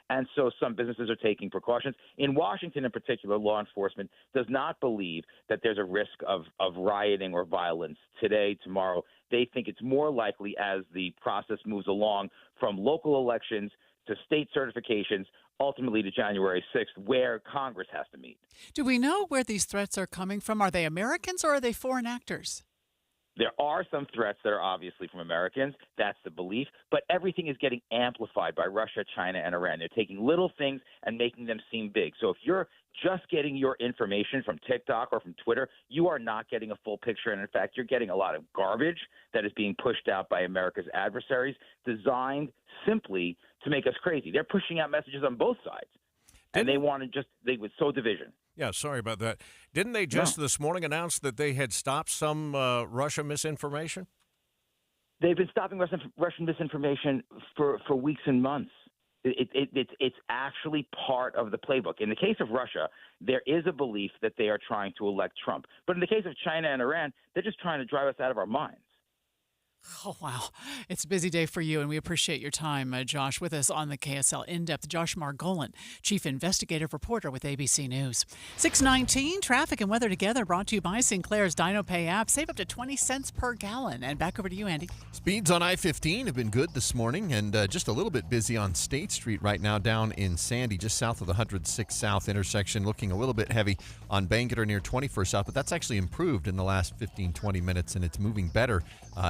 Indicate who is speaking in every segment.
Speaker 1: And so some businesses are taking precautions. In Washington in particular, law enforcement does not believe that there's a risk of rioting or violence today, tomorrow. They think it's more likely as the process moves along from local elections to state certifications, ultimately to January 6th, where Congress has to meet.
Speaker 2: Do we know where these threats are coming from? Are they Americans or are they foreign actors?
Speaker 1: There are some threats that are obviously from Americans. That's the belief. But everything is getting amplified by Russia, China, and Iran. They're taking little things and making them seem big. So if you're just getting your information from TikTok or from Twitter, you are not getting a full picture. And in fact, you're getting a lot of garbage that is being pushed out by America's adversaries, designed simply to make us crazy. They're pushing out messages on both sides. And they would sow division.
Speaker 3: Yeah, sorry about that. Didn't they just this morning announce that they had stopped some Russian misinformation?
Speaker 1: They've been stopping Russian misinformation for weeks and months. It's actually part of the playbook. In the case of Russia, there is a belief that they are trying to elect Trump. But in the case of China and Iran, they're just trying to drive us out of our minds.
Speaker 2: Oh, wow. It's a busy day for you, and we appreciate your time, Josh, with us on the KSL In-Depth. Josh Margolin, Chief Investigative Reporter with ABC News. 6:19, traffic and weather together, brought to you by Sinclair's DinoPay app. Save up to 20 cents per gallon. And back over to you, Andy.
Speaker 4: Speeds on I-15 have been good this morning, and just a little bit busy on State Street right now down in Sandy, just south of the 106 South intersection, looking a little bit heavy on Bangerter near 21st South, but that's actually improved in the last 15, 20 minutes, and it's moving better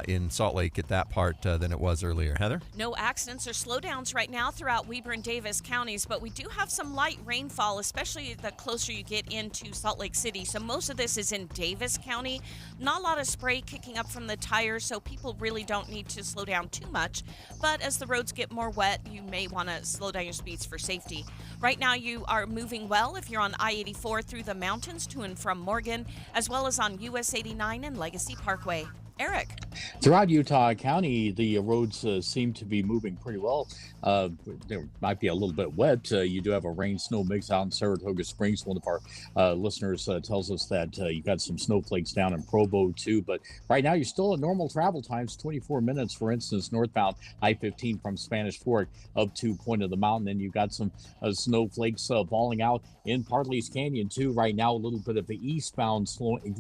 Speaker 4: in Salt Lake at that part than it was earlier. Heather?
Speaker 5: No accidents or slowdowns right now throughout Weber and Davis counties, but we do have some light rainfall, especially the closer you get into Salt Lake City. So most of this is in Davis County. Not a lot of spray kicking up from the tires, so people really don't need to slow down too much. But as the roads get more wet, you may want to slow down your speeds for safety. Right now you are moving well if you're on I-84 through the mountains to and from Morgan, as well as on US 89 and Legacy Parkway. Eric.
Speaker 6: Throughout Utah County, the roads seem to be moving pretty well. There might be a little bit wet. You do have a rain-snow mix out in Saratoga Springs. One of our listeners tells us that you got some snowflakes down in Provo, too. But right now, you're still at normal travel times, 24 minutes, for instance, northbound I-15 from Spanish Fork up to Point of the Mountain. And you got some snowflakes falling out in Partley's Canyon, too. Right now, a little bit of the westbound slowing,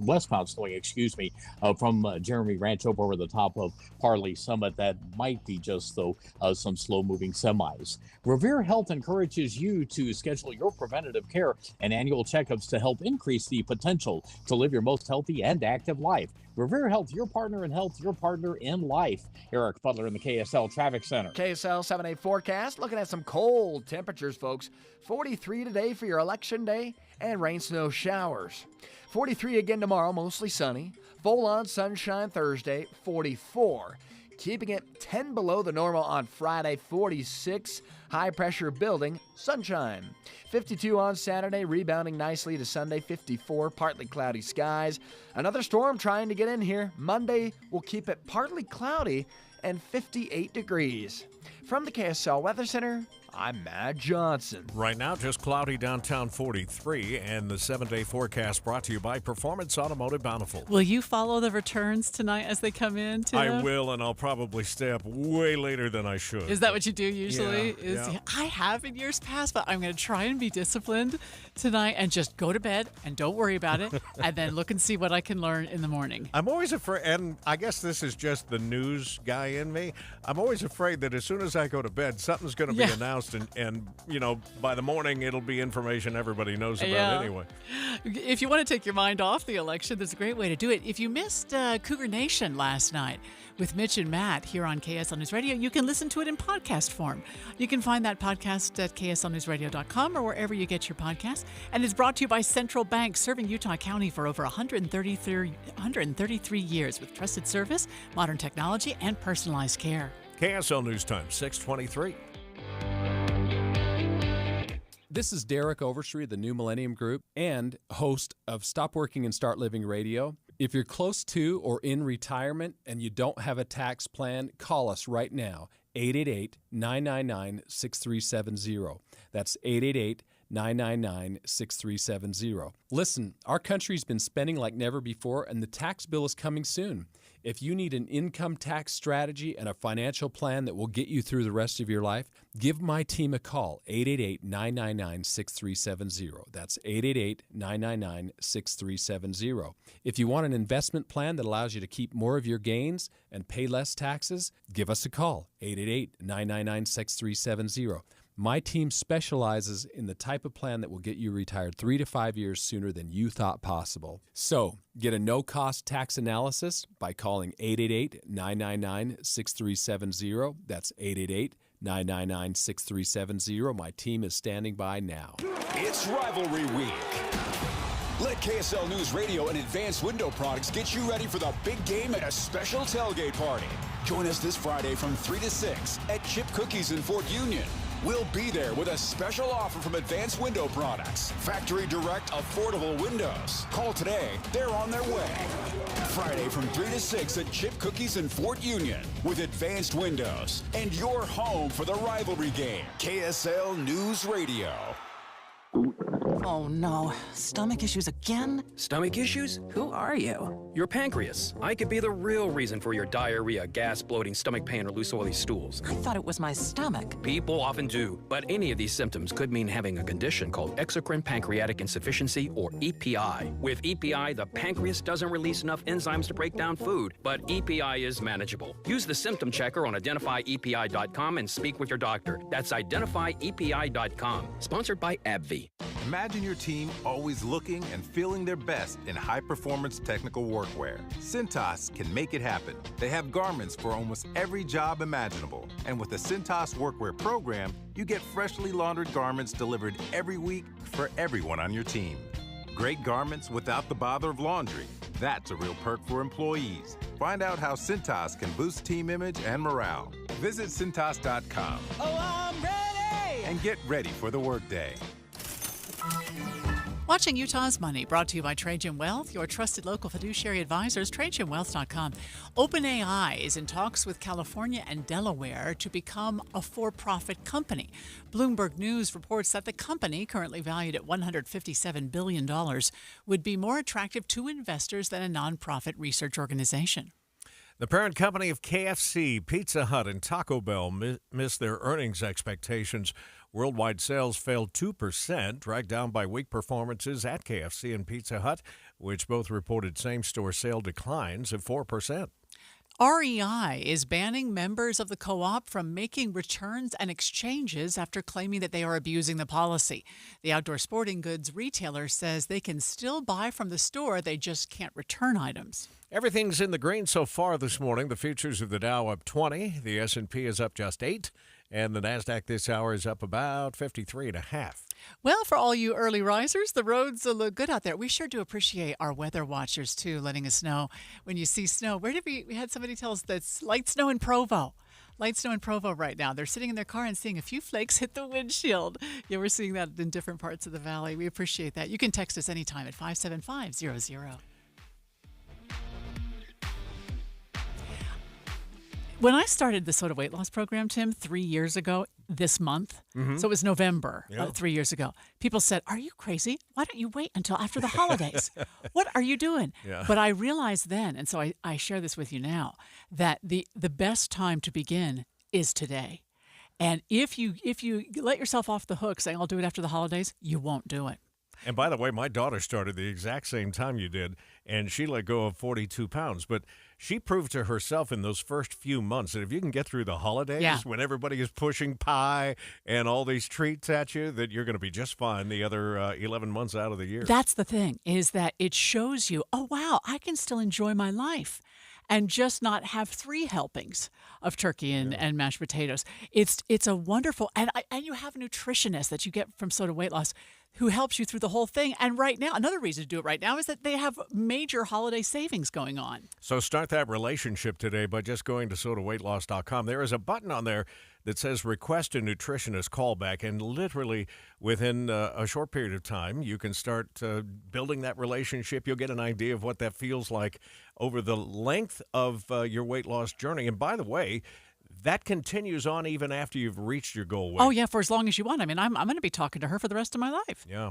Speaker 6: from Jeremy Ranch over the top of Parley Summit. That might be just, though, some slow-moving semis. Revere Health encourages you to schedule your preventative care and annual checkups to help increase the potential to live your most healthy and active life. Revere Health, your partner in health, your partner in life. Eric Butler in the KSL Traffic Center.
Speaker 7: KSL 7-day forecast, looking at some cold temperatures, folks. 43 today for your election day, and rain, snow, showers. 43 again tomorrow, mostly sunny. Full-on sunshine Thursday, 44. Keeping it 10 below the normal on Friday, 46. High pressure building, sunshine. 52 on Saturday, rebounding nicely to Sunday, 54. Partly cloudy skies. Another storm trying to get in here. Monday will keep it partly cloudy and 58 degrees. From the KSL Weather Center, I'm Matt Johnson.
Speaker 3: Right now, just cloudy downtown 43, and the 7-day forecast brought to you by Performance Automotive Bountiful.
Speaker 2: Will you follow the returns tonight as they come in, Tim?
Speaker 3: I will, and I'll probably stay up way later than I should.
Speaker 2: Is that what you do usually?
Speaker 3: Yeah.
Speaker 2: I have in years past, but I'm going to try and be disciplined tonight and just go to bed and don't worry about it, and then look and see what I can learn in the morning.
Speaker 3: I'm always afraid, and I guess this is just the news guy in me, I'm always afraid that as soon as I go to bed, something's going to be announced, and you know, by the morning, it'll be information everybody knows about anyway.
Speaker 2: If you want to take your mind off the election, there's a great way to do it. If you missed Cougar Nation last night with Mitch and Matt here on KSL News Radio, you can listen to it in podcast form. You can find that podcast at kslnewsradio.com or wherever you get your podcasts. And it's brought to you by Central Bank, serving Utah County for over 133 years with trusted service, modern technology, and personalized care.
Speaker 3: KSL News Time, 6:23.
Speaker 8: This is Derek Overstreet of the New Millennium Group and host of Stop Working and Start Living Radio. If you're close to or in retirement and you don't have a tax plan, call us right now, 888-999-6370. That's 888-999-6370. Listen, our country's been spending like never before, and the tax bill is coming soon. If you need an income tax strategy and a financial plan that will get you through the rest of your life, give my team a call, 888-999-6370. That's 888-999-6370. If you want an investment plan that allows you to keep more of your gains and pay less taxes, give us a call, 888-999-6370. My team specializes in the type of plan that will get you retired 3 to 5 years sooner than you thought possible. So, get a no-cost tax analysis by calling 888-999-6370. That's 888-999-6370. My team is standing by now.
Speaker 9: It's Rivalry Week. Let KSL News Radio and Advanced Window Products get you ready for the big game at a special tailgate party. Join us this Friday from 3 to 6 at Chip Cookies in Fort Union. We'll be there with a special offer from Advanced Window Products. Factory direct affordable windows. Call today. They're on their way. Friday from 3 to 6 at Chip Cookies in Fort Union with Advanced Windows. And your home for the rivalry game. KSL News Radio.
Speaker 10: Oh no, stomach issues again?
Speaker 11: Stomach issues? Who are you? Your pancreas. I could be the real reason for your diarrhea, gas, bloating, stomach pain, or loose oily stools.
Speaker 10: I thought it was my stomach.
Speaker 11: People often do, but any of these symptoms could mean having a condition called exocrine pancreatic insufficiency, or EPI. With EPI, the pancreas doesn't release enough enzymes to break down food, but EPI is manageable. Use the symptom checker on identifyepi.com and speak with your doctor. That's identifyepi.com. Sponsored by AbbVie.
Speaker 12: Imagine your team always looking and feeling their best in high-performance technical workwear. Cintas can make it happen. They have garments for almost every job imaginable. And with the Cintas Workwear program, you get freshly laundered garments delivered every week for everyone on your team. Great garments without the bother of laundry. That's a real perk for employees. Find out how Cintas can boost team image and morale. Visit Cintas.com.
Speaker 10: Oh, I'm ready!
Speaker 12: And get ready for the workday.
Speaker 2: Watching Utah's Money, brought to you by Trajan Wealth, your trusted local fiduciary advisors, TrajanWealth.com. OpenAI is in talks with California and Delaware to become a for-profit company. Bloomberg News reports that the company, currently valued at $157 billion, would be more attractive to investors than a nonprofit research organization.
Speaker 3: The parent company of KFC, Pizza Hut, and Taco Bell missed their earnings expectations. Worldwide sales fell 2%, dragged down by weak performances at KFC and Pizza Hut, which both reported same-store sale declines of 4%.
Speaker 2: REI is banning members of the co-op from making returns and exchanges after claiming that they are abusing the policy. The outdoor sporting goods retailer says they can still buy from the store, they just can't return items.
Speaker 3: Everything's in the green so far this morning. The futures of the Dow up 20, the S&P is up just 8, and the NASDAQ this hour is up about 53.5.
Speaker 2: Well, for all you early risers, the roads look good out there. We sure do appreciate our weather watchers, too, letting us know when you see snow. Where did we had somebody tell us that's light snow in Provo. Light snow in Provo right now. They're sitting in their car and seeing a few flakes hit the windshield. Yeah, we're seeing that in different parts of the valley. We appreciate that. You can text us anytime at 57500. When I started the Soda Weight Loss Program, Tim, 3 years ago this month, so it was November 3 years ago, people said, "Are you crazy? Why don't you wait until after the holidays? What are you doing?"
Speaker 3: Yeah.
Speaker 2: But I realized then, and so I share this with you now, that the best time to begin is today. And if you let yourself off the hook saying, "I'll do it after the holidays," you won't do it.
Speaker 3: And by the way, my daughter started the exact same time you did, and she let go of 42 pounds. But she proved to herself in those first few months that if you can get through the holidays when everybody is pushing pie and all these treats at you, that you're going to be just fine the other 11 months out of the year.
Speaker 2: That's the thing, is that it shows you, oh, wow, I can still enjoy my life and just not have 3 helpings of turkey and mashed potatoes. It's a wonderful, and you have a nutritionist that you get from Soda Weight Loss who helps you through the whole thing. And right now, another reason to do it right now is that they have major holiday savings going on.
Speaker 3: So start that relationship today by just going to sodaweightloss.com. There is a button on there that says request a nutritionist callback, and literally within a short period of time, you can start building that relationship. You'll get an idea of what that feels like over the length of your weight loss journey. And by the way, that continues on even after you've reached your goal weight.
Speaker 2: Oh, yeah, for as long as you want. I mean, I'm going to be talking to her for the rest of my life.
Speaker 3: Yeah.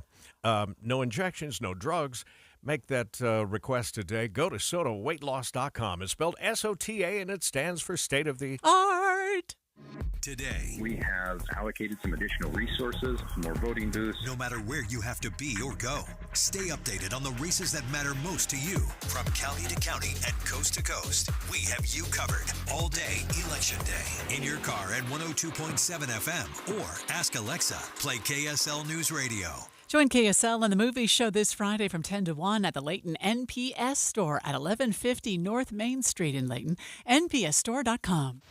Speaker 3: No injections, no drugs. Make that request today. Go to SOTAweightloss.com. It's spelled SOTA, and it stands for State of the
Speaker 2: Art.
Speaker 13: Today,
Speaker 14: we have allocated some additional resources, some more voting booths.
Speaker 13: No matter where you have to be or go, stay updated on the races that matter most to you. From county to county and coast to coast, we have you covered all day Election Day. In your car at 102.7 FM or ask Alexa, play KSL News Radio.
Speaker 2: Join KSL on the movie show this Friday from 10 to 1 at the Layton NPS store at 1150 North Main Street in Layton. NPSstore.com.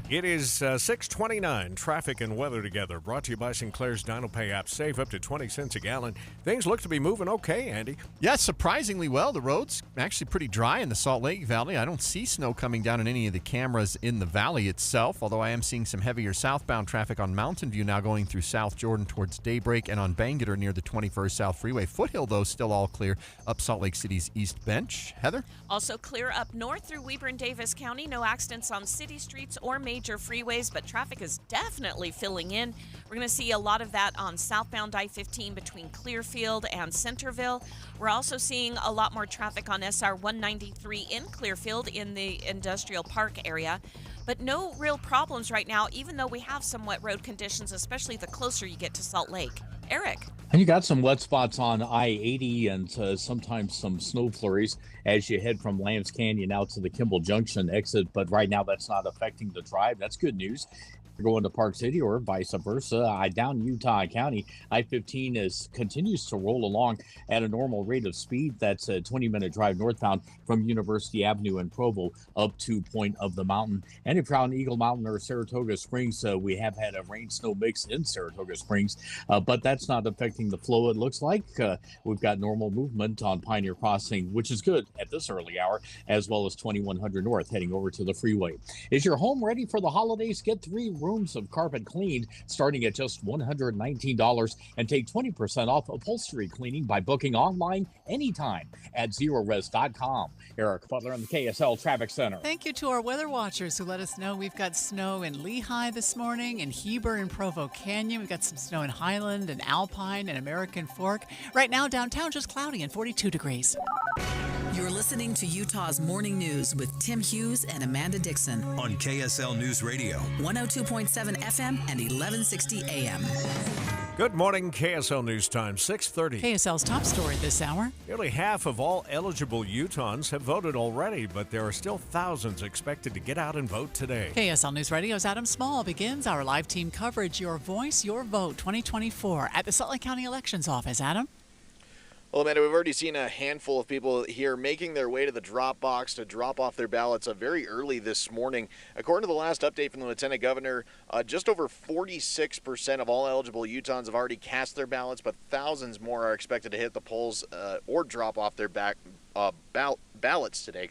Speaker 3: It is 6:29. Traffic and weather together. Brought to you by Sinclair's DinoPay app. Save up to 20 cents a gallon. Things look to be moving okay, Andy.
Speaker 4: Yeah, surprisingly well. The road's actually pretty dry in the Salt Lake Valley. I don't see snow coming down in any of the cameras in the valley itself, although I am seeing some heavier southbound traffic on Mountain View now going through South Jordan towards Daybreak and on Bangerter near the 21st South Freeway. Foothill, though, still all clear up Salt Lake City's East Bench. Heather?
Speaker 5: Also clear up north through Weber and Davis County. No accidents on city streets or major freeways, but traffic is definitely filling in. We're going to see a lot of that on southbound I-15 between Clearfield and Centerville. We're also seeing a lot more traffic on SR 193 in Clearfield in the Industrial Park area. But no real problems right now, even though we have some wet road conditions, especially the closer you get to Salt Lake. Eric.
Speaker 6: And you got some wet spots on I-80 and sometimes some snow flurries as you head from Lambs Canyon out to the Kimball Junction exit. But right now, that's not affecting the drive. That's good news. You're going to Park City or vice versa. Down Utah County, I-15 continues to roll along at a normal rate of speed. That's a 20-minute drive northbound from University Avenue in Provo up to Point of the Mountain. And if you're out in Eagle Mountain or Saratoga Springs, we have had a rain-snow mix in Saratoga Springs, but that's not affecting the flow, it looks like. We've got normal movement on Pioneer Crossing, which is good at this early hour, as well as 2100 North heading over to the freeway. Is your home ready for the holidays? Get 3 rooms of carpet cleaned starting at just $119 and take 20% off upholstery cleaning by booking online anytime at zerores.com. Eric Butler in the KSL Traffic Center.
Speaker 2: Thank you to our weather watchers who let us know we've got snow in Lehigh this morning, in Heber and Provo Canyon. We've got some snow in Highland and Alpine and American Fork. Right now, downtown just cloudy and 42 degrees.
Speaker 10: You're listening to Utah's Morning News with Tim Hughes and Amanda Dixon
Speaker 13: on KSL News Radio,
Speaker 10: 102.7 FM and 1160 AM.
Speaker 3: Good morning, KSL News Time, 6:30.
Speaker 2: KSL's top story this hour.
Speaker 3: Nearly half of all eligible Utahns have voted already, but there are still thousands expected to get out and vote today.
Speaker 2: KSL News Radio's Adam Small begins our live team coverage, Your Voice, Your Vote 2024 at the Salt Lake County Elections Office. Adam?
Speaker 15: Well, Amanda, we've already seen a handful of people here making their way to the drop box to drop off their ballots very early this morning. According to the last update from the Lieutenant Governor, just over 46% of all eligible Utahns have already cast their ballots, but thousands more are expected to hit the polls or drop off their ballots today.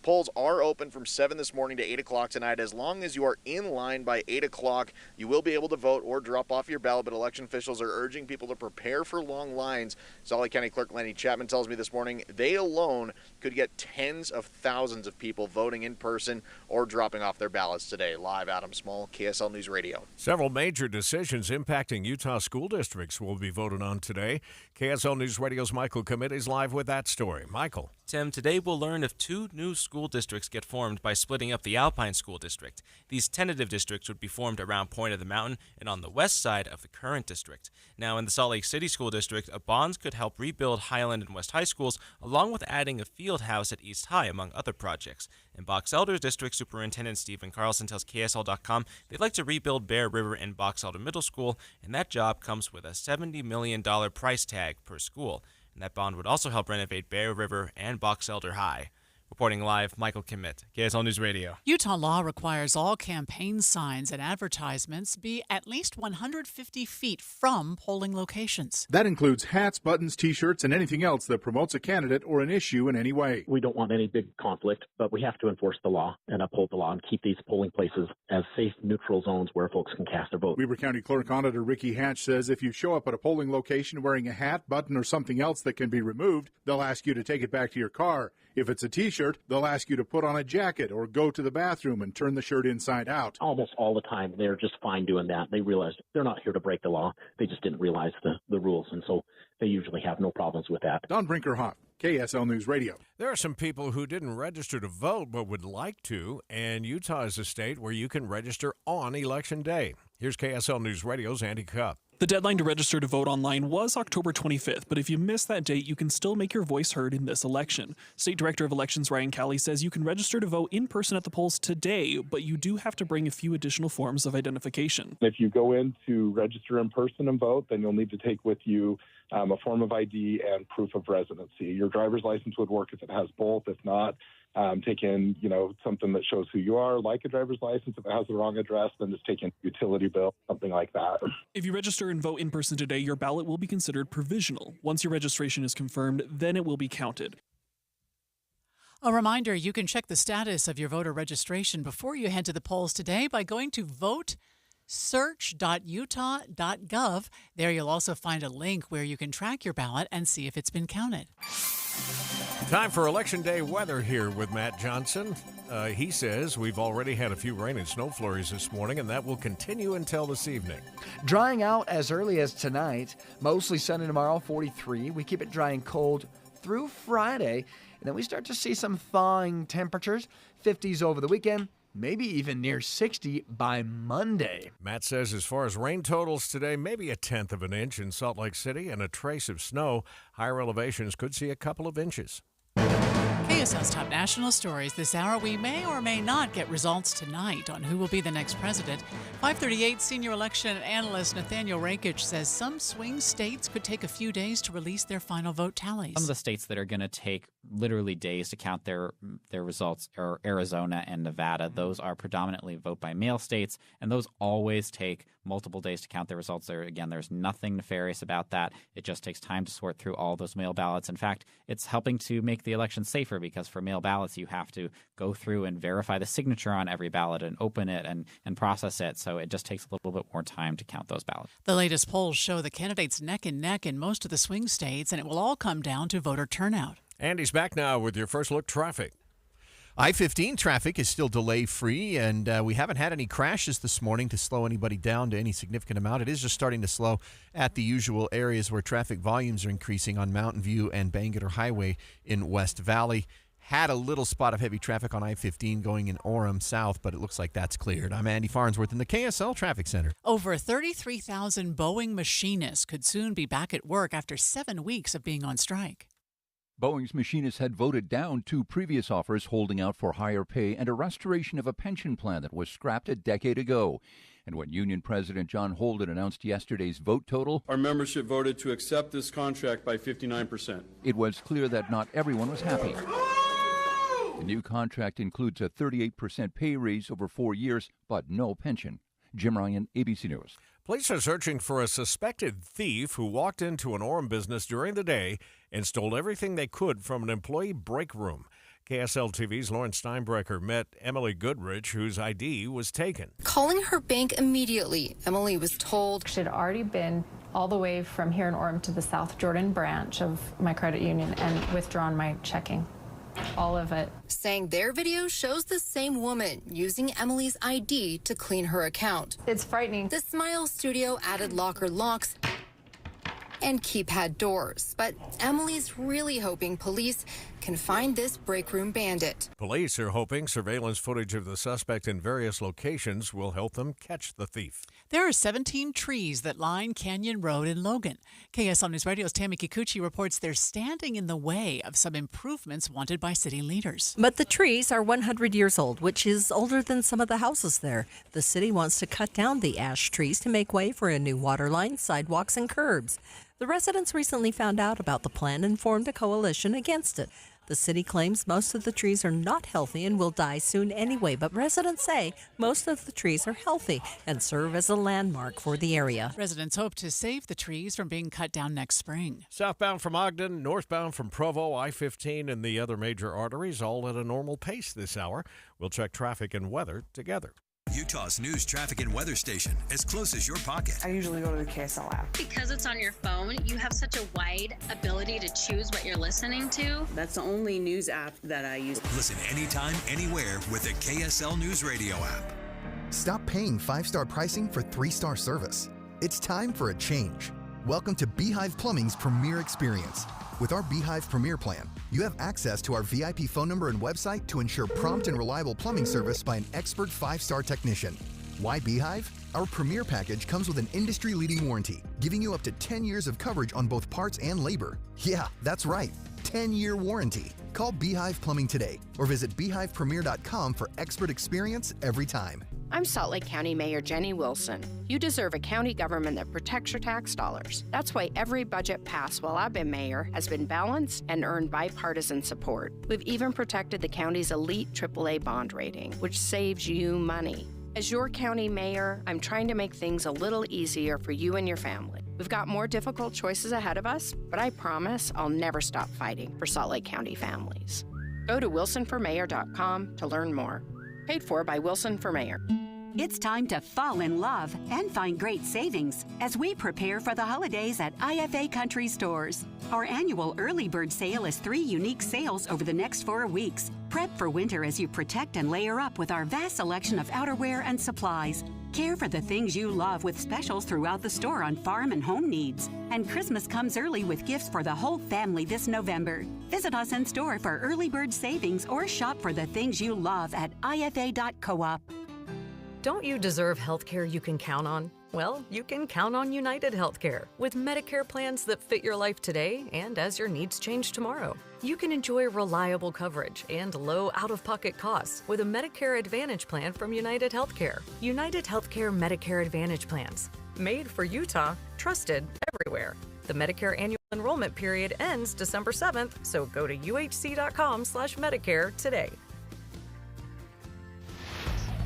Speaker 15: Polls are open from 7 this morning to 8 o'clock tonight. As long as you are in line by 8 o'clock, you will be able to vote or drop off your ballot, but election officials are urging people to prepare for long lines. Salt Lake County Clerk Lenny Chapman tells me this morning they alone could get tens of thousands of people voting in person or dropping off their ballots today. Live, Adam Small, KSL News Radio.
Speaker 3: Several major decisions impacting Utah school districts will be voted on today. KSL News Radio's Michael Commit is live with that story. Michael.
Speaker 16: Tim, today we'll learn if 2 new school districts get formed by splitting up the Alpine School District. These tentative districts would be formed around Point of the Mountain and on the west side of the current district. Now, in the Salt Lake City School District, a bonds could help rebuild Highland and West High Schools, along with adding a field house at East High, among other projects. In Box Elder District, Superintendent Stephen Carlson tells KSL.com they'd like to rebuild Bear River and Box Elder Middle School, and that job comes with a $70 million price tag per school. And that bond would also help renovate Bear River and Box Elder High. Reporting live, Michael Kimmett, KSL News Radio.
Speaker 2: Utah law requires all campaign signs and advertisements be at least 150 feet from polling locations.
Speaker 17: That includes hats, buttons, T-shirts, and anything else that promotes a candidate or an issue in any way.
Speaker 18: We don't want any big conflict, but we have to enforce the law and uphold the law and keep these polling places as safe, neutral zones where folks can cast their vote.
Speaker 17: Weber County Clerk Auditor Ricky Hatch says if you show up at a polling location wearing a hat, button, or something else that can be removed, they'll ask you to take it back to your car. If it's a T-shirt, they'll ask you to put on a jacket or go to the bathroom and turn the shirt inside out.
Speaker 18: Almost all the time, they're just fine doing that. They realize they're not here to break the law. They just didn't realize the rules. And so they usually have no problems with that.
Speaker 17: Don Brinkerhoff, KSL News Radio.
Speaker 3: There are some people who didn't register to vote but would like to, and Utah is a state where you can register on Election Day. Here's KSL News Radio's Andy Cupp.
Speaker 19: The deadline to register to vote online was October 25th, but if you missed that date, you can still make your voice heard in this election. State Director of Elections Ryan Calley says you can register to vote in person at the polls today, but you do have to bring a few additional forms of identification.
Speaker 20: If you go in to register in person and vote, then you'll need to take with you a form of ID and proof of residency. Your driver's license would work if it has both. If not, take in, something that shows who you are, like a driver's license. If it has the wrong address, then just take in a utility bill, something like that.
Speaker 19: If you register and vote in person today, your ballot will be considered provisional. Once your registration is confirmed, then it will be counted.
Speaker 2: A reminder, you can check the status of your voter registration before you head to the polls today by going to votesearch.utah.gov. There you'll also find a link where you can track your ballot and see if it's been counted.
Speaker 3: Time for Election Day weather here with Matt Johnson. He says we've already had a few rain and snow flurries this morning, and that will continue until this evening.
Speaker 7: Drying out as early as tonight. Mostly sunny tomorrow, 43. We keep it dry and cold through Friday, and then we start to see some thawing temperatures. 50s over the weekend. Maybe even near 60 by Monday.
Speaker 3: Matt says as far as rain totals today, maybe 1/10 of an inch in Salt Lake City and a trace of snow. Higher elevations could see a couple of inches.
Speaker 2: KSL's top national stories this hour. We may or may not get results tonight on who will be the next president. 538 senior election analyst Nathaniel Rakich says some swing states could take a few days to release their final vote tallies.
Speaker 21: Some of the states that are going to take literally days to count their results are Arizona and Nevada. Those are predominantly vote-by-mail states, and those always take multiple days to count their results. There's nothing nefarious about that. It just takes time to sort through all those mail ballots. In fact, it's helping to make the election safer because for mail ballots, you have to go through and verify the signature on every ballot and open it and process it. So it just takes a little bit more time to count those ballots.
Speaker 2: The latest polls show the candidates neck and neck in most of the swing states, and it will all come down to voter turnout.
Speaker 3: Andy's back now with your first look traffic.
Speaker 4: I-15 traffic is still delay-free, and we haven't had any crashes this morning to slow anybody down to any significant amount. It is just starting to slow at the usual areas where traffic volumes are increasing on Mountain View and Bangerter Highway in West Valley. Had a little spot of heavy traffic on I-15 going in Orem South, but it looks like that's cleared. I'm Andy Farnsworth in the KSL Traffic Center.
Speaker 2: Over 33,000 Boeing machinists could soon be back at work after 7 weeks of being on strike.
Speaker 22: Boeing's machinists had voted down 2 previous offers holding out for higher pay and a restoration of a pension plan that was scrapped a decade ago. And when Union President John Holden announced yesterday's vote total,
Speaker 23: our membership voted to accept this contract by 59%.
Speaker 22: It was clear that not everyone was happy. The new contract includes a 38% pay raise over 4 years, but no pension. Jim Ryan, ABC News.
Speaker 3: Police are searching for a suspected thief who walked into an Orem business during the day and stole everything they could from an employee break room. KSL TV's Lauren Steinbrecher met Emily Goodrich, whose ID was taken.
Speaker 24: Calling her bank immediately, Emily was told
Speaker 25: she'd already been all the way from here in Orem to the South Jordan branch of my credit union and withdrawn my checking. All of it.
Speaker 24: Saying their video shows the same woman using Emily's ID to clean her account.
Speaker 25: It's frightening.
Speaker 24: The Smile Studio added locker locks and keypad doors. But Emily's really hoping police can find this break room bandit.
Speaker 3: Police are hoping surveillance footage of the suspect in various locations will help them catch the thief.
Speaker 2: There are 17 trees that line Canyon Road in Logan. KSL News Radio's Tammy Kikuchi reports they're standing in the way of some improvements wanted by city leaders.
Speaker 26: But the trees are 100 years old, which is older than some of the houses there. The city wants to cut down the ash trees to make way for a new water line, sidewalks, and curbs. The residents recently found out about the plan and formed a coalition against it. The city claims most of the trees are not healthy and will die soon anyway, but residents say most of the trees are healthy and serve as a landmark for the area.
Speaker 2: Residents hope to save the trees from being cut down next spring.
Speaker 3: Southbound from Ogden, northbound from Provo, I-15 and the other major arteries all at a normal pace this hour. We'll check traffic and weather together.
Speaker 13: Utah's news, traffic, and weather station, as close as your pocket.
Speaker 27: I usually go to the KSL app.
Speaker 28: Because it's on your phone, you have such a wide ability to choose what you're listening to.
Speaker 27: That's the only news app that I use.
Speaker 13: Listen anytime, anywhere with the KSL News Radio app.
Speaker 29: Stop paying 5-star pricing for 3-star service. It's time for a change.
Speaker 1: Welcome to Beehive Plumbing's Premier Experience. With our Beehive Premier plan, you have access to our VIP phone number and website to ensure prompt and reliable plumbing service by an expert 5-star technician. Why Beehive? Our Premier package comes with an industry-leading warranty, giving you up to 10 years of coverage on both parts and labor. Yeah, that's right, 10-year warranty. Call Beehive Plumbing today or visit beehivepremier.com for expert experience every time.
Speaker 5: I'm Salt Lake County Mayor Jenny Wilson. You deserve a county government that protects your tax dollars. That's why every budget passed while I've been mayor has been balanced and earned bipartisan support. We've even protected the county's elite AAA bond rating, which saves you money. As your county mayor, I'm trying to make things a little easier for you and your family. We've got more difficult choices ahead of us, but I promise I'll never stop fighting for Salt Lake County families. Go to wilsonformayor.com to learn more. Paid for by Wilson for Mayor.
Speaker 6: It's time to fall in love and find great savings as we prepare for the holidays at IFA Country Stores. Our annual early bird sale is 3 unique sales over the next 4 weeks. Prep for winter as you protect and layer up with our vast selection of outerwear and supplies. Care for the things you love with specials throughout the store on farm and home needs. And Christmas comes early with gifts for the whole family this November. Visit us in store for early bird savings or shop for the things you love at ifa.coop.
Speaker 8: Don't you deserve healthcare you can count on? Well, you can count on United Healthcare with Medicare plans that fit your life today and as your needs change tomorrow. You can enjoy reliable coverage and low out-of-pocket costs with a Medicare Advantage plan from United Healthcare. United Healthcare Medicare Advantage plans. Made for Utah, trusted everywhere. The Medicare annual enrollment period ends December 7th, so go to uhc.com/Medicare today.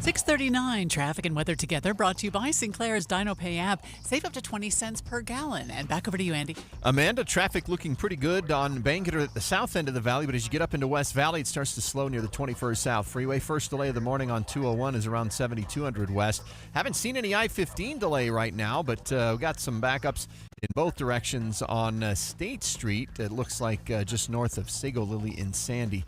Speaker 2: 6:39 traffic and weather together, brought to you by Sinclair's DinoPay app. Save up to 20 cents per gallon. And back over to you, Andy.
Speaker 4: Amanda, traffic looking pretty good on Bangerter at the south end of the valley, but as you get up into West Valley, it starts to slow near the 21st South Freeway. First delay of the morning on 201 is around 7200 West. Haven't seen any I-15 delay right now, but we've got some backups in both directions on State Street. It looks like just north of Sago Lily in Sandy.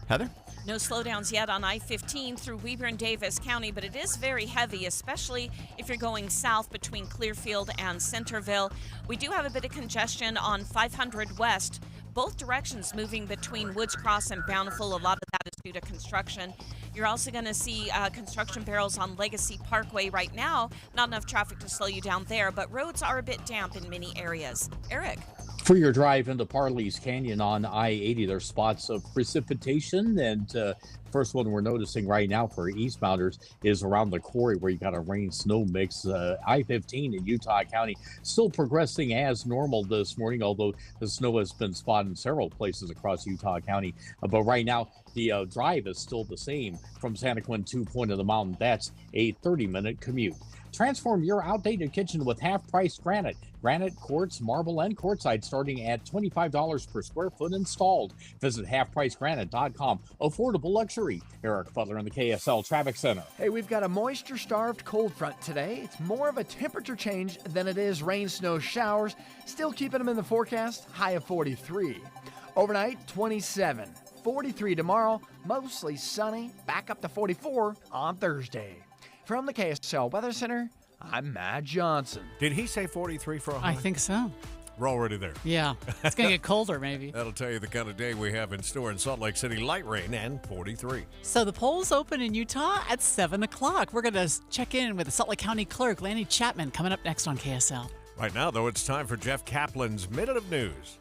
Speaker 4: Heather?
Speaker 9: No slowdowns yet on I-15 through Weber and Davis County, but it is very heavy, especially if you're going south between Clearfield and Centerville. We do have a bit of congestion on 500 West, both directions moving between Woods Cross and Bountiful. A lot of that is due to construction. You're also going to see construction barrels on Legacy Parkway right now. Not enough traffic to slow you down there, but roads are a bit damp in many areas. Eric?
Speaker 11: For your drive into Parley's Canyon on I-80, there's spots of precipitation, and first one we're noticing right now for eastbounders is around the quarry where you got a rain-snow mix. I-15 in Utah County still progressing as normal this morning, although the snow has been spotted in several places across Utah County. But right now, the drive is still the same from Santa Quin to Point of the Mountain. That's a 30-minute commute. Transform your outdated kitchen with half-price granite. Granite, quartz, marble, and quartzite starting at $25 per square foot installed. Visit halfpricegranite.com. Affordable luxury. Eric Butler in the KSL Traffic Center.
Speaker 7: Hey, we've got a moisture-starved cold front today. It's more of a temperature change than it is rain, snow, showers. Still keeping them in the forecast, high of 43. Overnight, 27. 43 tomorrow, mostly sunny, back up to 44 on Thursday. From the KSL Weather Center, I'm Matt Johnson.
Speaker 3: Did he say 43 for a high?
Speaker 2: I think so.
Speaker 3: We're already there.
Speaker 2: Yeah. It's going to get colder, maybe.
Speaker 3: That'll tell you the kind of day we have in store in Salt Lake City. Light rain and 43.
Speaker 2: So the polls open in Utah at 7 o'clock. We're going to check in with the Salt Lake County Clerk, Lanny Chapman, coming up next on KSL.
Speaker 3: Right now, though, it's time for Jeff Kaplan's Minute of News.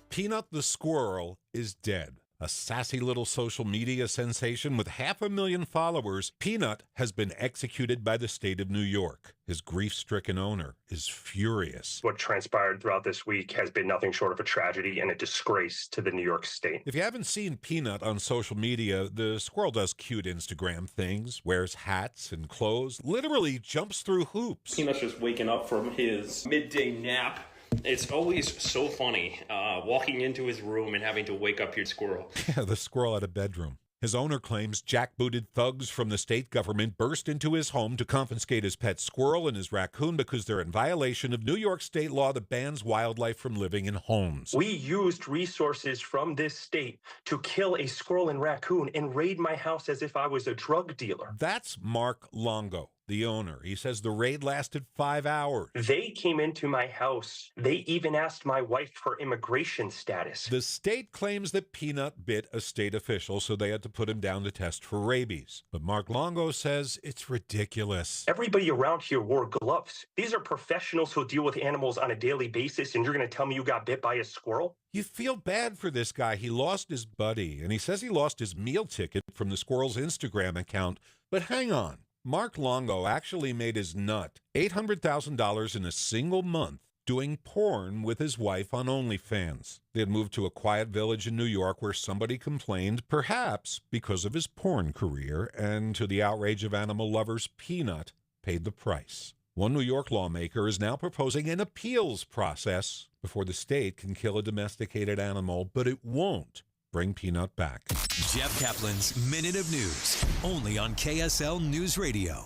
Speaker 12: Peanut the squirrel is dead. A sassy little social media sensation with 500,000 followers, Peanut has been executed by the state of New York. His grief-stricken owner is furious.
Speaker 14: What transpired throughout this week has been nothing short of a tragedy and a disgrace to the New York state.
Speaker 12: If you haven't seen Peanut on social media, the squirrel does cute Instagram things, wears hats and clothes, literally jumps through hoops.
Speaker 29: Peanut's just waking up from his midday nap. It's always so funny walking into his room and having to wake up your squirrel.
Speaker 12: Yeah, the squirrel had a bedroom. His owner claims jackbooted thugs from the state government burst into his home to confiscate his pet squirrel and his raccoon because they're in violation of New York state law that bans wildlife from living in homes.
Speaker 14: We used resources from this state to kill a squirrel and raccoon and raid my house as if I was a drug dealer.
Speaker 12: That's Mark Longo, the owner. He says the raid lasted 5 hours.
Speaker 14: They came into my house. They even asked my wife her immigration status.
Speaker 12: The state claims that Peanut bit a state official, so they had to put him down to test for rabies. But Mark Longo says it's ridiculous.
Speaker 14: Everybody around here wore gloves. These are professionals who deal with animals on a daily basis, and you're going to tell me you got bit by a squirrel?
Speaker 12: You feel bad for this guy. He lost his buddy, and he says he lost his meal ticket from the squirrel's Instagram account. But hang on. Mark Longo actually made his nut $800,000 in a single month doing porn with his wife on OnlyFans. They had moved to a quiet village in New York where somebody complained, perhaps because of his porn career, and to the outrage of animal lovers, Peanut paid the price. One New York lawmaker is now proposing an appeals process before the state can kill a domesticated animal, but it won't bring Peanut back.
Speaker 13: Jeff Kaplan's Minute of News, only on KSL News Radio.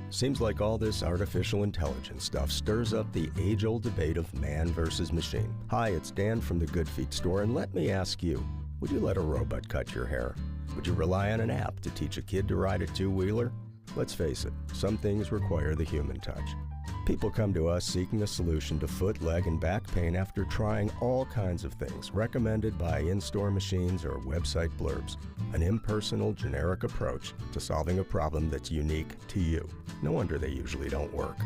Speaker 10: Seems like all this artificial intelligence stuff stirs up the age-old debate of man versus machine. Hi, it's Dan from the Good Feet store, and let me ask you, would you let a robot cut your hair? Would you rely on an app to teach a kid to ride a two-wheeler? Let's face it, some things require the human touch. People come to us seeking a solution to foot, leg, and back pain after trying all kinds of things recommended by in-store machines or website blurbs. An impersonal, generic approach to solving a problem that's unique to you. No wonder they usually don't work.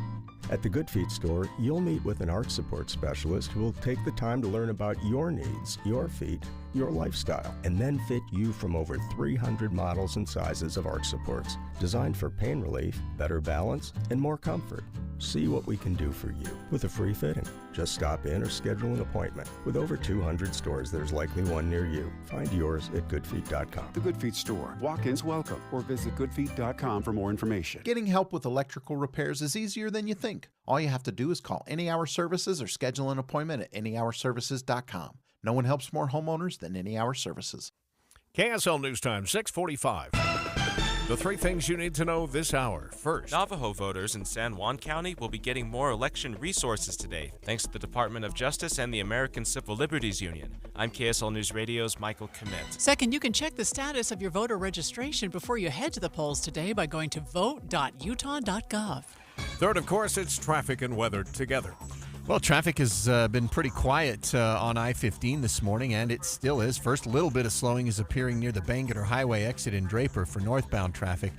Speaker 10: At the Good Feet store, you'll meet with an arch support specialist who will take the time to learn about your needs, your feet, your lifestyle, and then fit you from over 300 models and sizes of arch supports, designed for pain relief, better balance, and more comfort. See what we can do for you with a free fitting. Just stop in or schedule an appointment. With over 200 stores, there's likely one near you. Find yours at goodfeet.com.
Speaker 15: The Good Feet store. Walk-ins welcome, or visit goodfeet.com for more information.
Speaker 16: Getting help with electrical repairs is easier than you think. All you have to do is call Any Hour Services or schedule an appointment at anyhourservices.com. No one helps more homeowners than Any Hour Services.
Speaker 3: KSL News Time, 6:45. The three things you need to know this hour. First,
Speaker 17: Navajo voters in San Juan County will be getting more election resources today, thanks to the Department of Justice and the American Civil Liberties Union. I'm KSL News Radio's Michael Kmet.
Speaker 2: Second, you can check the status of your voter registration before you head to the polls today by going to vote.utah.gov.
Speaker 3: Third, of course, it's traffic and weather together.
Speaker 4: Well, traffic has been pretty quiet on I-15 this morning, and it still is. First little bit of slowing is appearing near the Bangerter Highway exit in Draper for northbound traffic.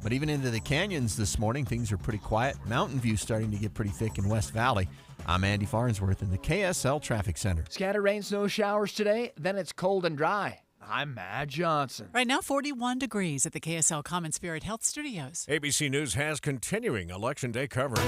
Speaker 4: But even into the canyons this morning, things are pretty quiet. Mountain View starting to get pretty thick in West Valley. I'm Andy Farnsworth in the KSL Traffic Center.
Speaker 7: Scattered rain, snow showers today, then it's cold and dry. I'm Matt Johnson.
Speaker 2: Right now, 41 degrees at the KSL Common Spirit Health Studios.
Speaker 3: ABC News has continuing Election Day coverage.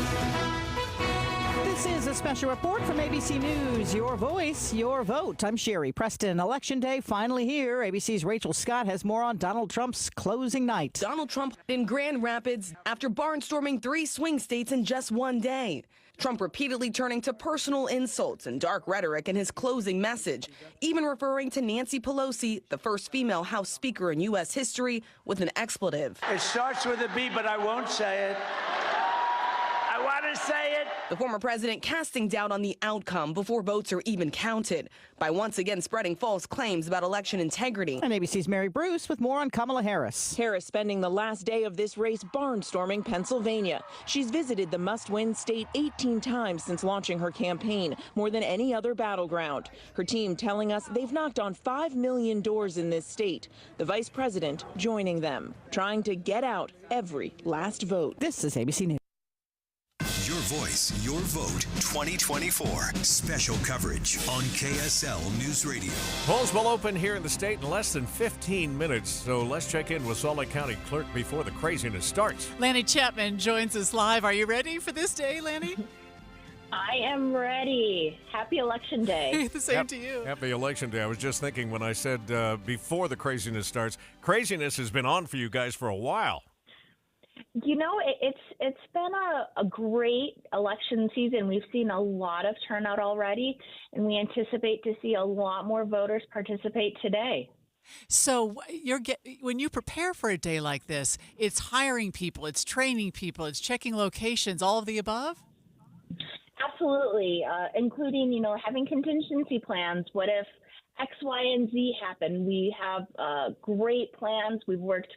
Speaker 18: This is a special report from ABC News. Your voice, your vote. I'm Sherry Preston. Election Day finally here. ABC's Rachel Scott has more on Donald Trump's closing night.
Speaker 19: Donald Trump in Grand Rapids after barnstorming 3 swing states in just one day. Trump repeatedly turning to personal insults and dark rhetoric in his closing message, even referring to Nancy Pelosi, the first female House Speaker in U.S. history, with an expletive.
Speaker 20: It starts with a B, but I won't say it. I want to say it.
Speaker 19: The former president casting doubt on the outcome before votes are even counted by once again spreading false claims about election integrity.
Speaker 18: And ABC's Mary Bruce with more on Kamala Harris.
Speaker 19: Harris spending the last day of this race barnstorming Pennsylvania. She's visited the must-win state 18 times since launching her campaign, more than any other battleground. Her team telling us they've knocked on 5 million doors in this state. The vice president joining them, trying to get out every last vote.
Speaker 18: This is ABC News.
Speaker 13: Your voice, your vote, 2024. Special coverage on KSL News Radio.
Speaker 3: Polls will open here in the state in less than 15 minutes, so let's check in with Salt Lake County Clerk before the craziness starts.
Speaker 2: Lanny Chapman joins us live. Are you ready for this day, Lanny?
Speaker 20: I am ready. Happy Election Day.
Speaker 2: The same to you.
Speaker 3: Happy Election Day. I was just thinking when I said before the craziness starts, craziness has been on for you guys for a while.
Speaker 20: You know, it's been a great election season. We've seen a lot of turnout already, and we anticipate to see a lot more voters participate today.
Speaker 2: So when you prepare for a day like this, it's hiring people, it's training people, it's checking locations, all of the above?
Speaker 20: Absolutely, including, having contingency plans. What if X, Y, and Z happen? We have great plans. We've worked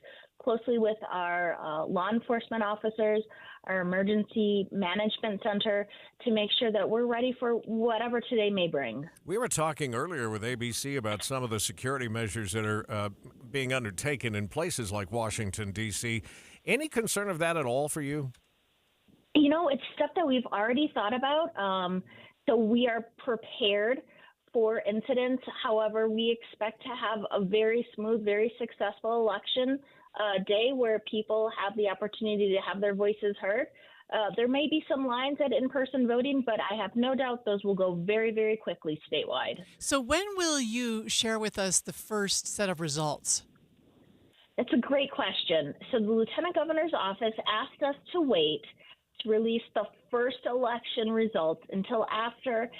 Speaker 20: closely with our law enforcement officers, our emergency management center, to make sure that we're ready for whatever today may bring.
Speaker 3: We were talking earlier with ABC about some of the security measures that are being undertaken in places like Washington, D.C. Any concern of that at all for you?
Speaker 20: You know, it's stuff that we've already thought about. So we are prepared for incidents. However, we expect to have a very smooth, very successful election day where people have the opportunity to have their voices heard. There may be some lines at in-person voting, but I have no doubt those will go very, very quickly statewide.
Speaker 2: So when will you share with us the first set of results?
Speaker 20: It's a great question. So the Lieutenant Governor's office asked us to wait to release the first election results until after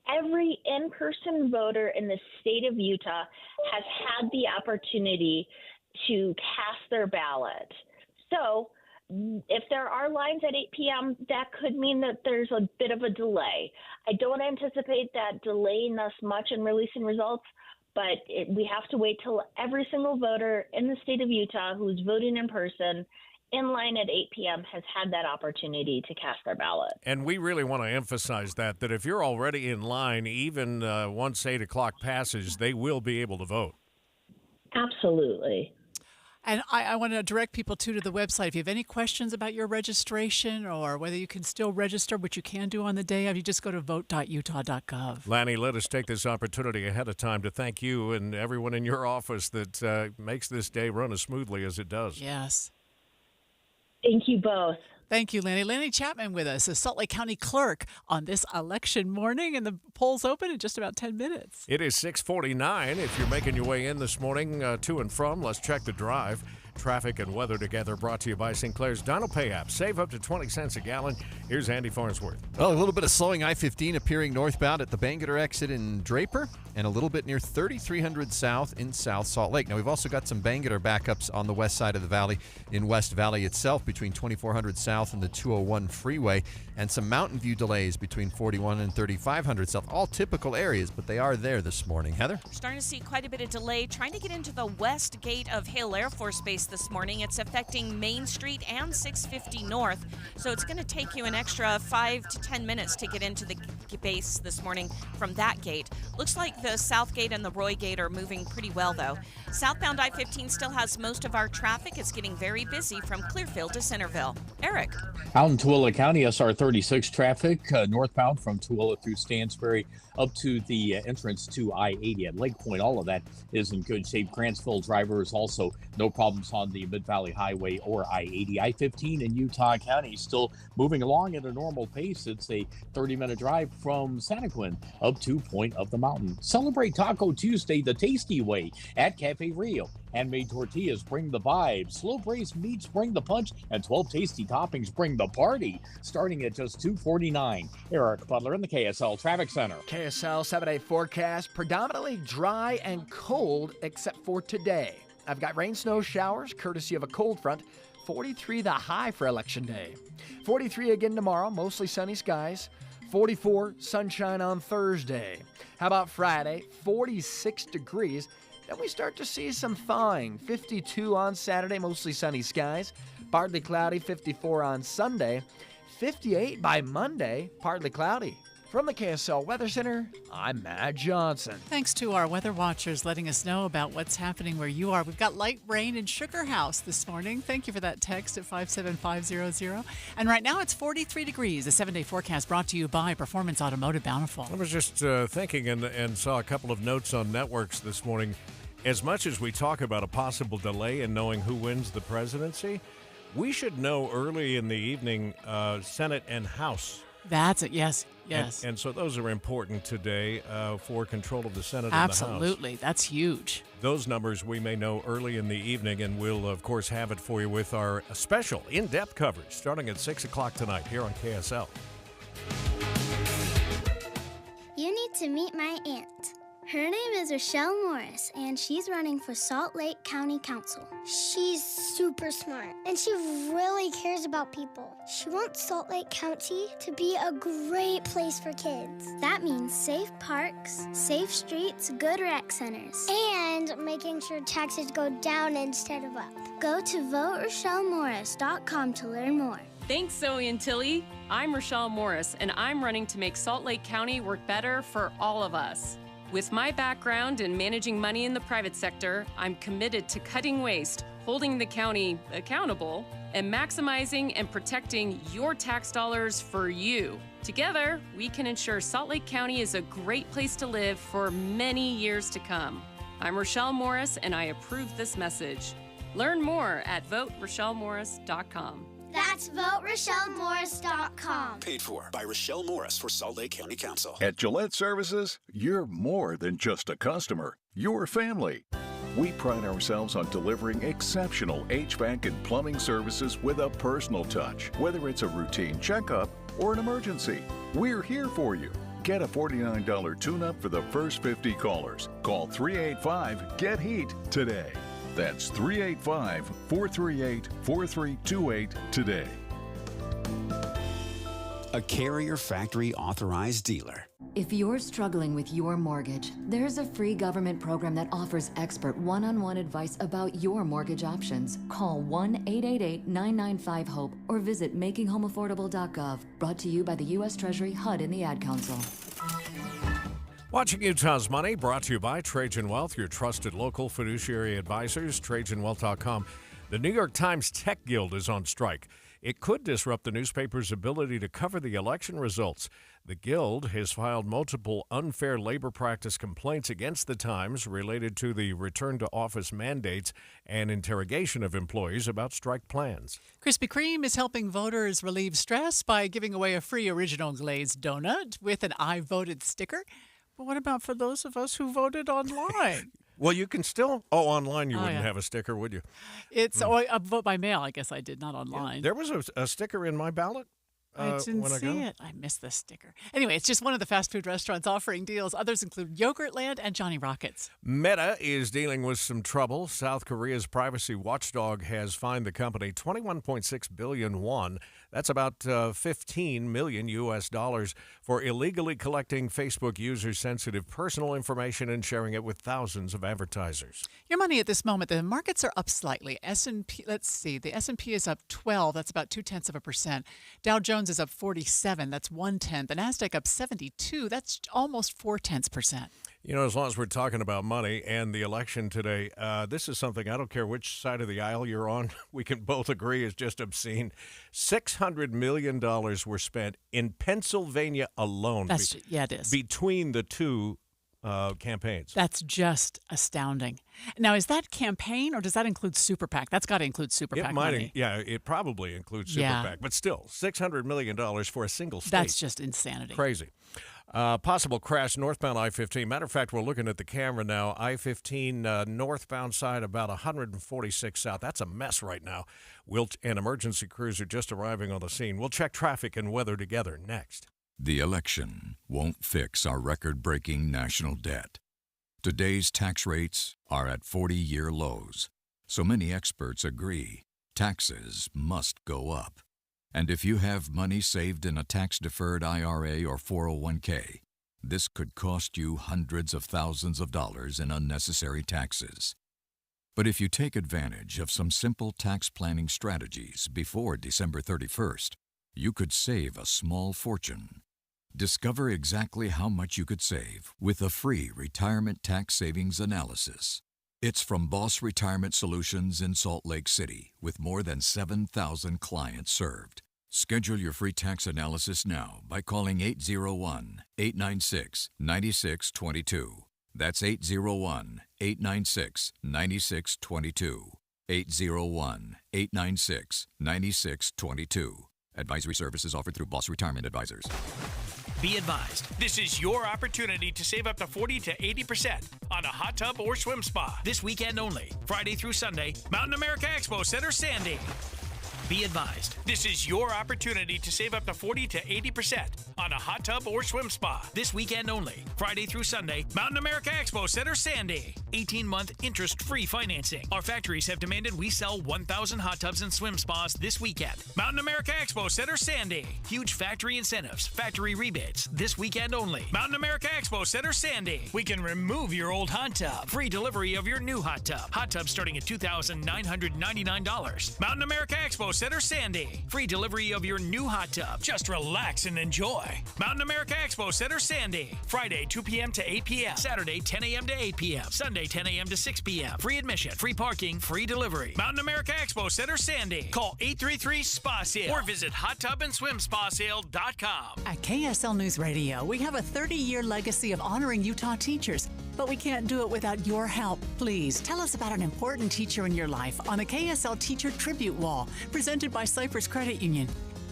Speaker 20: every in-person voter in the state of Utah has had the opportunity to cast their ballot. So if there are lines at 8 p.m., that could mean that there's a bit of a delay. I don't anticipate that delaying us much in releasing results, but we have to wait till every single voter in the state of Utah who's voting in person in line at 8 p.m. has had that opportunity to cast their ballot.
Speaker 3: And we really want to emphasize that if you're already in line, even once 8 o'clock passes, they will be able to vote.
Speaker 20: Absolutely.
Speaker 2: And I want to direct people to the website. If you have any questions about your registration or whether you can still register, which you can do on the day of, you just go to vote.utah.gov.
Speaker 3: Lanny, let us take this opportunity ahead of time to thank you and everyone in your office that makes this day run as smoothly as it does.
Speaker 2: Yes.
Speaker 20: Thank you both.
Speaker 2: Thank you, Lanny. Lanny Chapman with us, a Salt Lake County clerk on this election morning, and the polls open in just about 10 minutes.
Speaker 3: It is 6:49. If you're making your way in this morning to and from, let's check the drive. Traffic and weather together brought to you by Sinclair's Donald Pay app. Save up to 20 cents a gallon. Here's Andy Farnsworth.
Speaker 4: Well, a little bit of slowing I-15 appearing northbound at the Bangerter exit in Draper and a little bit near 3300 South in South Salt Lake. Now, we've also got some Bangerter backups on the west side of the valley in West Valley itself between 2400 South and the 201 freeway, and some Mountain View delays between 41 and 3500 South. All typical areas, but they are there this morning. Heather?
Speaker 9: We're starting to see quite a bit of delay trying to get into the west gate of Hale Air Force Base this morning. It's affecting Main Street and 650 North, so it's going to take you an extra 5 to 10 minutes to get into the base this morning from that gate. Looks like the South Gate and the Roy Gate are moving pretty well, though. Southbound I-15 still has most of our traffic. It's getting very busy from Clearfield to Centerville. Eric?
Speaker 11: Out in Tooele County, SR 36 traffic northbound from Tooele through Stansbury up to the entrance to I-80 at Lake Point. All of that is in good shape. Grantsville drivers also no problems on the Mid-Valley Highway or I-80. I-15 in Utah County still moving along at a normal pace. It's a 30-minute drive from Santaquin up to Point of the Mountain. Celebrate Taco Tuesday the tasty way at Cafe Rio. Handmade tortillas bring the vibe. Slow-braised meats bring the punch. And 12 tasty toppings bring the party. Starting at just $2.49. Eric Butler in the KSL Traffic Center.
Speaker 7: KSL 7-day forecast, predominantly dry and cold except for today. I've got rain, snow, showers, courtesy of a cold front. 43 the high for Election Day. 43 again tomorrow, mostly sunny skies. 44 sunshine on Thursday. How about Friday? 46 degrees. Then we start to see some thawing. 52 on Saturday, mostly sunny skies. Partly cloudy, 54 on Sunday. 58 by Monday, partly cloudy. From the KSL Weather Center, I'm Matt Johnson.
Speaker 2: Thanks to our weather watchers letting us know about what's happening where you are. We've got light rain in Sugar House this morning. Thank you for that text at 57500. And right now it's 43 degrees. A 7-day forecast brought to you by Performance Automotive Bountiful.
Speaker 3: I was just thinking and saw a couple of notes on networks this morning. As much as we talk about a possible delay in knowing who wins the presidency, we should know early in the evening Senate and House.
Speaker 2: That's it. Yes. Yes.
Speaker 3: And so those are important today for control of the Senate
Speaker 2: Absolutely.
Speaker 3: and the House.
Speaker 2: That's huge.
Speaker 3: Those numbers we may know early in the evening, and we'll, of course, have it for you with our special in-depth coverage starting at 6 o'clock tonight here on KSL.
Speaker 1: You need to meet my aunt. Her name is Rochelle Morris, and she's running for Salt Lake County Council. She's super smart, and she really cares about people. She wants Salt Lake County to be a great place for kids. That means safe parks, safe streets, good rec centers, and making sure taxes go down instead of up. Go to voterochellemorris.com to learn more.
Speaker 5: Thanks, Zoe and Tilly. I'm Rochelle Morris, and I'm running to make Salt Lake County work better for all of us. With my background in managing money in the private sector, I'm committed to cutting waste, holding the county accountable, and maximizing and protecting your tax dollars for you. Together, we can ensure Salt Lake County is a great place to live for many years to come. I'm Rochelle Morris, and I approve this message. Learn more at voterochellemorris.com.
Speaker 1: That's voterochellemorris.com.
Speaker 21: Paid for by Rochelle Morris for Salt Lake County Council.
Speaker 22: At Gillette Services, you're more than just a customer. You're family. We pride ourselves on delivering exceptional HVAC and plumbing services with a personal touch. Whether it's a routine checkup or an emergency, we're here for you. Get a $49 tune-up for the first 50 callers. Call 385-GET-HEAT today. That's 385-438-4328 today.
Speaker 21: A Carrier Factory authorized dealer.
Speaker 23: If you're struggling with your mortgage, there's a free government program that offers expert one-on-one advice about your mortgage options. Call 1-888-995-HOPE or visit makinghomeaffordable.gov. Brought to you by the U.S. Treasury, HUD, and the Ad Council.
Speaker 3: Watching Utah's Money, brought to you by Trajan Wealth, your trusted local fiduciary advisors, TrajanWealth.com. The New York Times Tech Guild is on strike. It could disrupt the newspaper's ability to cover the election results. The Guild has filed multiple unfair labor practice complaints against the Times related to the return to office mandates and interrogation of employees about strike plans.
Speaker 2: Krispy Kreme is helping voters relieve stress by giving away a free original glazed donut with an I voted sticker. But what about for those of us who voted online?
Speaker 3: Well, you can still... Oh, online you wouldn't have a sticker, would you?
Speaker 2: It's a vote by mail, I guess I did, not online.
Speaker 3: Yeah, there was a sticker in my ballot.
Speaker 2: I didn't see it. I missed the sticker. Anyway, it's just one of the fast food restaurants offering deals. Others include Yogurtland and Johnny Rockets.
Speaker 3: Meta is dealing with some trouble. South Korea's privacy watchdog has fined the company 21.6 billion won. That's about $15 million US for illegally collecting Facebook users' sensitive personal information and sharing it with thousands of advertisers.
Speaker 2: Your money at this moment, the markets are up slightly. S&P, let's see, the S&P is up 12. That's about 0.2%. Dow Jones is up 47. That's 1/10. The Nasdaq up 72. That's almost 0.4%.
Speaker 3: You know, as long as we're talking about money and the election today, this is something, I don't care which side of the aisle you're on, we can both agree is just obscene. $600 million were spent in Pennsylvania alone.
Speaker 2: It is.
Speaker 3: Between the two campaigns.
Speaker 2: That's just astounding. Now, is that campaign or does that include Super PAC? That's got to include Super PAC money.
Speaker 3: Yeah, it probably includes Super PAC. But still, $600 million for a single state.
Speaker 2: That's just insanity.
Speaker 3: Crazy. Possible crash northbound I-15. Matter of fact, we're looking at the camera now. I-15 northbound side about 146 south. That's a mess right now. And emergency crews are just arriving on the scene. We'll check traffic and weather together next.
Speaker 24: The election won't fix our record-breaking national debt. Today's tax rates are at 40-year lows, so many experts agree taxes must go up. And if you have money saved in a tax-deferred IRA or 401k, this could cost you hundreds of thousands of dollars in unnecessary taxes. But if you take advantage of some simple tax planning strategies before December 31st, you could save a small fortune. Discover exactly how much you could save with a free retirement tax savings analysis. It's from Boss Retirement Solutions in Salt Lake City, with more than 7,000 clients served. Schedule your free tax analysis now by calling 801-896-9622. That's 801-896-9622. 801-896-9622. Advisory services offered through Boss Retirement Advisors.
Speaker 25: Be advised, this is your opportunity to save up to 40 to 80% on a hot tub or swim spa. This weekend only, Friday through Sunday, Mountain America Expo Center, Sandy. Be advised, this is your opportunity to save up to 40 to 80% on a hot tub or swim spa this weekend only. Friday through Sunday, Mountain America Expo Center, Sandy. 18-month interest-free financing. Our factories have demanded we sell 1,000 hot tubs and swim spas this weekend. Mountain America Expo Center, Sandy. Huge factory incentives, factory rebates this weekend only. Mountain America Expo Center, Sandy. We can remove your old hot tub. Free delivery of your new hot tub. Hot tub starting at $2,999. Mountain America Expo Center, Sandy. Free delivery of your new hot tub. Just relax and enjoy. Mountain America Expo Center, Sandy. Friday, 2 p.m. to 8 p.m. Saturday, 10 a.m. to 8 p.m. Sunday, 10 a.m. to 6 p.m. Free admission, free parking, free delivery. Mountain America Expo Center, Sandy. Call 833-SPA-SALE or visit hottubandswimspasale.com.
Speaker 2: At KSL News Radio, we have a 30-year legacy of honoring Utah teachers, but we can't do it without your help. Please tell us about an important teacher in your life on the KSL Teacher Tribute Wall, presented by Cypress Credit Union.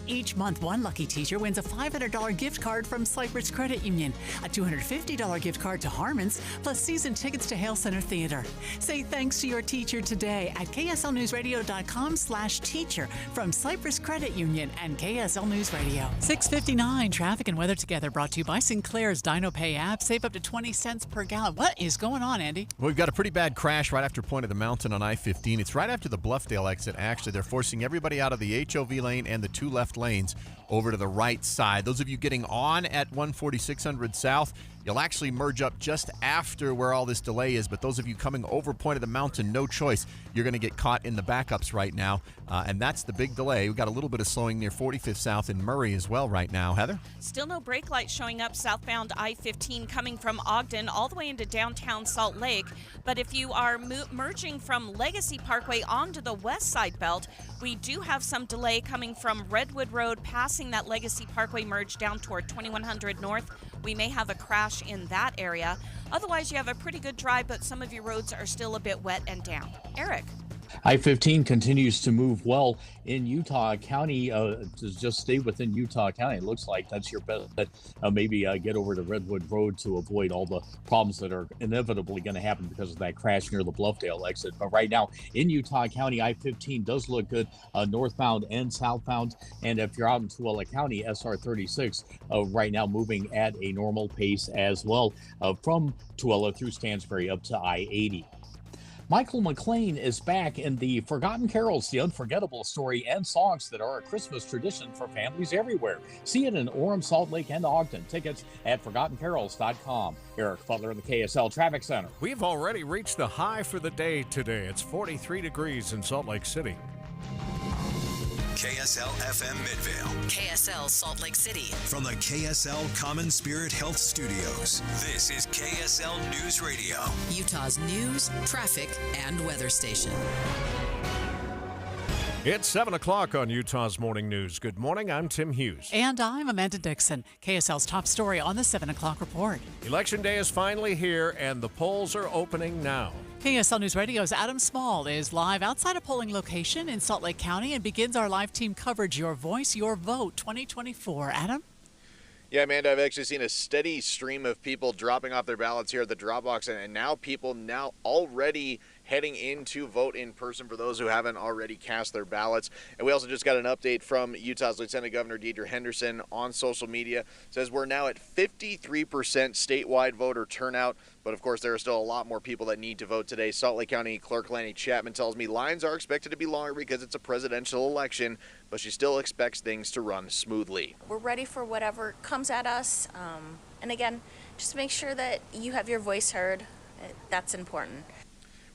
Speaker 2: Each month, one lucky teacher wins a $500 gift card from Cypress Credit Union, a $250 gift card to Harmon's, plus season tickets to Hale Center Theater. Say thanks to your teacher today at kslnewsradio.com/teacher from Cypress Credit Union and KSL News Radio. 6:59 traffic and weather together, brought to you by Sinclair's Dino Pay app. Save up to 20 cents per gallon. What is going on, Andy?
Speaker 4: Well, we've got a pretty bad crash right after Point of the Mountain on I-15. It's right after the Bluffdale exit, actually. They're forcing everybody out of the HOV lane and the two left lanes over to the right side. Those of you getting on at 14600 South, you'll actually merge up just after where all this delay is, but those of you coming over Point of the Mountain, no choice. You're going to get caught in the backups right now, and that's the big delay. We've got a little bit of slowing near 45th South in Murray as well right now. Heather?
Speaker 9: Still no brake lights showing up southbound I-15 coming from Ogden all the way into downtown Salt Lake, but if you are merging from Legacy Parkway onto the west side belt, we do have some delay coming from Redwood Road, passing that Legacy Parkway merge down toward 2100 North. We may have a crash in that area. Otherwise, you have a pretty good drive, but some of your roads are still a bit wet and damp. Eric?
Speaker 11: I-15 continues to move well in Utah County. To just stay within Utah County, it looks like that's your best bet. Maybe get over to Redwood Road to avoid all the problems that are inevitably going to happen because of that crash near the Bluffdale exit. But right now in Utah County, I-15 does look good northbound and southbound. And if you're out in Tooele County, SR 36 right now moving at a normal pace as well from Tooele through Stansbury up to I-80. Michael McLean is back in the Forgotten Carols, the unforgettable story and songs that are a Christmas tradition for families everywhere. See it in Orem, Salt Lake, and Ogden. Tickets at ForgottenCarols.com. Eric Butler in the KSL Traffic Center.
Speaker 3: We've already reached the high for the day today. It's 43 degrees in Salt Lake City.
Speaker 13: KSL FM Midvale.
Speaker 6: KSL Salt Lake City.
Speaker 13: From the KSL Common Spirit Health Studios, this is KSL News Radio.
Speaker 6: Utah's news, traffic, and weather station.
Speaker 3: It's 7 o'clock on Utah's Morning News. Good morning, I'm Tim Hughes.
Speaker 2: And I'm Amanda Dixon. KSL's top story on the 7 o'clock report.
Speaker 3: Election day is finally here, and the polls are opening now.
Speaker 2: KSL News Radio's Adam Small is live outside a polling location in Salt Lake County and begins our live team coverage, Your Voice, Your Vote 2024. Adam?
Speaker 8: Yeah, Amanda, I've actually seen a steady stream of people dropping off their ballots here at the drop box, and now people already heading in to vote in person for those who haven't already cast their ballots. And we also just got an update from Utah's Lieutenant Governor Deidre Henderson on social media. It says we're now at 53% statewide voter turnout, but of course there are still a lot more people that need to vote today. Salt Lake County Clerk Lanny Chapman tells me lines are expected to be longer because it's a presidential election, but she still expects things to run smoothly.
Speaker 10: We're ready for whatever comes at us, and again, just make sure that you have your voice heard. That's important.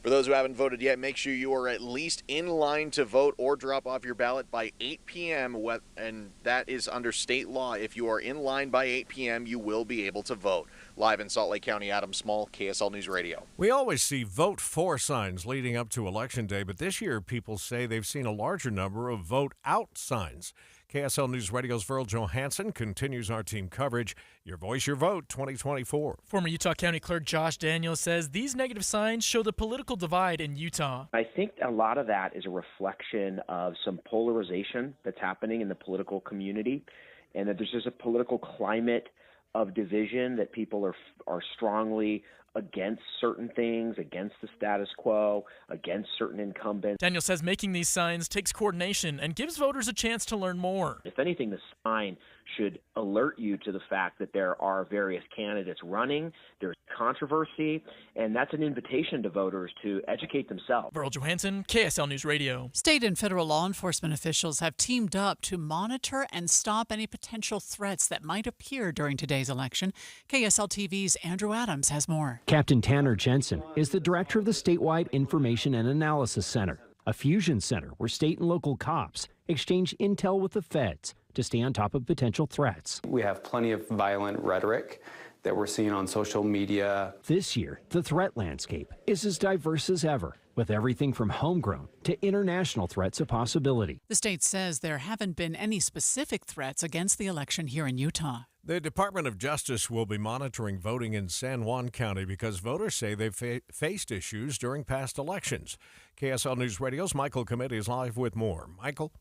Speaker 8: For those who haven't voted yet, make sure you are at least in line to vote or drop off your ballot by 8 p.m., and that is under state law. If you are in line by 8 p.m., you will be able to vote. Live in Salt Lake County, Adam Small, KSL News Radio.
Speaker 3: We always see vote for signs leading up to Election Day, but this year people say they've seen a larger number of vote out signs. KSL News Radio's Verl Johansson continues our team coverage. Your Voice, Your Vote 2024.
Speaker 12: Former Utah County Clerk Josh Daniels says these negative signs show the political divide in Utah.
Speaker 14: I think a lot of that is a reflection of some polarization that's happening in the political community, and that there's just a political climate of division, that people are strongly against certain things, against the status quo, against certain incumbents.
Speaker 12: Daniel says making these signs takes coordination and gives voters a chance to learn more.
Speaker 14: If anything, the sign should alert you to the fact that there are various candidates running, there's controversy, and that's an invitation to voters to educate themselves.
Speaker 12: Burl Johansson, KSL News Radio.
Speaker 2: State and federal law enforcement officials have teamed up to monitor and stop any potential threats that might appear during today's election. KSL TV's Andrew Adams has more.
Speaker 15: Captain Tanner Jensen is the director of the Statewide Information and Analysis Center, a fusion center where state and local cops exchange intel with the feds to stay on top of potential threats.
Speaker 16: We have plenty of violent rhetoric that we're seeing on social media.
Speaker 15: This year, the threat landscape is as diverse as ever, with everything from homegrown to international threats a possibility.
Speaker 2: The state says there haven't been any specific threats against the election here in Utah.
Speaker 3: The Department of Justice will be monitoring voting in San Juan County because voters say they've faced issues during past elections. KSL News Radio's Michael Committee is live with more. Michael?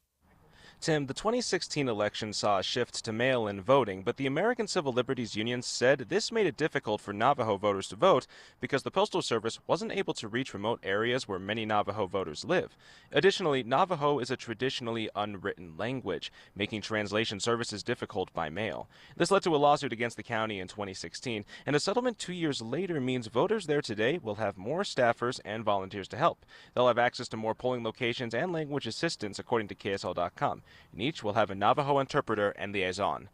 Speaker 17: Tim, the 2016 election saw a shift to mail-in voting, but the American Civil Liberties Union said this made it difficult for Navajo voters to vote because the Postal Service wasn't able to reach remote areas where many Navajo voters live. Additionally, Navajo is a traditionally unwritten language, making translation services difficult by mail. This led to a lawsuit against the county in 2016, and a settlement 2 years later means voters there today will have more staffers and volunteers to help. They'll have access to more polling locations and language assistance, according to KSL.com. And each will have a Navajo interpreter and liaison.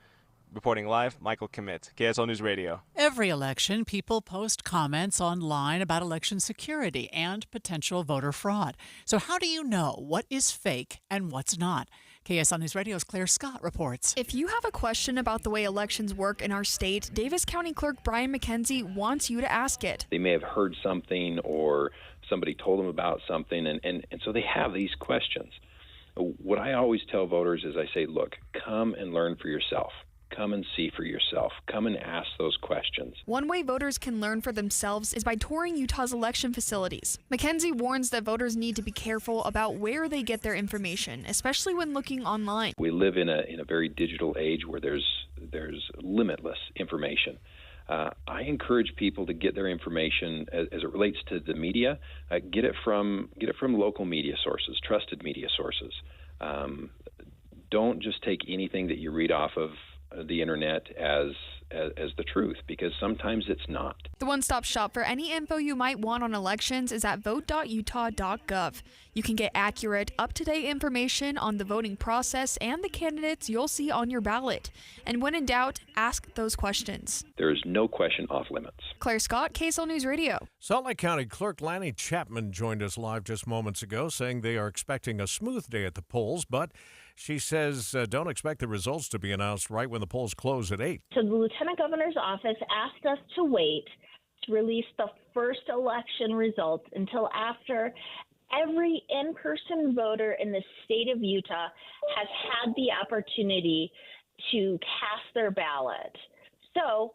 Speaker 17: Reporting live, Michael Commit, KSL News Radio.
Speaker 2: Every election, people post comments online about election security and potential voter fraud. So how do you know what is fake and what's not? KSL News Radio's Claire Scott reports.
Speaker 18: If you have a question about the way elections work in our state, Davis County Clerk Brian McKenzie wants you to ask it.
Speaker 19: They may have heard something or somebody told them about something, and so they have these questions. What I always tell voters is I say, look, come and learn for yourself. Come and see for yourself. Come and ask those questions.
Speaker 18: One way voters can learn for themselves is by touring Utah's election facilities. McKenzie warns that voters need to be careful about where they get their information, especially when looking online.
Speaker 19: We live in a very digital age where there's limitless information. I encourage people to get their information as it relates to the media. Get it from local media sources, trusted media sources. Don't just take anything that you read off of the internet as the truth, because sometimes it's not.
Speaker 18: The one-stop shop for any info you might want on elections is at vote.utah.gov. You can get accurate, up-to-date information on the voting process and the candidates you'll see on your ballot. And when in doubt, ask those questions.
Speaker 19: There is no question off limits.
Speaker 18: Claire Scott, KSL News Radio.
Speaker 3: Salt Lake County Clerk Lanny Chapman joined us live just moments ago, saying they are expecting a smooth day at the polls, but she says don't expect the results to be announced right when the polls close at 8.
Speaker 20: So the Lieutenant Governor's office asked us to wait to release the first election results until after every in-person voter in the state of Utah has had the opportunity to cast their ballot. So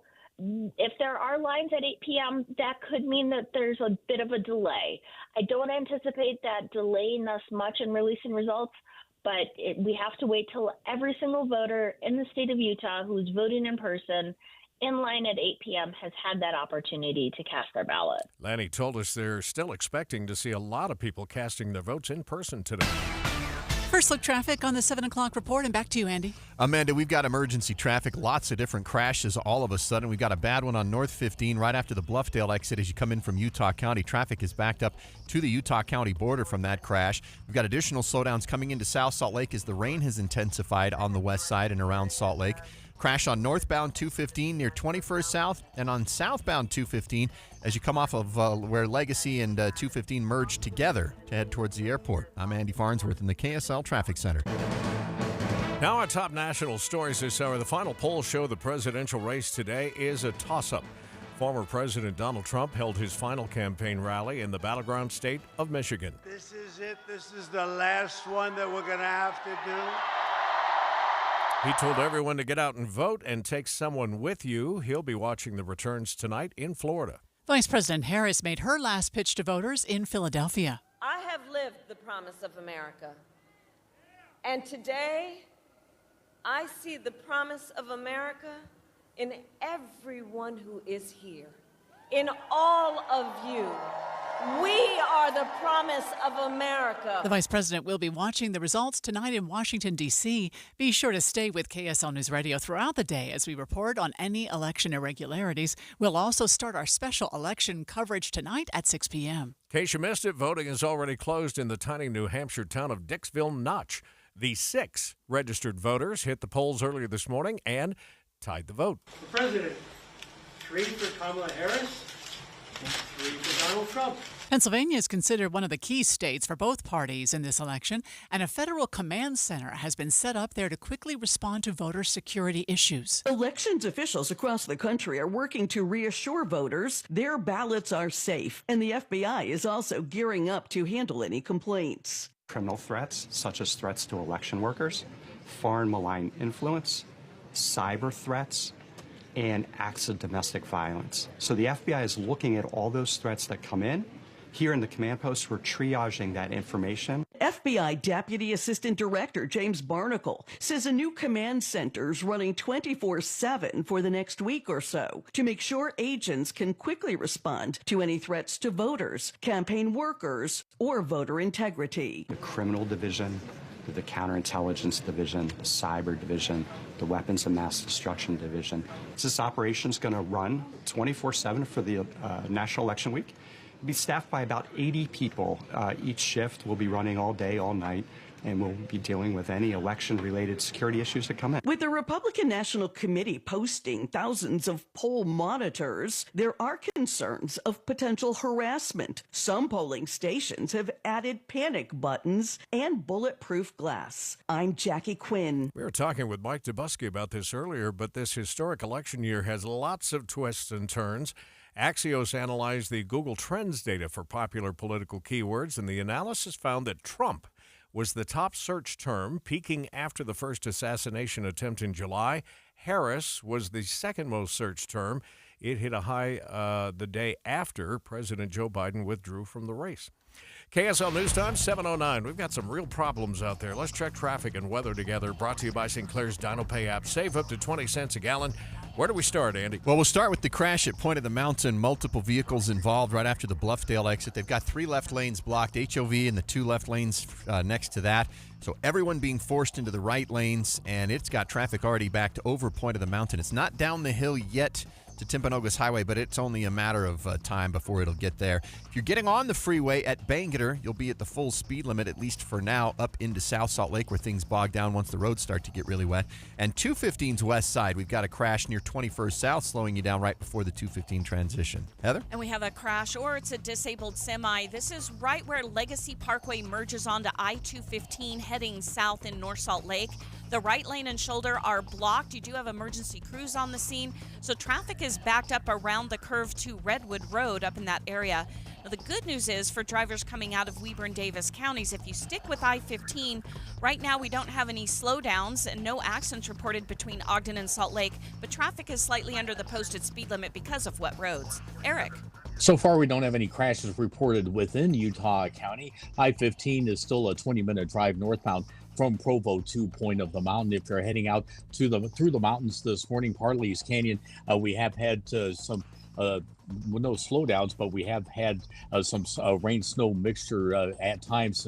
Speaker 20: if there are lines at 8 p.m., that could mean that there's a bit of a delay. I don't anticipate that delaying us much in releasing results, but we have to wait till every single voter in the state of Utah who's voting in person in line at 8 p.m. has had that opportunity to cast their ballot.
Speaker 3: Lanny told us they're still expecting to see a lot of people casting their votes in person today.
Speaker 2: First look traffic on the 7 o'clock report, and back to you, Andy.
Speaker 4: Amanda, we've got emergency traffic, lots of different crashes all of a sudden. We've got a bad one on North 15 right after the Bluffdale exit as you come in from Utah County. Traffic is backed up to the Utah County border from that crash. We've got additional slowdowns coming into South Salt Lake as the rain has intensified on the west side and around Salt Lake. Crash on northbound 215 near 21st South, and on southbound 215 as you come off of where Legacy and 215 merge together to head towards the airport. I'm Andy Farnsworth in the KSL Traffic Center.
Speaker 3: Now our top national stories this hour. The final polls show the presidential race today is a toss-up. Former President Donald Trump held his final campaign rally in the battleground state of Michigan.
Speaker 26: This is it. This is the last one that we're going to have to do.
Speaker 3: He told everyone to get out and vote and take someone with you. He'll be watching the returns tonight in Florida.
Speaker 2: Vice President Harris made her last pitch to voters in Philadelphia.
Speaker 27: I have lived the promise of America. And today, I see the promise of America in everyone who is here, in all of you. We are the promise of America.
Speaker 2: The Vice President will be watching the results tonight in Washington, D.C. Be sure to stay with KSL News Radio throughout the day as we report on any election irregularities. We'll also start our special election coverage tonight at 6 p.m.
Speaker 3: In case you missed it, voting is already closed in the tiny New Hampshire town of Dixville Notch. The 6 registered voters hit the polls earlier this morning and tied the vote.
Speaker 1: The President, 3 for Kamala Harris, 3 for Donald Trump.
Speaker 2: Pennsylvania is considered one of the key states for both parties in this election, and a federal command center has been set up there to quickly respond to voter security issues.
Speaker 5: Elections officials across the country are working to reassure voters their ballots are safe, and the FBI is also gearing up to handle any complaints.
Speaker 7: Criminal threats, such as threats to election workers, foreign malign influence, cyber threats, and acts of domestic violence. So the FBI is looking at all those threats that come in. Here in the command post, we're triaging that information.
Speaker 5: FBI Deputy Assistant Director James Barnacle says a new command center's running 24/7 for the next week or so to make sure agents can quickly respond to any threats to voters, campaign workers, or voter integrity.
Speaker 7: The criminal division, the counterintelligence division, the cyber division, the weapons of mass destruction division. This operation is going to run 24/7 for the National Election Week. It'll be staffed by about 80 people. Each shift will be running all day, all night, and we'll be dealing with any election-related security issues that come in.
Speaker 5: With the Republican National Committee posting thousands of poll monitors, there are concerns of potential harassment. Some polling stations have added panic buttons and bulletproof glass. I'm Jackie Quinn.
Speaker 3: We were talking with Mike Dubusky about this earlier, but this historic election year has lots of twists and turns. Axios analyzed the Google Trends data for popular political keywords, and the analysis found that Trump was the top search term, peaking after the first assassination attempt in July. Harris was the second most searched term. It hit a high the day after President Joe Biden withdrew from the race. KSL News Time, 7:09. We've got some real problems out there. Let's check traffic and weather together. Brought to you by Sinclair's Dino Pay app. Save up to 20 cents a gallon. Where do we start, Andy?
Speaker 4: Well, we'll start with the crash at Point of the Mountain. Multiple vehicles involved right after the Bluffdale exit. They've got 3 left lanes blocked, HOV and the 2 left lanes next to that. So everyone being forced into the right lanes, and it's got traffic already backed over Point of the Mountain. It's not down the hill yet to Timpanogos Highway, but it's only a matter of time before it'll get there. If you're getting on the freeway at Bangerter, you'll be at the full speed limit, at least for now, up into South Salt Lake where things bog down once the roads start to get really wet. And 215's west side, we've got a crash near 21st South, slowing you down right before the 215 transition. Heather?
Speaker 9: And we have a crash, or it's a disabled semi. This is right where Legacy Parkway merges onto I-215 heading south in North Salt Lake. The right lane and shoulder are blocked. You do have emergency crews on the scene, so traffic is backed up around the curve to Redwood Road up in that area. Now, the good news is for drivers coming out of Weber and Davis counties, if you stick with I-15, right now we don't have any slowdowns and no accidents reported between Ogden and Salt Lake, but traffic is slightly under the posted speed limit because of wet roads. Eric?
Speaker 11: So far, we don't have any crashes reported within Utah County. I-15 is still a 20-minute drive northbound from Provo to Point of the Mountain. If you're heading out to through the mountains this morning, Parley's Canyon, we have had some no slowdowns, but we have had some rain-snow mixture at times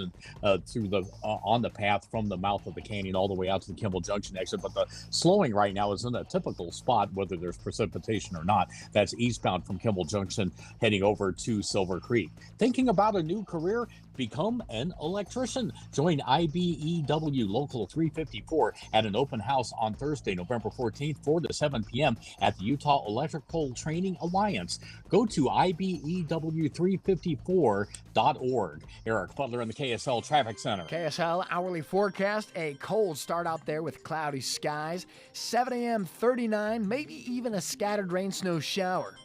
Speaker 11: through on the path from the mouth of the canyon all the way out to the Kimball Junction exit. But the slowing right now is in a typical spot, whether there's precipitation or not. That's eastbound from Kimball Junction heading over to Silver Creek. Thinking about a new career? Become an electrician. Join IBEW Local 354 at an open house on Thursday, November 14th, 4 to 7 p.m. at the Utah Electrical Training Alliance. Go to IBEW354.org. Eric Butler in the KSL Traffic Center.
Speaker 21: KSL hourly forecast, a cold start out there with cloudy skies. 7 a.m. 39, maybe even a scattered rain-snow shower.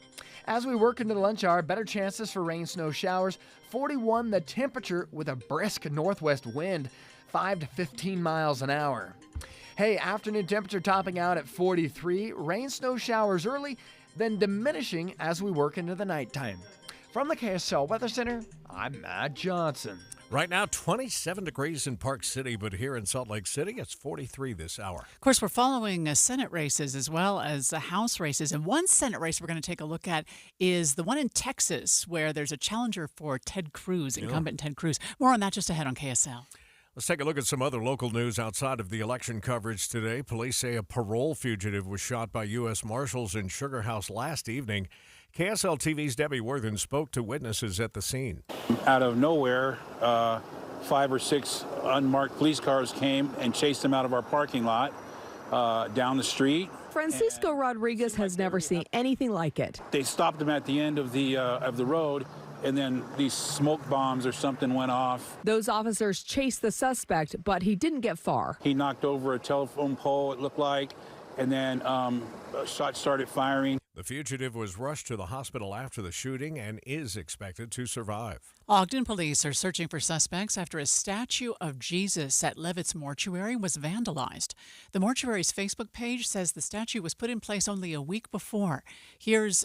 Speaker 21: As we work into the lunch hour, better chances for rain-snow showers. 41 the temperature with a brisk northwest wind, 5 to 15 miles an hour. Hey, afternoon temperature topping out at 43. Rain-snow showers early, then diminishing as we work into the nighttime. From the KSL Weather Center, I'm Matt Johnson.
Speaker 3: Right now, 27 degrees in Park City, but here in Salt Lake City, it's 43 this hour.
Speaker 2: Of course, we're following Senate races as well as House races. And one Senate race we're going to take a look at is the one in Texas, where there's a challenger for Ted Cruz, incumbent Ted Cruz. More on that just ahead on KSL.
Speaker 3: Let's take a look at some other local news outside of the election coverage today. Police say a parole fugitive was shot by U.S. Marshals in Sugar House last evening. KSL TV's Debbie Worthen spoke to witnesses at the scene.
Speaker 6: Out of nowhere, 5 or 6 unmarked police cars came and chased him out of our parking lot down the street.
Speaker 10: Francisco Rodriguez has never seen anything like it.
Speaker 6: They stopped him at the end of the road, and then these smoke bombs or something went off.
Speaker 10: Those officers chased the suspect, but he didn't get far.
Speaker 6: He knocked over a telephone pole, it looked like, and then shots started firing.
Speaker 3: The fugitive was rushed to the hospital after the shooting and is expected to survive.
Speaker 2: Ogden police are searching for suspects after a statue of Jesus at Levitt's mortuary was vandalized. The mortuary's Facebook page says the statue was put in place only a week before. There is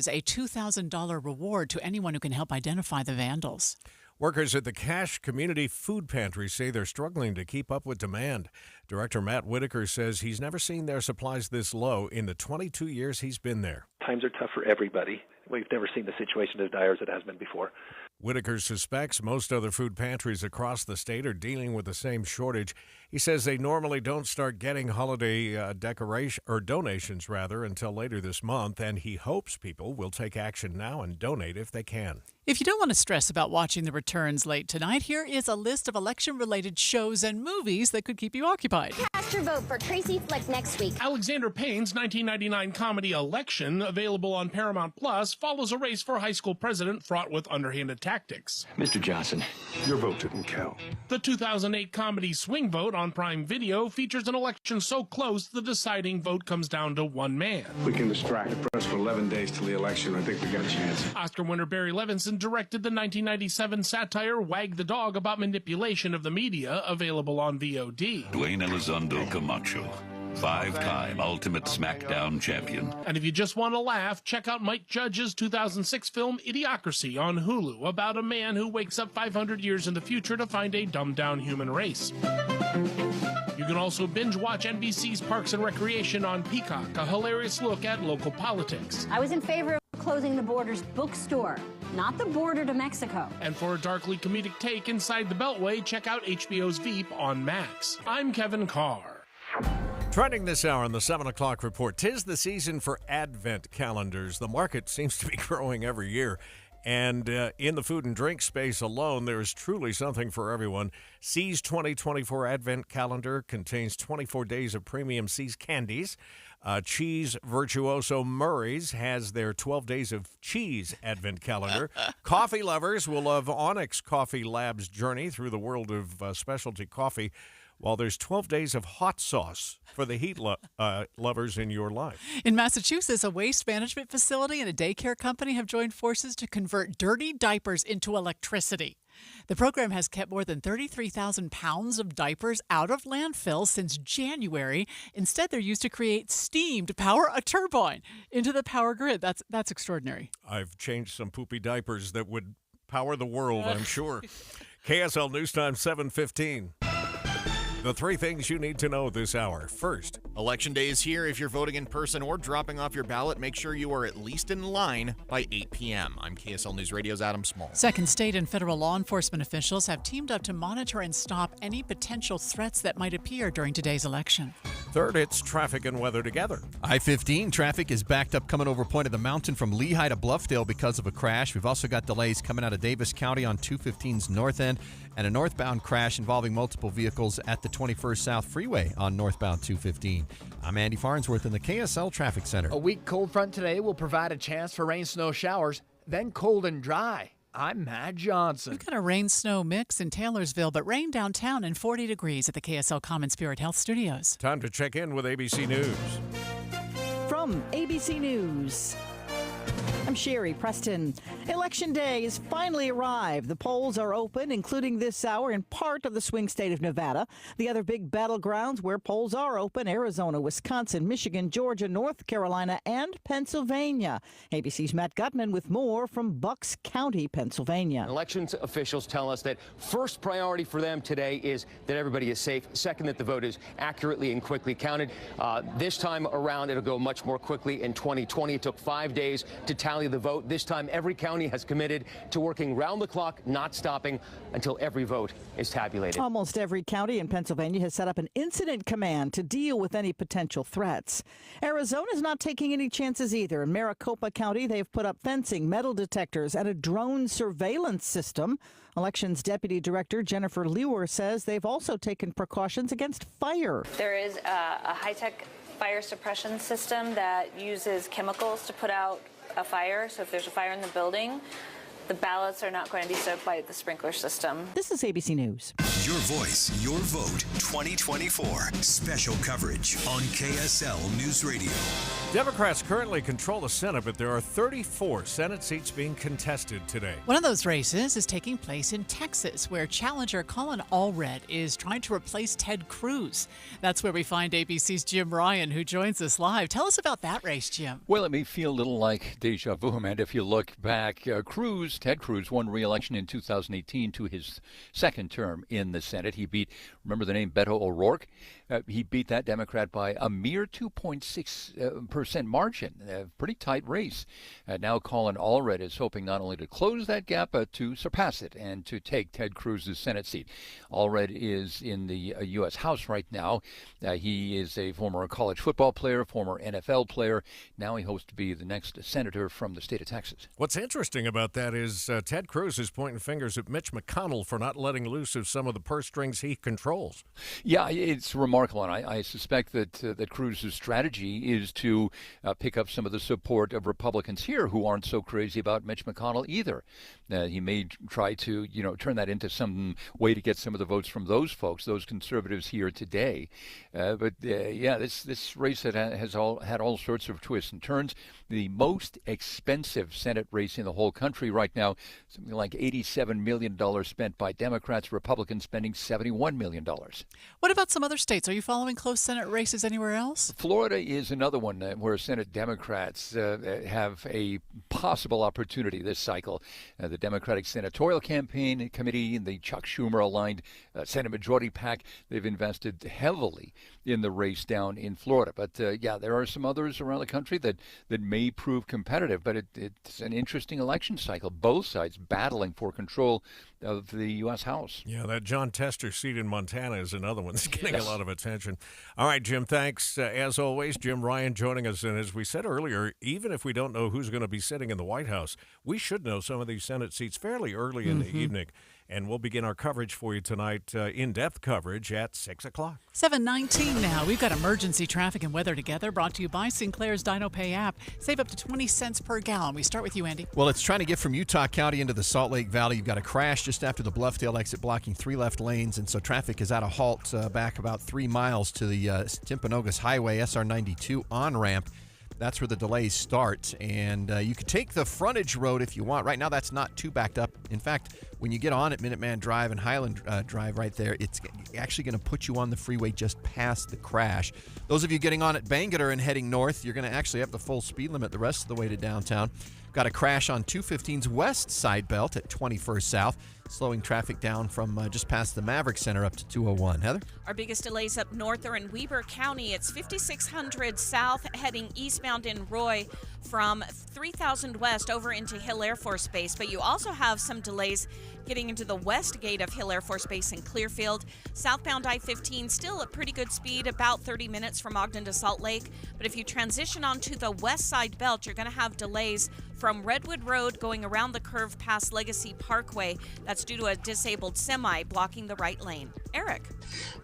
Speaker 2: a $2,000 reward to anyone who can help identify the vandals.
Speaker 3: Workers at the Cache Community Food Pantry say they're struggling to keep up with demand. Director Matt Whitaker says he's never seen their supplies this low in the 22 years he's been there.
Speaker 13: Times are tough for everybody. We've never seen the situation as dire as it has been before.
Speaker 3: Whitaker suspects most other food pantries across the state are dealing with the same shortage. He says they normally don't start getting holiday donations until later this month, and he hopes people will take action now and donate if they can.
Speaker 2: If you don't want to stress about watching the returns late tonight, here is a list of election-related shows and movies that could keep you occupied.
Speaker 22: Cast your vote for Tracy Flick next week.
Speaker 23: Alexander Payne's 1999 comedy Election, available on Paramount Plus, follows a race for high school president fraught with underhanded tactics.
Speaker 24: Mr. Johnson, your vote didn't count.
Speaker 23: The 2008 comedy Swing Vote on Prime Video features an election so close the deciding vote comes down to one man.
Speaker 24: We can distract the press for 11 days till the election. I think we got a chance.
Speaker 23: Oscar winner Barry Levinson directed the 1997 satire Wag the Dog about manipulation of the media, available on VOD.
Speaker 25: Dwayne Elizondo Camacho, 5-time Ultimate SmackDown champion.
Speaker 23: And if you just want to laugh, check out Mike Judge's 2006 film Idiocracy on Hulu, about a man who wakes up 500 years in the future to find a dumbed-down human race. You can also binge-watch NBC's Parks and Recreation on Peacock, a hilarious look at local politics.
Speaker 22: I was in favor of closing the Border's bookstore, not the border to Mexico.
Speaker 23: And for a darkly comedic take inside the Beltway, check out HBO's Veep on Max. I'm Kevin Carr.
Speaker 3: Trending this hour on the 7 o'clock report, 'tis the season for Advent calendars. The market seems to be growing every year. And in the food and drink space alone, there is truly something for everyone. See's 2024 Advent Calendar contains 24 days of premium See's candies. Cheese Virtuoso Murray's has their 12 Days of Cheese Advent Calendar. Coffee lovers will love Onyx Coffee Lab's journey through the world of specialty coffee, while there's 12 days of hot sauce for the heat lovers in your life.
Speaker 2: In Massachusetts, a waste management facility and a daycare company have joined forces to convert dirty diapers into electricity. The program has kept more than 33,000 pounds of diapers out of landfill since January. Instead, they're used to create steam to power a turbine into the power grid. That's extraordinary.
Speaker 3: I've changed some poopy diapers that would power the world, I'm sure. KSL News Time 7:15. The 3 things you need to know this hour. First,
Speaker 28: Election Day is here. If you're voting in person or dropping off your ballot, make sure you are at least in line by 8 p.m. I'm KSL News Radio's Adam Small.
Speaker 2: Second, state and federal law enforcement officials have teamed up to monitor and stop any potential threats that might appear during today's election.
Speaker 3: Third, it's traffic and weather together.
Speaker 4: I-15 traffic is backed up coming over Point of the Mountain from Lehigh to Bluffdale because of a crash. We've also got delays coming out of Davis County on 215's north end and a northbound crash involving multiple vehicles at the 21st South Freeway on northbound 215. I'm Andy Farnsworth in the KSL Traffic Center.
Speaker 21: A weak cold front today will provide a chance for rain, snow showers, then cold and dry. I'm Matt Johnson.
Speaker 2: We've got a rain-snow mix in Taylorsville, but rain downtown and 40 degrees at the KSL Common Spirit Health Studios.
Speaker 3: Time to check in with ABC News.
Speaker 10: From ABC News.
Speaker 8: I'm Sherry Preston. Election Day has finally arrived. The polls are open, including this hour in part of the swing state of Nevada. The other big battlegrounds where polls are open, Arizona, Wisconsin, Michigan, Georgia, North Carolina, and Pennsylvania. ABC's Matt Gutman with more from Bucks County, Pennsylvania.
Speaker 12: Elections officials tell us that first priority for them today is that everybody is safe. Second, that the vote is accurately and quickly counted. This time around, it'll go much more quickly. In 2020, it took 5 days to tally the vote. This time, every county has committed to working round the clock, not stopping until every vote is tabulated.
Speaker 8: Almost every county in Pennsylvania has set up an incident command to deal with any potential threats. Arizona's not taking any chances either. In Maricopa County, they've put up fencing, metal detectors, and a drone surveillance system. Elections Deputy Director Jennifer Lewer says they've also taken precautions against fire.
Speaker 14: There is a high-tech fire suppression system that uses chemicals to put out a fire. So if there's a fire in the building, the ballots are not going to be soaked by the sprinkler system.
Speaker 8: This is ABC News.
Speaker 15: Your voice, your vote, 2024. Special coverage on KSL News Radio.
Speaker 3: Democrats currently control the Senate, but there are 34 Senate seats being contested today.
Speaker 2: One of those races is taking place in Texas, where challenger Colin Allred is trying to replace Ted Cruz. That's where we find ABC's Jim Ryan, who joins us live. Tell us about that race, Jim.
Speaker 16: Well, it may feel a little like deja vu, and if you look back, Ted Cruz won re-election in 2018 to his second term in the Senate. He beat, remember the name, Beto O'Rourke? He beat that Democrat by a mere 2.6% margin. A pretty tight race. Now Colin Allred is hoping not only to close that gap, but to surpass it and to take Ted Cruz's Senate seat. Allred is in the U.S. House right now. He is a former college football player, former NFL player. Now he hopes to be the next senator from the state of Texas.
Speaker 3: What's interesting about that is Ted Cruz is pointing fingers at Mitch McConnell for not letting loose of some of the purse strings he controls.
Speaker 16: Yeah, it's remarkable, and I suspect that Cruz's strategy is to pick up some of the support of Republicans here who aren't so crazy about Mitch McConnell either. He may try to, turn that into some way to get some of the votes from those folks, those conservatives here today. This race has had all sorts of twists and turns. The most expensive Senate race in the whole country right now, something like $87 million spent by Democrats, Republicans spending $71 million.
Speaker 2: What about some other states? Are you following close Senate races anywhere else?
Speaker 16: Florida is another one where Senate Democrats have a possible opportunity this cycle. The Democratic Senatorial Campaign Committee and the Chuck Schumer-aligned Senate Majority PAC, they've invested heavily in the race down in Florida. But, there are some others around the country that may prove competitive. But it's an interesting election cycle. Both sides battling for control of the U.S. House.
Speaker 3: Yeah, that John Tester seat in Montana is another one that's getting a lot of attention. All right, Jim, thanks. As always, Jim Ryan joining us. And as we said earlier, even if we don't know who's going to be sitting in the White House, we should know some of these Senate seats fairly early in the evening. And we'll begin our coverage for you tonight, in-depth coverage at 6 o'clock.
Speaker 2: 7:19 now. We've got emergency traffic and weather together, brought to you by Sinclair's Dino Pay app. Save up to 20 cents per gallon. We start with you, Andy.
Speaker 4: Well, it's trying to get from Utah County into the Salt Lake Valley. You've got a crash just after the Bluffdale exit, blocking 3 left lanes, and so traffic is at a halt back about 3 miles to the Timpanogos Highway, SR 92 on-ramp. That's where the delays start, and you could take the frontage road if you want. Right now, that's not too backed up. In fact, when you get on at Minuteman Drive and Highland Drive right there, it's actually going to put you on the freeway just past the crash. Those of you getting on at Bangerter and heading north, you're going to actually have the full speed limit the rest of the way to downtown. Got a crash on 215's west side belt at 21st South, slowing traffic down from just past the Maverick Center up to 201. Heather?
Speaker 9: Our biggest delays up north are in Weber County. It's 5600 south heading eastbound in Roy from 3000 west over into Hill Air Force Base. But you also have some delays getting into the west gate of Hill Air Force Base in Clearfield. Southbound I-15 still at pretty good speed, about 30 minutes from Ogden to Salt Lake. But if you transition onto the west side belt, you're going to have delays from Redwood Road going around the curve past Legacy Parkway. That's due to a disabled semi blocking the right lane. Eric.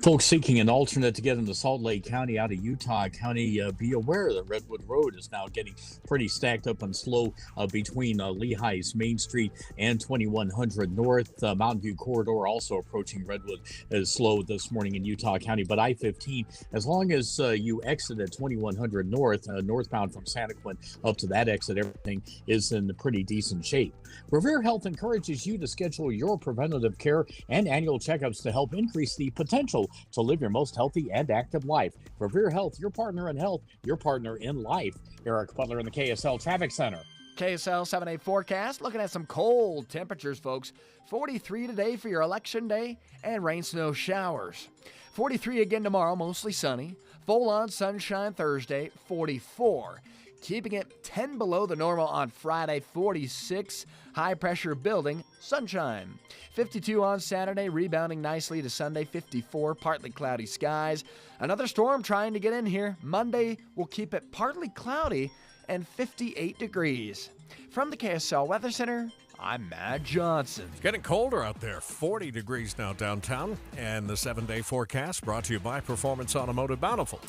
Speaker 11: Folks seeking an alternate to get into Salt Lake County out of Utah County, be aware that Redwood Road is now getting pretty stacked up and slow between Lehigh's Main Street and 2100 North. Mountain View Corridor also approaching Redwood is slow this morning in Utah County. But I-15, as long as you exit at 2100 North, northbound from Santaquin up to that exit, everything is in pretty decent shape. Revere Health encourages you to schedule your preventative care and annual checkups to help increase the potential to live your most healthy and active life. Revere Health, your partner in health, your partner in life. Eric Butler in the KSL Traffic Center.
Speaker 21: KSL 7-day forecast, looking at some cold temperatures, folks. 43 today for your election day and rain, snow, showers. 43 again tomorrow, mostly sunny. Full-on sunshine Thursday, 44. Keeping it 10 below the normal on Friday, 46. High pressure building, sunshine. 52 on Saturday, rebounding nicely to Sunday, 54. Partly cloudy skies. Another storm trying to get in here. Monday will keep it partly cloudy and 58 degrees. From the KSL Weather Center, I'm Matt Johnson.
Speaker 3: It's getting colder out there. 40 degrees now downtown. And the 7-day forecast brought to you by Performance Automotive Bountiful.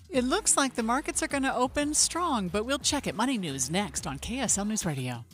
Speaker 2: It looks like the markets are going to open strong, but we'll check it. Money News next on KSL News Radio.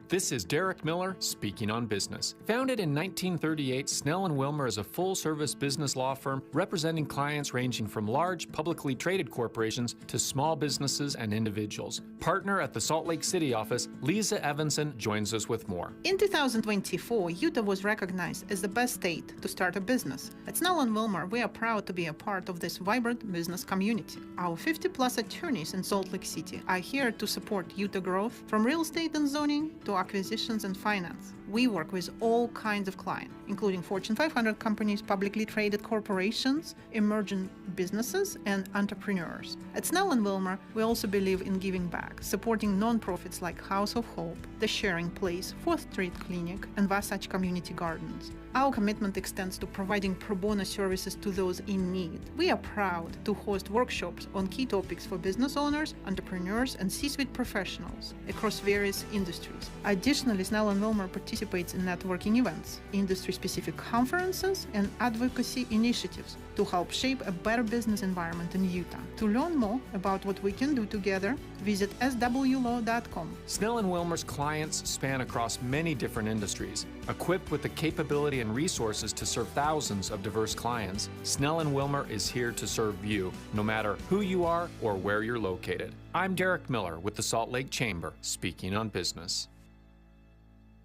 Speaker 1: This is Derek Miller speaking on business. Founded in 1938, Snell & Wilmer is a full-service business law firm representing clients ranging from large, publicly traded corporations to small businesses and individuals. Partner at the Salt Lake City office, Lisa Evanson joins us with more.
Speaker 7: In 2024, Utah was recognized as the best state to start a business. At Snell & Wilmer, we are proud to be a part of this vibrant business community. Our 50-plus attorneys in Salt Lake City are here to support Utah growth, from real estate and zoning to acquisitions and finance. We work with all kinds of clients, including Fortune 500 companies, publicly traded corporations, emerging businesses, and entrepreneurs. At Snell & Wilmer, we also believe in giving back, supporting nonprofits like House of Hope, The Sharing Place, 4th Street Clinic, and Wasatch Community Gardens. Our commitment extends to providing pro bono services to those in need. We are proud to host workshops on key topics for business owners, entrepreneurs, and C-suite professionals across various industries. Additionally, Snell & Wilmer participates in networking events, industry-specific conferences, and advocacy initiatives to help shape a better business environment in Utah. To learn more about what we can do together, visit swlaw.com.
Speaker 1: Snell & Wilmer's clients span across many different industries. Equipped with the capability and resources to serve thousands of diverse clients, Snell & Wilmer is here to serve you, no matter who you are or where you're located. I'm Derek Miller with the Salt Lake Chamber, speaking on business.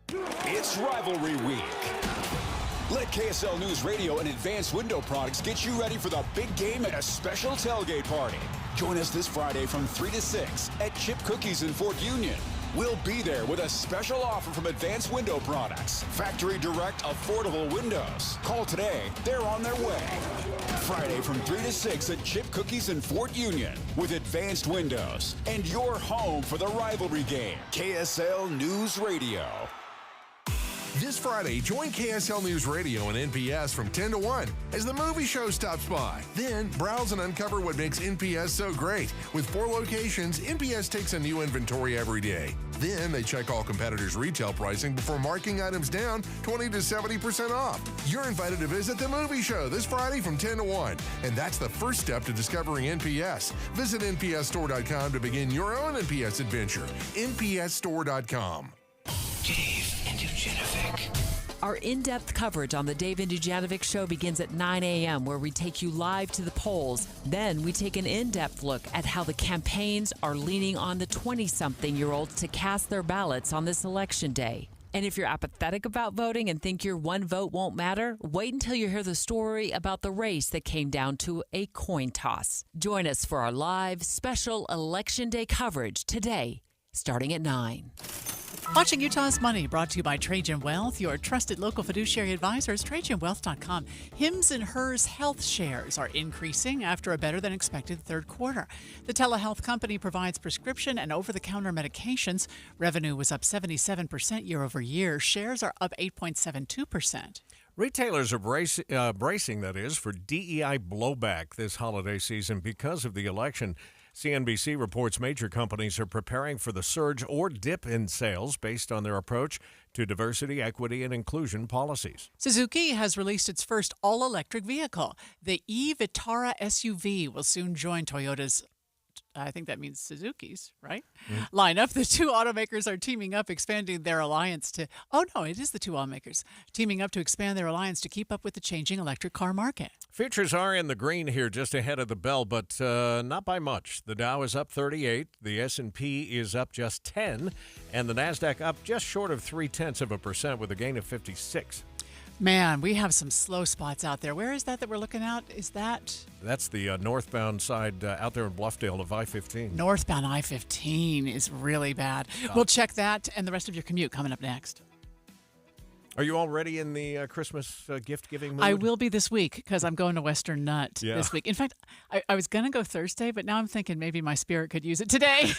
Speaker 17: It's Rivalry Week. Let KSL News Radio and Advanced Window Products get you ready for the big game at a special tailgate party. Join us this Friday from 3 to 6 at Chip Cookies in Fort Union. We'll be there with a special offer from Advanced Window Products. Factory direct affordable windows. Call today. They're on their way. Friday from 3 to 6 at Chip Cookies in Fort Union with Advanced Windows. And your home for the rivalry game. KSL News Radio.
Speaker 18: This Friday, join KSL News Radio and NPS from 10 to 1 as the movie show stops by. Then, browse and uncover what makes NPS so great. With 4 locations, NPS takes a new inventory every day. Then, they check all competitors' retail pricing before marking items down 20 to 70% off. You're invited to visit the movie show this Friday from 10 to 1. And that's the first step to discovering NPS. Visit npsstore.com to begin your own NPS adventure. npsstore.com.
Speaker 19: Dave and Dujanovic.
Speaker 20: Our in-depth coverage on the Dave and Dujanovic Show begins at 9 a.m., where we take you live to the polls. Then we take an in-depth look at how the campaigns are leaning on the 20-something-year-olds to cast their ballots on this election day. And if you're apathetic about voting and think your one vote won't matter, wait until you hear the story about the race that came down to a coin toss. Join us for our live, special Election Day coverage today, starting at 9.
Speaker 2: Watching Utah's Money, brought to you by Trajan Wealth, your trusted local fiduciary advisors, TrajanWealth.com. Hims and Hers health shares are increasing after a better-than-expected third quarter. The telehealth company provides prescription and over-the-counter medications. Revenue was up 77% year-over-year. Shares are up 8.72%.
Speaker 3: Retailers are bracing, that is, for DEI blowback this holiday season because of the election. CNBC reports major companies are preparing for the surge or dip in sales based on their approach to diversity, equity, and inclusion policies.
Speaker 2: Suzuki has released its first all-electric vehicle. The e-Vitara SUV will soon join Toyota's, I think that means Suzuki's, right? Lineup. The two automakers are teaming up, expanding their alliance to, oh no, it is the two automakers, teaming up to expand their alliance to keep up with the changing electric car market.
Speaker 3: Futures are in the green here just ahead of the bell, but not by much. The Dow is up 38, the S&P is up just 10, and the NASDAQ up just short of 0.3% with a gain of 56.
Speaker 2: Man, we have some slow spots out there. Where is that we're looking at? Is that?
Speaker 3: That's the northbound side out there in Bluffdale of I-15.
Speaker 2: Northbound I-15 is really bad. We'll check that and the rest of your commute coming up next.
Speaker 3: Are you already in the Christmas gift-giving mood?
Speaker 2: I will be this week because I'm going to Western Nut this week. In fact, I was going to go Thursday, but now I'm thinking maybe my spirit could use it today.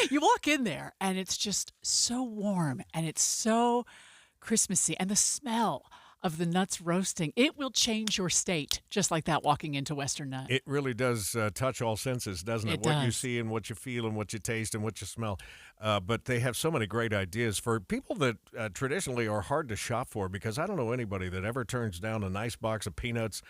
Speaker 2: You walk in there, and it's just so warm, and it's so Christmassy, and the smell of the nuts roasting, it will change your state just like that walking into Western Nut.
Speaker 3: It really does touch all senses, doesn't it?
Speaker 2: It
Speaker 3: what
Speaker 2: does.
Speaker 3: you see and what you feel and what you taste and what you smell. But they have so many great ideas for people that traditionally are hard to shop for, because I don't know anybody that ever turns down a nice box of peanuts,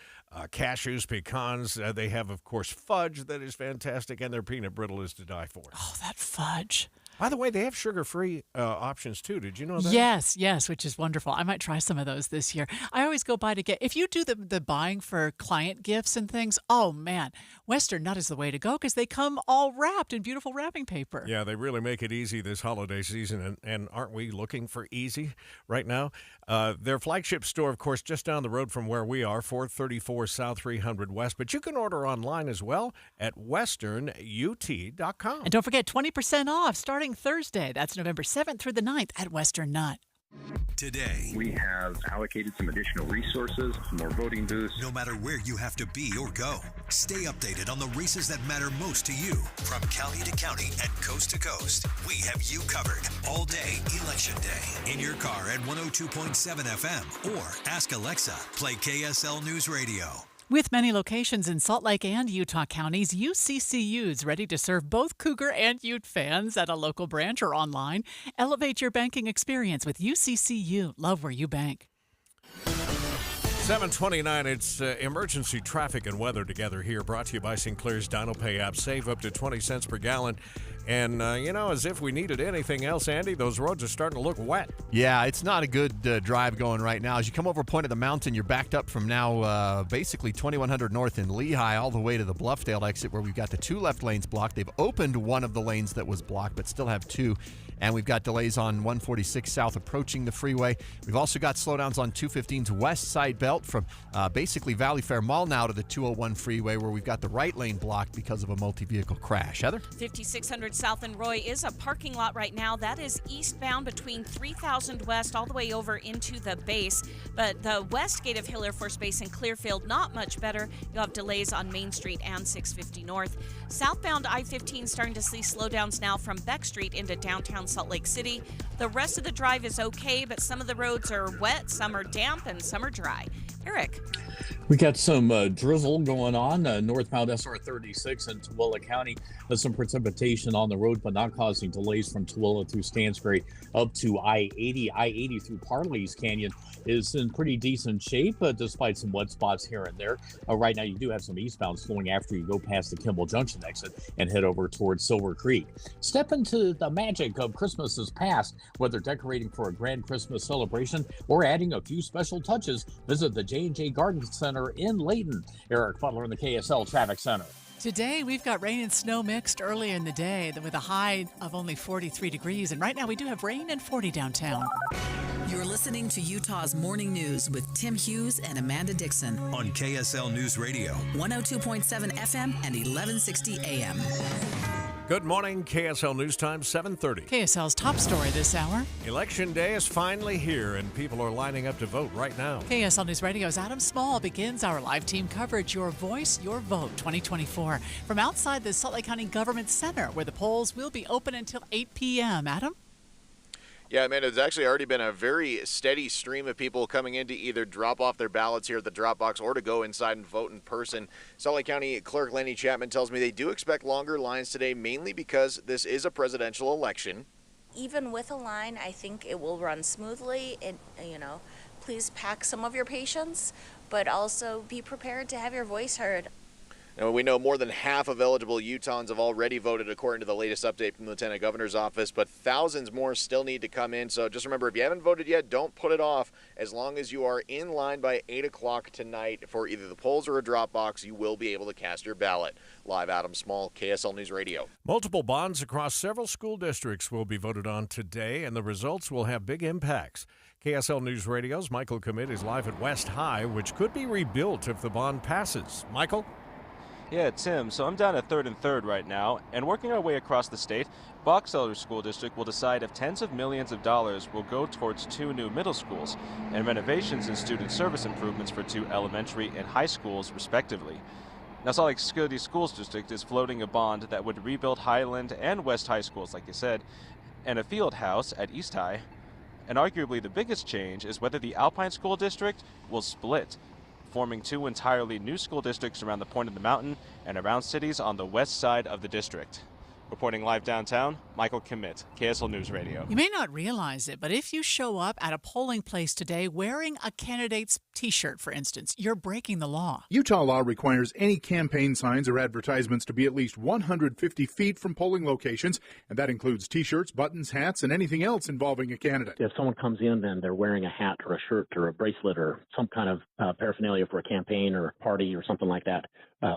Speaker 3: cashews, pecans. They have, of course, fudge that is fantastic, and their peanut brittle is to die for.
Speaker 2: Oh, that fudge.
Speaker 3: By the way, they have sugar-free options, too. Did you know that?
Speaker 2: Yes, which is wonderful. I might try some of those this year. I always go by to get, if you do the buying for client gifts and things, oh, man, Western Nut is the way to go because they come all wrapped in beautiful wrapping paper.
Speaker 3: Yeah, they really make it easy this holiday season, and aren't we looking for easy right now? Their flagship store, of course, just down the road from where we are, 434 South 300 West, but you can order online as well at westernut.com.
Speaker 2: And don't forget, 20% off starting Thursday. That's November 7th through the 9th at Western Nut.
Speaker 15: Today,
Speaker 5: we have allocated some additional resources, more voting booths.
Speaker 15: No matter where you have to be or go, stay updated on the races that matter most to you. From county to county and coast to coast, we have you covered all day Election Day. In your car at 102.7 FM or ask Alexa, play KSL News Radio.
Speaker 2: With many locations in Salt Lake and Utah counties, UCCU's ready to serve both Cougar and Ute fans at a local branch or online. Elevate your banking experience with UCCU. Love where you bank.
Speaker 3: 7:29, it's emergency traffic and weather together here, brought to you by Sinclair's DinoPay app. Save up to 20 cents per gallon. And, as if we needed anything else, Andy, those roads are starting to look wet.
Speaker 4: Yeah, it's not a good drive going right now. As you come over Point of the Mountain, you're backed up from now basically 2100 north in Lehigh all the way to the Bluffdale exit, where we've got the two left lanes blocked. They've opened one of the lanes that was blocked, but still have two. And we've got delays on 146 south approaching the freeway. We've also got slowdowns on 215's west side belt from basically Valley Fair Mall now to the 201 freeway, where we've got the right lane blocked because of a multi-vehicle crash. Heather?
Speaker 9: 5600 South and Roy is a parking lot right now. That is eastbound between 3000 West all the way over into the base. But the west gate of Hill Air Force Base in Clearfield, not much better. You'll have delays on Main Street and 650 North. Southbound I-15 starting to see slowdowns now from Beck Street into downtown Salt Lake City. The rest of the drive is okay, but some of the roads are wet, some are damp, and some are dry. Eric.
Speaker 11: We got some drizzle going on northbound SR 36 in Tooele County. There's some precipitation on the road, but not causing delays from Tooele through Stansbury up to I-80. I-80 through Parley's Canyon is in pretty decent shape, despite some wet spots here and there. Right now, you do have some eastbound slowing after you go past the Kimball Junction exit and head over towards Silver Creek. Step into the magic of Christmas's past, whether decorating for a grand Christmas celebration or adding a few special touches. Visit the J&J Garden Center in Layton. Eric Butler in the KSL Traffic Center.
Speaker 2: Today, we've got rain and snow mixed earlier in the day with a high of only 43 degrees. And right now, we do have rain and 40 downtown.
Speaker 6: You're listening to Utah's Morning News with Tim Hughes and Amanda Dixon
Speaker 15: on KSL News Radio.
Speaker 6: 102.7 FM and 1160 AM.
Speaker 3: Good morning, KSL News Time, 7:30.
Speaker 2: KSL's top story this hour.
Speaker 3: Election Day is finally here, and people are lining up to vote right now.
Speaker 2: KSL News Radio's Adam Small begins our live team coverage, Your Voice, Your Vote 2024, from outside the Salt Lake County Government Center, where the polls will be open until 8 p.m. Adam?
Speaker 13: Yeah, man, it's actually already been a very steady stream of people coming in to either drop off their ballots here at the drop box or to go inside and vote in person. Salt Lake County Clerk Lenny Chapman tells me they do expect longer lines today, mainly because this is a presidential election.
Speaker 22: Even with a line, I think it will run smoothly. And, please pack some of your patience, but also be prepared to have your voice heard.
Speaker 13: Now, we know more than half of eligible Utahns have already voted, according to the latest update from the Lieutenant Governor's office, but thousands more still need to come in. So just remember, if you haven't voted yet, don't put it off. As long as you are in line by 8 o'clock tonight for either the polls or a drop box, you will be able to cast your ballot. Live, Adam Small, KSL News Radio.
Speaker 3: Multiple bonds across several school districts will be voted on today, and the results will have big impacts. KSL News Radio's Michael Commit is live at West High, which could be rebuilt if the bond passes. Michael?
Speaker 23: Yeah, Tim, so I'm down at 3rd and 3rd right now, and working our way across the state, Box Elder School District will decide if tens of millions of dollars will go towards 2 new middle schools and renovations and student service improvements for 2 elementary and high schools, respectively. Now, Salt Lake City Schools District is floating a bond that would rebuild Highland and West High schools, like you said, and a field house at East High. And arguably the biggest change is whether the Alpine School District will split, forming 2 entirely new school districts around the point of the mountain and around cities on the west side of the district. Reporting live downtown, Michael Commit, KSL News Radio.
Speaker 2: You may not realize it, but if you show up at a polling place today wearing a candidate's T-shirt, for instance, you're breaking the law.
Speaker 24: Utah law requires any campaign signs or advertisements to be at least 150 feet from polling locations, and that includes T-shirts, buttons, hats, and anything else involving a candidate.
Speaker 25: If someone comes in and they're wearing a hat or a shirt or a bracelet or some kind of paraphernalia for a campaign or party or something like that,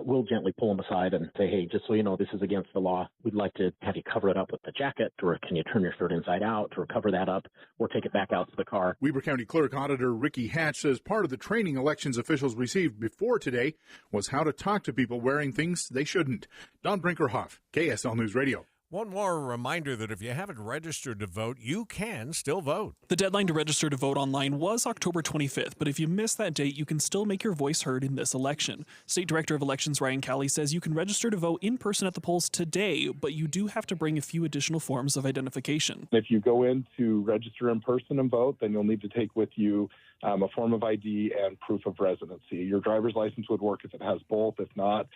Speaker 25: we'll gently pull them aside and say, hey, just so you know, this is against the law. We'd like to have you cover it up with the jacket, or can you turn your shirt inside out, or cover that up, or take it back out to the car.
Speaker 24: Weber County Clerk Auditor Ricky Hatch says part of the training elections officials received before today was how to talk to people wearing things they shouldn't. Don Brinkerhoff, KSL News Radio.
Speaker 3: One more reminder that if you haven't registered to vote, you can still vote.
Speaker 26: The deadline to register to vote online was October 25th, but if you missed that date, you can still make your voice heard in this election. State Director of Elections Ryan Cowley says you can register to vote in person at the polls today, but you do have to bring a few additional forms of identification.
Speaker 27: If you go in to register in person and vote, then you'll need to take with you a form of ID and proof of residency. Your driver's license would work if it has both. If not,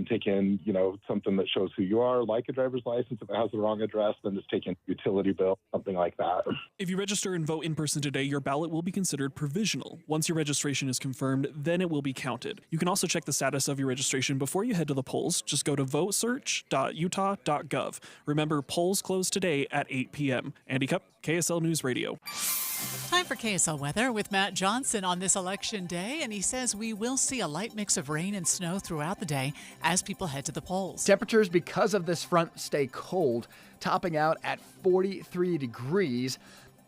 Speaker 27: take in, something that shows who you are, like a driver's license. If it has the wrong address, then just take in a utility bill, something like that.
Speaker 26: If you register and vote in person today, your ballot will be considered provisional. Once your registration is confirmed, then it will be counted. You can also check the status of your registration before you head to the polls. Just go to votesearch.utah.gov. Remember, polls close today at 8 p.m. Andy Cupp, KSL News Radio.
Speaker 2: Time for KSL weather with Matt Johnson on this election day, and he says we will see a light mix of rain and snow throughout the day as people head to the polls.
Speaker 21: Temperatures, because of this front, stay cold, topping out at 43 degrees.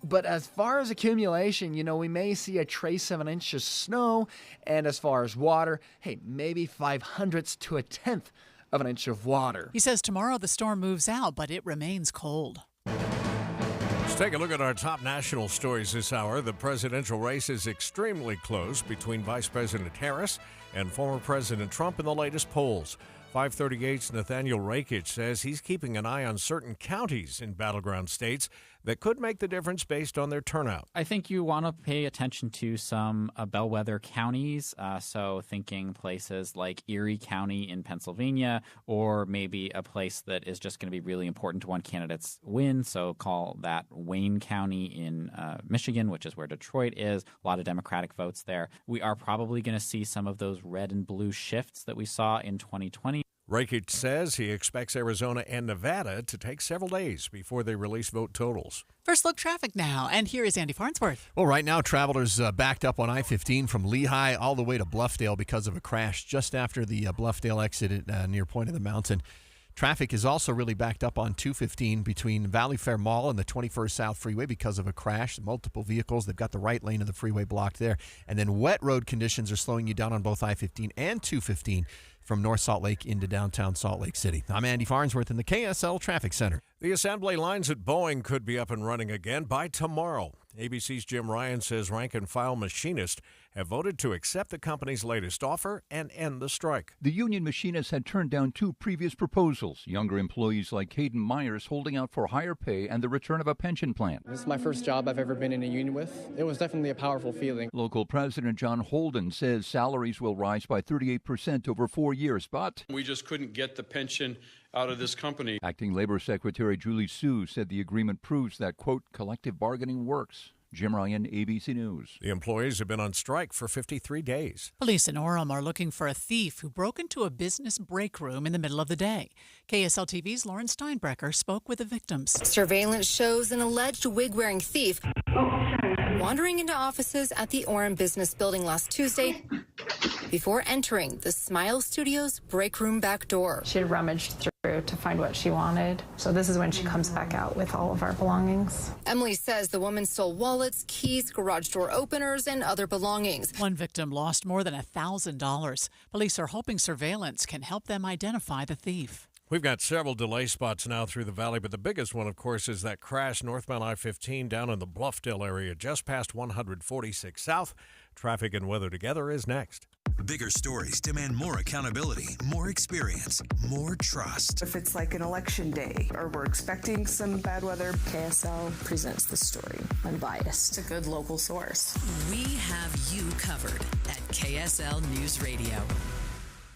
Speaker 21: But as far as accumulation, we may see a trace of an inch of snow, and as far as water, maybe 0.05 to 1/10 of an inch of water.
Speaker 2: He says tomorrow the storm moves out, but it remains cold.
Speaker 3: Let's take a look at our top national stories this hour. The presidential race is extremely close between Vice President Harris and former President Trump in the latest polls. 538's Nathaniel Rakich says he's keeping an eye on certain counties in battleground states that could make the difference based on their turnout.
Speaker 28: I think you want to pay attention to some bellwether counties, so thinking places like Erie County in Pennsylvania, or maybe a place that is just going to be really important to one candidate's win, so call that Wayne County in Michigan, which is where Detroit is. A lot of Democratic votes there. We are probably going to see some of those red and blue shifts that we saw in 2020.
Speaker 3: Rakich says he expects Arizona and Nevada to take several days before they release vote totals.
Speaker 2: First look traffic now, and here is Andy Farnsworth.
Speaker 4: Well, right now, travelers backed up on I-15 from Lehigh all the way to Bluffdale because of a crash just after the Bluffdale exit near Point of the Mountain. Traffic is also really backed up on 215 between Valley Fair Mall and the 21st South Freeway because of a crash. Multiple vehicles. They've got the right lane of the freeway blocked there. And then wet road conditions are slowing you down on both I-15 and 215. from North Salt Lake into downtown Salt Lake City. I'm Andy Farnsworth in the KSL Traffic Center.
Speaker 3: The assembly lines at Boeing could be up and running again by tomorrow. ABC's Jim Ryan says rank-and-file machinists have voted to accept the company's latest offer and end the strike.
Speaker 1: The union machinists had turned down 2 previous proposals. Younger employees like Caden Myers holding out for higher pay and the return of a pension plan.
Speaker 7: This is my first job I've ever been in a union with. It was definitely a powerful feeling.
Speaker 1: Local President John Holden says salaries will rise by 38% over 4 years, but
Speaker 8: we just couldn't get the pension out of this company.
Speaker 1: Acting Labor Secretary Julie Su said the agreement proves that, quote, collective bargaining works. Jim Ryan, ABC News.
Speaker 3: The employees have been on strike for 53 days.
Speaker 2: Police in Orem are looking for a thief who broke into a business break room in the middle of the day. KSL TV's Lauren Steinbrecher spoke with the victims.
Speaker 10: Surveillance shows an alleged wig-wearing thief wandering into offices at the Orem Business Building last Tuesday before entering the Smile Studios break room back door.
Speaker 12: She had rummaged through to find what she wanted. So this is when she comes back out with all of our belongings.
Speaker 10: Emily says the woman stole wallets, keys, garage door openers, and other belongings.
Speaker 2: One victim lost more than $1,000. Police are hoping surveillance can help them identify the thief.
Speaker 3: We've got several delay spots now through the valley, but the biggest one, of course, is that crash northbound I-15 down in the Bluffdale area, just past 146 South. Traffic and weather together is next.
Speaker 15: Bigger stories demand more accountability, more experience, more trust.
Speaker 14: If it's like an election day or we're expecting some bad weather, KSL presents the story unbiased. It's a good local source.
Speaker 6: We have you covered at KSL News Radio.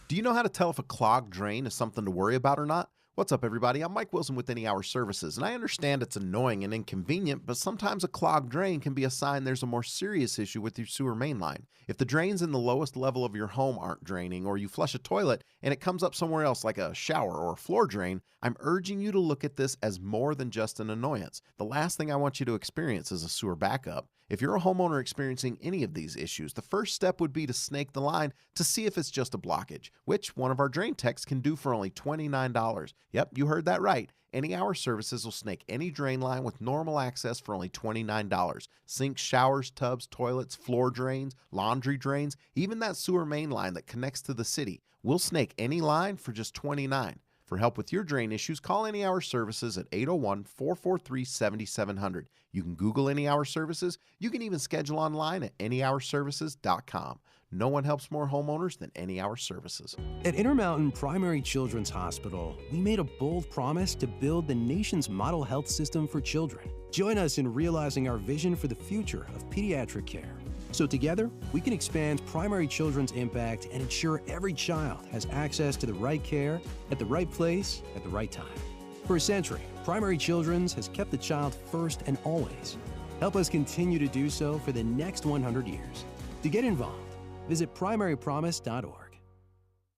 Speaker 16: Do you know how to tell if a clogged drain is something to worry about or not? What's up, everybody? I'm Mike Wilson with Any Hour Services, and I understand it's annoying and inconvenient, but sometimes a clogged drain can be a sign there's a more serious issue with your sewer main line. If the drains in the lowest level of your home aren't draining, or you flush a toilet and it comes up somewhere else like a shower or a floor drain, I'm urging you to look at this as more than just an annoyance. The last thing I want you to experience is a sewer backup. If you're a homeowner experiencing any of these issues, the first step would be to snake the line to see if it's just a blockage, which one of our drain techs can do for only $29. Yep, you heard that right. Any Hour Services will snake any drain line with normal access for only $29. Sinks, showers, tubs, toilets, floor drains, laundry drains, even that sewer main line that connects to the city. We'll snake any line for just $29. For help with your drain issues, call Any Hour Services at 801-443-7700. You can Google Any Hour Services. You can even schedule online at anyhourservices.com. No one helps more homeowners than Any Hour Services.
Speaker 17: At Intermountain Primary Children's Hospital, we made a bold promise to build the nation's model health system for children. Join us in realizing our vision for the future of pediatric care. So together, we can expand primary children's impact and ensure every child has access to the right care at the right place at the right time. For a century, Primary Children's has kept the child first and always. Help us continue to do so for the next 100 years. To get involved, visit primarypromise.org.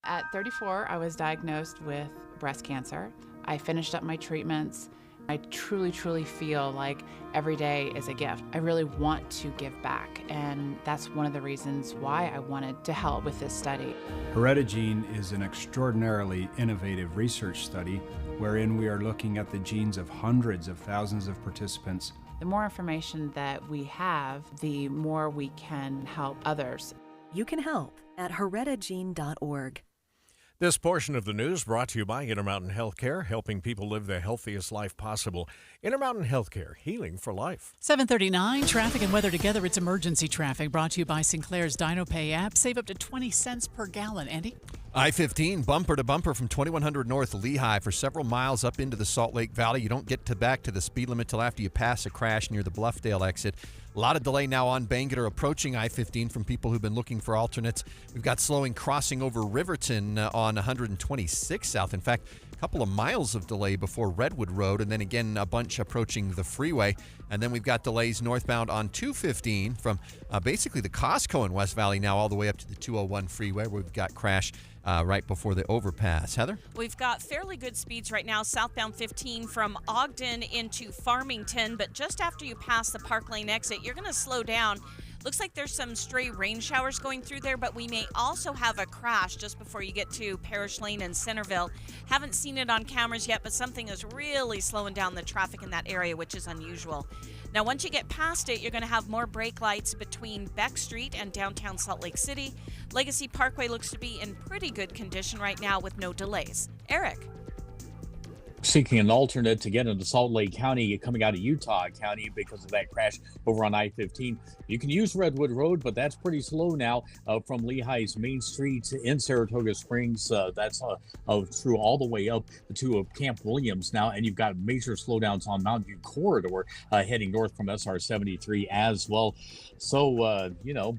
Speaker 29: At 34, I was diagnosed with breast cancer. I finished up my treatments. I truly, truly feel like every day is a gift. I really want to give back, and that's one of the reasons why I wanted to help with this study.
Speaker 30: Heredogene is an extraordinarily innovative research study wherein we are looking at the genes of hundreds of thousands of participants.
Speaker 29: The more information that we have, the more we can help others.
Speaker 31: You can help at heredogene.org.
Speaker 3: This portion of the news brought to you by Intermountain Healthcare, helping people live the healthiest life possible. Intermountain Healthcare, healing for life.
Speaker 2: 7:39, traffic and weather together. It's emergency traffic brought to you by Sinclair's DinoPay app. Save up to 20 cents per gallon. Andy?
Speaker 4: I-15 bumper to bumper from 2100 North Lehigh for several miles up into the Salt Lake Valley. You don't get back to the speed limit till after you pass a crash near the Bluffdale exit. A lot of delay now on Bangor approaching I-15 from people who've been looking for alternates. We've got slowing crossing over Riverton on 126 South. In fact, a couple of miles of delay before Redwood Road, and then again a bunch approaching the freeway. And then we've got delays northbound on 215 from basically the Costco in West Valley now all the way up to the 201 freeway, where we've got crash right before the overpass. Heather?
Speaker 9: We've got fairly good speeds right now, southbound 15 from Ogden into Farmington, but just after you pass the Park Lane exit, you're going to slow down Looks like there's some stray rain showers going through there, but we may also have a crash just before you get to Parish Lane and Centerville. Haven't seen it on cameras yet, but something is really slowing down the traffic in that area, which is unusual. Now, once you get past it, you're going to have more brake lights between Beck Street and downtown Salt Lake City. Legacy Parkway looks to be in pretty good condition right now with no delays. Eric.
Speaker 5: Seeking an alternate to get into Salt Lake County coming out of Utah County because of that crash over on I-15. You can use Redwood Road, but that's pretty slow now from Lehigh's Main Street in Saratoga Springs. That's through all the way up to Camp Williams now, and you've got major slowdowns on Mountain View Corridor heading north from SR 73 as well. So,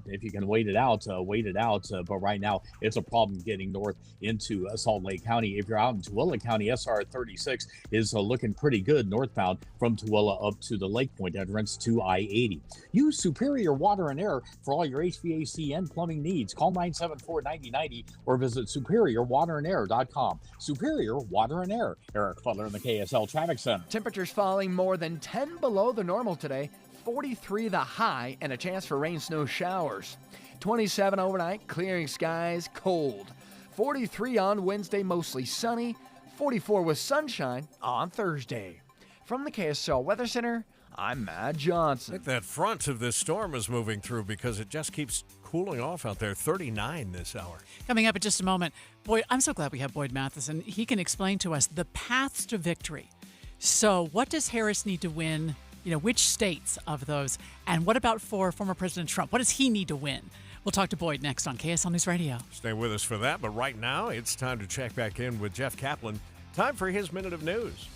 Speaker 5: if you can wait it out. But right now, it's a problem getting north into Salt Lake County. If you're out in Tooele County, SR 36 is looking pretty good northbound from Tooele up to the Lake Point entrance to I-80. Use Superior Water and Air for all your HVAC and plumbing needs. Call 974-9090 or visit superiorwaterandair.com. Superior Water and Air. Eric Butler in the KSL Traffic Center.
Speaker 21: Temperatures falling more than 10 below the normal today. 43 the high and a chance for rain, snow showers. 27 overnight, clearing skies, cold. 43 on Wednesday, mostly sunny. 44 with sunshine on Thursday. From the KSL Weather Center, I'm Matt Johnson.
Speaker 3: I think that front of this storm is moving through because it just keeps cooling off out there. 39 this hour.
Speaker 2: Coming up in just a moment. Boyd, I'm so glad we have Boyd Matheson. He can explain to us the paths to victory. So what does Harris need to win? Which states of those? And what about for former President Trump? What does he need to win? We'll talk to Boyd next on KSL News Radio.
Speaker 3: Stay with us for that, but right now it's time to check back in with Jeff Kaplan. Time for his Minute of News.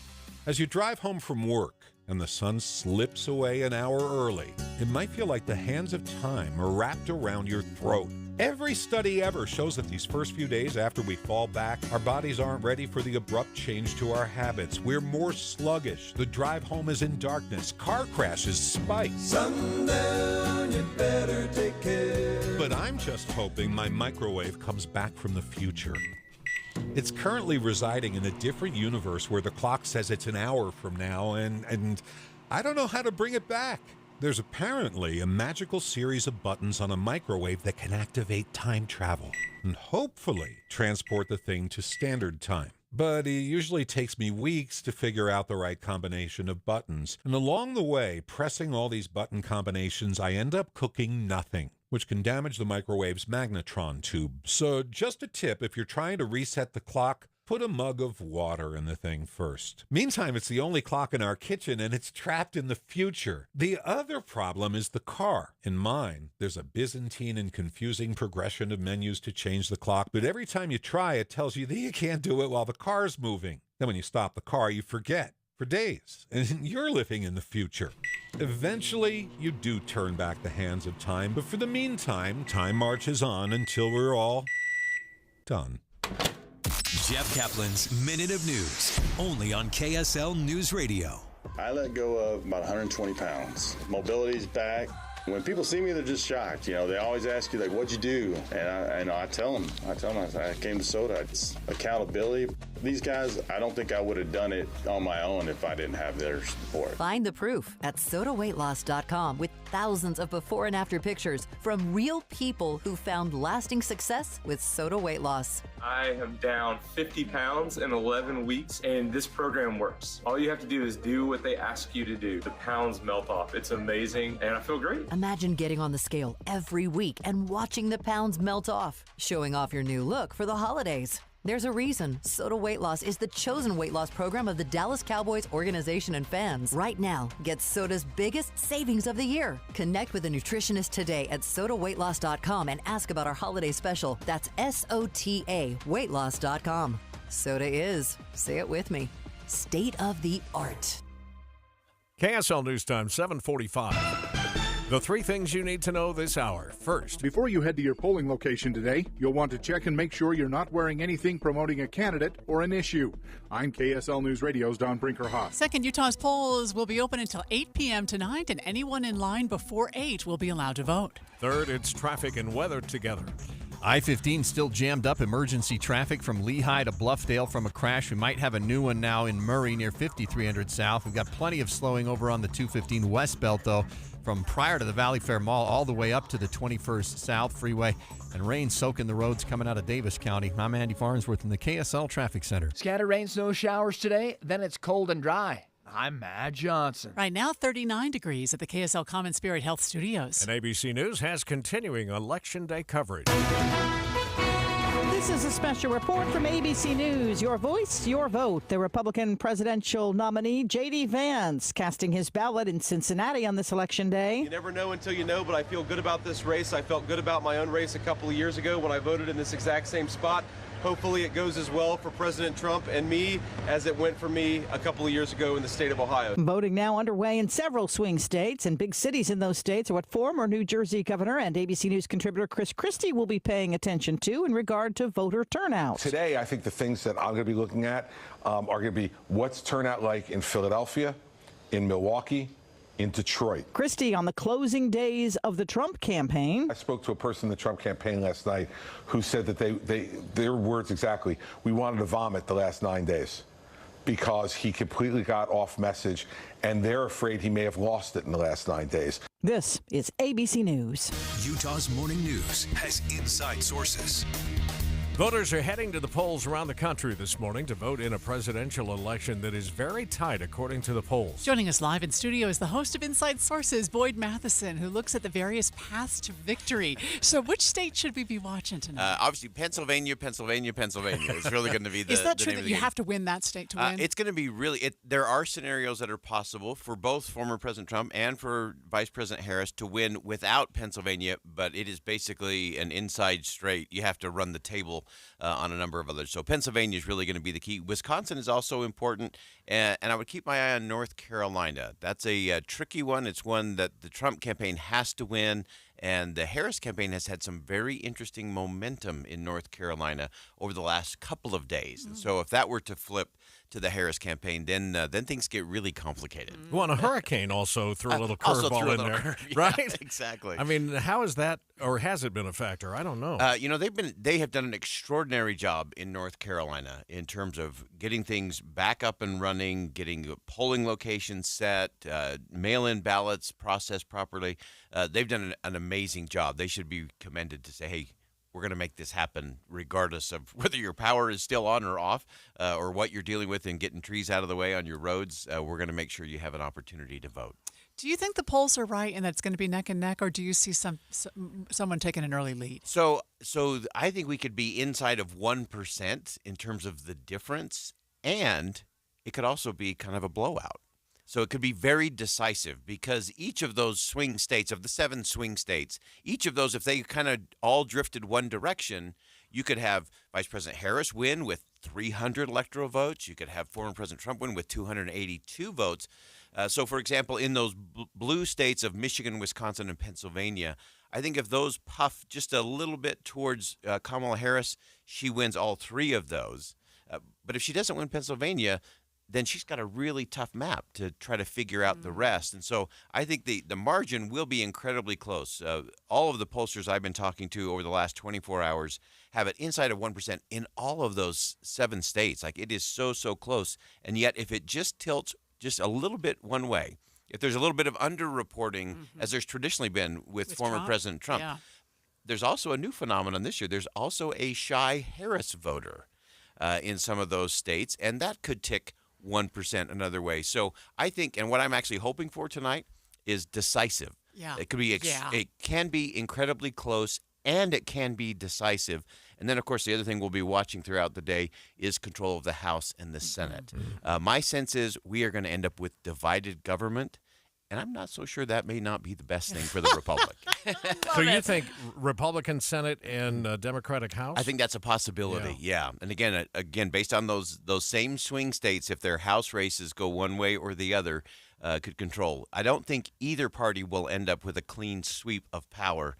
Speaker 11: As you drive home from work and the sun slips away an hour early, it might feel like the hands of time are wrapped around your throat. Every study ever shows that these first few days after we fall back, our bodies aren't ready for the abrupt change to our habits. We're more sluggish. The drive home is in darkness. Car crashes spike. Sundown, you better take care. But I'm just hoping my microwave comes back from the future. It's currently residing in a different universe where the clock says it's an hour from now, and I don't know how to bring it back. There's apparently a magical series of buttons on a microwave that can activate time travel and hopefully transport the thing to standard time. But it usually takes me weeks to figure out the right combination of buttons. And along the way, pressing all these button combinations, I end up cooking nothing, which can damage the microwave's magnetron tube. So just a tip, if you're trying to reset the clock, put a mug of water in the thing first. Meantime, it's the only clock in our kitchen, and it's trapped in the future. The other problem is the car. In mine, there's a Byzantine and confusing progression of menus to change the clock, but every time you try, it tells you that you can't do it while the car's moving. Then when you stop the car, you forget for days, and you're living in the future. Eventually, you do turn back the hands of time, but for the meantime, time marches on until we're all done.
Speaker 15: Jeff Kaplan's Minute of News, only on KSL News Radio.
Speaker 13: I let go of about 120 pounds. Mobility's back. When people see me, they're just shocked. They always ask you, like, what'd you do? And I tell them, I came to Soda. It's accountability. These guys, I don't think I would have done it on my own if I didn't have their support.
Speaker 31: Find the proof at sodaweightloss.com with thousands of before and after pictures from real people who found lasting success with Soda Weight Loss.
Speaker 18: I am down 50 pounds in 11 weeks, and this program works. All you have to do is do what they ask you to do. The pounds melt off. It's amazing, and I feel great.
Speaker 31: Imagine getting on the scale every week and watching the pounds melt off, showing off your new look for the holidays. There's a reason Soda Weight Loss is the chosen weight loss program of the Dallas Cowboys organization and fans. Right now, get Soda's biggest savings of the year. Connect with a nutritionist today at sodaweightloss.com and ask about our holiday special. That's SOTA weightloss.com. Soda is, say it with me, state of the art.
Speaker 3: KSL News Time, 7:45. The three things you need to know this hour. First,
Speaker 19: before you head to your polling location today, you'll want to check and make sure you're not wearing anything promoting a candidate or an issue. I'm KSL News Radio's Don Brinker-Hoff.
Speaker 2: Second, Utah's polls will be open until 8 p.m. tonight, and anyone in line before 8 will be allowed to vote.
Speaker 3: Third, it's traffic and weather together.
Speaker 4: I-15 still jammed up. Emergency traffic from Lehigh to Bluffdale from a crash. We might have a new one now in Murray near 5300 South. We've got plenty of slowing over on the 215 West Belt, though. from prior to the Valley Fair Mall all the way up to the 21st South Freeway. And rain soaking the roads coming out of Davis County. I'm Andy Farnsworth in the KSL Traffic Center.
Speaker 21: Scattered rain, snow showers today, then it's cold and dry. I'm Matt Johnson.
Speaker 2: Right now, 39 degrees at the KSL Common Spirit Health Studios.
Speaker 3: And ABC News has continuing Election Day coverage.
Speaker 1: This is a special report from ABC News. Your voice, your vote. The Republican presidential nominee, J.D. Vance, casting his ballot in Cincinnati on this election day.
Speaker 7: You never know until you know, but I feel good about this race. I felt good about my own race a couple of years ago when I voted in this exact same spot. Hopefully it goes as well for President Trump and me as it went for me a couple of years ago in the state of Ohio.
Speaker 1: Voting now underway in several swing states, and big cities in those states are what former New Jersey Governor and ABC News contributor Chris Christie will be paying attention to in regard to voter turnout.
Speaker 8: Today, I think the things that I'm going to be looking at are going to be what's turnout like in Philadelphia, in Milwaukee, in Detroit.
Speaker 1: Christie on the closing days of the Trump campaign.
Speaker 8: I spoke to a person in the Trump campaign last night who said that their words exactly, we wanted to vomit the last 9 days because he completely got off message and they're afraid he may have lost it in the last 9 days.
Speaker 1: This is ABC News.
Speaker 15: Utah's Morning News has inside sources.
Speaker 3: Voters are heading to the polls around the country this morning to vote in a presidential election that is very tight, according to the polls.
Speaker 2: Joining us live in studio is the host of Inside Sources, Boyd Matheson, who looks at the various paths to victory. So which state should we be watching tonight?
Speaker 20: Obviously, Pennsylvania. It's really going to be the
Speaker 2: Is that
Speaker 20: the
Speaker 2: true
Speaker 20: name
Speaker 2: that
Speaker 20: of the
Speaker 2: you
Speaker 20: game.
Speaker 2: have to win that state to win?
Speaker 20: It's going to be really there are scenarios that are possible for both former President Trump and for Vice President Harris to win without Pennsylvania, but it is basically an inside straight. You have to run the table on a number of others. So Pennsylvania is really going to be the key. Wisconsin is also important, and I would keep my eye on North Carolina. That's a tricky one. It's one that the Trump campaign has to win, and the Harris campaign has had some very interesting momentum in North Carolina over the last couple of days. And so if that were to flip to the Harris campaign, then things get really complicated.
Speaker 3: Well, and a hurricane also threw a little curveball in there, right?
Speaker 20: Exactly.
Speaker 3: I mean, how is that, or has it been a factor? I don't know.
Speaker 20: They have done an extraordinary job in North Carolina in terms of getting things back up and running, getting polling locations set, mail-in ballots processed properly. They've done an amazing job. They should be commended to say, hey, we're going to make this happen regardless of whether your power is still on or off, or what you're dealing with in getting trees out of the way on your roads. We're going to make sure you have an opportunity to vote.
Speaker 2: Do you think the polls are right and that it's going to be neck and neck, or do you see someone taking an early lead?
Speaker 20: So I think we could be inside of 1% in terms of the difference, and it could also be kind of a blowout. So it could be very decisive because each of those swing states, of the 7 swing states, each of those, if they kind of all drifted one direction, you could have Vice President Harris win with 300 electoral votes. You could have former President Trump win with 282 votes. So, for example, in those blue states of Michigan, Wisconsin, and Pennsylvania, I think if those puff just a little bit towards Kamala Harris, she wins all 3 of those. But if she doesn't win Pennsylvania, then she's got a really tough map to try to figure out the rest. And so I think the margin will be incredibly close. All of the pollsters I've been talking to over the last 24 hours have it inside of 1% in all of those 7 states. Like, it is so close. And yet if it just tilts just a little bit one way, if there's a little bit of underreporting, as there's traditionally been with former President Trump, there's also a new phenomenon this year. There's also a shy Harris voter in some of those states, and that could tick 1% another way. So I think, and what I'm actually hoping for tonight is decisive.
Speaker 2: Yeah.
Speaker 20: It could be, it can be incredibly close, and it can be decisive. And then, of course, the other thing we'll be watching throughout the day is control of the House and the Senate. My sense is we are going to end up with divided government, and I'm not so sure that may not be the best thing for the Republic.
Speaker 3: So you think Republican Senate and Democratic House?
Speaker 20: I think that's a possibility, yeah. And again, based on those same swing states, if their House races go one way or the other, could control. I don't think either party will end up with a clean sweep of power.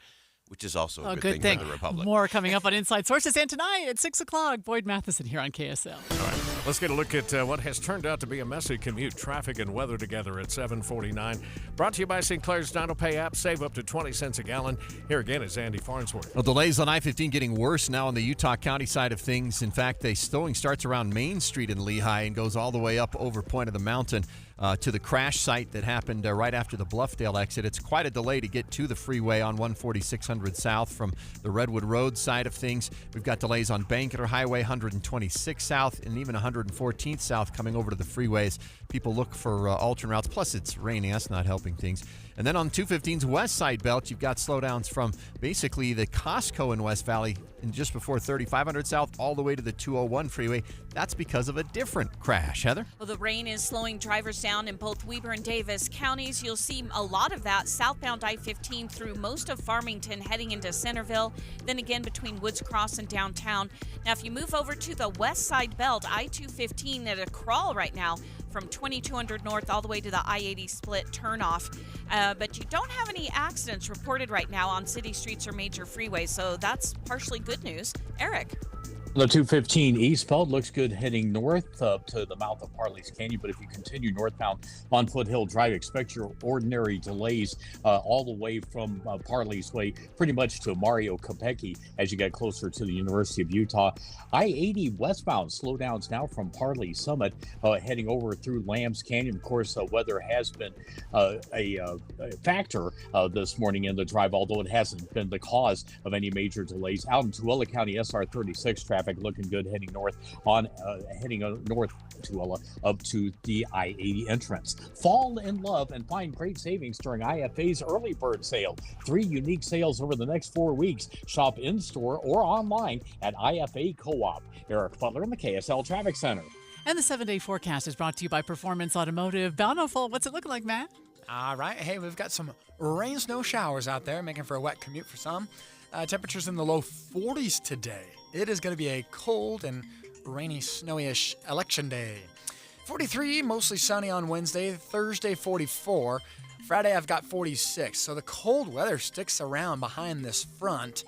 Speaker 20: which is also a
Speaker 2: good
Speaker 20: good
Speaker 2: thing
Speaker 20: for the Republic.
Speaker 2: More coming up on Inside Sources. And tonight at 6 o'clock, Boyd Matheson here on KSL.
Speaker 3: All right, let's get a look at what has turned out to be a messy commute, traffic, and weather together at 7:49. Brought to you by Sinclair's DinoPay app. Save up to 20 cents a gallon. Here again is Andy Farnsworth.
Speaker 4: Well, delays on I-15 getting worse now on the Utah County side of things. In fact, the slowing starts around Main Street in Lehigh and goes all the way up over Point of the Mountain to the crash site that happened right after the Bluffdale exit. It's quite a delay to get to the freeway on 14600 South from the Redwood Road side of things. We've got delays on Banketer Highway, 126 South, and even 114th South coming over to the freeways. People look for alternate routes. Plus, it's raining. That's not helping things. And then on 215's west side belt, you've got slowdowns from basically the Costco in West Valley and just before 3500 South all the way to the 201 freeway. That's because of a different crash. Heather?
Speaker 9: Well, the rain is slowing drivers down in both Weber and Davis counties. You'll see a lot of that southbound I-15 through most of Farmington heading into Centerville, then again between Woods Cross and downtown. Now, if you move over to the west side belt, I-215 at a crawl right now from 2200 north all the way to the I-80 split turnoff. But you don't have any accidents reported right now on city streets or major freeways, so that's partially good news. Eric?
Speaker 5: The 215 eastbound looks good heading north up to the mouth of Parley's Canyon, but if you continue northbound on Foothill Drive, expect your ordinary delays all the way from Parley's Way pretty much to Mario Kopecki as you get closer to the University of Utah. I-80 westbound slowdowns now from Parley Summit heading over through Lambs Canyon. Of course, weather has been a factor this morning in the drive, although it hasn't been the cause of any major delays. Out in Tooele County, SR 36 traffic looking good heading north on north Tooele up to the I-80 entrance. Fall in love and find great savings during IFA's early bird sale. 3 unique sales over the next 4 weeks. Shop in store or online at IFA Co-op. Eric Butler in the KSL Traffic Center.
Speaker 2: And the 7-day forecast is brought to you by Performance Automotive. Bountiful, what's it looking like, Matt?
Speaker 21: All right. Hey, we've got some rain, snow showers out there, making for a wet commute for some. Temperatures in the low 40s today. It is going to be a cold and rainy, snowy-ish election day. 43, mostly sunny on Wednesday. Thursday, 44. Friday, I've got 46. So the cold weather sticks around behind this front.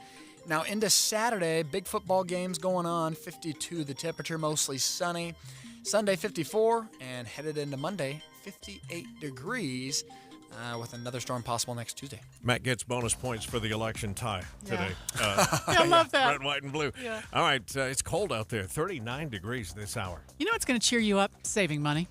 Speaker 21: Now into Saturday, big football games going on. 52 the temperature, mostly sunny. Sunday, 54. And headed into Monday, 58 degrees. With another storm possible next Tuesday.
Speaker 3: Matt gets bonus points for the election tie today.
Speaker 2: I love that.
Speaker 3: Red, white, and blue.
Speaker 2: Yeah.
Speaker 3: All right, it's cold out there. 39 degrees this hour.
Speaker 2: You know what's going to cheer you up? Saving money.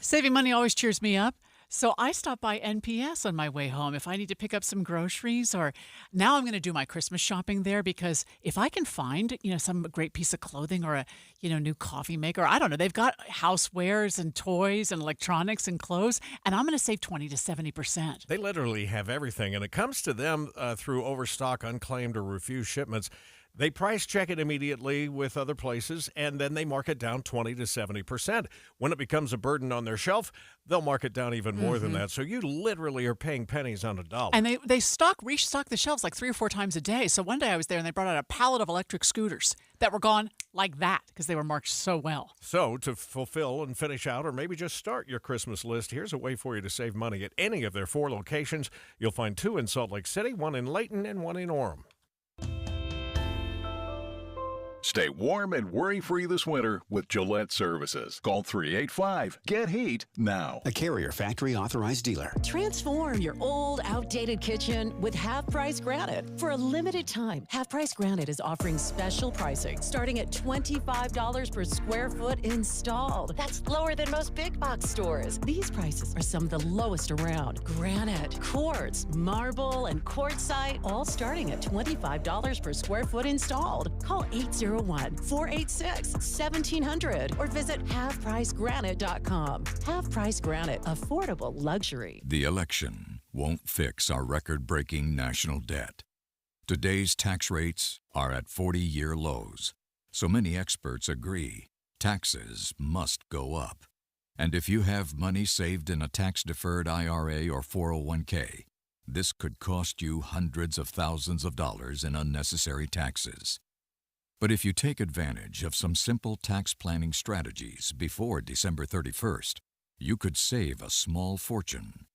Speaker 2: Saving money always cheers me up. So I stop by NPS on my way home if I need to pick up some groceries, or now I'm going to do my Christmas shopping there, because if I can find, some great piece of clothing or a, new coffee maker, I don't know, they've got housewares and toys and electronics and clothes, and I'm going to save 20 to 70%.
Speaker 3: They literally have everything, and it comes to them through overstock, unclaimed, or refused shipments. They price check it immediately with other places, and then they mark it down 20 to 70%. When it becomes a burden on their shelf, they'll mark it down even more than that. So you literally are paying pennies on a dollar.
Speaker 2: And they restock the shelves like 3 or 4 times a day. So one day I was there and they brought out a pallet of electric scooters that were gone like that because they were marked so well.
Speaker 3: So to fulfill and finish out, or maybe just start your Christmas list, here's a way for you to save money at any of their 4 locations. You'll find 2 in Salt Lake City, 1 in Layton, and 1 in Orem.
Speaker 6: Stay warm and worry-free this winter with Gillette Services. Call 385-GET-HEAT now.
Speaker 10: A Carrier factory authorized dealer.
Speaker 12: Transform your old, outdated kitchen with Half Price Granite. For a limited time, Half Price Granite is offering special pricing starting at $25 per square foot installed. That's lower than most big box stores. These prices are some of the lowest around. Granite, quartz, marble, and quartzite, all starting at $25 per square foot installed. Call 801-486-1700 or visit halfpricegranite.com. Half Price Granite, affordable luxury.
Speaker 14: The election won't fix our record-breaking national debt. Today's tax rates are at 40-year lows, so many experts agree taxes must go up. And if you have money saved in a tax-deferred IRA or 401k, this could cost you hundreds of thousands of dollars in unnecessary taxes. But if you take advantage of some simple tax planning strategies before December 31st, you could save a small fortune.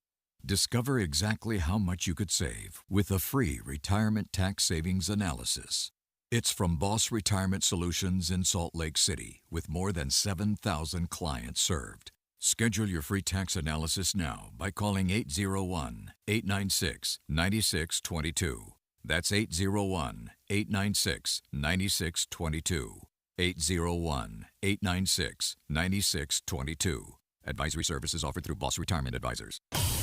Speaker 14: Discover exactly how much you could save with a free retirement tax savings analysis. It's from Boss Retirement Solutions in Salt Lake City, with more than 7,000 clients served. Schedule your free tax analysis now by calling 801-896-9622. That's 801-896-9622. 801-896-9622. Advisory services offered through Boss Retirement Advisors.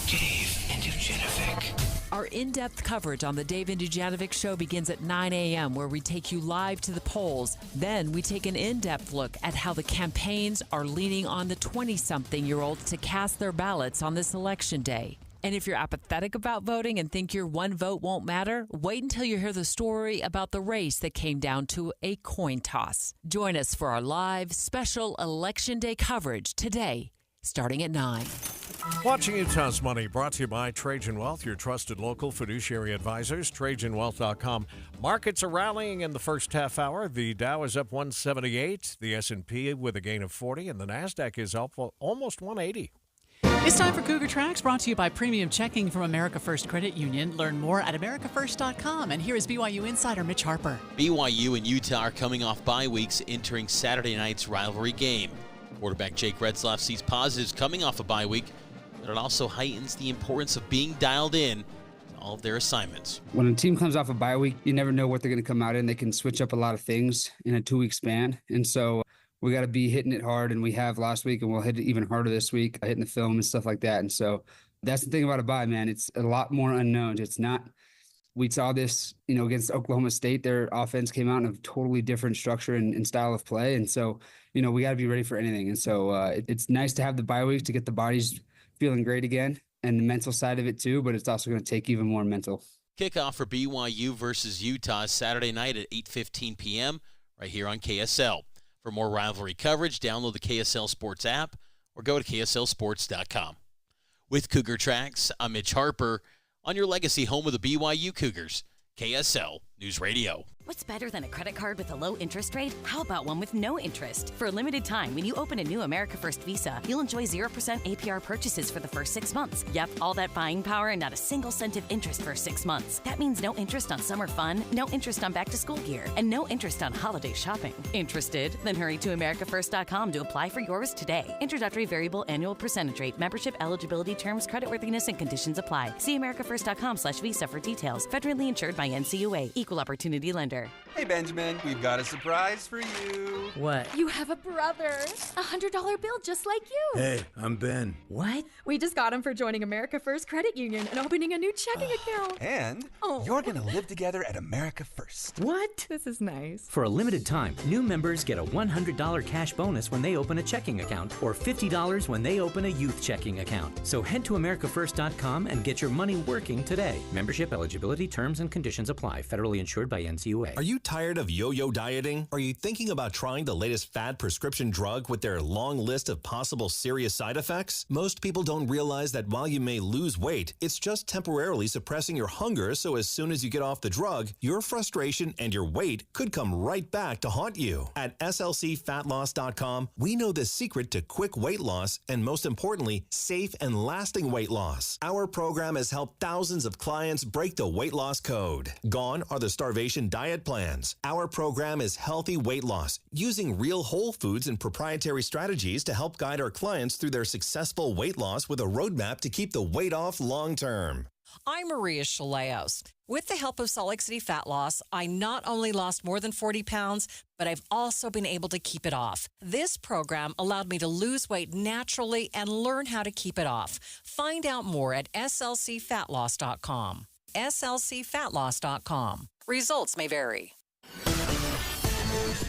Speaker 16: Dave and Dujanovic. Our in-depth coverage on the Dave and Dujanovic Show begins at 9 a.m., where we take you live to the polls. Then we take an in-depth look at how the campaigns are leaning on the 20-something-year-olds to cast their ballots on this election day. And if you're apathetic about voting and think your one vote won't matter, wait until you hear the story about the race that came down to a coin toss. Join us for our live special Election Day coverage today, starting at 9.
Speaker 3: Watching Utah's Money, brought to you by Trajan Wealth, your trusted local fiduciary advisors, TrajanWealth.com. Markets are rallying in the first half hour. The Dow is up 178, the S&P with a gain of 40, and the NASDAQ is up almost 180.
Speaker 2: It's time for Cougar Tracks, brought to you by Premium Checking from America First Credit Union. Learn more at americafirst.com. And here is BYU insider Mitch Harper.
Speaker 17: BYU and Utah are coming off bye weeks, entering Saturday night's rivalry game. Quarterback Jake Retzlaff sees positives coming off a bye week, but it also heightens the importance of being dialed in to all of their assignments.
Speaker 22: When a team comes off a bye week, you never know what they're going to come out in. They can switch up a lot of things in a 2-week span. And so we got to be hitting it hard, and we have last week, and we'll hit it even harder this week, hitting the film and stuff like that. And so that's the thing about a bye, man. It's a lot more unknowns. It's not, we saw this, against Oklahoma State. Their offense came out in a totally different structure and style of play. And so, we got to be ready for anything. And so it's nice to have the bye weeks to get the bodies feeling great again, and the mental side of it too, but it's also going to take even more mental.
Speaker 17: Kickoff for BYU versus Utah is Saturday night at 8:15 p.m. right here on KSL. For more rivalry coverage, download the KSL Sports app or go to KSLSports.com. With Cougar Tracks, I'm Mitch Harper on your legacy home of the BYU Cougars, KSL News Radio.
Speaker 23: What's better than a credit card with a low interest rate? How about one with no interest? For a limited time, when you open a new America First Visa, you'll enjoy 0% APR purchases for the first 6 months. Yep, all that buying power and not a single cent of interest for 6 months. That means no interest on summer fun, no interest on back-to-school gear, and no interest on holiday shopping. Interested? Then hurry to AmericaFirst.com to apply for yours today. Introductory variable annual percentage rate. Membership eligibility terms, creditworthiness, and conditions apply. See AmericaFirst.com/Visa for details. Federally insured by NCUA. Equal opportunity lender.
Speaker 24: Hey, Benjamin, we've got a surprise for you.
Speaker 25: What?
Speaker 26: You have a brother. A $100 bill just like you.
Speaker 24: Hey, I'm Ben.
Speaker 25: What?
Speaker 26: We just got him for joining America First Credit Union and opening a new checking account.
Speaker 24: And you're going to live together at America First.
Speaker 25: What? This is nice.
Speaker 27: For a limited time, new members get a $100 cash bonus when they open a checking account or $50 when they open a youth checking account. So head to AmericaFirst.com and get your money working today. Membership eligibility terms and conditions apply. Federally insured by NCUA.
Speaker 28: Are you tired of yo-yo dieting? Are you thinking about trying the latest fad prescription drug with their long list of possible serious side effects? Most people don't realize that while you may lose weight, it's just temporarily suppressing your hunger, so as soon as you get off the drug, your frustration and your weight could come right back to haunt you. At slcfatloss.com, we know the secret to quick weight loss and, most importantly, safe and lasting weight loss. Our program has helped thousands of clients break the weight loss code. Gone are the starvation diet plans. Our program is healthy weight loss, using real whole foods and proprietary strategies to help guide our clients through their successful weight loss with a roadmap to keep the weight off long term.
Speaker 31: I'm Maria Chaleos. With the help of Salt Lake City Fat Loss, I not only lost more than 40 pounds, but I've also been able to keep it off. This program allowed me to lose weight naturally and learn how to keep it off. Find out more at slcfatloss.com. slcfatloss.com. Results may vary.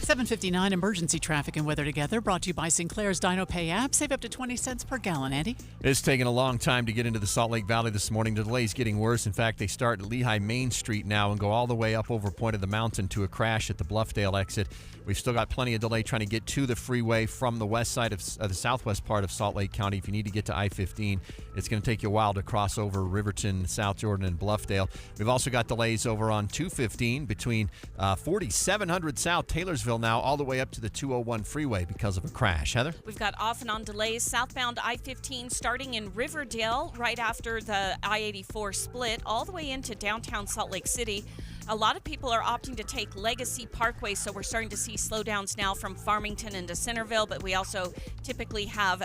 Speaker 2: 7:59 emergency traffic and weather together, brought to you by Sinclair's Dino Pay app. Save up to 20 cents per gallon. Andy?
Speaker 4: It's taken a long time to get into the Salt Lake Valley this morning. The delay's getting worse. In fact, they start at Lehigh Main Street now and go all the way up over Point of the Mountain to a crash at the Bluffdale exit. We've still got plenty of delay trying to get to the freeway from the west side of the southwest part of Salt Lake County. If you need to get to I-15, it's going to take you a while to cross over Riverton, South Jordan, and Bluffdale. We've also got delays over on 215 between 4700 South Taylorsville now all the way up to the 201 freeway because of a crash. Heather?
Speaker 9: We've got off and on delays southbound I-15 starting in Riverdale right after the I-84 split all the way into downtown Salt Lake City. A lot of people are opting to take Legacy Parkway, so we're starting to see slowdowns now from Farmington into Centerville, but we also typically have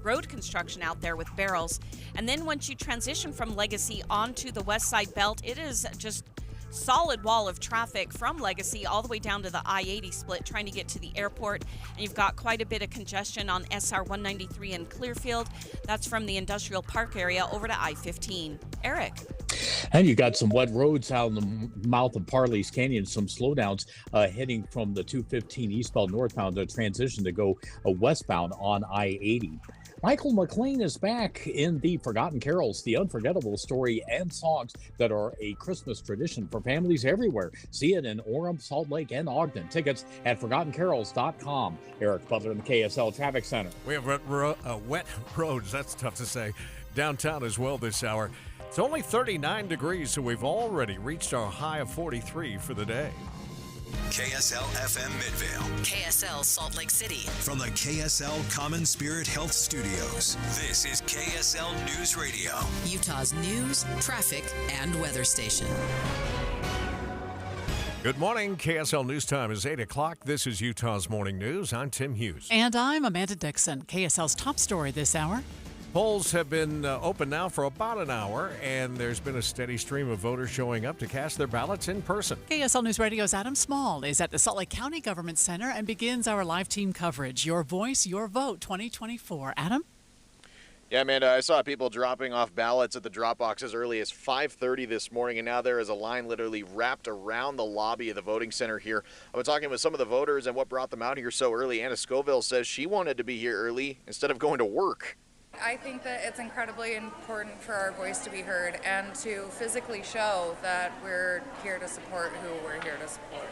Speaker 9: road construction out there with barrels. And then once you transition from Legacy onto the West Side Belt, it is just solid wall of traffic from Legacy all the way down to the I-80 split trying to get to the airport. And you've got quite a bit of congestion on SR 193 in Clearfield. That's from the Industrial Park area over to I-15. Eric.
Speaker 5: And you got some wet roads out in the mouth of Parley's Canyon, some slowdowns heading from the 215 eastbound northbound to transition to go westbound on I-80. Michael McLean is back in the Forgotten Carols, the unforgettable story and songs that are a Christmas tradition for families everywhere. See it in Orem, Salt Lake, and Ogden. Tickets at ForgottenCarols.com. Eric Butler in the KSL Traffic Center.
Speaker 3: We have wet roads, that's tough to say, downtown as well this hour. It's only 39 degrees, so we've already reached our high of 43 for the day.
Speaker 28: KSL FM Midvale.
Speaker 1: KSL Salt Lake City.
Speaker 28: From the KSL Common Spirit Health Studios, this is KSL News Radio.
Speaker 1: Utah's news, traffic, and weather station.
Speaker 3: Good morning. KSL News Time is 8 o'clock. This is Utah's Morning News. I'm Tim Hughes.
Speaker 2: And I'm Amanda Dixon. KSL's top story this hour.
Speaker 3: Polls have been open now for about an hour, and there's been a steady stream of voters showing up to cast their ballots in person.
Speaker 2: KSL News Radio's Adam Small is at the Salt Lake County Government Center and begins our live team coverage. Your voice, your vote 2024. Adam?
Speaker 7: Yeah, Amanda, I saw people dropping off ballots at the drop box as early as 5:30 this morning, and now there is a line literally wrapped around the lobby of the voting center here. I've been talking with some of the voters and what brought them out here so early. Anna Scoville says she wanted to be here early instead of going to work.
Speaker 8: I think that it's incredibly important for our voice to be heard and to physically show that we're here to support who we're here to support.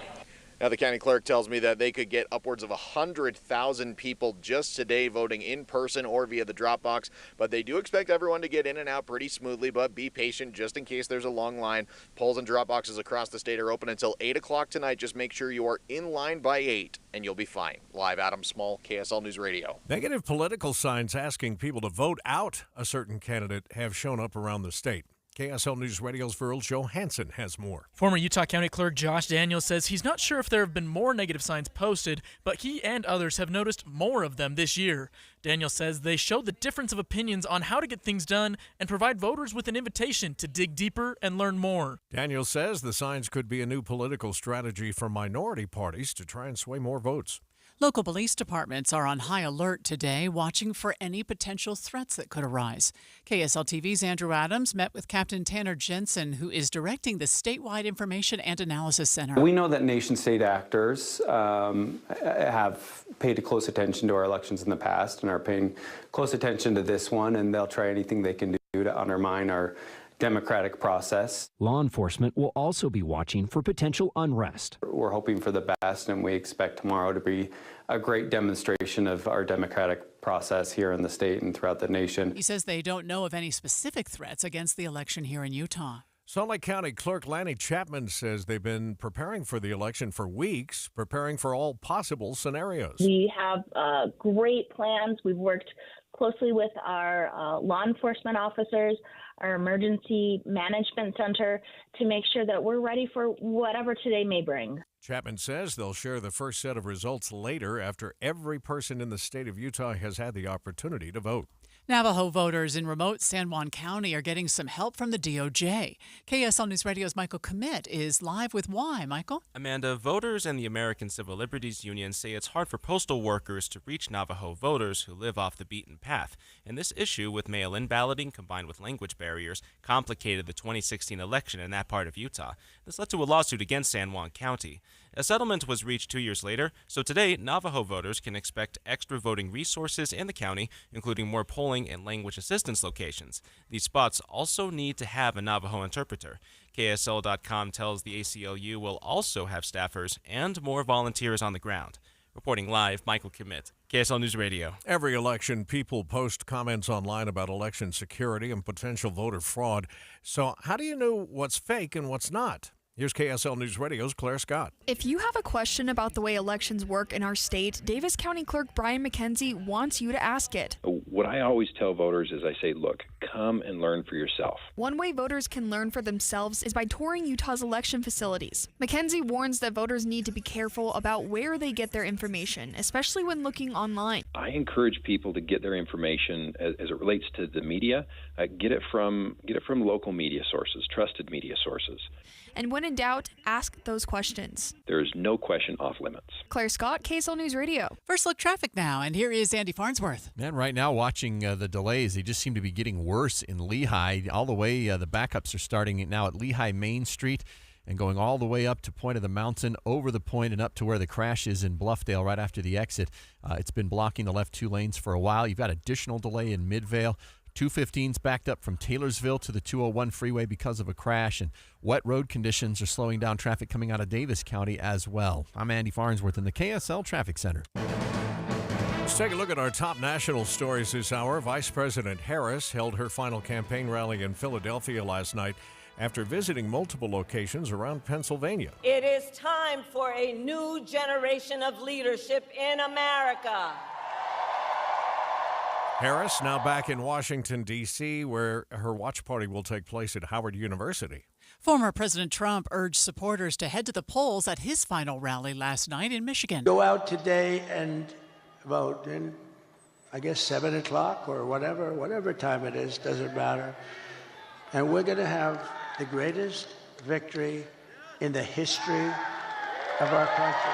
Speaker 7: Now, the county clerk tells me that they could get upwards of 100,000 people just today voting in person or via the drop box, but they do expect everyone to get in and out pretty smoothly, but be patient just in case there's a long line. Polls and drop boxes across the state are open until 8 o'clock tonight. Just make sure you are in line by 8, and you'll be fine. Live, Adam Small, KSL News Radio.
Speaker 3: Negative political signs asking people to vote out a certain candidate have shown up around the state. KSL News Radio's Virl Johansson has more.
Speaker 31: Former Utah County Clerk Josh Daniels says he's not sure if there have been more negative signs posted, but he and others have noticed more of them this year. Daniels says they show the difference of opinions on how to get things done and provide voters with an invitation to dig deeper and learn more.
Speaker 3: Daniels says the signs could be a new political strategy for minority parties to try and sway more votes.
Speaker 2: Local police departments are on high alert today, watching for any potential threats that could arise. KSL TV's Andrew Adams met with Captain Tanner Jensen, who is directing the Statewide Information and Analysis Center.
Speaker 11: We know that nation-state actors have paid close attention to our elections in the past and are paying close attention to this one, and they'll try anything they can do to undermine our democratic process.
Speaker 13: Law enforcement will also be watching for potential unrest.
Speaker 11: We're hoping for the best, and we expect tomorrow to be a great demonstration of our democratic process here in the state and throughout the nation.
Speaker 2: He says they don't know of any specific threats against the election here in Utah.
Speaker 3: Salt Lake County Clerk Lanny Chapman says they've been preparing for the election for weeks, preparing for all possible scenarios.
Speaker 15: We have great plans. We've worked closely with our law enforcement officers, our emergency management center, to make sure that we're ready for whatever today may bring.
Speaker 3: Chapman says they'll share the first set of results later after every person in the state of Utah has had the opportunity to vote.
Speaker 2: Navajo voters in remote San Juan County are getting some help from the DOJ. KSL News Radio's Michael Commit is live with why, Michael?
Speaker 18: Amanda, voters and the American Civil Liberties Union say it's hard for postal workers to reach Navajo voters who live off the beaten path. And this issue with mail-in balloting combined with language barriers complicated the 2016 election in that part of Utah. This led to a lawsuit against San Juan County. A settlement was reached 2 years later, so today Navajo voters can expect extra voting resources in the county, including more polling and language assistance locations. These spots also need to have a Navajo interpreter. KSL.com tells the ACLU will also have staffers and more volunteers on the ground. Reporting live, Michael Commit, KSL News Radio.
Speaker 3: Every election, people post comments online about election security and potential voter fraud. So how do you know what's fake and what's not? Here's KSL News Radio's Claire Scott.
Speaker 6: If you have a question about the way elections work in our state, Davis County Clerk Brian McKenzie wants you to ask it.
Speaker 10: What I always tell voters is I say, look, come and learn for yourself.
Speaker 6: One way voters can learn for themselves is by touring Utah's election facilities. McKenzie warns that voters need to be careful about where they get their information, especially when looking online.
Speaker 10: I encourage people to get their information as it relates to the media. Get it from local media sources, trusted media sources.
Speaker 6: And when in doubt, ask those questions.
Speaker 10: There is no question off limits.
Speaker 6: Claire Scott, KSL News Radio.
Speaker 2: First look traffic now, and here is Andy Farnsworth.
Speaker 4: Man, right now watching the delays, they just seem to be getting worse in Lehigh. All the way, the backups are starting now at Lehigh Main Street and going all the way up to Point of the Mountain, over the point and up to where the crash is in Bluffdale right after the exit. It's been blocking the left two lanes for a while. You've got additional delay in Midvale. 215's backed up from Taylorsville to the 201 freeway because of a crash, and wet road conditions are slowing down traffic coming out of Davis County as well. I'm Andy Farnsworth in the KSL Traffic Center.
Speaker 3: Let's take a look at our top national stories this hour. Vice President Harris held her final campaign rally in Philadelphia last night after visiting multiple locations around Pennsylvania.
Speaker 31: It is time for a new generation of leadership in America.
Speaker 3: Harris now back in Washington, D.C., where her watch party will take place at Howard University.
Speaker 2: Former President Trump urged supporters to head to the polls at his final rally last night in Michigan.
Speaker 12: Go out today and vote in, I guess, 7 o'clock or whatever time it is, doesn't matter. And we're going to have the greatest victory in the history of our country.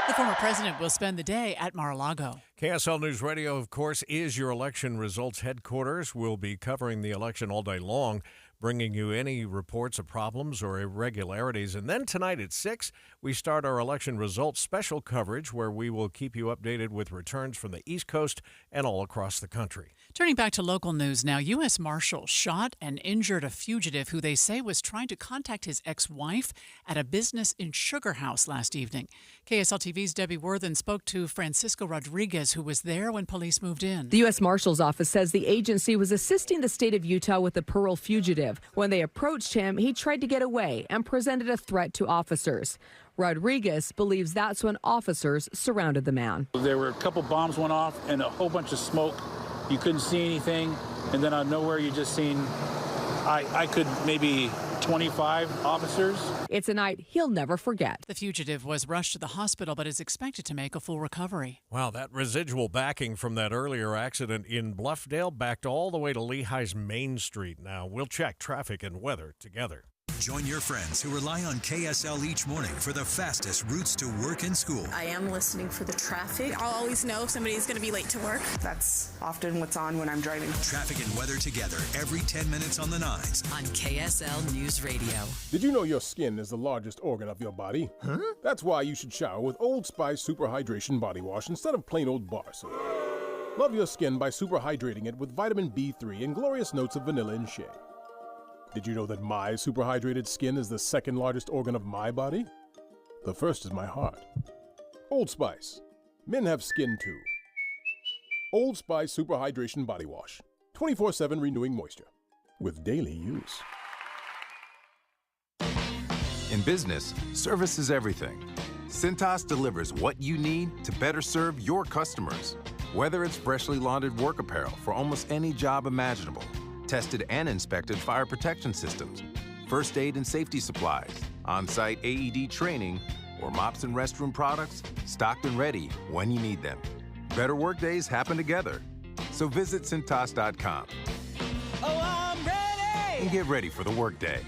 Speaker 2: The former president will spend the day at Mar-a-Lago.
Speaker 3: KSL News Radio, of course, is your election results headquarters. We'll be covering the election all day long, bringing you any reports of problems or irregularities. And then tonight at 6, we start our election results special coverage where we will keep you updated with returns from the East Coast and all across the country.
Speaker 2: Turning back to local news now, U.S. Marshals shot and injured a fugitive who they say was trying to contact his ex-wife at a business in Sugar House last evening. KSL TV's Debbie Worthen spoke to Francisco Rodriguez, who was there when police moved in.
Speaker 14: The U.S. Marshal's Office says the agency was assisting the state of Utah with a parole fugitive. When they approached him, he tried to get away and presented a threat to officers. Rodriguez believes that's when officers surrounded the man.
Speaker 16: There were a couple bombs went off and a whole bunch of smoke. You couldn't see anything, and then out of nowhere you just seen, I could maybe 25 officers.
Speaker 14: It's a night he'll never forget.
Speaker 2: The fugitive was rushed to the hospital but is expected to make a full recovery.
Speaker 3: Wow, that residual backing from that earlier accident in Bluffdale backed all the way to Lehigh's Main Street. Now, we'll check traffic and weather together.
Speaker 19: Join your friends who rely on KSL each morning for the fastest routes to work and school.
Speaker 20: I am listening for the traffic. I'll always know if somebody's going to be late to work. That's often what's on when I'm driving.
Speaker 19: Traffic and weather together every 10 minutes on the 9s.
Speaker 1: On KSL News Radio.
Speaker 21: Did you know your skin is the largest organ of your body? Huh? That's why you should shower with Old Spice Super Hydration Body Wash instead of plain old bar soap. Love your skin by super hydrating it with vitamin B3 and glorious notes of vanilla and shea. Did you know that my superhydrated skin is the second largest organ of my body? The first is my heart. Old Spice. Men have skin too. Old Spice Super Hydration Body Wash. 24/7 renewing moisture. With daily use.
Speaker 25: In business, service is everything. Cintas delivers what you need to better serve your customers. Whether it's freshly laundered work apparel for almost any job imaginable, tested and inspected fire protection systems, first aid and safety supplies, on-site AED training, or mops and restroom products, stocked and ready when you need them. Better workdays happen together. So visit Cintas.com.
Speaker 29: Oh, I'm ready!
Speaker 25: And get ready for the workday.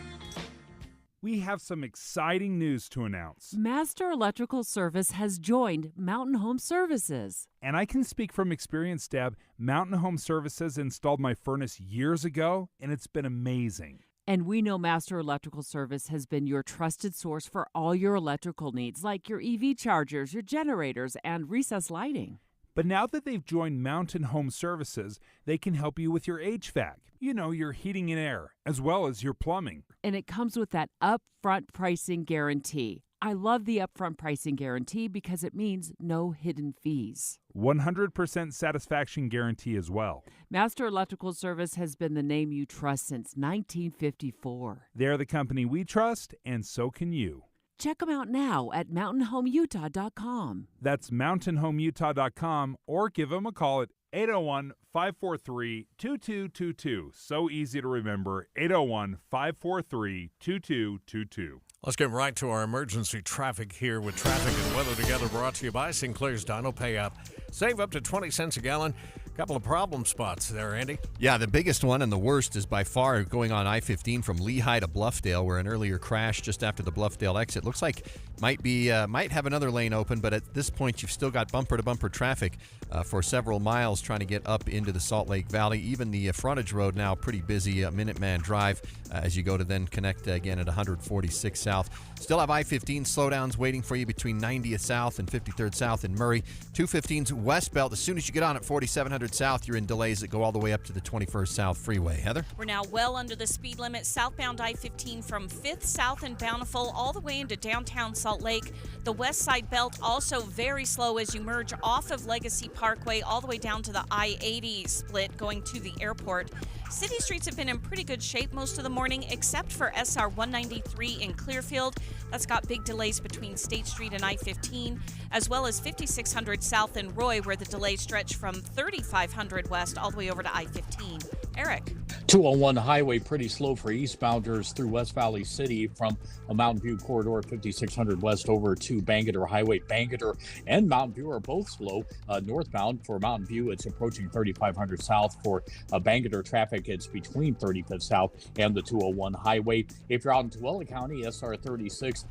Speaker 30: We have some exciting news to announce.
Speaker 32: Master Electrical Service has joined Mountain Home Services.
Speaker 30: And I can speak from experience, Deb. Mountain Home Services installed my furnace years ago, and it's been amazing.
Speaker 32: And we know Master Electrical Service has been your trusted source for all your electrical needs, like your EV chargers, your generators, and recessed lighting.
Speaker 30: But now that they've joined Mountain Home Services, they can help you with your HVAC, your heating and air, as well as your plumbing.
Speaker 32: And it comes with that upfront pricing guarantee. I love the upfront pricing guarantee because it means no hidden fees.
Speaker 30: 100% satisfaction guarantee as well.
Speaker 32: Master Electrical Service has been the name you trust since 1954.
Speaker 30: They're the company we trust, and so can you.
Speaker 32: Check them out now at mountainhomeutah.com.
Speaker 30: That's mountainhomeutah.com, or give them a call at 801-543-2222. So easy to remember, 801-543-2222.
Speaker 3: Let's get right to our emergency traffic here with Traffic and Weather Together, brought to you by Sinclair's Dino Pay Up. Save up to 20 cents a gallon. Couple of problem spots there, Andy.
Speaker 4: Yeah, the biggest one and the worst is by far going on I-15 from Lehigh to Bluffdale, where an earlier crash just after the Bluffdale exit looks like might have another lane open, but at this point you've still got bumper-to-bumper traffic for several miles trying to get up into the Salt Lake Valley. Even the frontage road now pretty busy, Minuteman Drive, as you go to then connect again at 146 South. Still have I-15 slowdowns waiting for you between 90th South and 53rd South in Murray. 215's westbound. As soon as you get on at 4700 South, you're in delays that go all the way up to the 21st South Freeway. Heather?
Speaker 5: We're now well under the speed limit southbound I-15 from 5th South and Bountiful all the way into downtown Salt Lake. The west side belt also very slow as you merge off of Legacy Parkway all the way down to the I-80 split going to the airport. City streets have been in pretty good shape most of the morning, except for SR 193 in Clearfield. That's got big delays between State Street and I-15, as well as 5600 South in Roy, where the delays stretch from 3500 West all the way over to I-15. Eric.
Speaker 7: 201 highway pretty slow for eastbounders through West Valley City from a Mountain View corridor 5600 West over to Bangerter Highway. Bangerter and Mountain View are both slow. Northbound for Mountain View, it's approaching 3500 South. For Bangerter traffic, it's between 35th South and the 201 highway. If you're out in Tooele County, SR 36,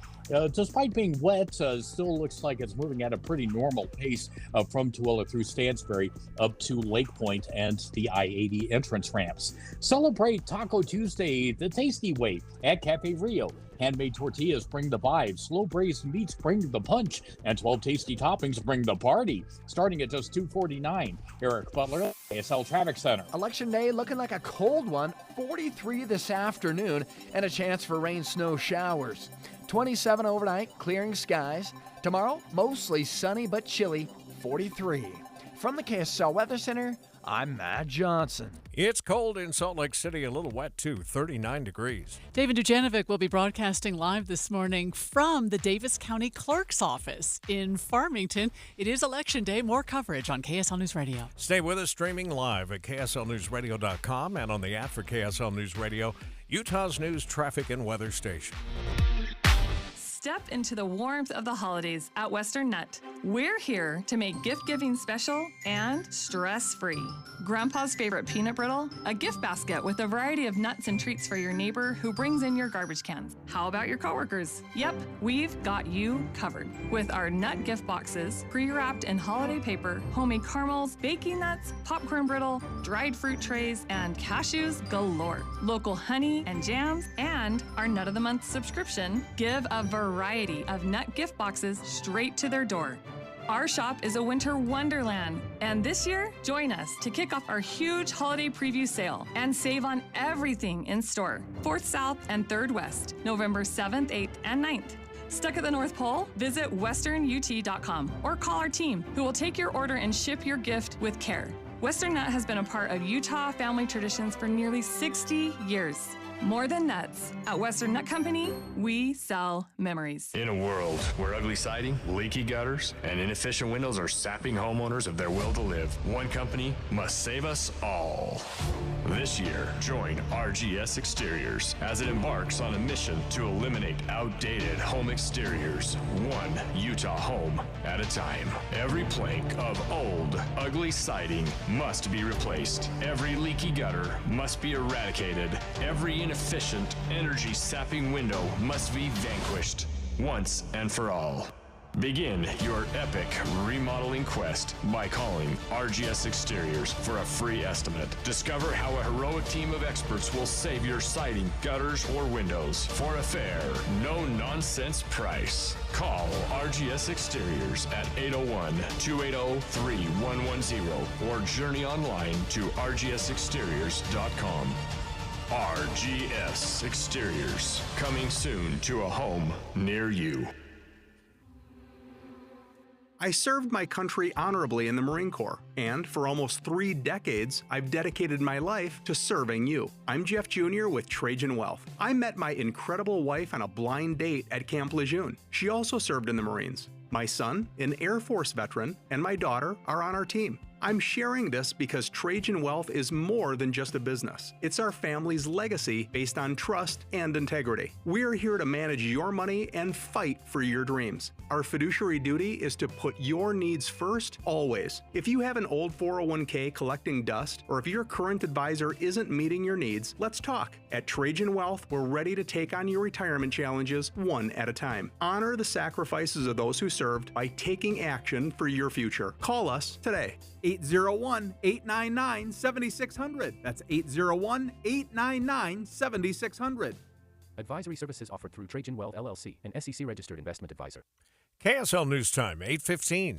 Speaker 7: despite being wet, still looks like it's moving at a pretty normal pace from Tooele through Stansbury up to Lake Point and the I-80 entrance ramps. Celebrate Taco Tuesday the tasty way at Cafe Rio. Handmade tortillas bring the vibe, slow braised meats bring the punch, and 12 tasty toppings bring the party. Starting at just $2.49. Eric Butler, ASL Traffic Center.
Speaker 8: Election day looking like a cold one. 43 this afternoon, and a chance for rain, snow showers. 27 overnight, clearing skies. Tomorrow, mostly sunny but chilly, 43. From the KSL Weather Center, I'm Matt Johnson.
Speaker 3: It's cold in Salt Lake City, a little wet too, 39 degrees.
Speaker 2: David Dujanovic will be broadcasting live this morning from the Davis County Clerk's office in Farmington. It is Election Day. More coverage on KSL News Radio.
Speaker 3: Stay with us, streaming live at KSLNewsRadio.com and on the app for KSL News Radio, Utah's news, traffic, and weather station.
Speaker 9: Step into the warmth of the holidays at Western Nut. We're here to make gift-giving special and stress-free. Grandpa's favorite peanut brittle, a gift basket with a variety of nuts and treats for your neighbor who brings in your garbage cans. How about your coworkers? Yep, we've got you covered with our nut gift boxes, pre-wrapped in holiday paper, homemade caramels, baking nuts, popcorn brittle, dried fruit trays, and cashews galore. Local honey and jams, and our Nut of the Month subscription give a variety of nut gift boxes straight to their door. Our shop is a winter wonderland, and this year, join us to kick off our huge holiday preview sale and save on everything in store. 4th South and 3rd West, November 7th, 8th, and 9th. Stuck at the North Pole? Visit westernut.com or call our team, who will take your order and ship your gift with care. Western Nut has been a part of Utah family traditions for nearly 60 years. More than nuts. At Western Nut Company, we sell memories.
Speaker 13: In a world where ugly siding, leaky gutters, and inefficient windows are sapping homeowners of their will to live, one company must save us all. This year, join RGS Exteriors as it embarks on a mission to eliminate outdated home exteriors, one Utah home at a time. Every plank of old, ugly siding must be replaced. Every leaky gutter must be eradicated. Every inefficient, energy-sapping window must be vanquished once and for all. Begin your epic remodeling quest by calling RGS Exteriors for a free estimate. Discover how a heroic team of experts will save your siding, gutters, or windows for a fair, no-nonsense price. Call RGS Exteriors at 801-280-3110 or journey online to rgsexteriors.com. RGS Exteriors, coming soon to a home near you.
Speaker 6: I served my country honorably in the Marine Corps, and for almost 3 decades, I've dedicated my life to serving you. I'm Jeff Jr. with Trajan Wealth. I met my incredible wife on a blind date at Camp Lejeune. She also served in the Marines. My son, an Air Force veteran, and my daughter are on our team. I'm sharing this because Trajan Wealth is more than just a business. It's our family's legacy based on trust and integrity. We're here to manage your money and fight for your dreams. Our fiduciary duty is to put your needs first, always. If you have an old 401k collecting dust, or if your current advisor isn't meeting your needs, let's talk. At Trajan Wealth, we're ready to take on your retirement challenges one at a time. Honor the sacrifices of those who served by taking action for your future. Call us today.
Speaker 10: 801-899-7600. That's 801-899-7600.
Speaker 11: Advisory services offered through Trajan Wealth LLC, an SEC-registered investment advisor.
Speaker 3: KSL News Time, 8:15.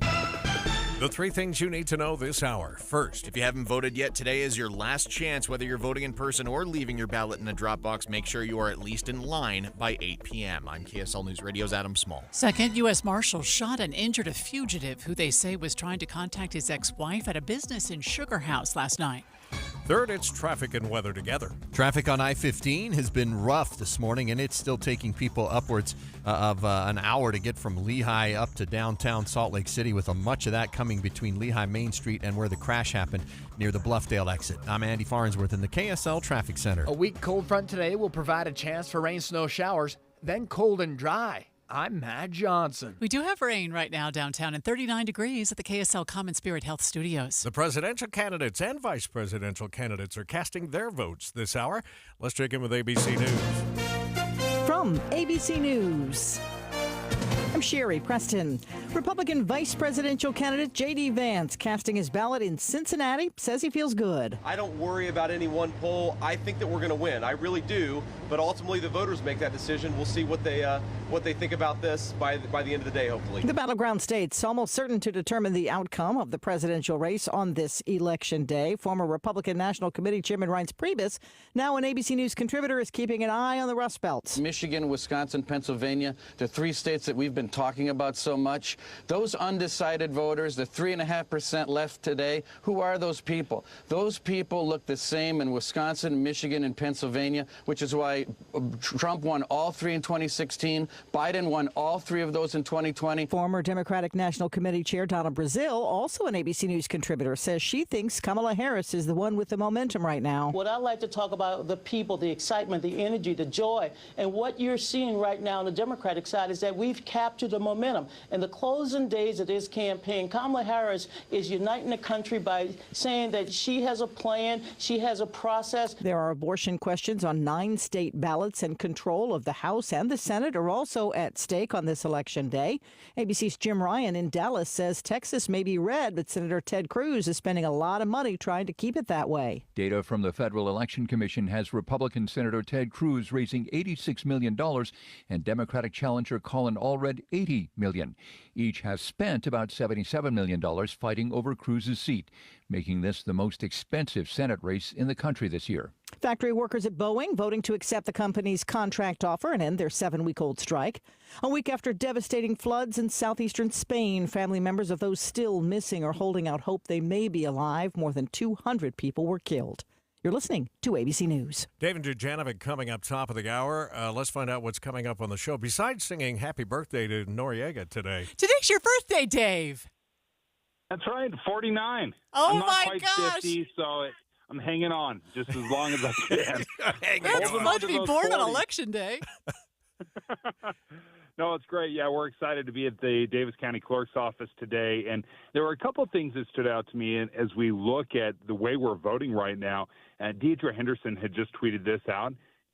Speaker 3: The 3 things you need to know this hour. First,
Speaker 15: if you haven't voted yet, today is your last chance. Whether you're voting in person or leaving your ballot in a drop box, make sure you are at least in line by 8 p.m. I'm KSL News Radio's Adam Small.
Speaker 2: Second, U.S. Marshals shot and injured a fugitive who they say was trying to contact his ex-wife at a business in Sugar House last night.
Speaker 3: Third, it's traffic and weather together.
Speaker 4: Traffic on I-15 has been rough this morning, and it's still taking people upwards of an hour to get from Lehigh up to downtown Salt Lake City, with much of that coming between Lehigh Main Street and where the crash happened near the Bluffdale exit. I'm Andy Farnsworth in the KSL Traffic Center.
Speaker 8: A weak cold front today will provide a chance for rain, snow showers, then cold and dry. I'm Matt Johnson.
Speaker 2: We do have rain right now downtown and 39 degrees at the KSL Common Spirit Health Studios.
Speaker 3: The presidential candidates and vice presidential candidates are casting their votes this hour. Let's check in with ABC News.
Speaker 17: From ABC News, I'm Sherry Preston. Republican vice presidential candidate J.D. Vance casting his ballot in Cincinnati says he feels good.
Speaker 18: I don't worry about any one poll. I think that we're going to win. I really do. But ultimately, the voters make that decision. We'll see what they think about this by the end of the day, hopefully.
Speaker 17: The battleground states almost certain to determine the outcome of the presidential race on this election day. Former Republican National Committee Chairman Reince Priebus, now an ABC News contributor, is keeping an eye on the Rust Belt.
Speaker 22: Michigan, Wisconsin, Pennsylvania, the 3 states that we've been talking about so much. Those undecided voters, the 3.5% left today, who are those people? Those people look the same in Wisconsin, Michigan, and Pennsylvania, which is why Trump won all 3 in 2016. Biden won all 3 of those in 2020.
Speaker 17: Former Democratic National Committee Chair Donna Brazile, also an ABC News contributor, says she thinks Kamala Harris is the one with the momentum right now.
Speaker 23: What I like to talk about the people, the excitement, the energy, the joy, and what you're seeing right now on the Democratic side is that we've captured the momentum. In the closing days of this campaign, Kamala Harris is uniting the country by saying that she has a plan, she has a process.
Speaker 17: There are abortion questions on 9 state ballots, and control of the House and the Senate are also at stake on this election day. ABC's Jim Ryan in Dallas says Texas may be red, but Senator Ted Cruz is spending a lot of money trying to keep it that way.
Speaker 24: Data from the Federal Election Commission has Republican Senator Ted Cruz raising $86 million and Democratic challenger Colin Allred $80 million. Each have spent about $77 million fighting over Cruz's seat, making this the most expensive Senate race in the country this year.
Speaker 17: Factory workers at Boeing voting to accept the company's contract offer and end their 7-week-old strike. A week after devastating floods in southeastern Spain, family members of those still missing are holding out hope they may be alive. More than 200 people were killed. You're listening to ABC News.
Speaker 3: Dave and Dujanovic coming up top of the hour. Let's find out what's coming up on the show. Besides singing happy birthday to Noriega today.
Speaker 2: Today's your birthday, Dave.
Speaker 26: That's right, 49.
Speaker 2: Oh,
Speaker 26: I'm not
Speaker 2: my
Speaker 26: quite
Speaker 2: gosh.
Speaker 26: 50, so I'm hanging on just as long as I can.
Speaker 2: It's fun to be born on Election Day.
Speaker 26: No, it's great. Yeah, we're excited to be at the Davis County Clerk's office today. And there were a couple of things that stood out to me as we look at the way we're voting right now. Deidre Henderson had just tweeted this out.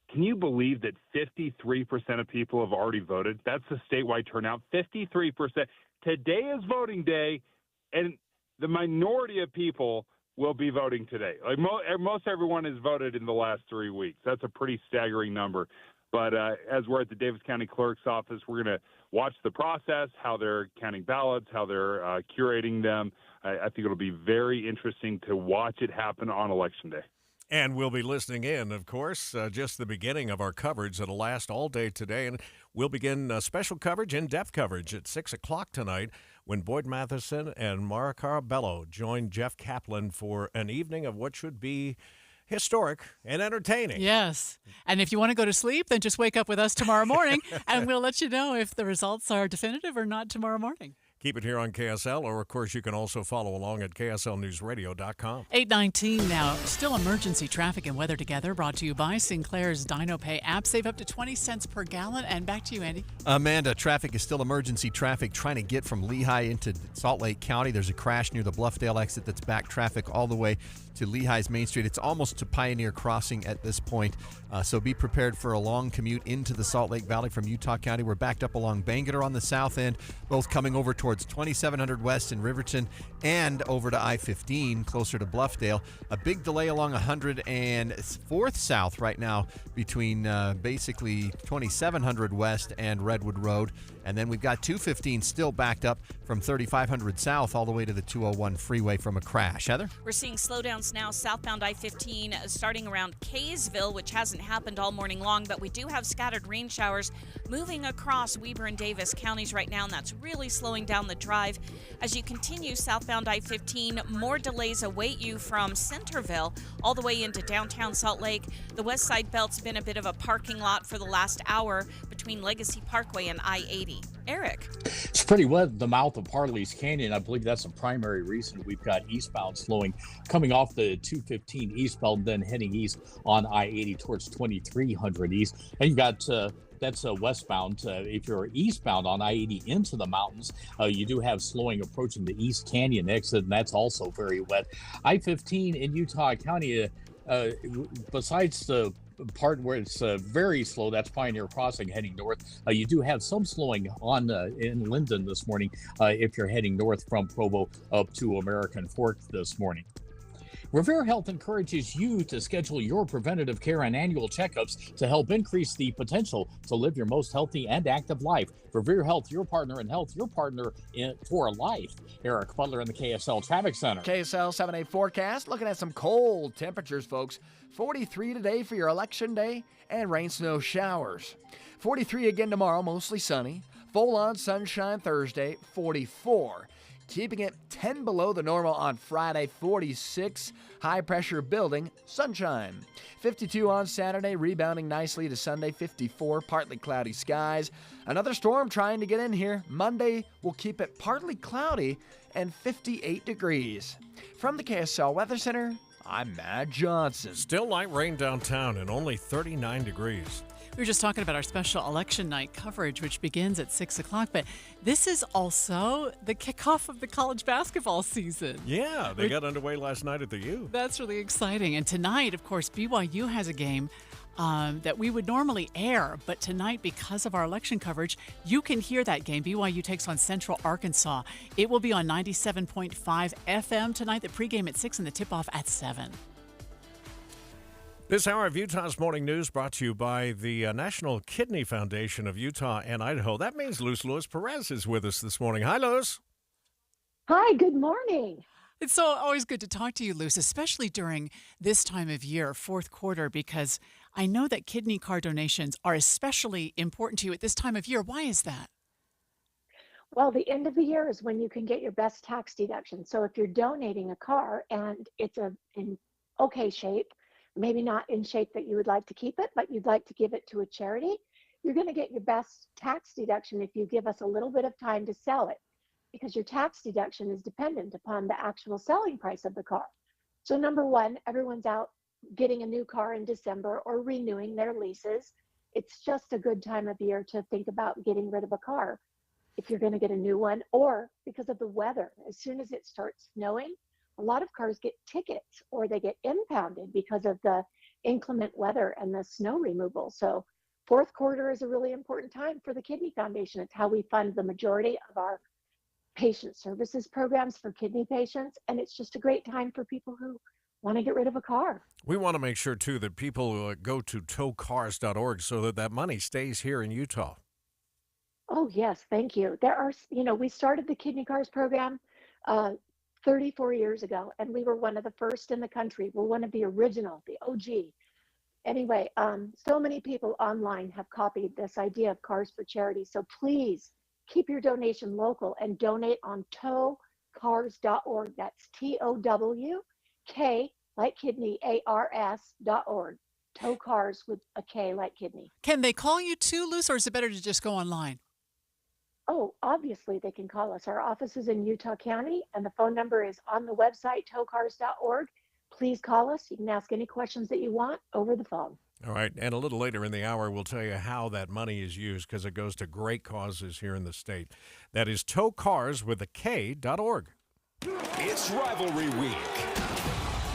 Speaker 26: Can you believe that 53% of people have already voted? That's the statewide turnout, 53%. Today is voting day, and the minority of people will be voting today. Like most everyone has voted in the last 3 weeks. That's a pretty staggering number. But as we're at the Davis County Clerk's office, we're going to watch the process, how they're counting ballots, how they're curating them. I think it'll be very interesting to watch it happen on Election Day.
Speaker 3: And we'll be listening in, of course, just the beginning of our coverage that'll last all day today. And we'll begin special coverage, in-depth coverage at 6 o'clock tonight when Boyd Matheson and Mara Carabello join Jeff Kaplan for an evening of what should be historic and entertaining.
Speaker 2: Yes. And if you want to go to sleep, then just wake up with us tomorrow morning, and we'll let you know if the results are definitive or not tomorrow morning.
Speaker 3: Keep it here on KSL, or, of course, you can also follow along at KSLNewsRadio.com.
Speaker 2: 8:19 now. Still emergency traffic and weather together, brought to you by Sinclair's DinoPay app. Save up to 20 cents per gallon. And back to you, Andy.
Speaker 4: Amanda, traffic is still emergency traffic trying to get from Lehigh into Salt Lake County. There's a crash near the Bluffdale exit that's back traffic all the way to Lehigh's Main Street. It's almost to Pioneer Crossing at this point, so be prepared for a long commute into the Salt Lake Valley from Utah County. We're backed up along Bangerter on the south end, both coming over towards 2700 West in Riverton and over to I-15 closer to Bluffdale. A big delay along 104th South right now between basically 2700 West and Redwood Road. And then we've got 215 still backed up from 3500 South all the way to the 201 freeway from a crash. Heather?
Speaker 5: We're seeing slowdowns now southbound I-15 starting around Kaysville, which hasn't happened all morning long, but we do have scattered rain showers moving across Weber and Davis counties right now, and that's really slowing down the drive. As you continue southbound I-15, more delays await you from Centerville all the way into downtown Salt Lake. The west side belt's been a bit of a parking lot for the last hour between Legacy Parkway and I-80. Eric?
Speaker 7: It's pretty wet at the mouth of Hartley's Canyon. I believe that's the primary reason we've got eastbound slowing coming off the 215 eastbound, then heading east on I-80 towards 2300 east. And you've got that's westbound. If you're eastbound on I-80 into the mountains, you do have slowing approaching the East Canyon exit, and that's also very wet. I-15 in Utah County, besides the part where it's very slow, that's Pioneer Crossing heading north. You do have some slowing on in Linden this morning if you're heading north from Provo up to American Fork this morning. Revere Health encourages you to schedule your preventative care and annual checkups to help increase the potential to live your most healthy and active life. Revere Health, your partner in health, your partner for life. Eric Butler in the KSL Traffic Center.
Speaker 8: KSL 7-day forecast, looking at some cold temperatures, folks. 43 today for your election day, and rain, snow, showers. 43 again tomorrow, mostly sunny. Full-on sunshine Thursday, 44. Keeping it 10 below the normal on Friday, 46. High pressure building, sunshine. 52 on Saturday, rebounding nicely to Sunday, 54. Partly cloudy skies. Another storm trying to get in here. Monday will keep it partly cloudy and 58 degrees. From the KSL Weather Center, I'm Matt Johnson.
Speaker 3: Still light rain downtown and only 39 degrees.
Speaker 2: We were just talking about our special election night coverage, which begins at 6 o'clock, but this is also the kickoff of the college basketball season.
Speaker 3: Yeah, they got underway last night at the U.
Speaker 2: That's really exciting. And tonight, of course, BYU has a game that we would normally air, but tonight, because of our election coverage, you can hear that game. BYU takes on Central Arkansas. It will be on 97.5 FM tonight, the pregame at 6 and the tip-off at 7.
Speaker 3: This hour of Utah's Morning News brought to you by the National Kidney Foundation of Utah and Idaho. That means Luz Perez is with us this morning. Hi, Luz.
Speaker 1: Hi, good morning.
Speaker 2: It's so always good to talk to you, Luz, especially during this time of year, fourth quarter, because I know that kidney car donations are especially important to you at this time of year. Why is that?
Speaker 1: Well, the end of the year is when you can get your best tax deduction. So if you're donating a car and it's in okay shape, maybe not in shape that you would like to keep it, but you'd like to give it to a charity, you're going to get your best tax deduction if you give us a little bit of time to sell it, because your tax deduction is dependent upon the actual selling price of the car. So number one, everyone's out getting a new car in December or renewing their leases. It's just a good time of year to think about getting rid of a car if you're going to get a new one, or because of the weather. As soon as it starts snowing, a lot of cars get tickets or they get impounded because of the inclement weather and the snow removal. So fourth quarter is a really important time for the Kidney Foundation. It's how we fund the majority of our patient services programs for kidney patients. And it's just a great time for people who want to get rid of a car.
Speaker 3: We want to make sure, too, that people go to towcars.org so that that money stays here in Utah.
Speaker 1: Oh, yes. Thank you. There are, we started the Kidney Cars program 34 years ago, and we were one of the first in the country. We're one of the original, the OG. Anyway, so many people online have copied this idea of Cars for Charity. So please keep your donation local and donate on towcars.org. That's TOWK, like kidney, ARS.org. Tow Cars with a K, like kidney.
Speaker 2: Can they call you too, Luz, or is it better to just go online?
Speaker 1: Oh, obviously they can call us. Our office is in Utah County, and the phone number is on the website, towcars.org. Please call us. You can ask any questions that you want over the phone.
Speaker 3: All right, and a little later in the hour, we'll tell you how that money is used because it goes to great causes here in the state. That is towcars.org.
Speaker 12: It's Rivalry Week.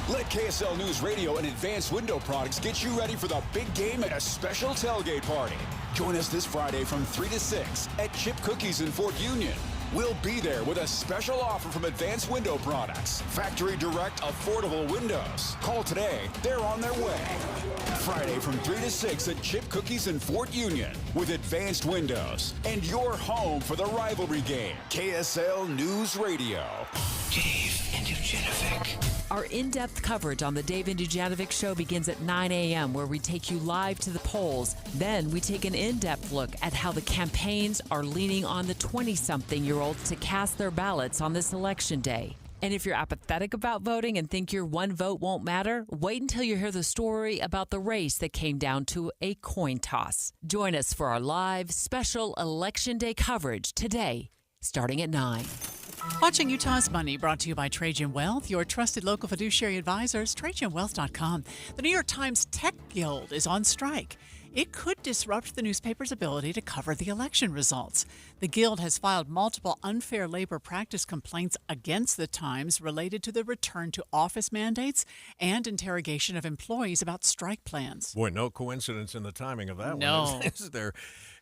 Speaker 12: Let KSL News Radio and Advanced Window Products get you ready for the big game at a special tailgate party. Join us this Friday from 3 to 6 at Chip Cookies in Fort Union. We'll be there with a special offer from Advanced Window Products. Factory direct affordable windows. Call today. They're on their way. Friday from 3 to 6 at Chip Cookies in Fort Union with Advanced Windows. And your home for the rivalry game. KSL News Radio.
Speaker 14: Dave and Dujanovic. Our in-depth coverage on the Dave and Dujanovic Show begins at 9 a.m., where we take you live to the polls. Then we take an in-depth look at how the campaigns are leaning on the 20-something-year-olds to cast their ballots on this election day. And if you're apathetic about voting and think your one vote won't matter, wait until you hear the story about the race that came down to a coin toss. Join us for our live, special Election Day coverage today, starting at 9.
Speaker 2: Watching Utah's Money, brought to you by Trajan Wealth, your trusted local fiduciary advisors, TrajanWealth.com. The New York Times Tech Guild is on strike. It could disrupt the newspaper's ability to cover the election results. The Guild has filed multiple unfair labor practice complaints against the Times related to the return to office mandates and interrogation of employees about strike plans.
Speaker 3: Boy, no coincidence in the timing of that
Speaker 2: No.
Speaker 3: one, is there?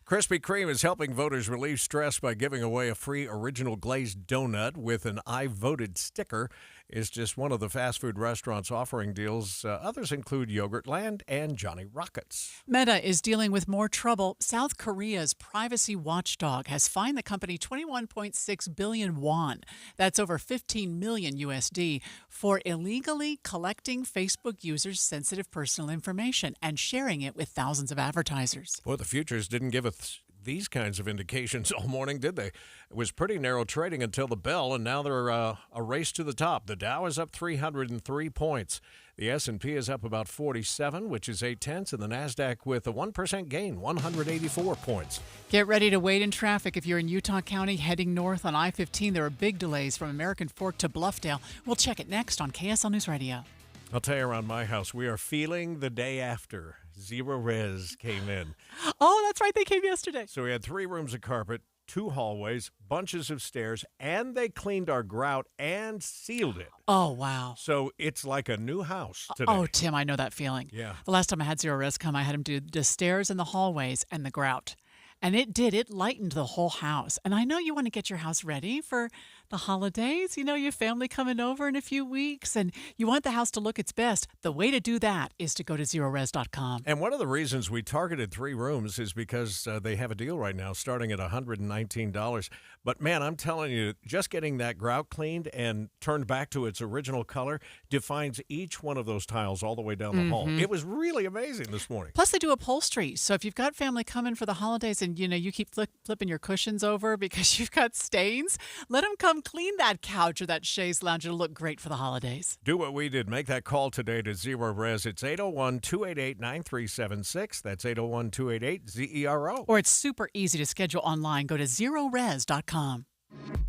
Speaker 3: Krispy Kreme is helping voters relieve stress by giving away a free original glazed donut with an I voted sticker. It's just one of the fast food restaurants offering deals. Others include Yogurtland and Johnny Rockets.
Speaker 2: Meta is dealing with more trouble. South Korea's privacy watchdog has fined the company 21.6 billion won. That's over 15 million USD for illegally collecting Facebook users' sensitive personal information and sharing it with thousands of advertisers.
Speaker 3: Boy, the futures didn't give us these kinds of indications all morning, did they? It was pretty narrow trading until the bell, and now they're a race to the top. The Dow is up 303 points. The S&P is up about 47, which is 0.8, and the NASDAQ with a 1% gain, 184 points.
Speaker 2: Get ready to wait in traffic if you're in Utah County heading north on I-15. There are big delays from American Fork to Bluffdale. We'll check it next on KSL News Radio.
Speaker 3: I'll tell you, around my house, we are feeling the day after. Zero Res came in.
Speaker 2: Oh, that's right. They came yesterday.
Speaker 3: So we had 3 rooms of carpet, 2 hallways, bunches of stairs, and they cleaned our grout and sealed it.
Speaker 2: Oh, wow.
Speaker 3: So it's like a new house today.
Speaker 2: Oh, Tim, I know that feeling.
Speaker 3: Yeah.
Speaker 2: The last time I had Zero Res come, I had him do the stairs and the hallways and the grout. And it did. It lightened the whole house. And I know you want to get your house ready for the holidays. You know, your family coming over in a few weeks, and you want the house to look its best. The way to do that is to go to zerores.com.
Speaker 3: And one of the reasons we targeted 3 rooms is because they have a deal right now starting at $119. But, man, I'm telling you, just getting that grout cleaned and turned back to its original color defines each one of those tiles all the way down the hall. It was really amazing this morning.
Speaker 2: Plus, they do upholstery. So if you've got family coming for the holidays and, you know, you keep flipping your cushions over because you've got stains, let them come clean that couch or that chaise lounge. It'll look great for the holidays.
Speaker 3: Do what we did. Make that call today to Zero Res. It's 801-288-9376. That's 801-288-ZERO.
Speaker 2: Or it's super easy to schedule online. Go to zerores.com.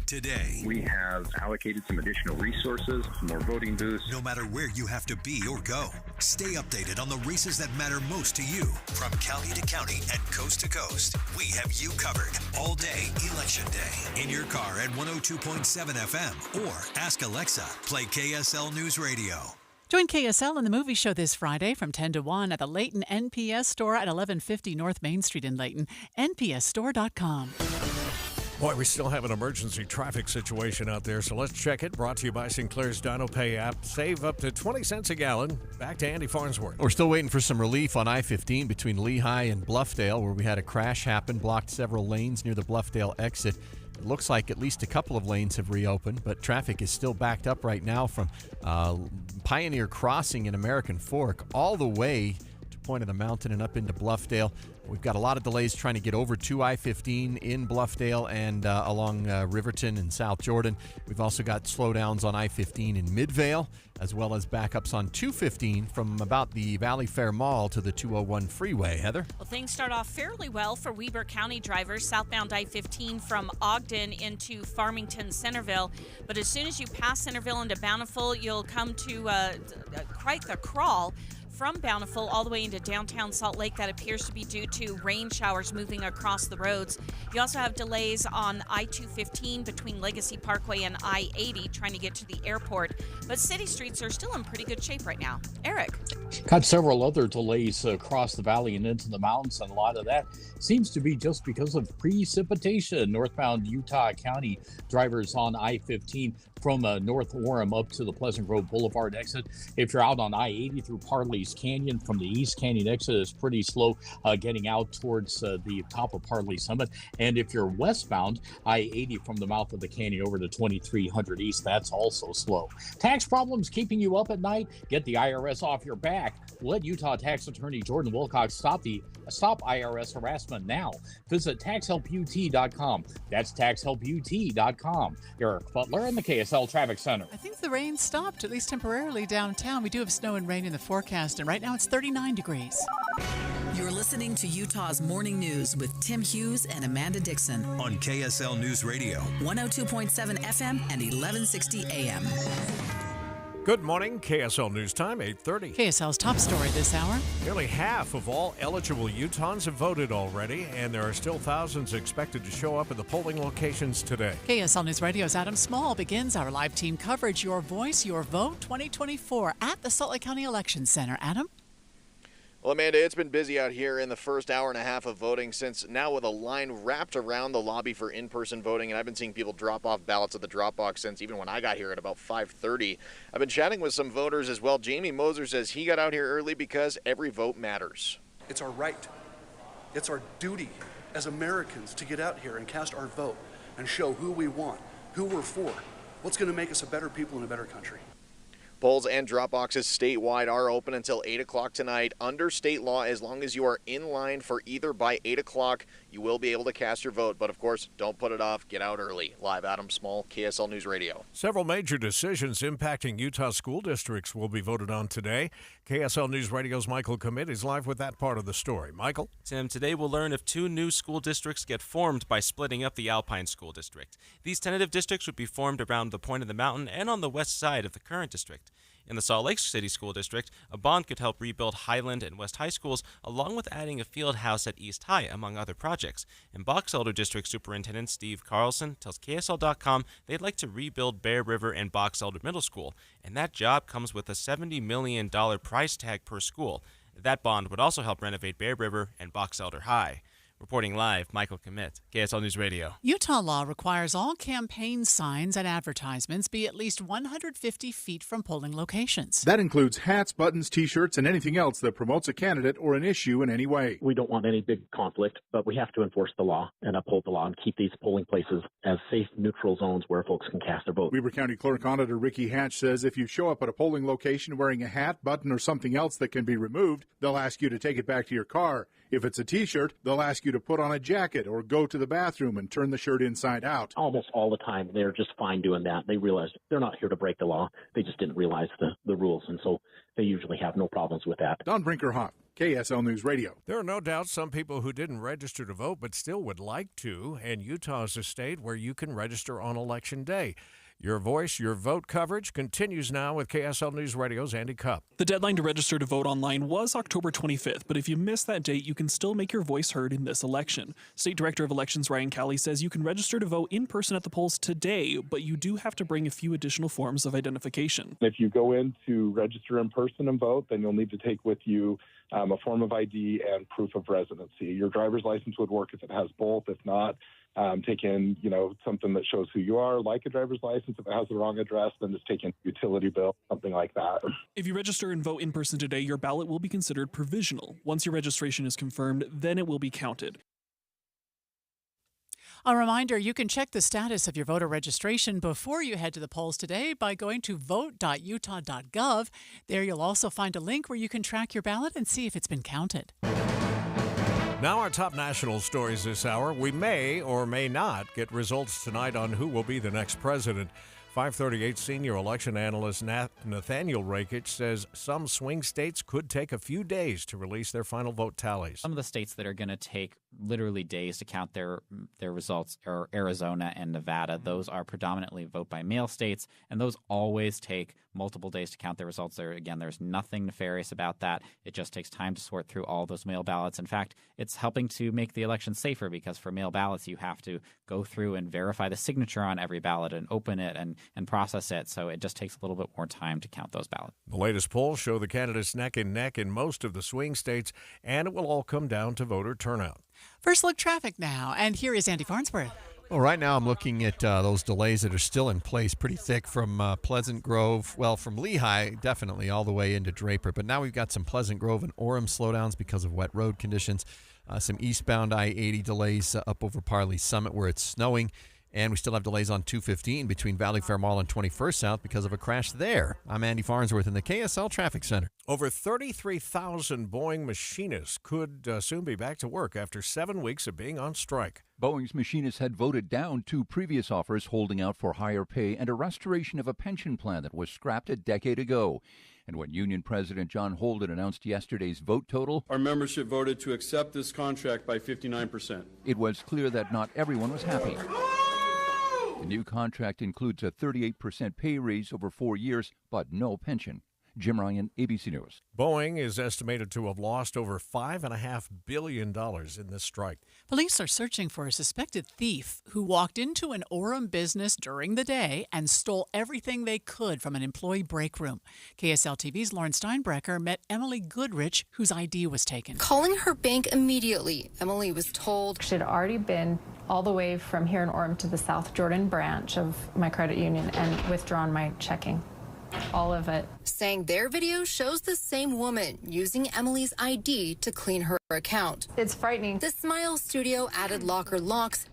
Speaker 16: Today, we have allocated some additional resources, some more voting booths.
Speaker 19: No matter where you have to be or go, stay updated on the races that matter most to you. From county to county and coast to coast, we have you covered all day Election Day. In your car at 102.7 FM or ask Alexa, play KSL News Radio.
Speaker 2: Join KSL in the movie show this Friday from 10 to 1 at the Layton NPS store at 1150 North Main Street in Layton, npsstore.com.
Speaker 3: Boy, we still have an emergency traffic situation out there, so let's check it. Brought to you by Sinclair's Dino Pay app. Save up to 20 cents a gallon. Back to Andy Farnsworth.
Speaker 4: We're still waiting for some relief on I-15 between Lehigh and Bluffdale, where we had a crash happen, blocked several lanes near the Bluffdale exit. It looks like at least a couple of lanes have reopened, but traffic is still backed up right now from Pioneer Crossing in American Fork all the way to Point of the Mountain and up into Bluffdale. We've got a lot of delays trying to get over to I-15 in Bluffdale and along Riverton and South Jordan. We've also got slowdowns on I-15 in Midvale, as well as backups on 215 from about the Valley Fair Mall to the 201 freeway. Heather?
Speaker 5: Well, things start off fairly well for Weber County drivers southbound I-15 from Ogden into Farmington, Centerville. But as soon as you pass Centerville into Bountiful, you'll come to quite the crawl from Bountiful all the way into downtown Salt Lake. That appears to be due to rain showers moving across the roads. You also have delays on I-215 between Legacy Parkway and I-80 trying to get to the airport. But city streets are still in pretty good shape right now. Eric?
Speaker 7: Got several other delays across the valley and into the mountains, and a lot of that seems to be just because of precipitation. Northbound Utah County drivers on I-15 from North Orem up to the Pleasant Grove Boulevard exit. If you're out on I-80 through Parley's Canyon from the East Canyon exit, it's pretty slow getting out towards the top of Parley Summit. And if you're westbound, I-80 from the mouth of the canyon over to 2300 East, that's also slow. Tax problems keeping you up at night? Get the IRS off your back. Let Utah Tax Attorney Jordan Wilcox stop IRS harassment now. Visit taxhelput.com. That's taxhelput.com. Eric Butler in the KSL Traffic Center.
Speaker 2: I think the rain stopped, at least temporarily, downtown. We do have snow and rain in the forecast, and right now it's 39 degrees.
Speaker 6: You're listening to Utah's Morning News with Tim Hughes and Amanda Dixon
Speaker 19: on KSL News Radio,
Speaker 6: 102.7 FM and 1160 AM.
Speaker 3: Good morning, KSL News Time, 8:30.
Speaker 2: KSL's top story this hour.
Speaker 3: Nearly half of all eligible Utahns have voted already, and there are still thousands expected to show up at the polling locations today.
Speaker 2: KSL News Radio's Adam Small begins our live team coverage, Your Voice, Your Vote 2024 at the Salt Lake County Election Center. Adam?
Speaker 15: Well, Amanda, it's been busy out here in the first hour and a half of voting since now with a line wrapped around the lobby for in-person voting, and I've been seeing people drop off ballots at the drop box since even when I got here at about 5:30. I've been chatting with some voters as well. Jamie Moser says he got out here early because every vote matters.
Speaker 9: It's our right. It's our duty as Americans to get out here and cast our vote and show who we want, who we're for, what's going to make us a better people and a better country.
Speaker 15: Polls and drop boxes statewide are open until 8 o'clock tonight. Under state law, as long as you are in line for either by 8 o'clock, you will be able to cast your vote. But, of course, don't put it off. Get out early. Live, Adam Small, KSL News Radio.
Speaker 3: Several major decisions impacting Utah school districts will be voted on today. KSL News Radio's Michael Commit is live with that part of the story. Michael?
Speaker 13: Tim, today we'll learn if two new school districts get formed by splitting up the Alpine School District. These tentative districts would be formed around the point of the mountain and on the west side of the current district. In the Salt Lake City School District, a bond could help rebuild Highland and West High schools, along with adding a field house at East High, among other projects. And Box Elder District Superintendent Steve Carlson tells KSL.com they'd like to rebuild Bear River and Box Elder Middle School, and that job comes with a $70 million price tag per school. That bond would also help renovate Bear River and Box Elder High. Reporting live, Michael Commit, KSL News Radio.
Speaker 2: Utah law requires all campaign signs and advertisements be at least 150 feet from polling locations.
Speaker 20: That includes hats, buttons, T-shirts, and anything else that promotes a candidate or an issue in any way.
Speaker 21: We don't want any big conflict, but we have to enforce the law and uphold the law and keep these polling places as safe, neutral zones where folks can cast their vote.
Speaker 20: Weber County Clerk Auditor Ricky Hatch says if you show up at a polling location wearing a hat, button, or something else that can be removed, they'll ask you to take it back to your car. If it's a T-shirt, they'll ask you to put on a jacket or go to the bathroom and turn the shirt inside out.
Speaker 21: Almost all the time, they're just fine doing that. They realize they're not here to break the law. They just didn't realize the rules, and so they usually have no problems with that.
Speaker 20: Don Brinker-Hoff, KSL News Radio.
Speaker 3: There are no doubt some people who didn't register to vote but still would like to, and Utah is a state where you can register on Election Day. Your Voice, Your Vote coverage continues now with KSL News Radio's Andy Cupp.
Speaker 25: The deadline to register to vote online was October 25th, but if you missed that date, you can still make your voice heard in this election. State Director of Elections Ryan Calley says you can register to vote in person at the polls today, but you do have to bring a few additional forms of identification.
Speaker 27: If you go in to register in person and vote, then you'll need to take with you a form of ID and proof of residency. Your driver's license would work if it has both. If not, take in, something that shows who you are, like a driver's license. If it has the wrong address, then just take in a utility bill, something like that.
Speaker 25: If you register and vote in person today, your ballot will be considered provisional. Once your registration is confirmed, then it will be counted.
Speaker 2: A reminder, you can check the status of your voter registration before you head to the polls today by going to vote.utah.gov. There you'll also find a link where you can track your ballot and see if it's been counted.
Speaker 3: Now our top national stories this hour. We may or may not get results tonight on who will be the next president. 538 senior election analyst Nathaniel Rakich says some swing states could take a few days to release their final vote tallies.
Speaker 10: Some of the states that are going to take literally days to count their results are Arizona and Nevada. Those are predominantly vote by mail states, and those always take multiple days to count their results. There's nothing nefarious about that. It just takes time to sort through all those mail ballots. In fact, it's helping to make the election safer because for mail ballots, you have to go through and verify the signature on every ballot and open it and process it. So it just takes a little bit more time to count those ballots.
Speaker 3: The latest polls show the candidates neck and neck in most of the swing states, and it will all come down to voter turnout.
Speaker 2: First look traffic now, and here is Andy Farnsworth.
Speaker 4: Well, right now I'm looking at those delays that are still in place, pretty thick from Pleasant Grove, from Lehigh, definitely, all the way into Draper. But now we've got some Pleasant Grove and Orem slowdowns because of wet road conditions. Some eastbound I-80 delays up over Parley Summit where it's snowing. And we still have delays on 215 between Valley Fair Mall and 21st South because of a crash there. I'm Andy Farnsworth in the KSL Traffic Center.
Speaker 3: Over 33,000 Boeing machinists could soon be back to work after 7 weeks of being on strike.
Speaker 11: Boeing's machinists had voted down 2 previous offers holding out for higher pay and a restoration of a pension plan that was scrapped a decade ago. And when Union President John Holden announced yesterday's vote total,
Speaker 17: our membership voted to accept this contract by 59%.
Speaker 11: It was clear that not everyone was happy. The new contract includes a 38% pay raise over 4 years, but no pension. Jim Ryan, ABC News.
Speaker 3: Boeing is estimated to have lost over $5.5 billion in this strike.
Speaker 2: Police are searching for a suspected thief who walked into an Orem business during the day and stole everything they could from an employee break room. KSL TV's Lauren Steinbrecher met Emily Goodrich, whose ID was taken.
Speaker 18: Calling her bank immediately, Emily was told
Speaker 22: she'd already been all the way from here in Orem to the South Jordan branch of my credit union and withdrawn my checking. All of it.
Speaker 18: Saying their video shows the same woman using Emily's ID to clean her account.
Speaker 22: It's frightening.
Speaker 18: The Smile Studio added locker locks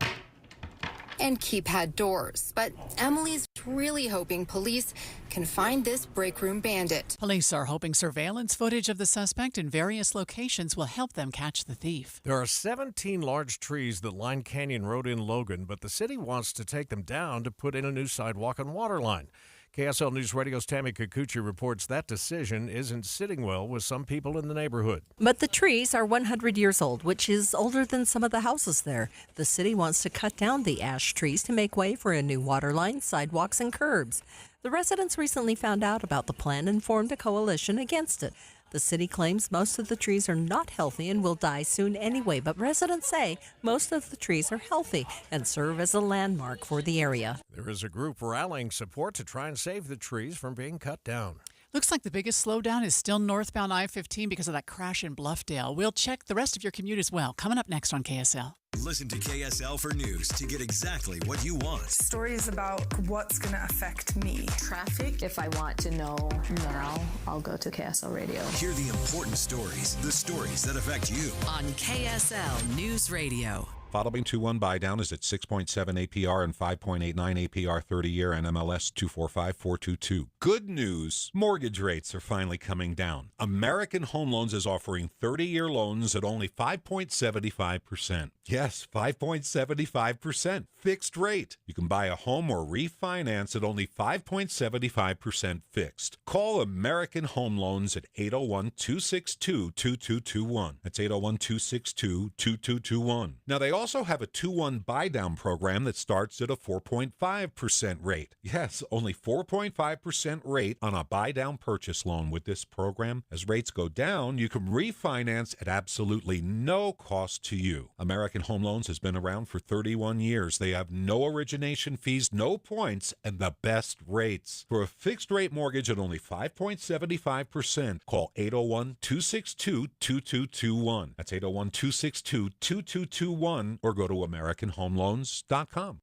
Speaker 18: and keypad doors. But Emily's really hoping police can find this break room bandit.
Speaker 2: Police are hoping surveillance footage of the suspect in various locations will help them catch the thief.
Speaker 3: There are 17 large trees that line Canyon Road in Logan, but the city wants to take them down to put in a new sidewalk and water line. KSL News Radio's Tammy Kikuchi reports that decision isn't sitting well with some people in the neighborhood.
Speaker 23: But the trees are 100 years old, which is older than some of the houses there. The city wants to cut down the ash trees to make way for a new water line, sidewalks, and curbs. The residents recently found out about the plan and formed a coalition against it. The city claims most of the trees are not healthy and will die soon anyway, but residents say most of the trees are healthy and serve as a landmark for the area.
Speaker 3: There is a group rallying support to try and save the trees from being cut down.
Speaker 2: Looks like the biggest slowdown is still northbound I-15 because of that crash in Bluffdale. We'll check the rest of your commute as well. Coming up next on KSL.
Speaker 19: Listen to KSL for news to get exactly what you want.
Speaker 24: Stories about what's going to affect me.
Speaker 28: Traffic. If I want to know now, I'll go to KSL Radio.
Speaker 19: Hear the important stories, the stories that affect you.
Speaker 6: On KSL News Radio.
Speaker 29: Following 2-1 buy down is at 6.7 APR and 5.89 APR 30-year NMLS 245422. Good news, mortgage rates are finally coming down. American Home Loans is offering 30-year loans at only 5.75%. Yes, 5.75%. Fixed rate. You can buy a home or refinance at only 5.75% fixed. Call American Home Loans at 801-262-2221. That's 801-262-2221. Now, they also have a 2-1 buy down program that starts at a 4.5% rate. Yes, only 4.5% rate on a buy down purchase loan with this program. As rates go down, you can refinance at absolutely no cost to you. American Home Loans has been around for 31 years. They have no origination fees, no points, and the best rates. For a fixed rate mortgage at only 5.75%, call 801-262-2221. That's 801-262-2221, or go to AmericanHomeLoans.com.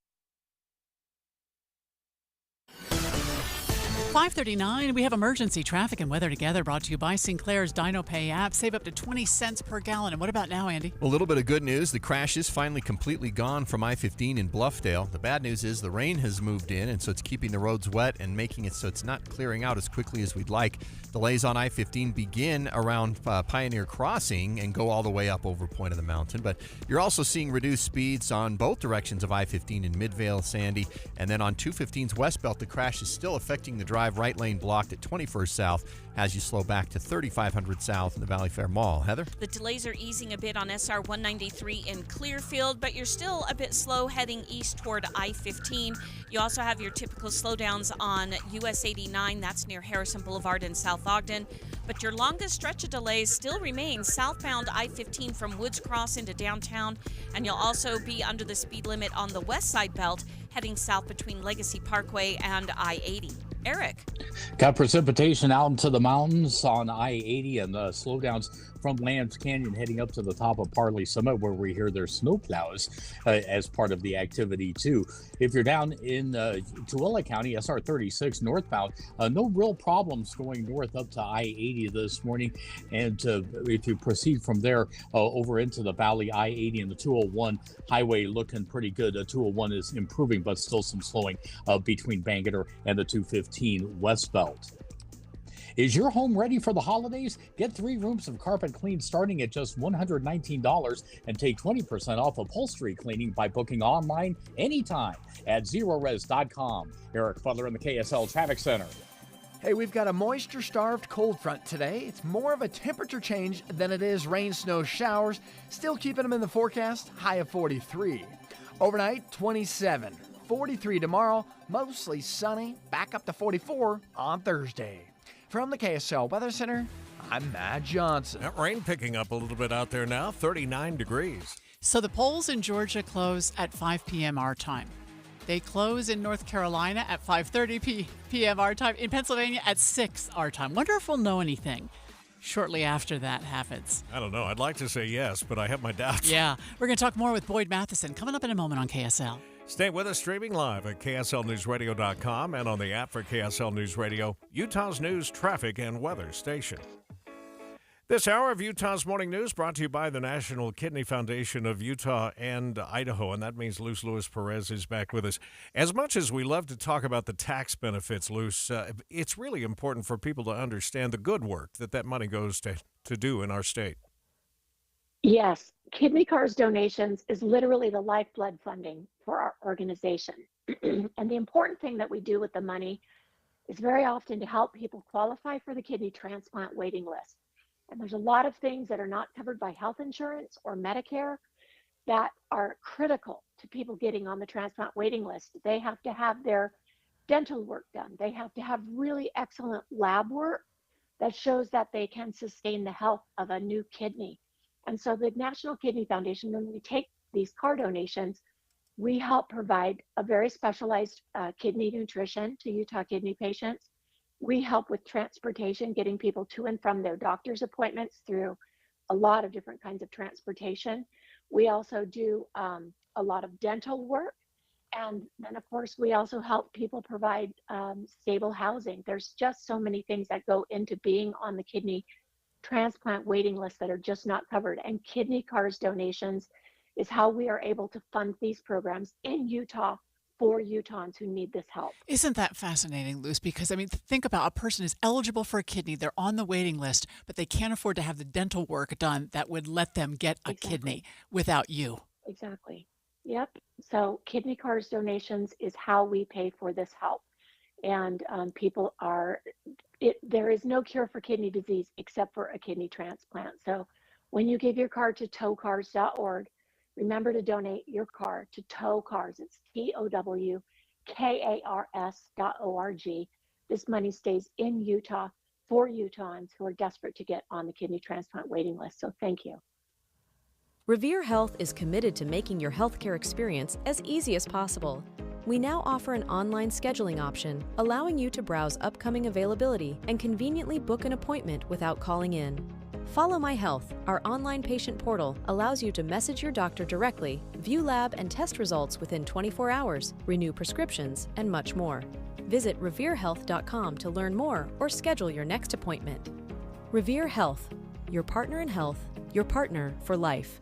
Speaker 2: 5:39, we have emergency traffic and weather together, brought to you by Sinclair's DinoPay app. Save up to 20 cents per gallon. And what about now, Andy?
Speaker 4: A little bit of good news. The crash is finally completely gone from I-15 in Bluffdale. The bad news is the rain has moved in, and so it's keeping the roads wet and making it so it's not clearing out as quickly as we'd like. Delays on I-15 begin around Pioneer Crossing and go all the way up over Point of the Mountain. But you're also seeing reduced speeds on both directions of I-15 in Midvale, Sandy. And then on 215's West Belt, the crash is still affecting the drive. Right lane blocked at 21st South as you slow back to 3500 South in the Valley Fair Mall. Heather?
Speaker 1: The delays are easing a bit on SR 193 in Clearfield, but you're still a bit slow heading east toward I-15. You also have your typical slowdowns on US 89, that's near Harrison Boulevard in South Ogden. But your longest stretch of delays still remains southbound I-15 from Woods Cross into downtown, and you'll also be under the speed limit on the west side belt heading south between Legacy Parkway and I-80. Eric?
Speaker 5: Got precipitation out into the mountains on I-80 and slowdowns from Lambs Canyon heading up to the top of Parley Summit, where we hear there's snowplows as part of the activity too. If you're down in Tooele County, SR 36 northbound, no real problems going north up to I-80 this morning. And if you proceed from there over into the valley, I-80 and the 201 highway looking pretty good. The 201 is improving, but still some slowing between Bangerter and the 215 west belt. Is your home ready for the holidays? Get 3 rooms of carpet clean starting at just $119 and take 20% off upholstery cleaning by booking online anytime at zerores.com. Eric Butler in the KSL Traffic Center.
Speaker 7: Hey, we've got a moisture-starved cold front today. It's more of a temperature change than it is rain, snow, showers. Still keeping them in the forecast, high of 43. Overnight, 27. 43 tomorrow, mostly sunny, back up to 44 on Thursday. From the KSL Weather Center, I'm Matt Johnson.
Speaker 3: That rain picking up a little bit out there now, 39 degrees.
Speaker 2: So the polls in Georgia close at 5 p.m. our time. They close in North Carolina at 5:30 p.m. our time. In Pennsylvania at 6 our time. Wonder if we'll know anything shortly after that happens.
Speaker 3: I don't know. I'd like to say yes, but I have my doubts.
Speaker 2: Yeah. We're going to talk more with Boyd Matheson coming up in a moment on KSL.
Speaker 3: Stay with us, streaming live at KSLNewsRadio.com and on the app for KSL News Radio, Utah's news, traffic, and weather station. This hour of Utah's Morning News brought to you by the National Kidney Foundation of Utah and Idaho, and that means Luz Luis Perez is back with us. As much as we love to talk about the tax benefits, Luz, it's really important for people to understand the good work that money goes to do in our state.
Speaker 8: Yes, Kidney Cars donations is literally the lifeblood funding for our organization. And the important thing that we do with the money is very often to help people qualify for the kidney transplant waiting list. And there's a lot of things that are not covered by health insurance or Medicare that are critical to people getting on the transplant waiting list. They have to have their dental work done. They have to have really excellent lab work that shows that they can sustain the health of a new kidney. And so the National Kidney Foundation, when we take these car donations, we help provide a very specialized kidney nutrition to Utah kidney patients. We help with transportation, getting people to and from their doctor's appointments through a lot of different kinds of transportation. We also do a lot of dental work. And then, of course, we also help people provide stable housing. There's just so many things that go into being on the kidney transplant waiting list that are just not covered. And Kidney Cars donations is how we are able to fund these programs in Utah for Utahns who need this help.
Speaker 2: Isn't that fascinating, Luz? Because, I mean, think about a person is eligible for a kidney, they're on the waiting list, but they can't afford to have the dental work done that would let them get a kidney without you.
Speaker 8: Exactly. Yep. So Kidney Cars donations is how we pay for this help. And people there is no cure for kidney disease except for a kidney transplant. So when you give your card to towcars.org, remember to donate your car to Tow Cars. It's TOWKARS.org. This money stays in Utah for Utahns who are desperate to get on the kidney transplant waiting list. So thank you.
Speaker 9: Revere Health is committed to making your healthcare experience as easy as possible. We now offer an online scheduling option, allowing you to browse upcoming availability and conveniently book an appointment without calling in. Follow My Health, our online patient portal, allows you to message your doctor directly, view lab and test results within 24 hours, renew prescriptions, and much more. Visit reverehealth.com to learn more or schedule your next appointment. Revere Health, your partner in health, your partner for life.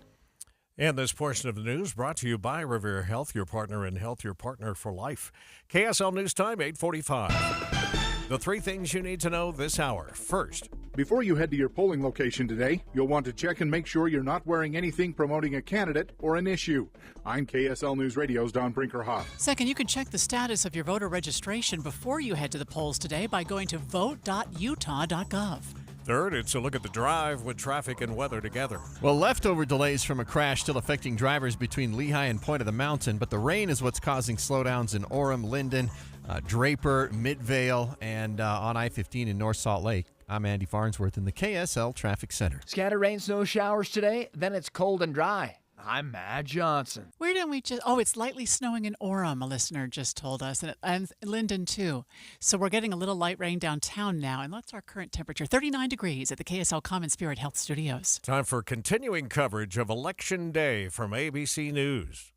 Speaker 3: And this portion of the news brought to you by Revere Health, your partner in health, your partner for life. KSL News Time, 8:45. The three things you need to know this hour. First,
Speaker 12: before you head to your polling location today, you'll want to check and make sure you're not wearing anything promoting a candidate or an issue. I'm KSL News Radio's Don Brinkerhoff.
Speaker 2: Second, you can check the status of your voter registration before you head to the polls today by going to vote.utah.gov.
Speaker 3: Third, it's a look at the drive with traffic and weather together.
Speaker 4: Well, leftover delays from a crash still affecting drivers between Lehigh and Point of the Mountain, but the rain is what's causing slowdowns in Orem, Linden, Draper, Midvale, and on I-15 in North Salt Lake. I'm Andy Farnsworth in the KSL Traffic Center.
Speaker 7: Scattered rain, snow showers today, then it's cold and dry. I'm Matt Johnson.
Speaker 2: Where didn't we just... Oh, it's lightly snowing in Orem, a listener just told us, and Linden, too. So we're getting a little light rain downtown now, and that's our current temperature, 39 degrees at the KSL Common Spirit Health Studios.
Speaker 3: Time for continuing coverage of Election Day from ABC News.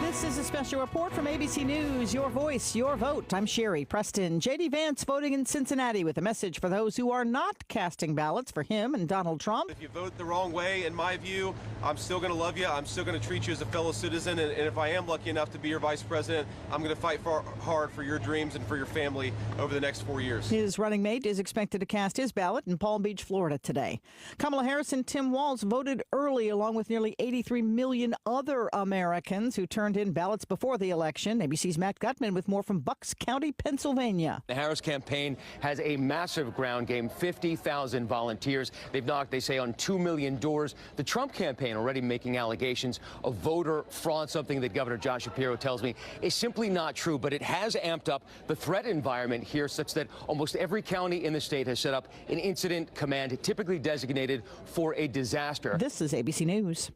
Speaker 13: This is a special report from ABC News, Your Voice, Your Vote. I'm Sherry Preston. J.D. Vance voting in Cincinnati with a message for those who are not casting ballots for him and Donald Trump.
Speaker 14: If you vote the wrong way, in my view, I'm still going to love you. I'm still going to treat you as a fellow citizen. And if I am lucky enough to be your vice president, I'm going to fight hard for your dreams and for your family over the next 4 years.
Speaker 13: His running mate is expected to cast his ballot in Palm Beach, Florida today. Kamala Harris and Tim Walz voted early along with nearly 83 million other Americans who turned in ballots before the election. ABC's Matt Gutman with more from Bucks County, Pennsylvania.
Speaker 15: The Harris campaign has a massive ground game, 50,000 volunteers. They've knocked, they say, on 2 million doors. The Trump campaign already making allegations of voter fraud, something that Governor Josh Shapiro tells me is simply not true, but it has amped up the threat environment here such that almost every county in the state has set up an incident command typically designated for a disaster.
Speaker 13: This is ABC News.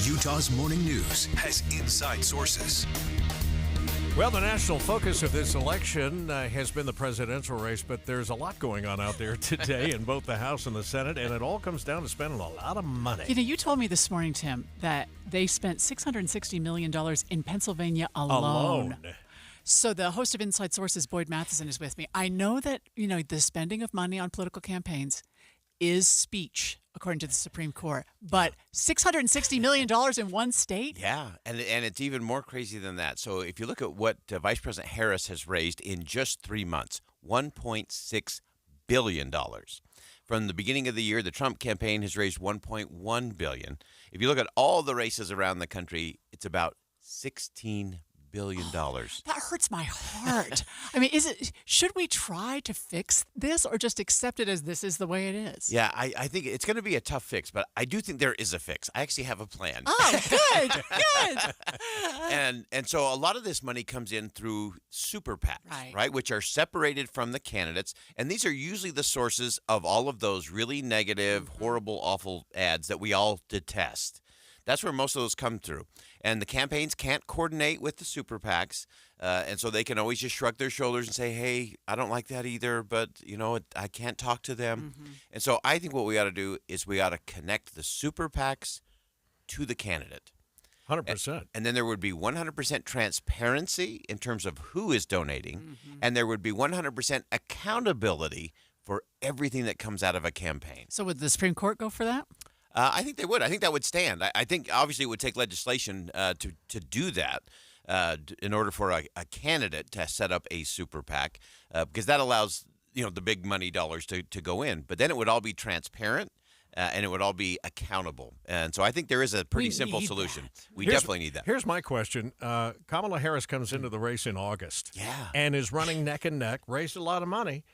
Speaker 19: Utah's Morning News has inside sources.
Speaker 3: Well, the national focus of this election has been the presidential race, but there's a lot going on out there today in both the House and the Senate, and it all comes down to spending a lot of money.
Speaker 2: You know, you told me this morning, Tim, that they spent $660 million in Pennsylvania alone. So the host of Inside Sources, Boyd Matheson, is with me. I know that, you know, the spending of money on political campaigns is speech, according to the Supreme Court. But $660 million in one state?
Speaker 16: Yeah, and it's even more crazy than that. So if you look at what Vice President Harris has raised in just 3 months, $1.6 billion. From the beginning of the year, the Trump campaign has raised $1.1 billion. If you look at all the races around the country, it's about $16 billion.
Speaker 2: That hurts my heart. I mean, should we try to fix this or just accept it as this is the way it is?
Speaker 16: Yeah, I think it's going to be a tough fix, but I do think there is a fix. I actually have a plan.
Speaker 2: Oh, good, good.
Speaker 16: And so a lot of this money comes in through super PACs, right, which are separated from the candidates. And these are usually the sources of all of those really negative, horrible, awful ads that we all detest. That's where most of those come through. And the campaigns can't coordinate with the super PACs, and so they can always just shrug their shoulders and say, hey, I don't like that either, but, you know, I can't talk to them. Mm-hmm. And so I think what we ought to do is we ought to connect the super PACs to the candidate.
Speaker 3: 100%.
Speaker 16: And then there would be 100% transparency in terms of who is donating, and there would be 100% accountability for everything that comes out of a campaign.
Speaker 2: So would the Supreme Court go for that?
Speaker 16: I think they would. I think that would stand. I think obviously it would take legislation to do that in order for a candidate to set up a super PAC because that allows the big money dollars to go in. But then it would all be transparent and it would all be accountable. And so I think there is a pretty simple solution. We definitely need that.
Speaker 3: Here's my question. Kamala Harris comes into the race in August and is running neck and neck, raised a lot of money.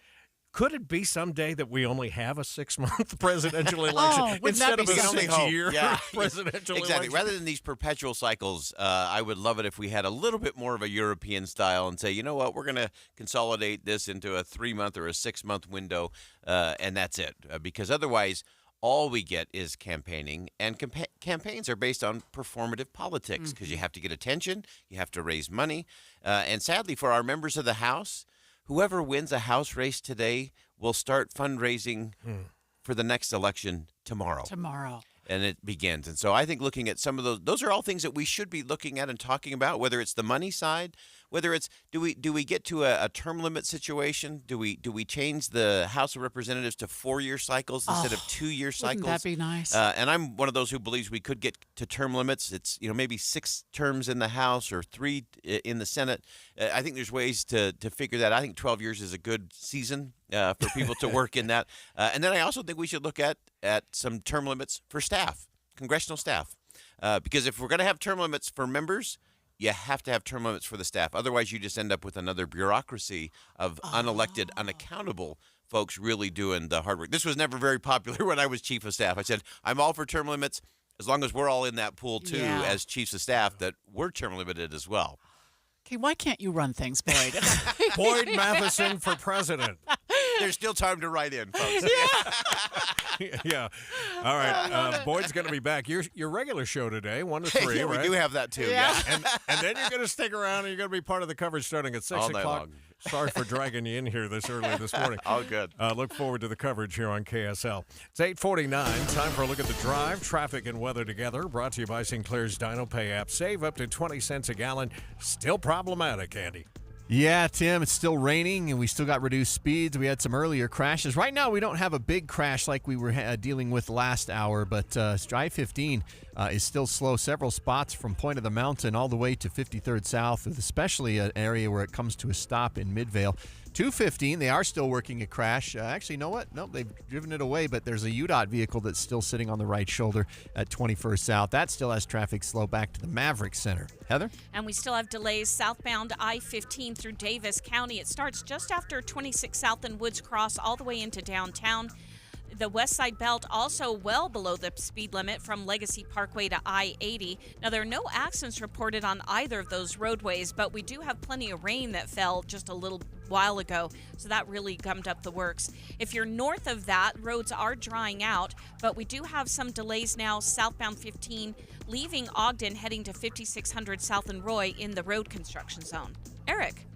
Speaker 3: Could it be someday that we only have a 6-month presidential election instead of a 6-year presidential election?
Speaker 16: Exactly. Rather than these perpetual cycles, I would love it if we had a little bit more of a European style and say, you know what, we're going to consolidate this into a 3-month or a 6-month window, and that's it. Because otherwise, all we get is campaigning, and campaigns are based on performative politics because you have to get attention, you have to raise money, and sadly for our members of the House, whoever wins a House race today will start fundraising for the next election tomorrow. and it begins. And so I think looking at some of those are all things that we should be looking at and talking about, whether it's the money side, whether it's do we get to a term limit situation? Do we change the House of Representatives to 4-year cycles instead of 2-year cycles?
Speaker 2: Wouldn't that be nice?
Speaker 16: And I'm one of those who believes we could get to term limits. It's maybe 6 terms in the House or 3 in the Senate. I think there's ways to figure that. I think 12 years is a good season for people to work in that. And then I also think we should look at some term limits for staff, congressional staff, because if we're going to have term limits for members, you have to have term limits for the staff. Otherwise, you just end up with another bureaucracy of unelected, unaccountable folks really doing the hard work. This was never very popular when I was chief of staff. I said, I'm all for term limits as long as we're all in that pool, too, as chiefs of staff, that we're term limited as well.
Speaker 2: Okay, why can't you run things, Boyd?
Speaker 3: Boyd Matheson for president.
Speaker 16: There's still time to write in, folks.
Speaker 3: Yeah. All right. Boyd's going to be back. Your regular show today, 1 to 3,
Speaker 16: yeah,
Speaker 3: right?
Speaker 16: we do have that, too. Yeah.
Speaker 3: And then you're going to stick around and you're going to be part of the coverage starting at 6
Speaker 16: All day
Speaker 3: o'clock.
Speaker 16: long.
Speaker 3: Sorry for dragging you in here this early this morning.
Speaker 16: All good.
Speaker 3: Look forward to the coverage here on KSL. It's 8:49. Time for a look at the drive, traffic, and weather together. Brought to you by Sinclair's Dino Pay app. Save up to 20 cents a gallon. Still problematic, Andy.
Speaker 4: Yeah, Tim, it's still raining, and we still got reduced speeds. We had some earlier crashes. Right now, we don't have a big crash like we were dealing with last hour, but I-15 is still slow. Several spots from Point of the Mountain all the way to 53rd South, especially an area where it comes to a stop in Midvale. 215, they are still working a crash. Actually, you know what? Nope, they've driven it away, but there's a UDOT vehicle that's still sitting on the right shoulder at 21st South. That still has traffic slow back to the Maverick Center. Heather?
Speaker 1: And we still have delays southbound I-15 through Davis County. It starts just after 26 South and Woods Cross all the way into downtown. The West Side Belt also well below the speed limit from Legacy Parkway to I-80. Now, there are no accidents reported on either of those roadways, but we do have plenty of rain that fell just a little while ago, so that really gummed up the works. If you're north of that, roads are drying out, but we do have some delays now southbound 15, leaving Ogden, heading to 5600 South and Roy in the road construction zone. Eric?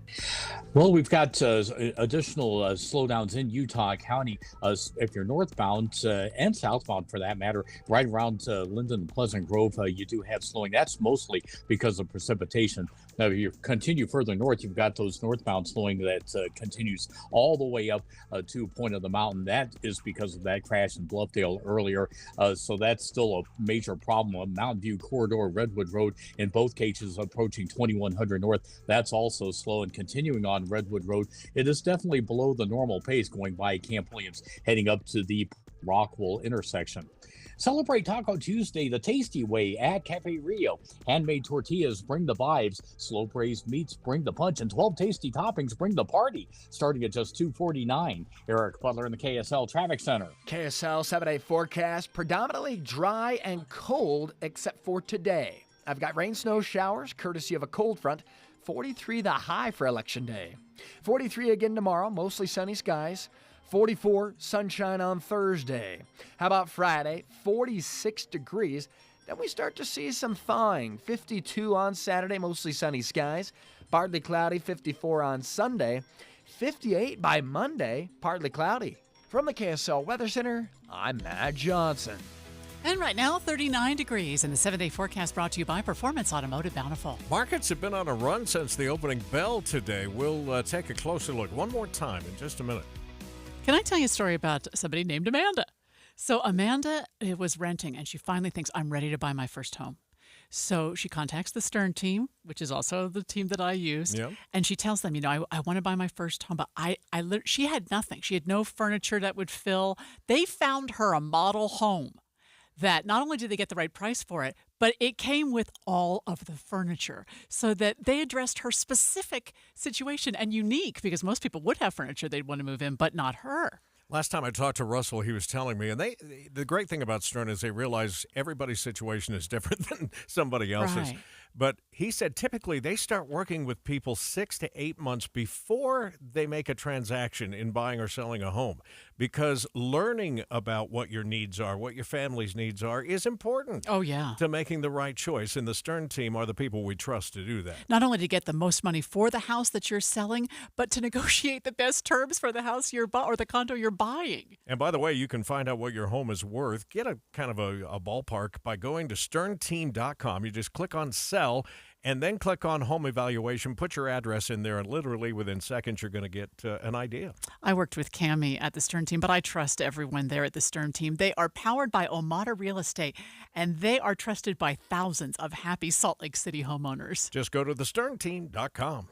Speaker 5: Well, we've got additional slowdowns in Utah County. If you're northbound and southbound, for that matter, right around Linden and Pleasant Grove, you do have slowing. That's mostly because of precipitation. Now, if you continue further north, you've got those northbound slowing that continues all the way up to Point of the Mountain. That is because of that crash in Bluffdale earlier. So that's still a major problem. Mountain View Corridor, Redwood Road, in both cases approaching 2100 North. That's also slow. And continuing on Redwood Road, it is definitely below the normal pace going by Camp Williams, heading up to the Rockville intersection. Celebrate Taco Tuesday the tasty way at Cafe Rio. Handmade tortillas bring the vibes, slow braised meats bring the punch, and 12 tasty toppings bring the party. Starting at just $2.49. Eric Butler in the KSL Traffic Center.
Speaker 7: KSL 7-day forecast, predominantly dry and cold except for today. I've got rain, snow, showers, courtesy of a cold front. 43 the high for Election Day. 43 again tomorrow, mostly sunny skies. 44 sunshine on Thursday. How about Friday? 46 degrees. Then we start to see some thawing. 52 on Saturday, mostly sunny skies. Partly cloudy, 54 on Sunday. 58 by Monday, partly cloudy. From the KSL Weather Center, I'm Matt Johnson.
Speaker 2: And right now, 39 degrees, and the 7-day forecast brought to you by Performance Automotive Bountiful.
Speaker 3: Markets have been on a run since the opening bell today. We'll take a closer look one more time in just a minute.
Speaker 2: Can I tell you a story about somebody named Amanda? So Amanda was renting, and she finally thinks, I'm ready to buy my first home. So she contacts the Stern team, which is also the team that I used, and she tells them, I want to buy my first home, but she had nothing. She had no furniture that would fill. They found her a model home that not only did they get the right price for it, but it came with all of the furniture so that they addressed her specific situation, and unique, because most people would have furniture they'd want to move in, but not her.
Speaker 3: Last time I talked to Russell, he was telling me, and the great thing about Stern is they realize everybody's situation is different than somebody else's.
Speaker 2: Right.
Speaker 3: But he said typically they start working with people 6 to 8 months before they make a transaction in buying or selling a home, because learning about what your needs are, what your family's needs are, is important.
Speaker 2: Oh, yeah.
Speaker 3: To making the right choice. And the Stern team are the people we trust to do that.
Speaker 2: Not only to get the most money for the house that you're selling, but to negotiate the best terms for the house or the condo you're buying.
Speaker 3: And by the way, you can find out what your home is worth, get a kind of a ballpark by going to sternteam.com. You just click on sell and then click on home evaluation, put your address in there, and literally within seconds, you're going to get an idea.
Speaker 2: I worked with Cammie at the Stern team, but I trust everyone there at the Stern team. They are powered by Omada Real Estate, and they are trusted by thousands of happy Salt Lake City homeowners.
Speaker 3: Just go to thesternteam.com.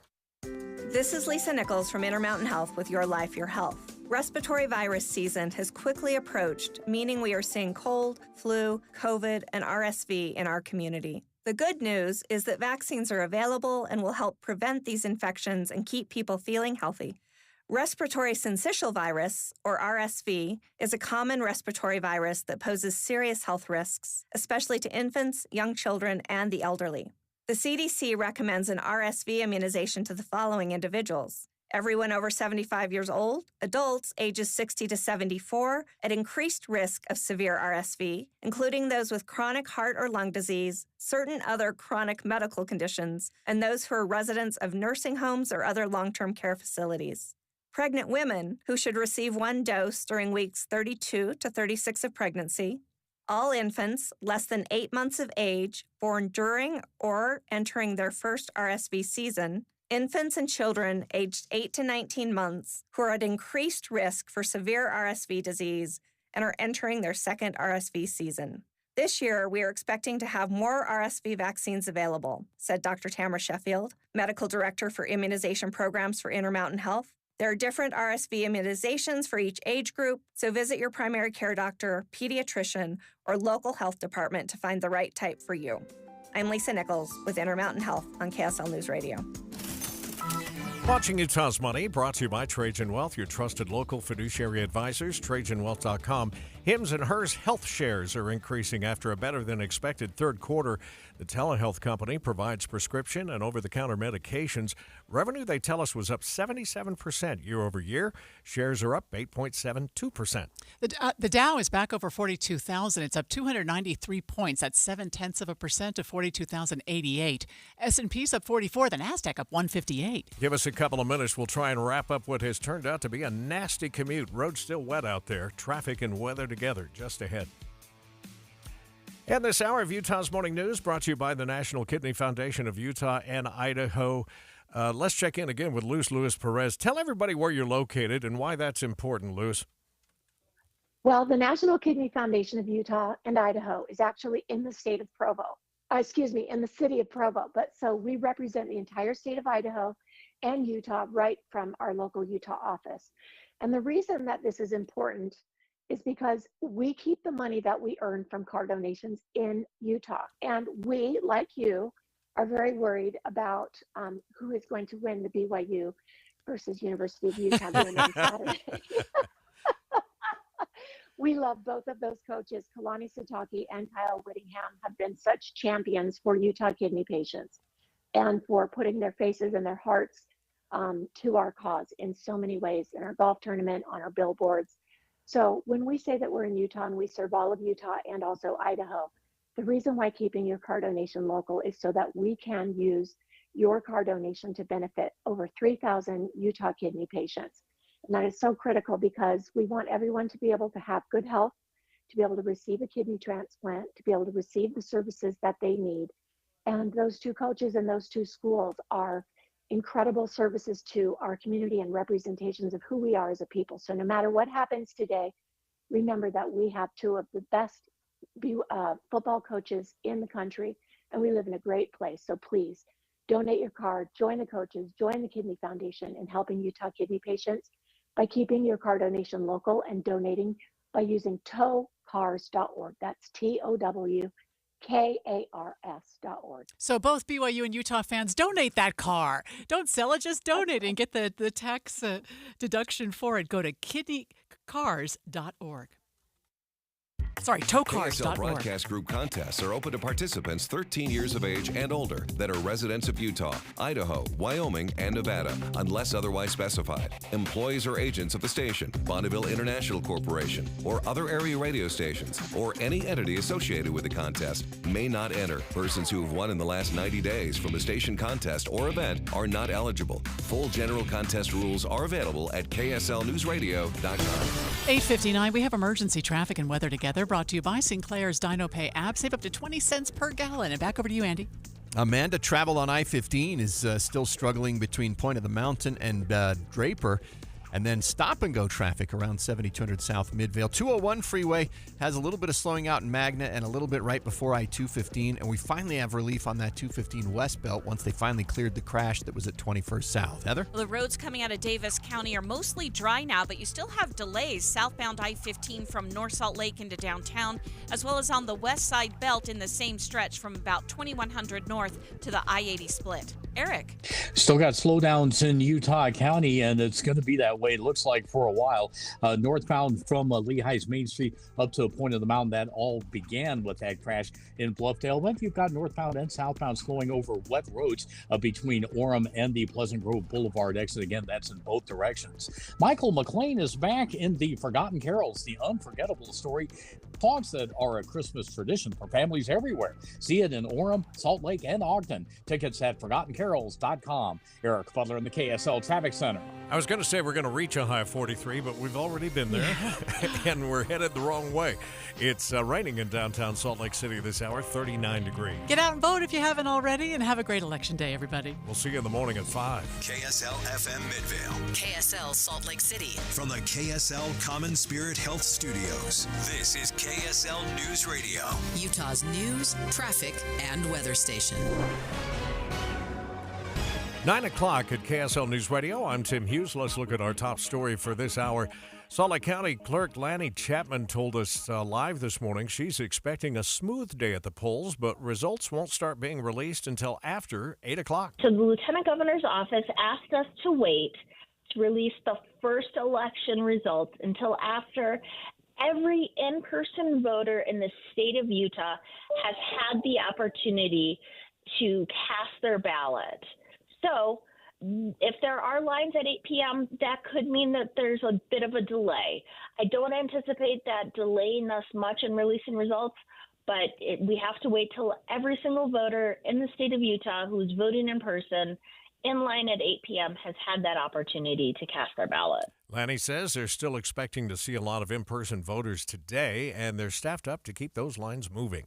Speaker 10: This is Lisa Nichols from Intermountain Health with Your Life, Your Health. Respiratory virus season has quickly approached, meaning we are seeing cold, flu, COVID, and RSV in our community. The good news is that vaccines are available and will help prevent these infections and keep people feeling healthy. Respiratory syncytial virus, or RSV, is a common respiratory virus that poses serious health risks, especially to infants, young children, and the elderly. The CDC recommends an RSV immunization to the following individuals: everyone over 75 years old, adults ages 60 to 74 at increased risk of severe RSV, including those with chronic heart or lung disease, certain other chronic medical conditions, and those who are residents of nursing homes or other long-term care facilities. Pregnant women who should receive one dose during weeks 32 to 36 of pregnancy, all infants less than 8 months of age born during or entering their first RSV season, infants and children aged 8 to 19 months who are at increased risk for severe RSV disease and are entering their second RSV season. This year, we are expecting to have more RSV vaccines available, said Dr. Tamara Sheffield, Medical Director for Immunization Programs for Intermountain Health. There are different RSV immunizations for each age group, so visit your primary care doctor, pediatrician, or local health department to find the right type for you. I'm Lisa Nichols with Intermountain Health on KSL News Radio.
Speaker 3: Watching Utah's Money, brought to you by Trajan Wealth, your trusted local fiduciary advisors, TrajanWealth.com. Hims and Hers health shares are increasing after a better-than-expected third quarter. The telehealth company provides prescription and over-the-counter medications. Revenue, they tell us, was up 77% year over year. Shares are up 8.72%.
Speaker 2: The Dow is back over 42,000. It's up 293 points. That's 0.7% to 42,088. S&P's up 44. The Nasdaq up 158.
Speaker 3: Give us a couple of minutes. We'll try and wrap up what has turned out to be a nasty commute. Roads still wet out there. Traffic and weather together just ahead. And this hour of Utah's Morning News brought to you by the National Kidney Foundation of Utah and Idaho. Let's check in again with Luis Perez. Tell everybody where you're located and why that's important, Luis.
Speaker 8: Well, the National Kidney Foundation of Utah and Idaho is actually in the state of Provo. In the city of Provo. But so we represent the entire state of Idaho and Utah right from our local Utah office. And the reason that this is important is because we keep the money that we earn from car donations in Utah. And we, like you, are very worried about who is going to win the BYU versus University of Utah game on Saturday. We love both of those coaches. Kalani Sataki and Kyle Whittingham have been such champions for Utah kidney patients and for putting their faces and their hearts to our cause in so many ways, in our golf tournament, on our billboards. So when we say that we're in Utah and we serve all of Utah and also Idaho, the reason why keeping your car donation local is so that we can use your car donation to benefit over 3,000 Utah kidney patients. And that is so critical because we want everyone to be able to have good health, to be able to receive a kidney transplant, to be able to receive the services that they need. And those two coaches and those two schools are incredible services to our community and representations of who we are as a people. So no matter what happens today, remember that we have two of the best football coaches in the country, and we live in a great place. So please donate your car, join the coaches, join the Kidney Foundation in helping Utah kidney patients by keeping your car donation local and donating by using towcars.org. That's TOWKARS.org.
Speaker 2: So both BYU and Utah fans, donate that car. Don't sell it, just donate and get the tax deduction for it. Go to kidneycars.org. towcars.org.
Speaker 11: Broadcast Group contests are open to participants 13 years of age and older that are residents of Utah, Idaho, Wyoming, and Nevada, unless otherwise specified. Employees or agents of the station, Bonneville International Corporation, or other area radio stations, or any entity associated with the contest may not enter. Persons who have won in the last 90 days from a station contest or event are not eligible. Full general contest rules are available at kslnewsradio.com.
Speaker 2: 8:59, we have emergency traffic and weather together, brought to you by Sinclair's DinoPay app. Save up to 20 cents per gallon. And back over to you, Andy.
Speaker 4: Amanda, travel on I-15 is still struggling between Point of the Mountain and Draper. And then stop-and-go traffic around 7200 South Midvale. 201 freeway has a little bit of slowing out in Magna and a little bit right before I-215. And we finally have relief on that 215 West Belt once they finally cleared the crash that was at 21st South. Heather?
Speaker 1: Well, the roads coming out of Davis County are mostly dry now, but you still have delays southbound I-15 from North Salt Lake into downtown, as well as on the west side belt in the same stretch from about 2100 north to the I-80 split. Eric?
Speaker 5: Still got slowdowns in Utah County, and it's going to be that way, it looks like, for a while. Northbound from Lehigh's Main Street up to the Point of the Mountain, that all began with that crash in Bluffdale. Then you've got northbound and southbound slowing over wet roads between Orem and the Pleasant Grove Boulevard exit. Again, that's in both directions. Michael McLean is back in the Forgotten Carols, the unforgettable story, songs that are a Christmas tradition for families everywhere. See it in Orem, Salt Lake, and Ogden. Tickets at ForgottenCarols.com. Eric Butler in the KSL Traffic Center.
Speaker 3: I was going to say we're going to reach a high of 43, but we've already been there, and we're headed the wrong way. It's raining in downtown Salt Lake City this hour, 39 degrees.
Speaker 2: Get out and vote if you haven't already, and have a great election day, everybody.
Speaker 3: We'll see you in the morning at 5.
Speaker 19: KSL FM Midvale.
Speaker 6: KSL Salt Lake City.
Speaker 19: From the KSL Common Spirit Health Studios, this is KSL News Radio.
Speaker 6: Utah's news, traffic, and weather station.
Speaker 3: 9 o'clock at KSL News Radio. I'm Tim Hughes. Let's look at our top story for this hour. Salt Lake County Clerk Lanny Chapman told us live this morning she's expecting a smooth day at the polls, but results won't start being released until after 8 o'clock.
Speaker 17: So the Lieutenant Governor's office asked us to wait to release the first election results until after every in-person voter in the state of Utah has had the opportunity to cast their ballot. So if there are lines at 8 p.m., that could mean that there's a bit of a delay. I don't anticipate that delaying us much in releasing results, but we have to wait till every single voter in the state of Utah who's voting in person in line at 8 p.m. has had that opportunity to cast their ballot.
Speaker 3: Lanny says they're still expecting to see a lot of in-person voters today, and they're staffed up to keep those lines moving.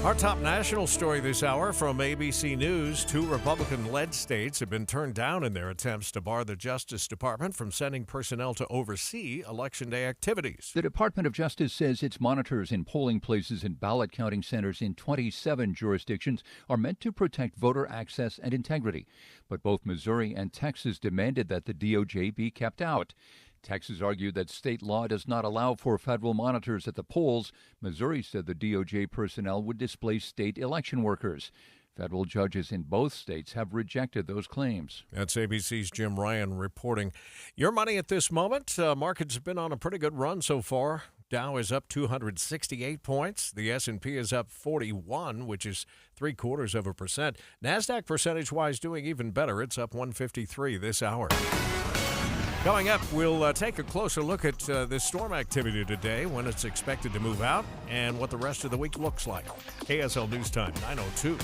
Speaker 3: Our top national story this hour from ABC News. 2 Republican-led states have been turned down in their attempts to bar the Justice Department from sending personnel to oversee Election Day activities.
Speaker 18: The Department of Justice says its monitors in polling places and ballot counting centers in 27 jurisdictions are meant to protect voter access and integrity. But both Missouri and Texas demanded that the DOJ be kept out. Texas argued that state law does not allow for federal monitors at the polls. Missouri said the DOJ personnel would displace state election workers. Federal judges in both states have rejected those claims.
Speaker 3: That's ABC's Jim Ryan reporting. Your money at this moment, markets have been on a pretty good run so far. Dow is up 268 points. The S&P is up 41, which is 0.75%. NASDAQ percentage-wise doing even better. It's up 153 this hour. Coming up, we'll take a closer look at this storm activity today, when it's expected to move out, and what the rest of the week looks like. KSL News Time, 9:02.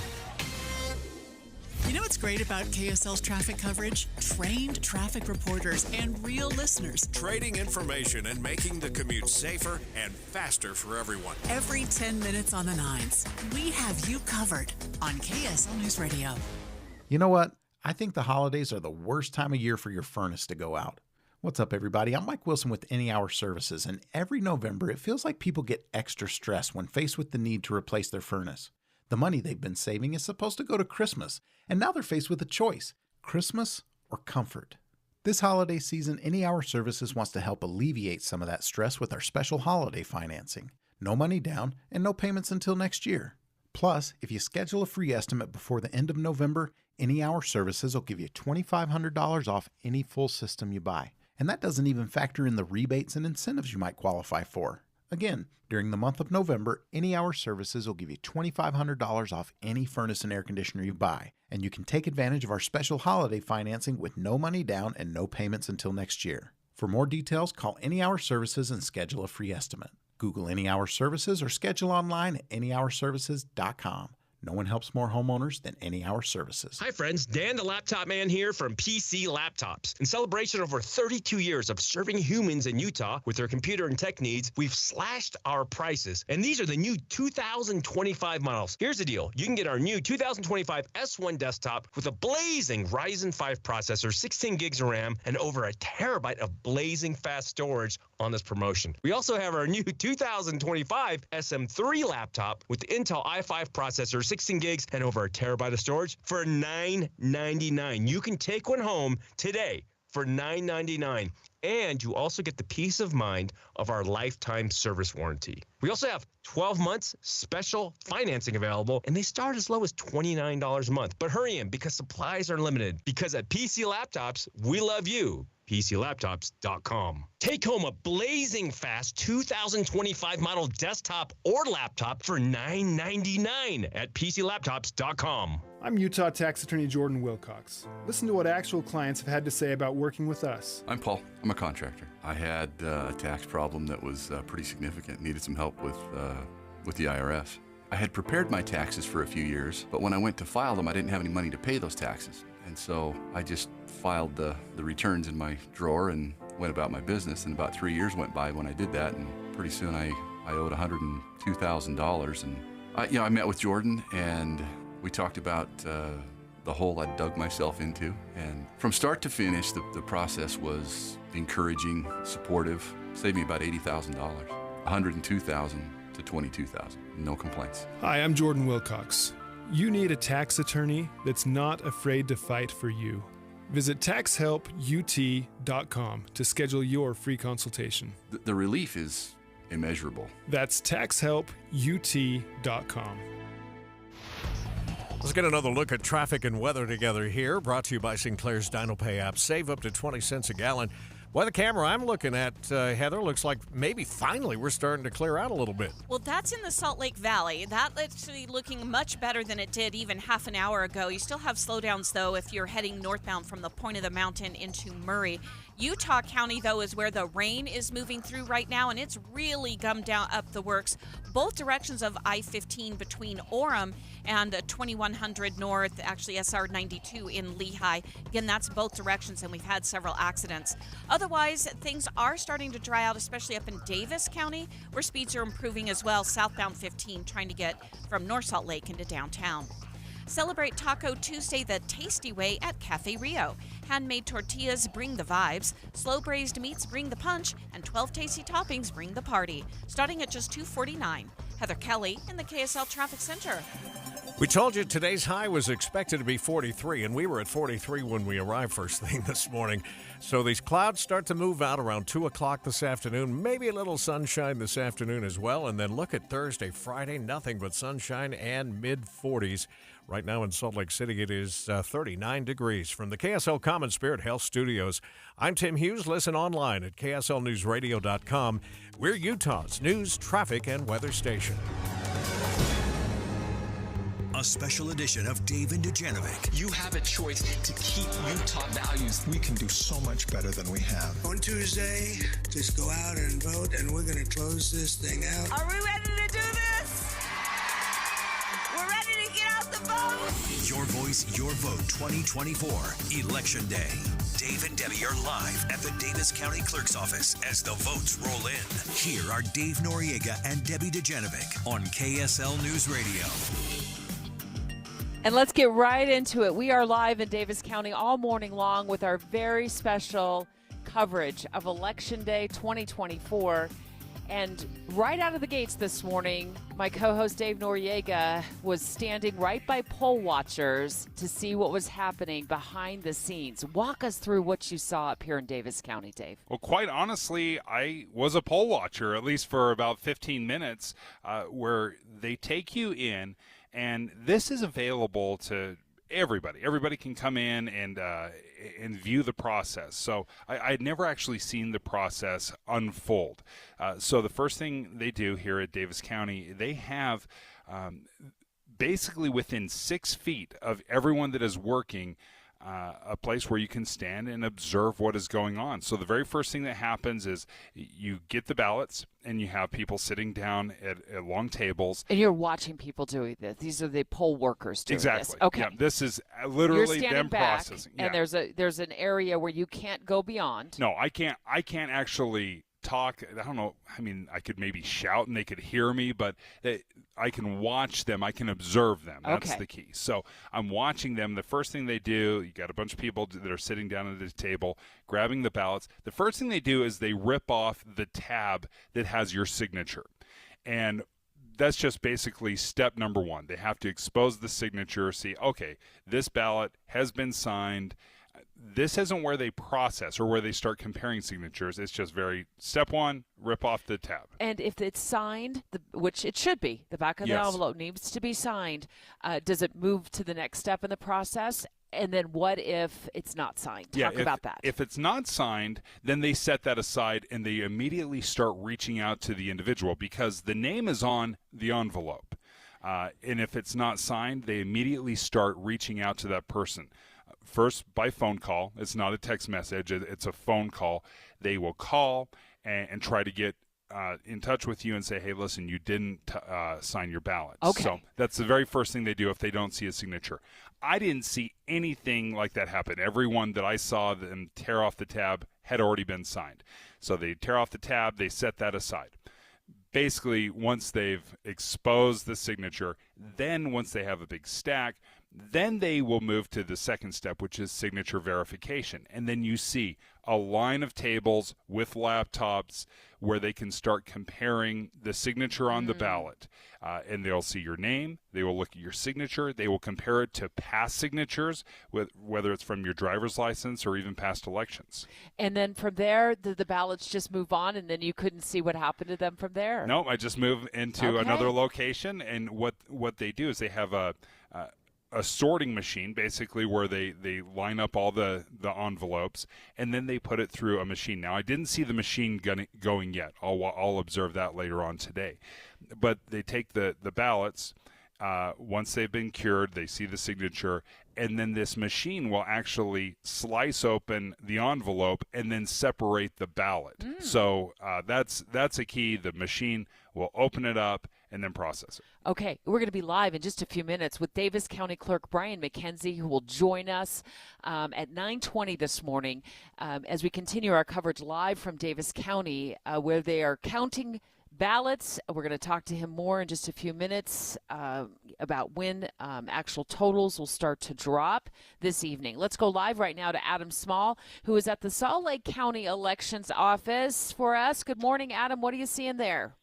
Speaker 2: You know what's great about KSL's traffic coverage? Trained traffic reporters and real listeners.
Speaker 20: Trading information and making the commute safer and faster for everyone.
Speaker 2: Every 10 minutes on the 9s, we have you covered on KSL News Radio.
Speaker 21: You know what? I think the holidays are the worst time of year for your furnace to go out. What's up, everybody? I'm Mike Wilson with Any Hour Services, and every November it feels like people get extra stressed when faced with the need to replace their furnace. The money they've been saving is supposed to go to Christmas, and now they're faced with a choice: Christmas or comfort. This holiday season, Any Hour Services wants to help alleviate some of that stress with our special holiday financing. No money down and no payments until next year. Plus, if you schedule a free estimate before the end of November, Any Hour Services will give you $2,500 off any full system you buy. And that doesn't even factor in the rebates and incentives you might qualify for. Again, during the month of November, Any Hour Services will give you $2,500 off any furnace and air conditioner you buy, and you can take advantage of our special holiday financing with no money down and no payments until next year. For more details, call Any Hour Services and schedule a free estimate. Google Any Hour Services or schedule online at anyhourservices.com. No one helps more homeowners than Any Hour Services.
Speaker 9: Hi, friends. Dan the Laptop Man here from PC Laptops. In celebration of over 32 years of serving humans in Utah with their computer and tech needs, we've slashed our prices. And these are the new 2025 models. Here's the deal. You can get our new 2025 S1 desktop with a blazing Ryzen 5 processor, 16 gigs of RAM, and over a terabyte of blazing fast storage on this promotion. We also have our new 2025 SM3 laptop with the Intel i5 processor, 16 gigs, and over a terabyte of storage for $999. You can take one home today for $999. And you also get the peace of mind of our lifetime service warranty. We also have 12 months special financing available, and they start as low as $29 a month. But hurry in because supplies are limited. Because at PC Laptops, we love you. PCLaptops.com. Take home a blazing fast 2025 model desktop or laptop for $999 at PCLaptops.com.
Speaker 22: I'm Utah Tax Attorney Jordan Wilcox. Listen to what actual clients have had to say about working with us.
Speaker 23: I'm Paul. I'm a contractor. I had a tax problem that was pretty significant. Needed some help with the IRS. I had prepared my taxes for a few years, but when I went to file them, I didn't have any money to pay those taxes. And so I just filed the returns in my drawer and went about my business. And about 3 years went by when I did that, and pretty soon I owed $102,000. And I met with Jordan, and we talked about the hole I dug myself into. And from start to finish, the process was encouraging, supportive, saved me about $80,000, $102,000 to $22,000. No complaints.
Speaker 22: Hi, I'm Jordan Wilcox. You need a tax attorney that's not afraid to fight for you. Visit taxhelput.com to schedule your free consultation.
Speaker 23: The relief is immeasurable.
Speaker 22: That's taxhelput.com.
Speaker 3: Let's get another look at traffic and weather together here. Brought to you by Sinclair's DinoPay app. Save up to 20 cents a gallon. Weather camera I'm looking at, Heather, looks like maybe finally we're starting to clear out a little bit.
Speaker 1: Well, that's in the Salt Lake Valley. That's actually looking much better than it did even half an hour ago. You still have slowdowns, though, if you're heading northbound from the point of the mountain into Murray. Utah County, though, is where the rain is moving through right now, and it's really gummed down up the works. Both directions of I-15 between Orem and 2100 North, actually SR 92 in Lehigh. Again, that's both directions, and we've had several accidents. Otherwise, things are starting to dry out, especially up in Davis County, where speeds are improving as well. Southbound 15, trying to get from North Salt Lake into downtown. Celebrate Taco Tuesday the tasty way at Cafe Rio. Handmade tortillas bring the vibes, slow braised meats bring the punch, and 12 tasty toppings bring the party. Starting at just $2.49. Heather Kelly in the KSL Traffic Center.
Speaker 3: We told you today's high was expected to be 43, and we were at 43 when we arrived first thing this morning. So these clouds start to move out around 2 o'clock this afternoon, maybe a little sunshine this afternoon as well. And then look at Thursday, Friday, nothing but sunshine and mid-40s. Right now in Salt Lake City, it is 39 degrees. From the KSL Common Spirit Health Studios, I'm Tim Hughes. Listen online at kslnewsradio.com. We're Utah's news, traffic, and weather station.
Speaker 19: A special edition of Dave and Dujanovic.
Speaker 24: You have a choice to keep Utah values. We can do so much better than we have.
Speaker 25: On Tuesday, just go out and vote, and we're going to close this thing out.
Speaker 26: Are we ready to do this? We're ready to get out the vote.
Speaker 19: Your voice, your vote 2024, Election Day. Dave and Debbie are live at the Davis County Clerk's Office as the votes roll in. Here are Dave Noriega and Debbie Dujanovic on KSL News Radio.
Speaker 27: And let's get right into it. We are live in Davis County all morning long with our very special coverage of Election Day 2024. And right out of the gates this morning, my co-host Dave Noriega was standing right by poll watchers to see what was happening behind the scenes. Walk us through what you saw up here in Davis County, Dave.
Speaker 28: Well, quite honestly, I was a poll watcher, at least for about 15 minutes, where they take you in. And this is available to everybody can come in and view the process. So I'd never actually seen the process unfold. So the first thing they do here at Davis County, they have basically within 6 feet of everyone that is working, a place where you can stand and observe what is going on. So the very first thing that happens is you get the ballots and you have people sitting down at long tables.
Speaker 27: And you're watching people doing this. These are the poll workers doing
Speaker 28: exactly.
Speaker 27: this. Okay.
Speaker 28: Yeah, this is literally
Speaker 27: you're
Speaker 28: them
Speaker 27: back,
Speaker 28: processing.
Speaker 27: And there's an area where you can't go beyond.
Speaker 28: No, I can't actually talk. I don't know. I mean, I could maybe shout and they could hear me, but I can watch them. I can observe them. That's the key. So I'm watching them. The first thing they do, you got a bunch of people that are sitting down at the table, grabbing the ballots. The first thing they do is they rip off the tab that has your signature. And that's just basically step number one. They have to expose the signature, see, okay, this ballot has been signed. This isn't where they process or where they start comparing signatures. It's just step one, rip off the tab.
Speaker 27: And if it's signed, which it should be, the back of the envelope needs to be signed, does it move to the next step in the process? And then what if it's not signed? Talk about that.
Speaker 28: If it's not signed, then they set that aside and they immediately start reaching out to the individual because the name is on the envelope. And if it's not signed, they immediately start reaching out to that person. First, by phone call. It's not a text message. It's a phone call. They will call and try to get in touch with you and say, hey, listen, you didn't sign your ballot.
Speaker 27: Okay.
Speaker 28: So that's the very first thing they do if they don't see a signature. I didn't see anything like that happen. Everyone that I saw them tear off the tab had already been signed. So they tear off the tab. They set that aside. Basically, once they've exposed the signature, then once they have a big stack, then they will move to the second step, which is signature verification. And then you see a line of tables with laptops where they can start comparing the signature on the ballot. And they'll see your name. They will look at your signature. They will compare it to past signatures, whether it's from your driver's license or even past elections.
Speaker 27: And then from there, the ballots just move on, and then you couldn't see what happened to them from there?
Speaker 28: No, I just move into another location. And what they do is they have a sorting machine, basically, where they line up all the envelopes, and then they put it through a machine. Now, I didn't see the machine going yet. I'll observe that later on today. But they take the ballots. Once they've been cured, they see the signature, and then this machine will actually slice open the envelope and then separate the ballot. So that's a key. The machine will open it up and then process it.
Speaker 27: Okay, we're going to be live in just a few minutes with Davis County Clerk Brian McKenzie, who will join us at 9:20 this morning as we continue our coverage live from Davis County, where they are counting ballots. We're going to talk to him more in just a few minutes about when actual totals will start to drop this evening. Let's go live right now to Adam Small, who is at the Salt Lake County Elections Office for us. Good morning, Adam. What are you seeing there?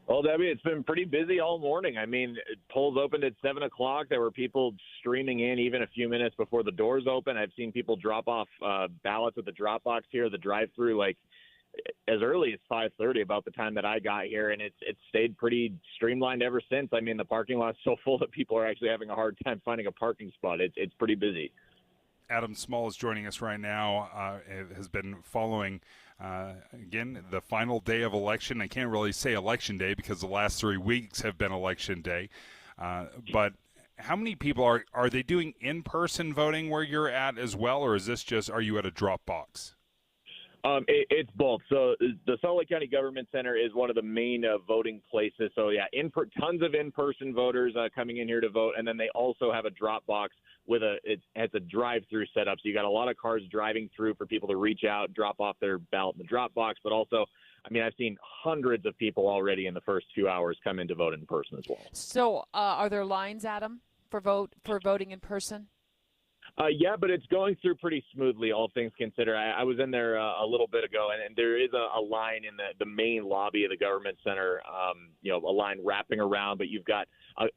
Speaker 7: Well, Debbie, it's been pretty busy all morning. I mean, polls opened at 7 o'clock. There were people streaming in even a few minutes before the doors open. I've seen people drop off ballots at the drop box here, the drive-through, like as early as 5:30, about the time that I got here, and it's stayed pretty streamlined ever since. I mean, the parking lot's so full that people are actually having a hard time finding a parking spot. It's pretty busy.
Speaker 28: Adam Small is joining us right now. Has been following, again, the final day of election. I can't really say election day because the last 3 weeks have been election day. But how many people are they doing in-person voting where you're at as well, or is this just, are you at a drop box?
Speaker 7: It's both. So the Salt Lake County Government Center is one of the main voting places. So, yeah, tons of in-person voters coming in here to vote. And then they also have a drop box with it's a drive-through setup. So you got a lot of cars driving through for people to reach out, drop off their ballot in the drop box. But also, I mean, I've seen hundreds of people already in the first 2 hours come in to vote in person as well.
Speaker 27: So are there lines, Adam, for voting in person?
Speaker 7: Yeah, but it's going through pretty smoothly, all things considered. I was in there a little bit ago, and there is a line in the main lobby of the government center, a line wrapping around, but you've got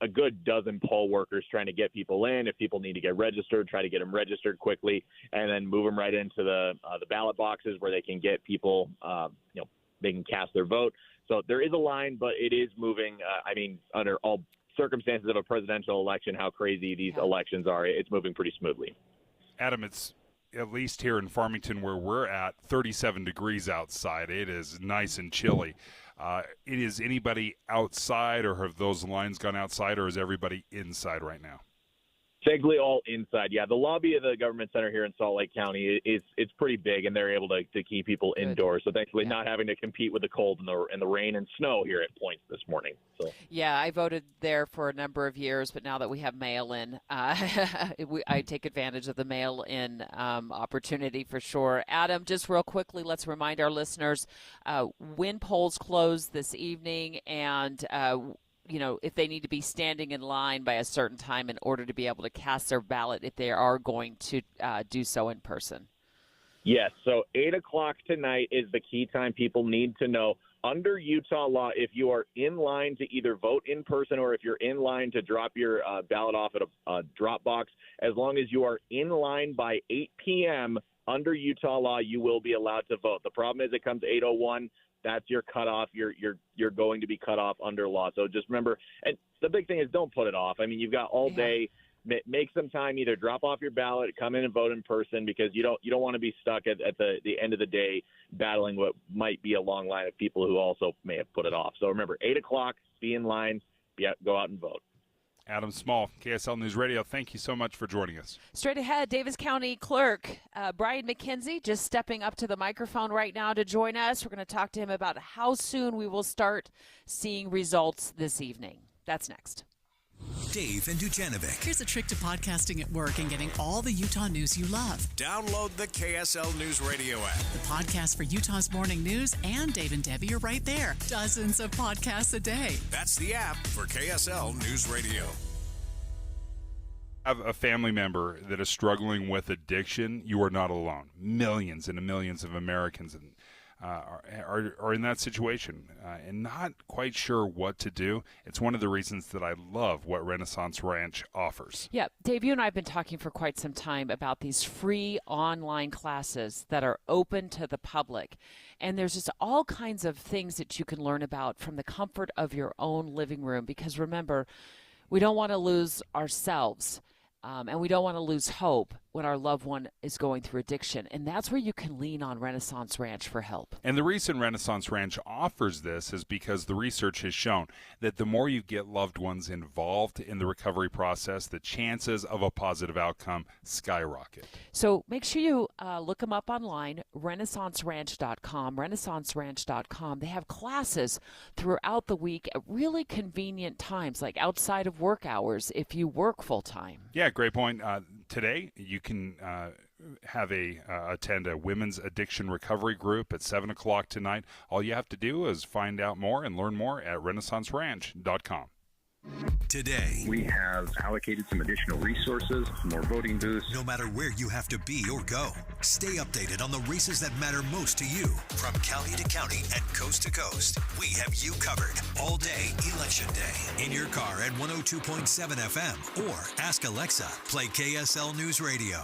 Speaker 7: a good dozen poll workers trying to get people in. If people need to get registered, try to get them registered quickly, and then move them right into the ballot boxes where they can get people, they can cast their vote. So there is a line, but it is moving, under all circumstances of a presidential election, how crazy these elections are, it's moving pretty smoothly.
Speaker 28: Adam, it's at least here in Farmington where we're at, 37 degrees outside. It is nice and chilly. Is anybody outside, or have those lines gone outside, or is everybody inside right now?
Speaker 7: Thankfully, all inside. Yeah, the lobby of the government center here in Salt Lake County it's pretty big, and they're able to keep people indoors. So thankfully, not having to compete with the cold and the rain and snow here at points this morning. So
Speaker 27: yeah, I voted there for a number of years, but now that we have mail-in, I take advantage of the mail-in opportunity for sure. Adam, just real quickly, let's remind our listeners when polls close this evening, and if they need to be standing in line by a certain time in order to be able to cast their ballot if they are going to do so in person.
Speaker 7: Yes, so 8 o'clock tonight is the key time people need to know. Under Utah law, if you are in line to either vote in person or if you're in line to drop your ballot off at a drop box, as long as you are in line by 8 p.m., under Utah law, you will be allowed to vote. The problem is it comes 8:01. That's your cutoff. You're going to be cut off under law. So just remember, and the big thing is don't put it off. I mean, you've got all day. Make some time. Either drop off your ballot, come in and vote in person, because you don't want to be stuck at the end of the day battling what might be a long line of people who also may have put it off. So remember, 8 o'clock, be in line, go out and vote.
Speaker 28: Adam Small, KSL News Radio, thank you so much for joining us.
Speaker 27: Straight ahead, Davis County Clerk Brian McKenzie just stepping up to the microphone right now to join us. We're going to talk to him about how soon we will start seeing results this evening. That's next.
Speaker 19: Dave and Dujanovic.
Speaker 2: Here's a trick to podcasting at work and getting all the Utah news you love.
Speaker 20: Download the KSL News Radio app.
Speaker 2: The podcast for Utah's morning news and Dave and Debbie are right there. Dozens of podcasts a day.
Speaker 20: That's the app for KSL News Radio.
Speaker 28: Have a family member that is struggling with addiction, you are not alone. Millions and millions of Americans are in that situation and not quite sure what to do. It's one of the reasons that I love what Renaissance Ranch offers.
Speaker 27: Yeah, Dave, you and I have been talking for quite some time about these free online classes that are open to the public. And there's just all kinds of things that you can learn about from the comfort of your own living room. Because remember, we don't want to lose ourselves. And we don't want to lose hope when our loved one is going through addiction. And that's where you can lean on Renaissance Ranch for help.
Speaker 28: And the reason Renaissance Ranch offers this is because the research has shown that the more you get loved ones involved in the recovery process, the chances of a positive outcome skyrocket.
Speaker 27: So make sure you look them up online, renaissanceranch.com, renaissanceranch.com. They have classes throughout the week at really convenient times, like outside of work hours if you work full time.
Speaker 28: Yeah, great point. Today, you can attend a women's addiction recovery group at 7 o'clock tonight. All you have to do is find out more and learn more at renaissanceranch.com.
Speaker 19: Today,
Speaker 8: we have allocated some additional resources, more voting booths.
Speaker 19: No matter where you have to be or go, stay updated on the races that matter most to you. From county to county and coast to coast, we have you covered all day Election Day. In your car at 102.7 FM or ask Alexa, play KSL News Radio.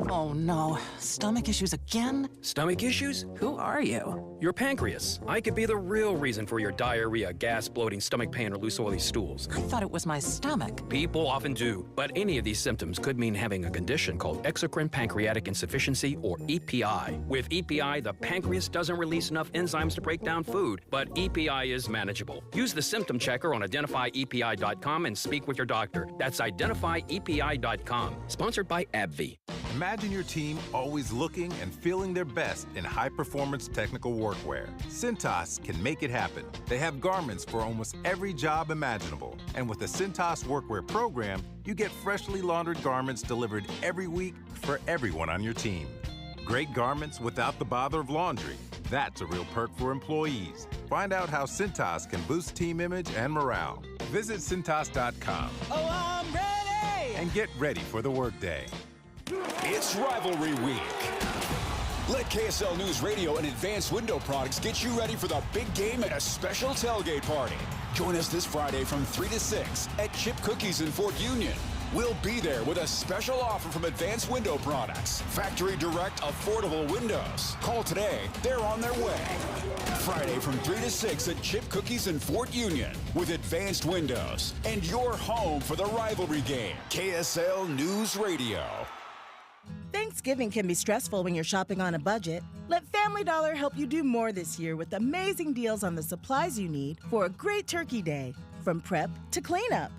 Speaker 10: Oh no, stomach issues again?
Speaker 11: Stomach issues? Who are you? Your pancreas. I could be the real reason for your diarrhea, gas, bloating, stomach pain, or loose oily stools.
Speaker 10: I thought it was my stomach.
Speaker 11: People often do, but any of these symptoms could mean having a condition called exocrine pancreatic insufficiency, or EPI. With EPI, the pancreas doesn't release enough enzymes to break down food, but EPI is manageable. Use the symptom checker on identifyepi.com and speak with your doctor. That's identifyepi.com. Sponsored by AbbVie.
Speaker 12: Imagine your team always looking and feeling their best in high-performance technical workwear. Cintas can make it happen. They have garments for almost every job imaginable. And with the Cintas Workwear program, you get freshly laundered garments delivered every week for everyone on your team. Great garments without the bother of laundry. That's a real perk for employees. Find out how Cintas can boost team image and morale. Visit Cintas.com.
Speaker 13: Oh, I'm ready!
Speaker 12: And get ready for the workday.
Speaker 14: It's Rivalry Week. Let KSL News Radio and Advanced Window Products get you ready for the big game at a special tailgate party. Join us this Friday from 3 to 6 at Chip Cookies in Fort Union. We'll be there with a special offer from Advanced Window Products. Factory direct affordable windows. Call today. They're on their way. Friday from 3 to 6 at Chip Cookies in Fort Union with Advanced Windows. And your home for the rivalry game. KSL News Radio.
Speaker 4: Thanksgiving can be stressful when you're shopping on a budget. Let Family Dollar help you do more this year with amazing deals on the supplies you need for a great turkey day, from prep to cleanup.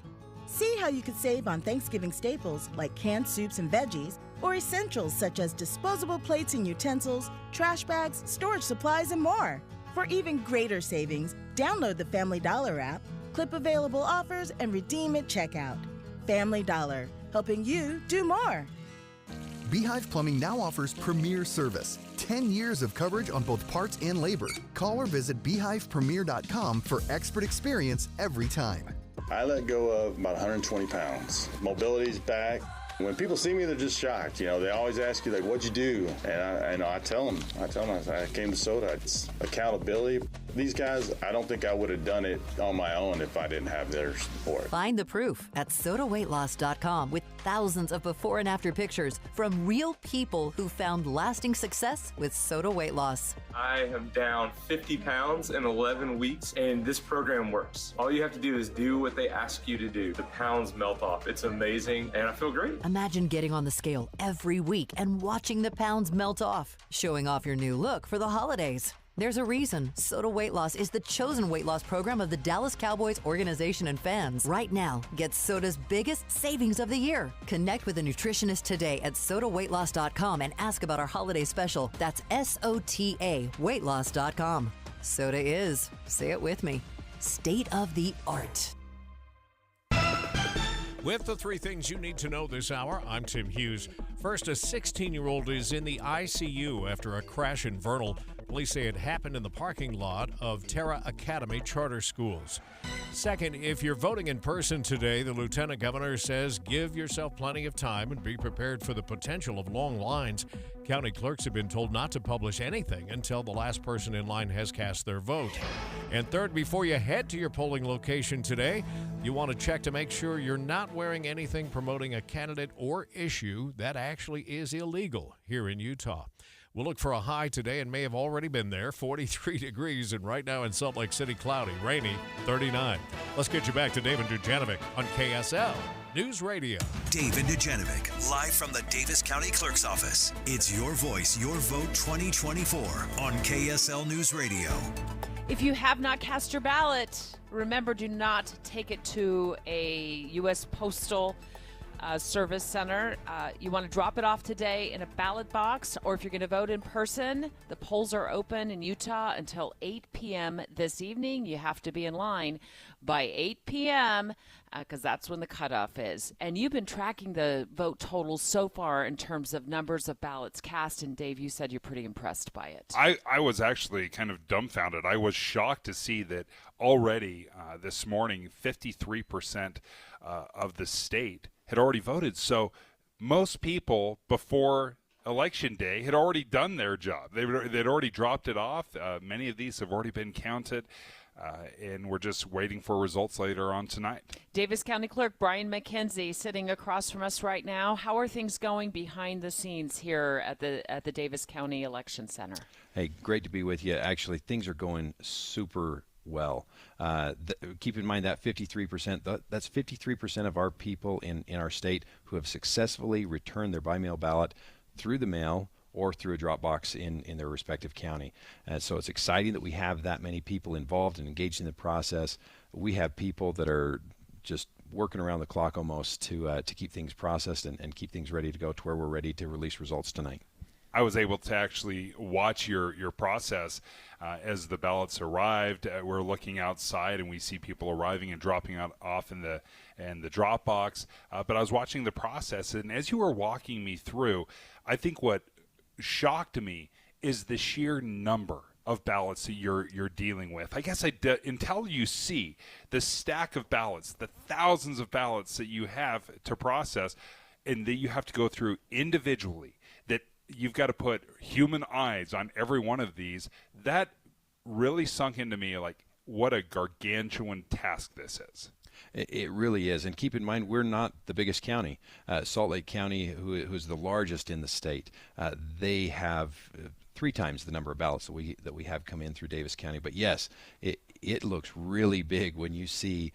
Speaker 4: See how you could save on Thanksgiving staples like canned soups and veggies, or essentials such as disposable plates and utensils, trash bags, storage supplies, and more. For even greater savings, download the Family Dollar app, clip available offers, and redeem at checkout. Family Dollar, helping you do more.
Speaker 5: Beehive Plumbing now offers premier service. 10 years of coverage on both parts and labor. Call or visit beehivepremier.com for expert experience every time.
Speaker 6: I let go of about 120 pounds. Mobility's back. When people see me, they're just shocked. You know, they always ask you, like, what'd you do? And I tell them, I came to Soda. It's accountability. These guys, I don't think I would have done it on my own if I didn't have their support.
Speaker 15: Find the proof at sodaweightloss.com with thousands of before and after pictures from real people who found lasting success with Soda Weight Loss.
Speaker 16: I am down 50 pounds in 11 weeks, and this program works. All you have to do is do what they ask you to do. The pounds melt off. It's amazing, and I feel great.
Speaker 15: Imagine getting on the scale every week and watching the pounds melt off, showing off your new look for the holidays. There's a reason Soda Weight Loss is the chosen weight loss program of the Dallas Cowboys organization and fans. Right now, get Soda's biggest savings of the year. Connect with a nutritionist today at sodaweightloss.com and ask about our holiday special. That's SOTA weightloss.com. Soda is, say it with me, state of the art.
Speaker 3: With the three things you need to know this hour, I'm Tim Hughes. First, a 16-year-old is in the ICU after a crash in Vernal. Police say it happened in the parking lot of Terra Academy Charter Schools. Second, if you're voting in person today, the lieutenant governor says give yourself plenty of time and be prepared for the potential of long lines. County clerks have been told not to publish anything until the last person in line has cast their vote. And third, before you head to your polling location today, you want to check to make sure you're not wearing anything promoting a candidate or issue that actually is illegal here in Utah. We'll look for a high today and may have already been there, 43 degrees, and right now in Salt Lake City, cloudy, rainy, 39. Let's get you back to David Dujanovic on KSL News Radio.
Speaker 19: David Dujanovic, live from the Davis County Clerk's Office. It's your voice, your vote 2024 on KSL News Radio.
Speaker 27: If you have not cast your ballot, remember, do not take it to a U.S. Postal Service Center. You want to drop it off today in a ballot box, or if you're going to vote in person, the polls are open in Utah until 8 p.m. this evening. You have to be in line by 8 p.m. Because that's when the cutoff is. And you've been tracking the vote totals so far in terms of numbers of ballots cast, and Dave, you said you're pretty impressed by it.
Speaker 28: I was actually kind of dumbfounded. I was shocked to see that already this morning 53% of the state had already voted. So most people before Election Day had already done their job. They'd already dropped it off. Many of these have already been counted, and we're just waiting for results later on tonight.
Speaker 27: Davis County Clerk Brian McKenzie sitting across from us right now. How are things going behind the scenes here at the Davis County Election Center?
Speaker 17: Hey, great to be with you. Actually, things are going super well. Keep in mind that 53%, that's 53% of our people in our state who have successfully returned their by-mail ballot through the mail or through a drop box in their respective county. So it's exciting that we have that many people involved and engaged in the process. We have people that are just working around the clock almost to keep things processed and keep things ready to go to where we're ready to release results tonight.
Speaker 28: I was able to actually watch your process as the ballots arrived. We're looking outside and we see people arriving and dropping off in the drop box. But I was watching the process, and as you were walking me through, I think what shocked me is the sheer number of ballots that you're dealing with. I guess until you see the stack of ballots, the thousands of ballots that you have to process, and that you have to go through individually, that you've got to put human eyes on every one of these, that really sunk into me like what a gargantuan task this is.
Speaker 17: It really is. And keep in mind, we're not the biggest county. Salt Lake County, who's the largest in the state, they have 3 times the number of ballots that we have come in through Davis County. But yes, it looks really big when you see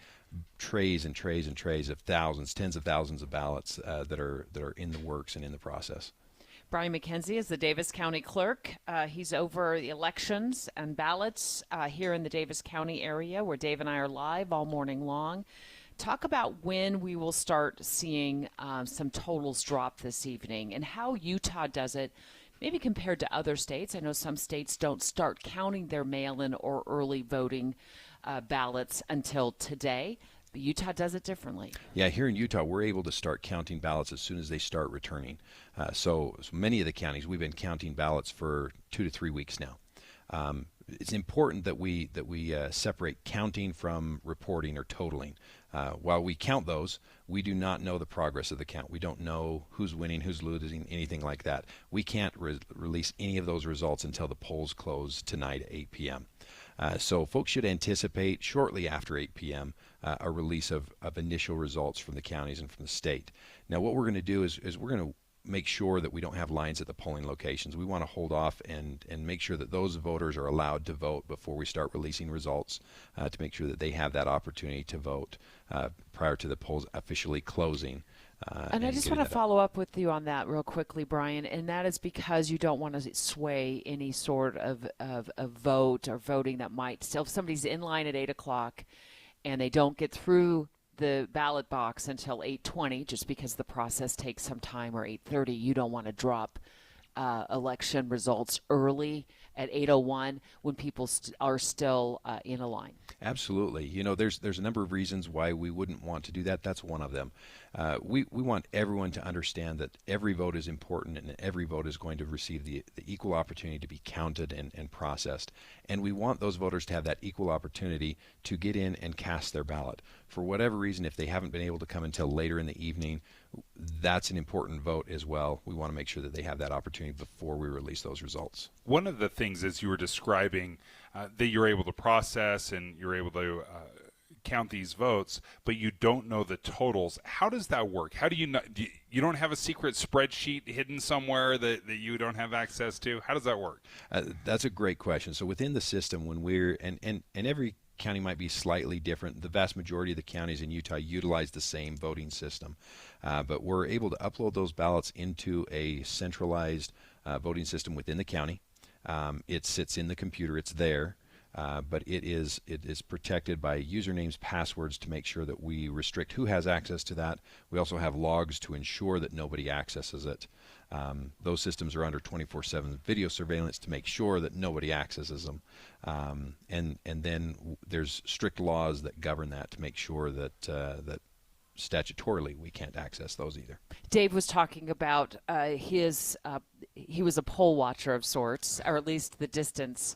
Speaker 17: trays and trays and trays of thousands, tens of thousands of ballots that are in the works and in the process.
Speaker 27: Brian McKenzie is the Davis County Clerk. He's over the elections and ballots here in the Davis County area, where Dave and I are live all morning long. Talk about when we will start seeing some totals drop this evening and how Utah does it, maybe compared to other states. I know some states don't start counting their mail-in or early voting ballots until today. But Utah does it differently.
Speaker 17: Yeah, here in Utah, we're able to start counting ballots as soon as they start returning. So many of the counties, we've been counting ballots for 2 to 3 weeks now. It's important that we separate counting from reporting or totaling. While we count those, we do not know the progress of the count. We don't know who's winning, who's losing, anything like that. We can't release any of those results until the polls close tonight at 8 p.m. So folks should anticipate shortly after 8 p.m. A release of initial results from the counties and from the state. Now, what we're going to do is we're going to make sure that we don't have lines at the polling locations. We want to hold off and make sure that those voters are allowed to vote before we start releasing results to make sure that they have that opportunity to vote prior to the polls officially closing.
Speaker 27: And I just want to follow up with you on that real quickly, Brian, and that is because you don't want to sway any sort of vote or voting that might still, if somebody's in line at 8 o'clock and they don't get through the ballot box until 8:20, just because the process takes some time, or 8:30, you don't want to drop election results early at 8:01 when people are still in a line.
Speaker 17: Absolutely. You know, there's a number of reasons why we wouldn't want to do that. That's one of them. We want everyone to understand that every vote is important and every vote is going to receive the equal opportunity to be counted and processed. And we want those voters to have that equal opportunity to get in and cast their ballot. For whatever reason, if they haven't been able to come until later in the evening, that's an important vote as well. We want to make sure that they have that opportunity before we release those results.
Speaker 28: One of the things, as you were describing, that you're able to process and you're able to count these votes, but you don't know the totals. How does that work? How do you know? You don't have a secret spreadsheet hidden somewhere that you don't have access to? How does that work?
Speaker 17: That's a great question. So within the system, when we're and every county might be slightly different. The vast majority of the counties in Utah utilize the same voting system, but we're able to upload those ballots into a centralized voting system within the county. It sits in the computer. It's there. But it is protected by usernames, passwords to make sure that we restrict who has access to that. We also have logs to ensure that nobody accesses it. Those systems are under 24/7 video surveillance to make sure that nobody accesses them. And then there's strict laws that govern that to make sure that statutorily we can't access those either.
Speaker 27: Dave was talking about he was a poll watcher of sorts, or at least the distance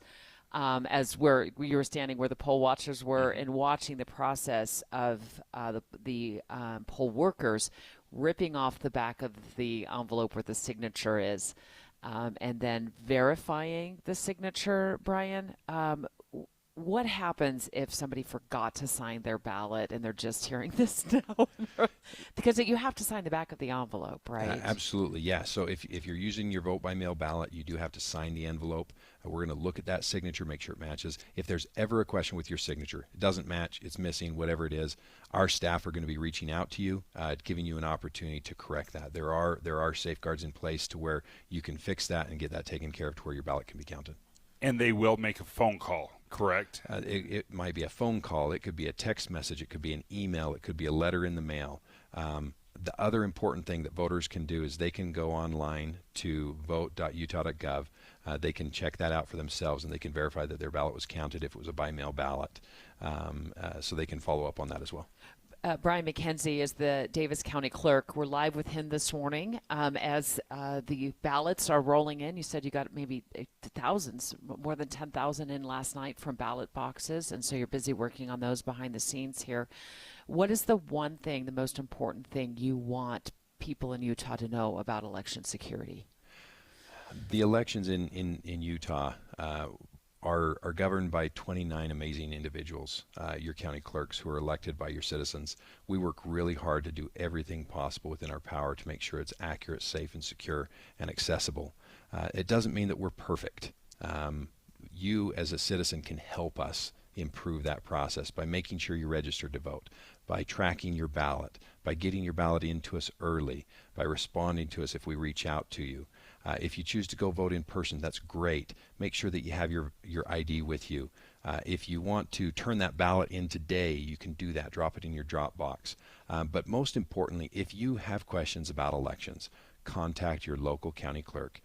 Speaker 27: as where you were standing, where the poll watchers were, and watching the process of the poll workers ripping off the back of the envelope where the signature is, and then verifying the signature. Brian, what happens if somebody forgot to sign their ballot and they're just hearing this now? Because you have to sign the back of the envelope, right?
Speaker 17: Absolutely, yeah. So if you're using your vote by mail ballot, you do have to sign the envelope. We're going to look at that signature, make sure it matches. If there's ever a question with your signature, it doesn't match, it's missing, whatever it is, our staff are going to be reaching out to you, giving you an opportunity to correct that. There are safeguards in place to where you can fix that and get that taken care of to where your ballot can be counted.
Speaker 28: And they will make a phone call, correct?
Speaker 17: It might be a phone call. It could be a text message. It could be an email. It could be a letter in the mail. The other important thing that voters can do is they can go online to vote.utah.gov. They can check that out for themselves, and they can verify that their ballot was counted if it was a by-mail ballot. So they can follow up on that as well.
Speaker 27: Brian McKenzie is the Davis County Clerk. We're live with him this morning as the ballots are rolling in. You said you got maybe thousands, more than 10,000 in last night from ballot boxes, and so you're busy working on those behind the scenes here. What is the one thing, the most important thing you want people in Utah to know about election security?
Speaker 17: The elections in Utah are governed by 29 amazing individuals, your county clerks who are elected by your citizens. We work really hard to do everything possible within our power to make sure it's accurate, safe, and secure, and accessible. It doesn't mean that we're perfect. You as a citizen can help us improve that process by making sure you're registered to vote, by tracking your ballot, by getting your ballot into us early, by responding to us if we reach out to you. If you choose to go vote in person, that's great. Make sure that you have your ID with you. If you want to turn that ballot in today, you can do that. Drop it in your drop box. But most importantly, if you have questions about elections, contact your local county clerk.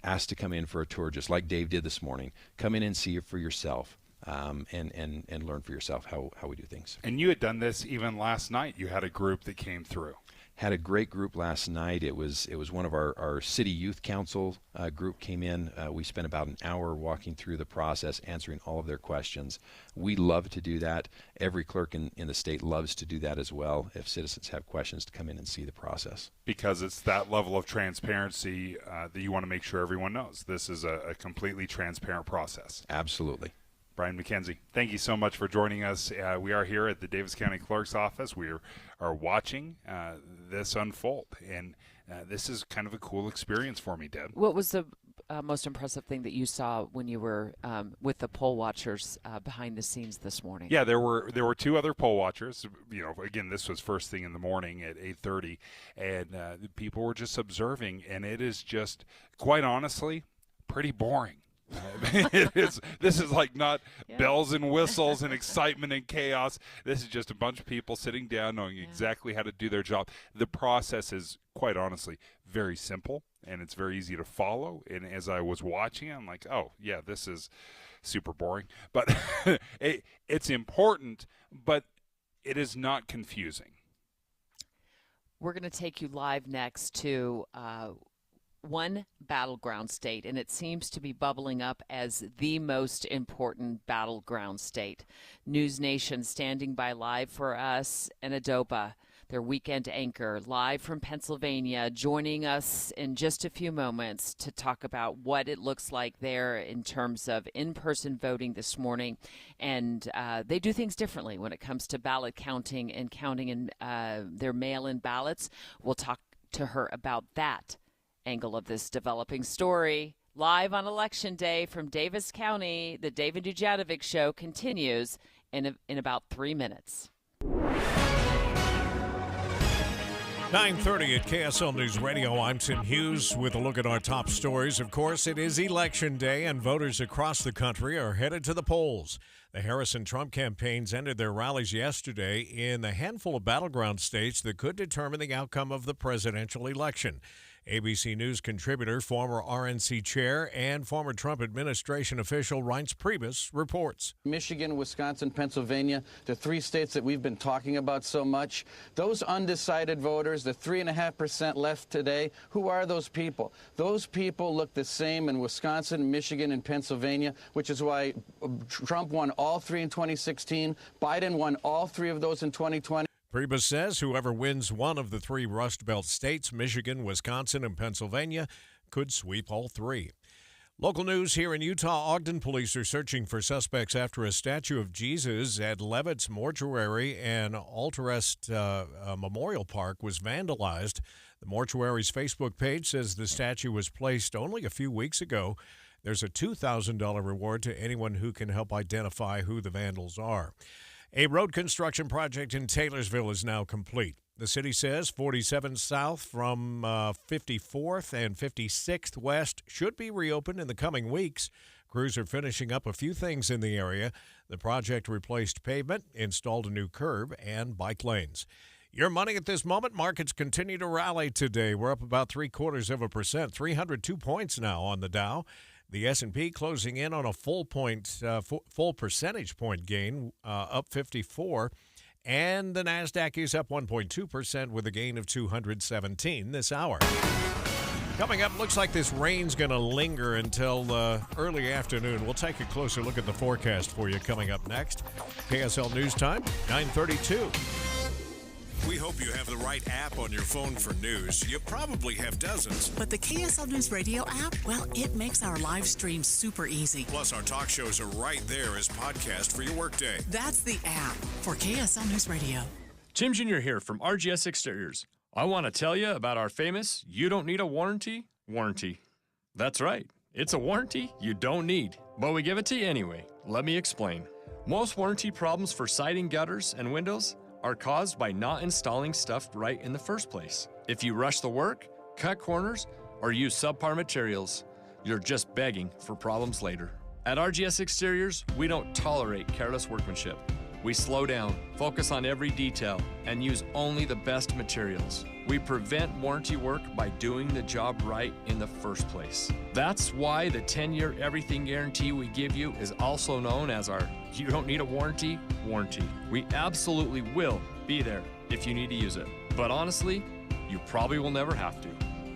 Speaker 17: Ask to come in for a tour, just like Dave did this morning. Come in and see it for yourself. And learn for yourself how we do things.
Speaker 28: And you had done this even last night. You had a group that came through.
Speaker 17: Had a great group last night. It was one of our city youth council group came in. We spent about an hour walking through the process, answering all of their questions. We love to do that. Every clerk in the state loves to do that as well. If citizens have questions, to come in and see the process.
Speaker 28: Because it's that level of transparency that you want to make sure everyone knows. This is a completely transparent process.
Speaker 17: Absolutely.
Speaker 28: Brian McKenzie, thank you so much for joining us. We are here at the Davis County Clerk's office. We are watching this unfold, and this is kind of a cool experience for me, Deb.
Speaker 27: What was the most impressive thing that you saw when you were with the poll watchers behind the scenes this morning?
Speaker 28: Yeah, there were two other poll watchers. Again, this was first thing in the morning at 8:30, and people were just observing, and it is just, quite honestly, pretty boring. This is like not bells and whistles and excitement and chaos. This is just a bunch of people sitting down knowing exactly how to do their job. The process is, quite honestly, very simple, and it's very easy to follow. And as I was watching, I'm like, oh, yeah, this is super boring. But it's important, but it is not confusing.
Speaker 27: We're going to take you live next to one battleground state, and it seems to be bubbling up as the most important battleground state. News Nation standing by live for us, and Adopa, their weekend anchor, live from Pennsylvania, joining us in just a few moments to talk about what it looks like there in terms of in-person voting this morning. And they do things differently when it comes to ballot counting and counting in their mail-in ballots. We'll talk to her about that angle of this developing story. Live on Election Day from Davis County, the David Dujanovic Show continues in about 3 minutes.
Speaker 3: 9:30 at KSL News Radio. I'm Tim Hughes with a look at our top stories. Of course, it is Election Day, and voters across the country are headed to the polls. The Harris and Trump campaigns ended their rallies yesterday in the handful of battleground states that could determine the outcome of the presidential election. ABC News contributor, former RNC chair, and former Trump administration official Reince Priebus reports.
Speaker 1: Michigan, Wisconsin, Pennsylvania, the three states that we've been talking about so much. Those undecided voters, the 3.5% left today, who are those people? Those people look the same in Wisconsin, Michigan, and Pennsylvania, which is why Trump won all three in 2016. Biden won all three of those in 2020.
Speaker 3: Priebus says whoever wins one of the three Rust Belt states, Michigan, Wisconsin, and Pennsylvania, could sweep all three. Local news here in Utah. Ogden police are searching for suspects after a statue of Jesus at Levitt's Mortuary and Altarest Memorial Park was vandalized. The mortuary's Facebook page says the statue was placed only a few weeks ago. There's a $2,000 reward to anyone who can help identify who the vandals are. A road construction project in Taylorsville is now complete. The city says 47 South from 54th and 56th West should be reopened in the coming weeks. Crews are finishing up a few things in the area. The project replaced pavement, installed a new curb, and bike lanes. Your money at this moment. Markets continue to rally today. We're up about 0.75%, 302 points now on the Dow. The S&P closing in on a full percentage point gain, up 54. And the NASDAQ is up 1.2% with a gain of 217 this hour. Coming up, looks like this rain's going to linger until early afternoon. We'll take a closer look at the forecast for you coming up next. KSL News Time, 9:32.
Speaker 20: We hope you have the right app on your phone for news. You probably have dozens.
Speaker 2: But the KSL News Radio app, well, it makes our live stream super easy.
Speaker 20: Plus, our talk shows are right there as podcast for your workday.
Speaker 2: That's the app for KSL News Radio.
Speaker 9: Tim Jr. here from RGS Exteriors. I want to tell you about our famous You Don't Need a Warranty warranty. That's right. It's a warranty you don't need, but we give it to you anyway. Let me explain. Most warranty problems for siding, gutters, and windows are caused by not installing stuff right in the first place. If you rush the work, cut corners, or use subpar materials, you're just begging for problems later. At RGS Exteriors, we don't tolerate careless workmanship. We slow down, focus on every detail, and use only the best materials. We prevent warranty work by doing the job right in the first place. That's why the 10-year everything guarantee we give you is also known as our You Don't Need a Warranty warranty. We absolutely will be there if you need to use it. But honestly, you probably will never have to.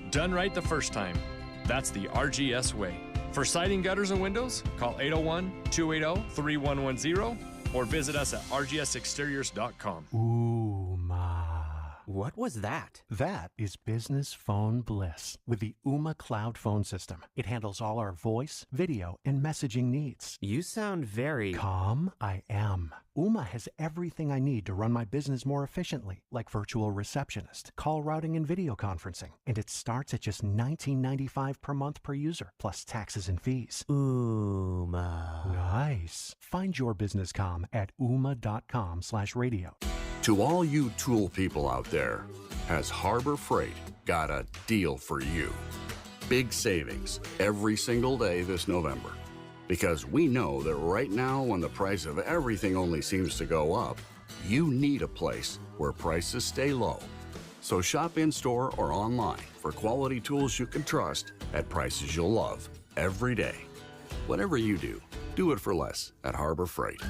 Speaker 9: Done right the first time. That's the RGS way. For siding, gutters, and windows, call 801-280-3110 or visit us at rgsexteriors.com.
Speaker 18: Ooh, ma. What was that? That is business phone bliss with the Ooma Cloud Phone System. It handles all our voice, video, and messaging needs.
Speaker 21: You sound very...
Speaker 18: Calm? I am. Ooma has everything I need to run my business more efficiently, like virtual receptionist, call routing, and video conferencing. And it starts at just $19.95 per month per user, plus taxes and fees.
Speaker 21: Ooma.
Speaker 18: Nice. Find your business calm at ooma.com/radio.
Speaker 22: To all you tool people out there, has Harbor Freight got a deal for you? Big savings every single day this November. Because we know that right now, when the price of everything only seems to go up, you need a place where prices stay low. So shop in-store or online for quality tools you can trust at prices you'll love every day. Whatever you do, do it for less at Harbor Freight.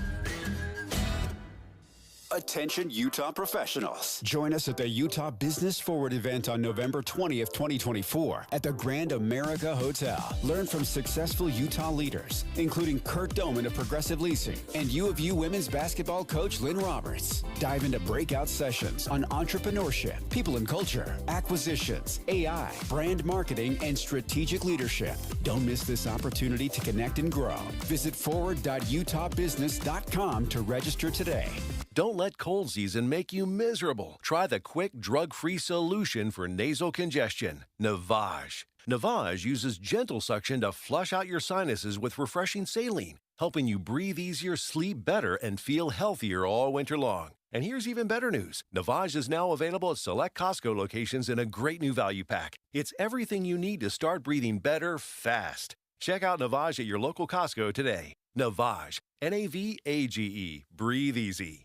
Speaker 14: Attention Utah professionals. Join us at the Utah Business Forward event on November 20th, 2024 at the Grand America Hotel. Learn from successful Utah leaders, including Kurt Doman of Progressive Leasing and U of U women's basketball coach Lynn Roberts. Dive into breakout sessions on entrepreneurship, people and culture, acquisitions, AI, brand marketing, and strategic leadership. Don't miss this opportunity to connect and grow. Visit forward.utahbusiness.com to register today.
Speaker 23: Don't let cold season make you miserable. Try the quick, drug-free solution for nasal congestion, Navage. Navage uses gentle suction to flush out your sinuses with refreshing saline, helping you breathe easier, sleep better, and feel healthier all winter long. And here's even better news. Navage is now available at select Costco locations in a great new value pack. It's everything you need to start breathing better fast. Check out Navage at your local Costco today. Navage, N-A-V-A-G-E. Breathe easy.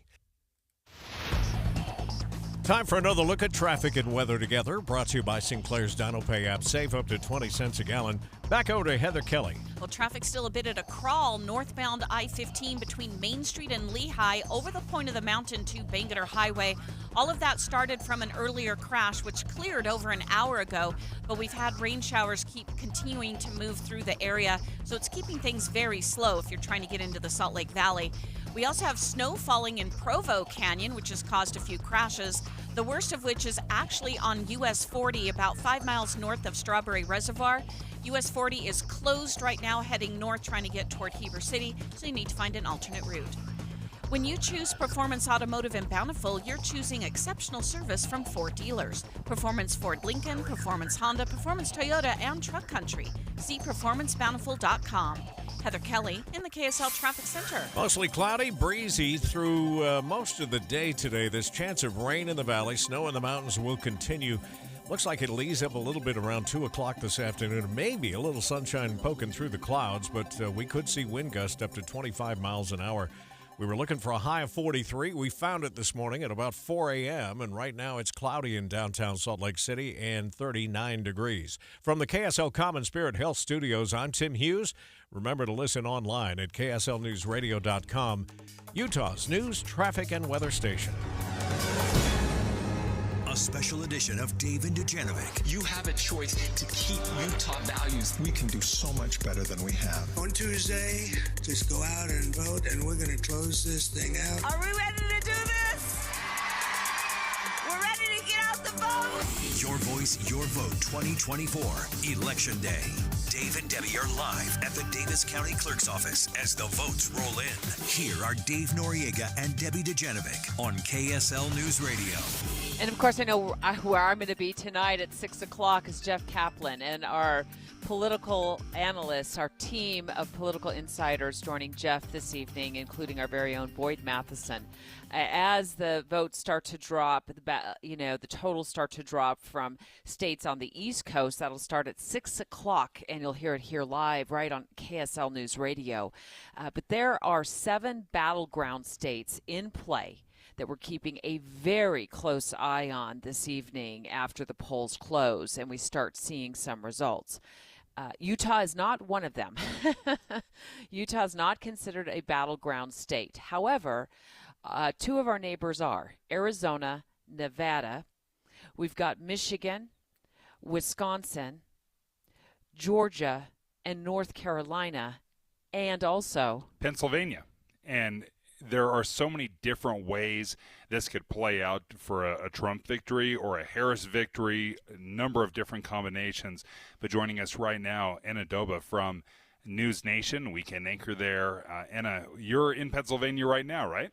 Speaker 3: Time for another look at traffic and weather together, brought to you by Sinclair's Dino Pay app. Save up to 20 cents a gallon. Back over to Heather Kelly.
Speaker 24: Well, traffic's still a bit at a crawl northbound I-15 between Main Street and Lehigh over the point of the mountain to Bangerter Highway. All of that started from an earlier crash, which cleared over an hour ago, but we've had rain showers keep continuing to move through the area, so it's keeping things very slow if you're trying to get into the Salt Lake Valley. We also have snow falling in Provo Canyon, which has caused a few crashes, the worst of which is actually on US 40, about 5 miles north of Strawberry Reservoir. US 40 is closed right now, heading north, trying to get toward Heber City, so you need to find an alternate route. When you choose Performance Automotive in Bountiful, you're choosing exceptional service from Ford dealers. Performance Ford Lincoln, Performance Honda, Performance Toyota, and Truck Country. See performancebountiful.com. Heather Kelly in the KSL Traffic Center.
Speaker 3: Mostly cloudy, breezy through most of the day today. There's chance of rain in the valley. Snow in the mountains will continue. Looks like it'll ease up a little bit around 2 o'clock this afternoon. Maybe a little sunshine poking through the clouds, but we could see wind gusts up to 25 miles an hour. We were looking for a high of 43. We found it this morning at about 4 a.m., and right now it's cloudy in downtown Salt Lake City and 39 degrees. From the KSL Common Spirit Health Studios, I'm Tim Hughes. Remember to listen online at kslnewsradio.com, Utah's news, traffic, and weather station.
Speaker 19: A special edition of Dave and Dujanovic.
Speaker 25: You have a choice to keep Utah values.
Speaker 26: We can do so much better than we have.
Speaker 29: On Tuesday, just go out and vote, and we're going to close this thing out.
Speaker 30: Are we ready to do this?
Speaker 19: Your voice, your vote 2024, Election Day. Dave and Debbie are live at the Davis County Clerk's Office as the votes roll in. Here are Dave Noriega and Debbie Dujanovic on KSL News Radio.
Speaker 27: And of course, I know where I'm going to be tonight at 6 o'clock is Jeff Kaplan and our political analysts, our team of political insiders joining Jeff this evening, including our very own Boyd Matheson. As the votes start to drop, the totals start to drop from states on the East Coast, that'll start at 6 o'clock, and you'll hear it here live right on KSL News Radio. But there are 7 battleground states in play that we're keeping a very close eye on this evening after the polls close and we start seeing some results. Utah is not one of them. Utah is not considered a battleground state. However, 2 of our neighbors are Arizona, Nevada. We've got Michigan, Wisconsin, Georgia, and North Carolina, and also
Speaker 28: Pennsylvania. And there are so many different ways this could play out for a Trump victory or a Harris victory, a number of different combinations. But joining us right now, Anna Doba from News Nation, weekend anchor there. Anna, you're in Pennsylvania right now, right?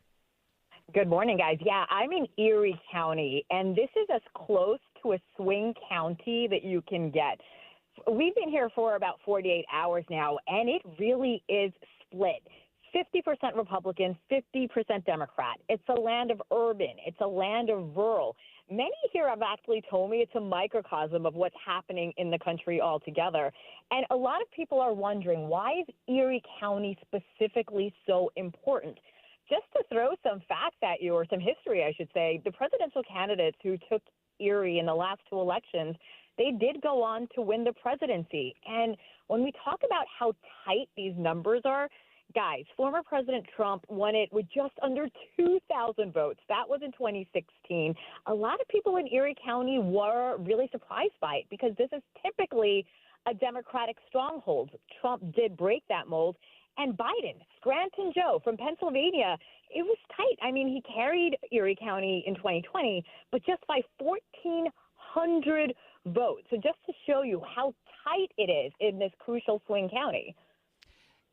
Speaker 4: Good morning, guys. Yeah, I'm in Erie County, and this is as close to a swing county that you can get. We've been here for about 48 hours now, and it really is split. 50% Republican, 50% Democrat. It's a land of urban. It's a land of rural. Many here have actually told me it's a microcosm of what's happening in the country altogether. And a lot of people are wondering, why is Erie County specifically so important? Just to throw some facts at you, or some history, I should say, the presidential candidates who took Erie in the last 2 elections, they did go on to win the presidency. And when we talk about how tight these numbers are, guys, former President Trump won it with just under 2,000 votes. That was in 2016. A lot of people in Erie County were really surprised by it because this is typically a Democratic stronghold. Trump did break that mold. And Biden, Scranton Joe from Pennsylvania, it was tight. I mean, he carried Erie County in 2020, but just by 1,400 votes. So just to show you how tight it is in this crucial swing county.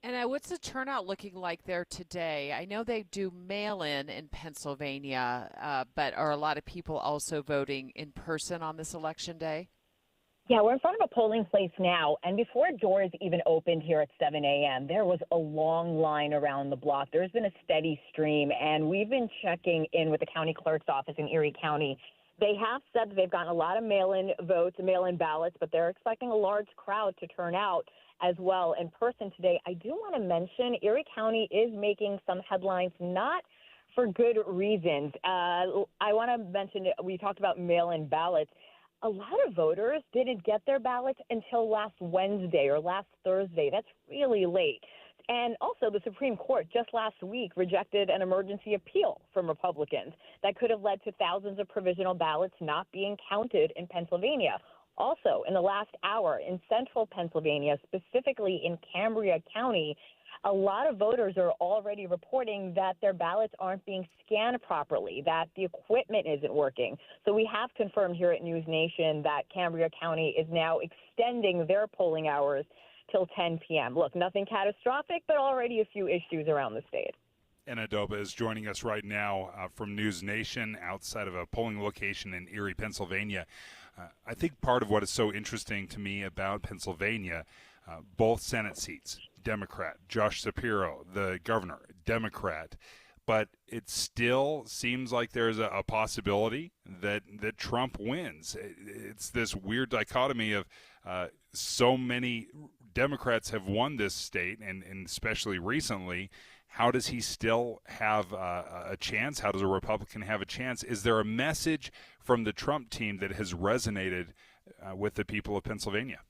Speaker 27: And what's the turnout looking like there today? I know they do mail-in in Pennsylvania, but are a lot of people also voting in person on this election day?
Speaker 4: Yeah, we're in front of a polling place now, and before doors even opened here at 7 a.m., there was a long line around the block. There's been a steady stream, and we've been checking in with the county clerk's office in Erie County. They have said that they've gotten a lot of mail-in votes, mail-in ballots, but they're expecting a large crowd to turn out as well in person today. I do want to mention Erie County is making some headlines, not for good reasons. I want to mention, we talked about mail-in ballots. A lot of voters didn't get their ballots until last Wednesday or last Thursday. That's really late. And also, the Supreme Court just last week rejected an emergency appeal from Republicans that could have led to thousands of provisional ballots not being counted in Pennsylvania. Also, in the last hour in central Pennsylvania, specifically in Cambria County, a lot of voters are already reporting that their ballots aren't being scanned properly, that the equipment isn't working. So we have confirmed here at News Nation that Cambria County is now extending their polling hours till 10 p.m. Look, nothing catastrophic, but already a few issues around the state.
Speaker 28: Anna Doba is joining us right now from News Nation outside of a polling location in Erie, Pennsylvania. I think part of what is so interesting to me about Pennsylvania, both Senate seats, Democrat, Josh Shapiro, the governor, Democrat, but it still seems like there's a possibility that Trump wins. It's this weird dichotomy of so many Democrats have won this state, and especially recently. How does he still have a chance? How does a Republican have a chance? Is there a message from the Trump team that has resonated with the people of Pennsylvania?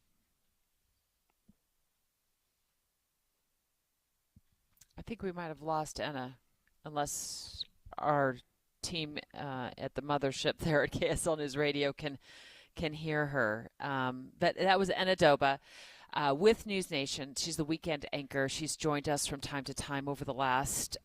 Speaker 27: I think we might have lost Anna, unless our team at the mothership there at KSL News Radio can hear her. But that was Anna Doba. with News Nation. She's the weekend anchor. She's joined us from time to time over the last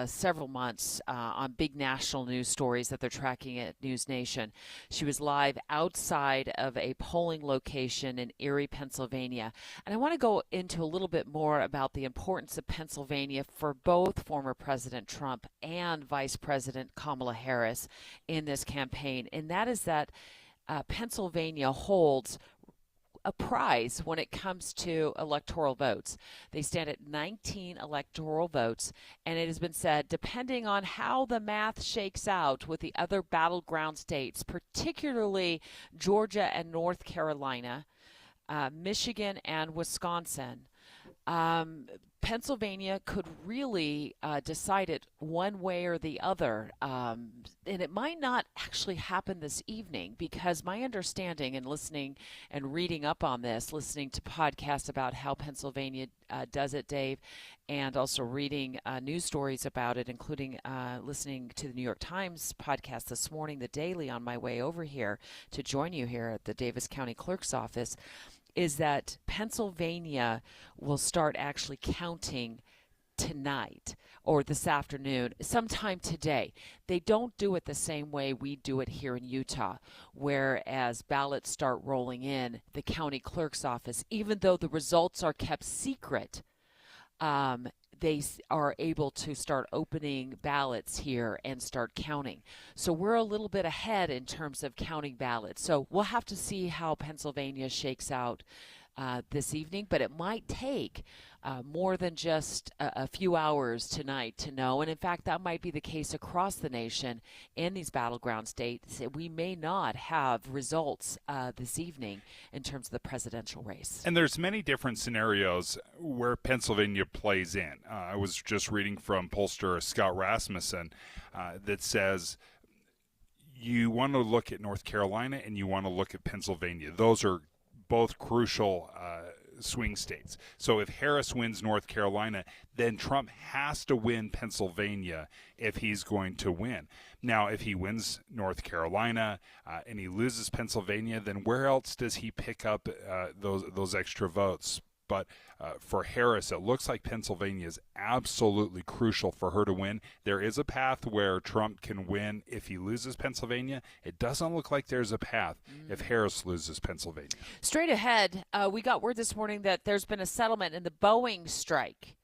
Speaker 27: several months on big national news stories that they're tracking at News Nation. She was live outside of a polling location in Erie, Pennsylvania. And I want to go into a little bit more about the importance of Pennsylvania for both former President Trump and Vice President Kamala Harris in this campaign. And that is that Pennsylvania holds a prize when it comes to electoral votes. They stand at 19 electoral votes, and it has been said, depending on how the math shakes out with the other battleground states, particularly Georgia and North Carolina, Michigan and Wisconsin, Pennsylvania could really decide it one way or the other. And it might not actually happen this evening, because my understanding in listening and reading up on this, listening to podcasts about how Pennsylvania does it, Dave, and also reading news stories about it, including listening to the New York Times podcast this morning, The Daily, on my way over here to join you here at the Davis County Clerk's office, is that Pennsylvania will start actually counting tonight or this afternoon, sometime today. They don't do it the same way we do it here in Utah, whereas ballots start rolling in the county clerk's office, even though the results are kept secret. They are able to start opening ballots here and start counting. So we're a little bit ahead in terms of counting ballots. So we'll have to see how Pennsylvania shakes out this evening, but it might take more than just a few hours tonight to know. And in fact, that might be the case across the nation in these battleground states. We may not have results this evening in terms of the presidential race.
Speaker 28: And there's many different scenarios where Pennsylvania plays in. I was just reading from pollster Scott Rasmussen that says you want to look at North Carolina and you want to look at Pennsylvania. Those are both crucial swing states. So if Harris wins North Carolina, then Trump has to win Pennsylvania if he's going to win. Now, if he wins North Carolina and he loses Pennsylvania, then where else does he pick up those extra votes? But for Harris, it looks like Pennsylvania is absolutely crucial for her to win. There is a path where Trump can win if he loses Pennsylvania. It doesn't look like there's a path if Harris loses Pennsylvania.
Speaker 27: Straight ahead, we got word this morning that there's been a settlement in the Boeing strike.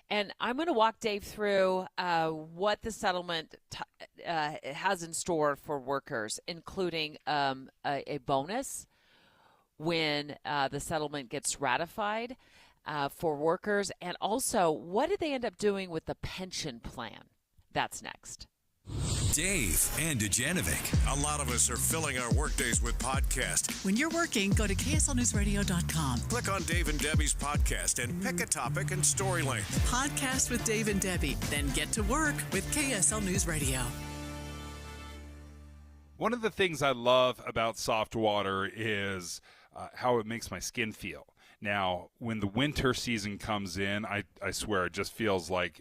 Speaker 27: And I'm going to walk Dave through what the settlement has in store for workers, including a bonus when the settlement gets ratified for workers, and also what did they end up doing with the pension plan? That's next.
Speaker 19: Dave and Dujanovic.
Speaker 20: A lot of us are filling our workdays with podcasts.
Speaker 2: When you're working, go to KSLNewsRadio.com.
Speaker 20: Click on Dave and Debbie's podcast and pick a topic and story length.
Speaker 2: Podcast with Dave and Debbie. Then get to work with KSL News Radio.
Speaker 28: One of the things I love about soft water is how it makes my skin feel. Now, when the winter season comes in, I swear it just feels like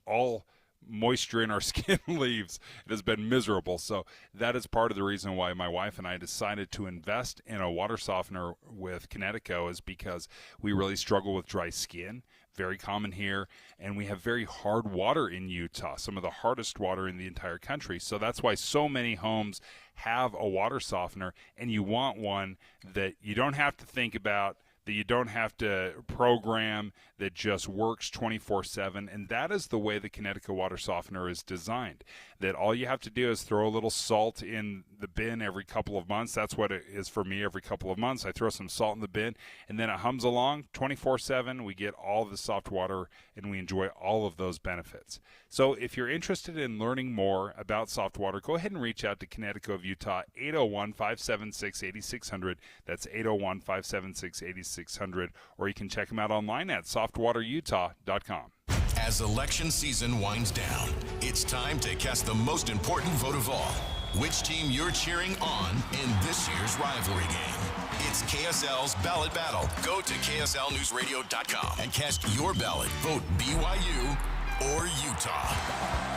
Speaker 28: all moisture in our skin leaves. It has been miserable. So that is part of the reason why my wife and I decided to invest in a water softener with Kinetico, is because we really struggle with dry skin. Very common here, and we have very hard water in Utah, some of the hardest water in the entire country. So that's why so many homes have a water softener, and you want one that you don't have to think about, that you don't have to program, that just works 24/7. And that is the way the Kinetico water softener is designed, that all you have to do is throw a little salt in the bin every couple of months. That's what it is for me. Every couple of months I throw some salt in the bin, and then it hums along 24/7. We get all the soft water and we enjoy all of those benefits. So if you're interested in learning more about soft water, go ahead and reach out to Kinetico of Utah, 801-576-8600. That's 801-576-8600. Or you can check them out online at softwaterutah.com.
Speaker 19: As election season winds down, it's time to cast the most important vote of all. Which team you're cheering on in this year's rivalry game. It's KSL's Ballot Battle. Go to KSLNewsRadio.com and cast your ballot. Vote BYU
Speaker 5: or Utah?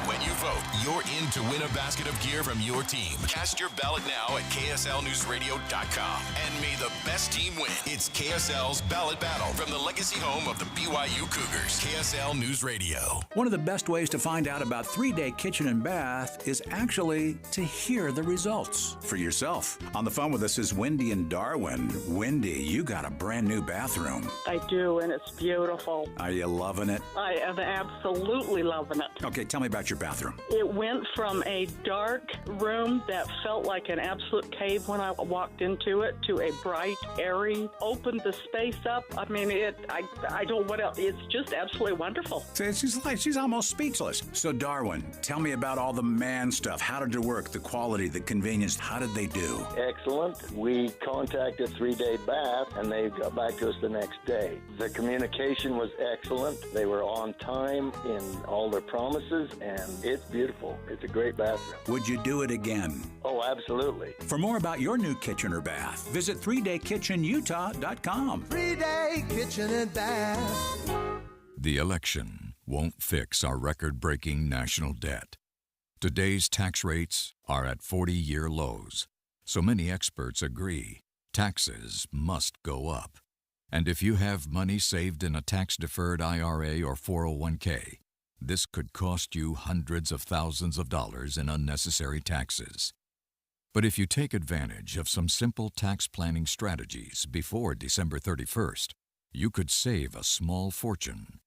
Speaker 5: When you vote, you're in to win a basket of gear from your team. Cast your ballot now at KSLNewsRadio.com and may the best team win. It's KSL's Ballot Battle from the legacy home of the BYU Cougars. KSL News Radio.
Speaker 6: One of the best ways to find out about 3-Day Kitchen and Bath is actually to hear the results for yourself. On the phone with us is Wendy in Darwin. Wendy, you got a brand new bathroom.
Speaker 7: I do, and it's beautiful.
Speaker 6: Are you loving it?
Speaker 7: I am absolutely loving it.
Speaker 6: Okay, tell me about your bathroom.
Speaker 7: It went from a dark room that felt like an absolute cave when I walked into it to a bright, airy, opened the space up. I mean, I don't know what else. It's just absolutely wonderful.
Speaker 6: She's almost speechless. So, Darwin, tell me about all the man stuff. How did it work? The quality, the convenience. How did they do?
Speaker 8: Excellent. We contacted 3-Day Bath, and they got back to us the next day. The communication was excellent. They were on time in all their promises, and it's beautiful. It's a great bathroom.
Speaker 6: Would you do it again?
Speaker 8: Oh, absolutely.
Speaker 6: For more about your new kitchen or bath, visit 3daykitchenutah.com.
Speaker 10: 3-Day Kitchen and Bath.
Speaker 11: The election won't fix our record-breaking national debt. Today's tax rates are at 40-year lows, so many experts agree taxes must go up. And if you have money saved in a tax-deferred IRA or 401k, this could cost you hundreds of thousands of dollars in unnecessary taxes. But if you take advantage of some simple tax planning strategies before December 31st, you could save a small fortune.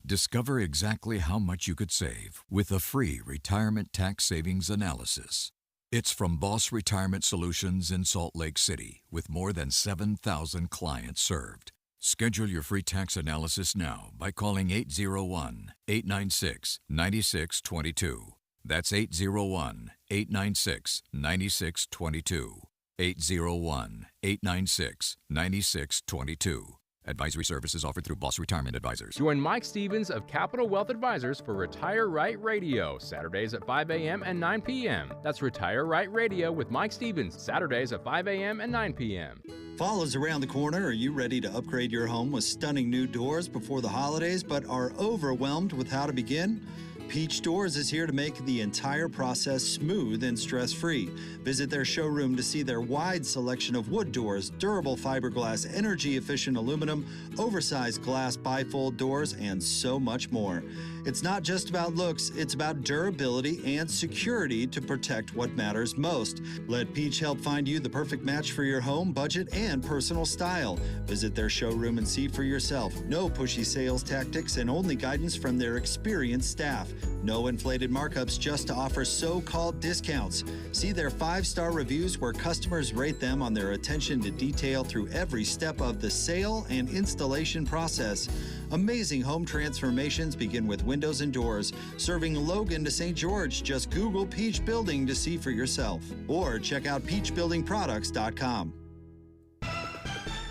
Speaker 11: Discover exactly how much you could save with a free retirement tax savings analysis. It's from Boss Retirement Solutions in Salt Lake City, with more than 7,000 clients served. Schedule your free tax analysis now by calling 801-896-9622. That's 801-896-9622. 801-896-9622. Advisory services offered through Boss Retirement Advisors.
Speaker 12: Join Mike Stevens of Capital Wealth Advisors for Retire Right Radio, Saturdays at 5 a.m. and 9 p.m. That's Retire Right Radio with Mike Stevens, Saturdays at 5 a.m. and 9 p.m.
Speaker 13: Fall is around the corner. Are you ready to upgrade your home with stunning new doors before the holidays, but are overwhelmed with how to begin? Peach Doors is here to make the entire process smooth and stress-free. Visit their showroom to see their wide selection of wood doors, durable fiberglass, energy-efficient aluminum, oversized glass bifold doors, and so much more. It's not just about looks, it's about durability and security to protect what matters most. Let Peach help find you the perfect match for your home, budget, and personal style. Visit their showroom and see for yourself. No pushy sales tactics and only guidance from their experienced staff. No inflated markups just to offer so-called discounts. See their 5-star reviews where customers rate them on their attention to detail through every step of the sale and installation process. Amazing home transformations begin with windows and doors. Serving Logan to St. George, just Google Peach Building to see for yourself. Or check out peachbuildingproducts.com.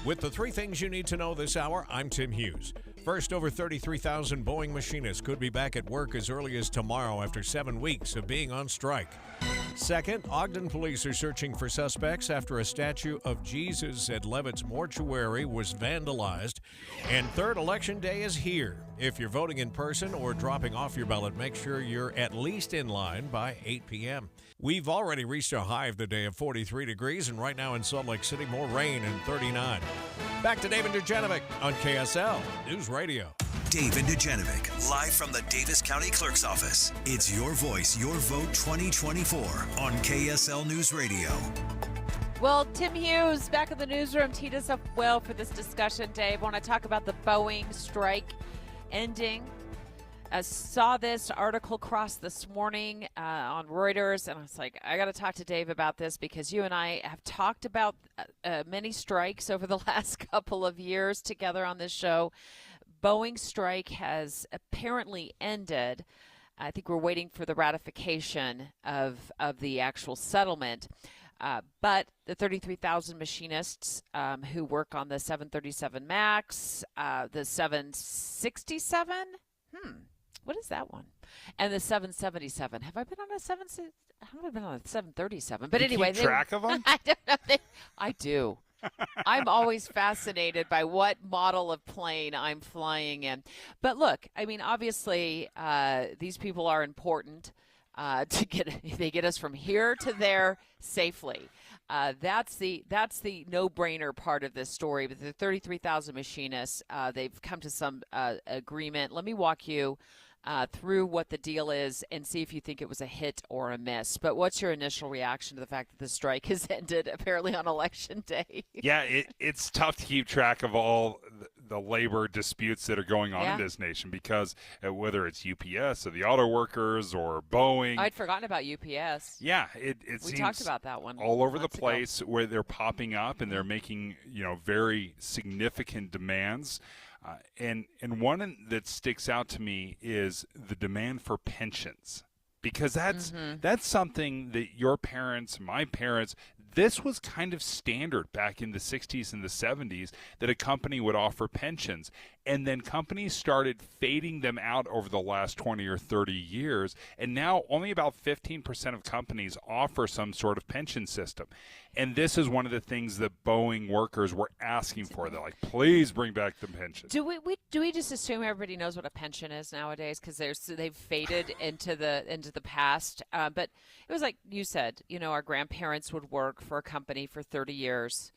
Speaker 3: With the 3 things you need to know this hour, I'm Tim Hughes. First, over 33,000 Boeing machinists could be back at work as early as tomorrow after 7 weeks of being on strike. Second, Ogden police are searching for suspects after a statue of Jesus at Levitt's mortuary was vandalized. And third, Election Day is here. If you're voting in person or dropping off your ballot, make sure you're at least in line by 8 p.m. We've already reached a high of the day of 43 degrees, and right now in Salt Lake City, more rain and 39. Back to David Dujanovic on KSL News Radio.
Speaker 19: David Dujanovic, live from the Davis County Clerk's Office. It's Your Voice, Your Vote 2024 on KSL News Radio.
Speaker 27: Well, Tim Hughes back in the newsroom teed us up well for this discussion, Dave. I want to talk about the Boeing strike ending. I saw this article cross this morning on Reuters, and I was like, I got to talk to Dave about this because you and I have talked about many strikes over the last couple of years together on this show. Boeing strike has apparently ended. I think we're waiting for the ratification of the actual settlement. But the 33,000 machinists who work on the 737 MAX, the 767, what is that one? And the 777. Have I been on a 737? I haven't been on a 737. But
Speaker 28: you
Speaker 27: anyway,
Speaker 28: keep track of them?
Speaker 27: I don't know. I do. I'm always fascinated by what model of plane I'm flying in. But look, I mean, obviously, these people are important they get us from here to there safely. That's the no-brainer part of this story. But the 33,000 machinists, they've come to some agreement. Let me walk you through what the deal is and see if you think it was a hit or a miss. But what's your initial reaction to the fact that the strike has ended apparently on Election Day?
Speaker 28: Yeah, it's tough to keep track of all the labor disputes that are going on in this nation because whether it's UPS or the auto workers or Boeing.
Speaker 27: I'd forgotten about UPS.
Speaker 28: Yeah,
Speaker 27: we
Speaker 28: seems
Speaker 27: talked about that one
Speaker 28: all over the
Speaker 27: months
Speaker 28: place
Speaker 27: ago.
Speaker 28: where they're popping up and they're making very significant demands. And one that sticks out to me is the demand for pensions, because that's something that your parents, my parents, this was kind of standard back in the 60s and the 70s that a company would offer pensions. And then companies started fading them out over the last 20 or 30 years. And now only about 15% of companies offer some sort of pension system. And this is one of the things that Boeing workers were asking for. They're like, please bring back the pension.
Speaker 27: Do we just assume everybody knows what a pension is nowadays because they've faded into the past? But it was like you said, our grandparents would work for a company for 30 years.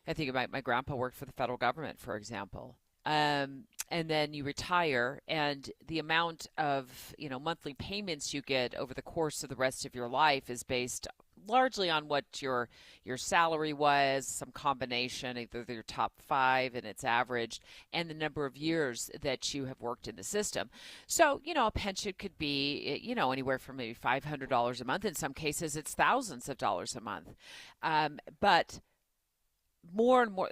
Speaker 27: I think about my grandpa worked for the federal government, for example. And then you retire, and the amount of monthly payments you get over the course of the rest of your life is based largely on what your salary was, some combination, either your top 5 and it's averaged, and the number of years that you have worked in the system. So, a pension could be, anywhere from maybe $500 a month. In some cases, it's thousands of dollars a month. But more and more,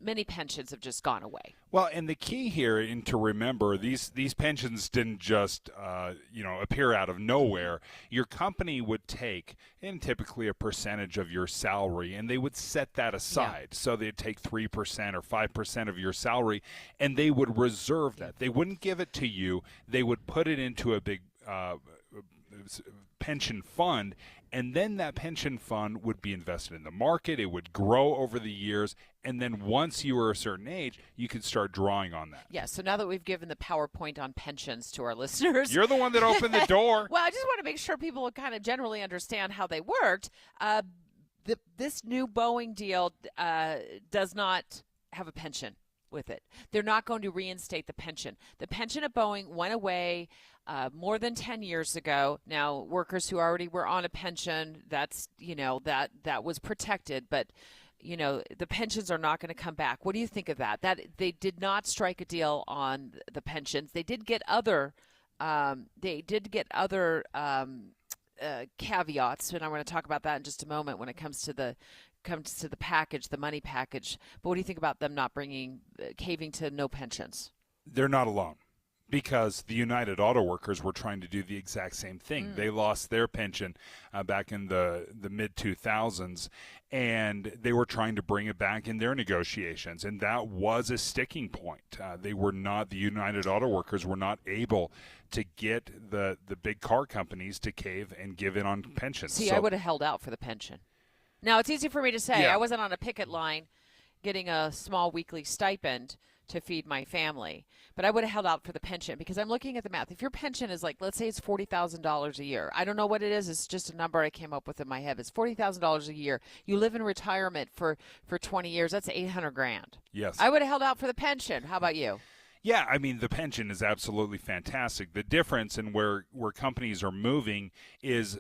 Speaker 27: many pensions have just gone away.
Speaker 28: Well, and the key here, and to remember, these pensions didn't just appear out of nowhere. Your company would take, and typically a percentage of your salary, and they would set that aside. Yeah. So they'd take 3% or 5% of your salary, and they would reserve that. They wouldn't give it to you. They would put it into a big pension fund, and then that pension fund would be invested in the market. It would grow over the years, and then once you were a certain age, you could start drawing on that.
Speaker 27: Yeah, so now that we've given the PowerPoint on pensions to our listeners.
Speaker 28: You're the one that opened the door.
Speaker 27: Well, I just want to make sure people kind of generally understand how they worked. This new Boeing deal does not have a pension with it. They're not going to reinstate the pension. The pension at Boeing went away more than 10 years ago. Now, workers who already were on a pension, that's, that was protected, but the pensions are not going to come back. What do you think of that? That they did not strike a deal on the pensions. They did get other caveats, and I'm going to talk about that in just a moment when it comes to the package, the money package. But what do you think about them not caving to no pensions?
Speaker 28: They're not alone, because the United Auto Workers were trying to do the exact same thing. They lost their pension back in the mid-2000s, and they were trying to bring it back in their negotiations, and that was a sticking point. The United Auto Workers were not able to get the big car companies to cave and give in on pensions.
Speaker 27: See, I would have held out for the pension. Now, it's easy for me to say.
Speaker 28: Yeah.
Speaker 27: I wasn't on a picket line getting a small weekly stipend to feed my family, but I would have held out for the pension because I'm looking at the math. If your pension is let's say it's $40,000 a year. I don't know what it is. It's just a number I came up with in my head. It's $40,000 a year. You live in retirement for 20 years. That's $800,000.
Speaker 28: Yes.
Speaker 27: I would have held out for the pension. How about you?
Speaker 28: Yeah, I mean, the pension is absolutely fantastic. The difference in where companies are moving is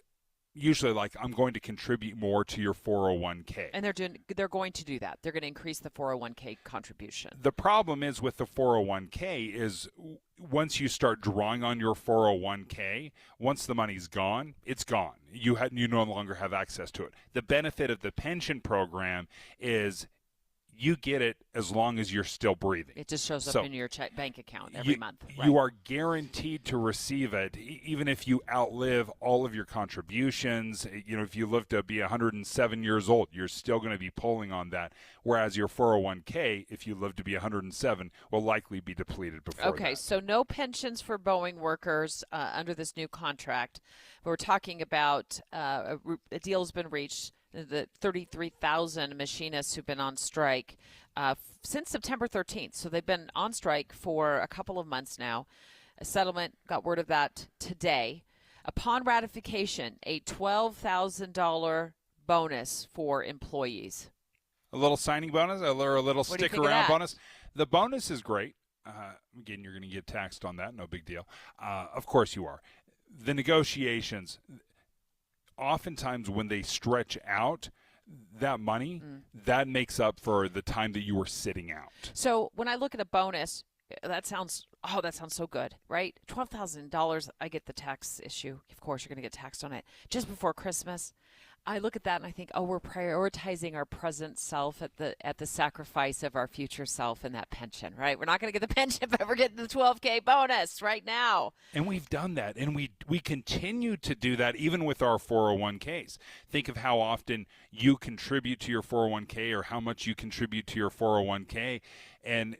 Speaker 28: usually I'm going to contribute more to your 401k.
Speaker 27: And they're going to do that. They're going to increase the 401k contribution.
Speaker 28: The problem is with the 401k is once you start drawing on your 401k, once the money's gone, it's gone. You no longer have access to it. The benefit of the pension program is you get it as long as you're still breathing.
Speaker 27: It just shows up in your bank account every month. Right?
Speaker 28: You are guaranteed to receive it, even if you outlive all of your contributions. If you live to be 107 years old, you're still going to be pulling on that. Whereas your 401k, if you live to be 107, will likely be depleted before
Speaker 27: Okay,
Speaker 28: that.
Speaker 27: So no pensions for Boeing workers under this new contract. But we're talking about a deal has been reached. the 33,000 machinists who've been on strike since September 13th. So they've been on strike for a couple of months now. A settlement, got word of that today. Upon ratification, a $12,000 bonus for employees.
Speaker 28: A little signing bonus, or a little
Speaker 27: What do you
Speaker 28: stick
Speaker 27: think of
Speaker 28: around
Speaker 27: that?
Speaker 28: bonus. The bonus is great. Again, you're going to get taxed on that. No big deal. Of course you are. The negotiations, oftentimes when they stretch out, that money, that makes up for the time that you were sitting out.
Speaker 27: So when I look at a bonus, that sounds so good, right? $12,000, I get the tax issue. Of course, you're going to get taxed on it just before Christmas. I look at that and I think, we're prioritizing our present self at the sacrifice of our future self in that pension, right? We're not going to get the pension, but we're getting the $12K bonus right now.
Speaker 28: And we've done that, and we continue to do that even with our 401ks. Think of how often you contribute to your 401k or how much you contribute to your 401k, and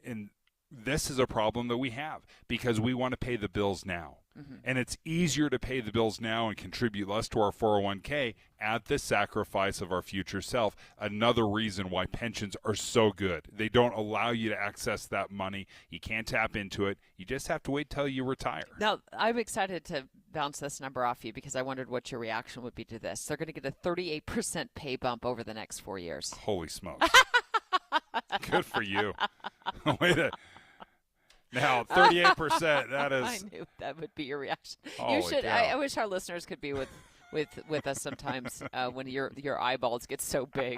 Speaker 28: this is a problem that we have because we want to pay the bills now. And it's easier to pay the bills now and contribute less to our 401k at the sacrifice of our future self. Another reason why pensions are so good. They don't allow you to access that money. You can't tap into it. You just have to wait till you retire.
Speaker 27: Now, I'm excited to bounce this number off you because I wondered what your reaction would be to this. They're going to get a 38% pay bump over the next 4 years.
Speaker 28: Holy smokes. Good for you. Wait a Now, 38%, that is...
Speaker 27: I knew that would be your reaction.
Speaker 28: Holy
Speaker 27: You should.
Speaker 28: cow.
Speaker 27: I wish our listeners could be with us sometimes when your eyeballs get so big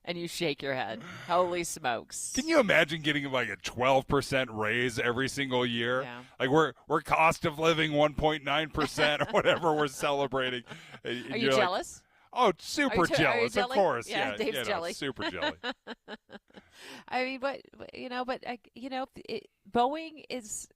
Speaker 27: and you shake your head. Holy smokes.
Speaker 28: Can you imagine getting like a 12% raise every single year?
Speaker 27: Yeah.
Speaker 28: Like we're cost of living 1.9% or whatever we're celebrating.
Speaker 27: Are you jealous?
Speaker 28: Oh, super jealous, of course.
Speaker 27: Yeah, Dave's jelly.
Speaker 28: Super jelly.
Speaker 27: I mean, Boeing is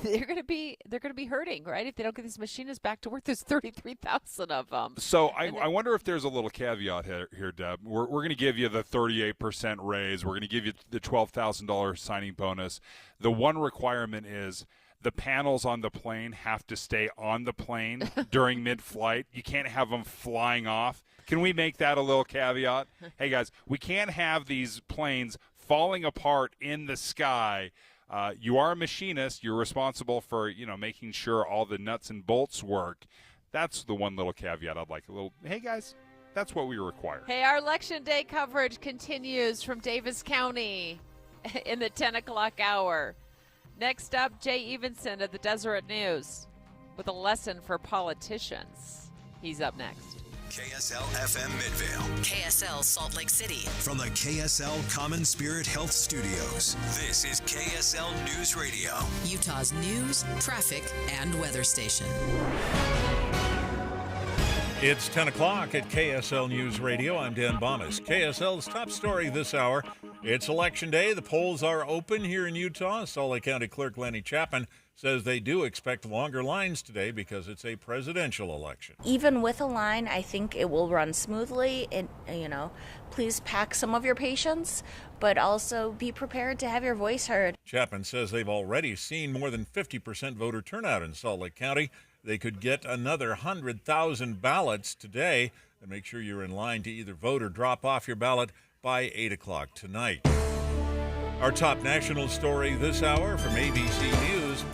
Speaker 27: they're going to be hurting, right? If they don't get these machinists back to work, there's 33,000 of them.
Speaker 28: So I wonder if there's a little caveat here, Deb. We're going to give you the 38% raise. We're going to give you the $12,000 signing bonus. The one requirement is the panels on the plane have to stay on the plane during mid-flight. You can't have them flying off. Can we make that a little caveat? Hey, guys, we can't have these planes falling apart in the sky. You are a machinist. You're responsible for, making sure all the nuts and bolts work. That's the one little caveat I'd like. Hey, guys, that's what we require.
Speaker 27: Hey, our Election Day coverage continues from Davis County in the 10 o'clock hour. Next up, Jay Evenson of the Deseret News with a lesson for politicians. He's up next.
Speaker 19: KSL FM Midvale.
Speaker 1: KSL Salt Lake City.
Speaker 19: From the KSL Common Spirit Health Studios, this is KSL News Radio.
Speaker 1: Utah's news, traffic, and weather station.
Speaker 3: It's 10 o'clock at KSL News Radio. I'm Dan Bomas. KSL's top story this hour. It's Election Day. The polls are open here in Utah. Salt Lake County Clerk Lenny Chapman says they do expect longer lines today because it's a presidential election.
Speaker 9: Even with a line, I think it will run smoothly. And, please pack some of your patience, but also be prepared to have your voice heard.
Speaker 3: Chapman says they've already seen more than 50% voter turnout in Salt Lake County. They could get another 100,000 ballots today. And make sure you're in line to either vote or drop off your ballot by 8 o'clock tonight. Our top national story this hour from ABC News.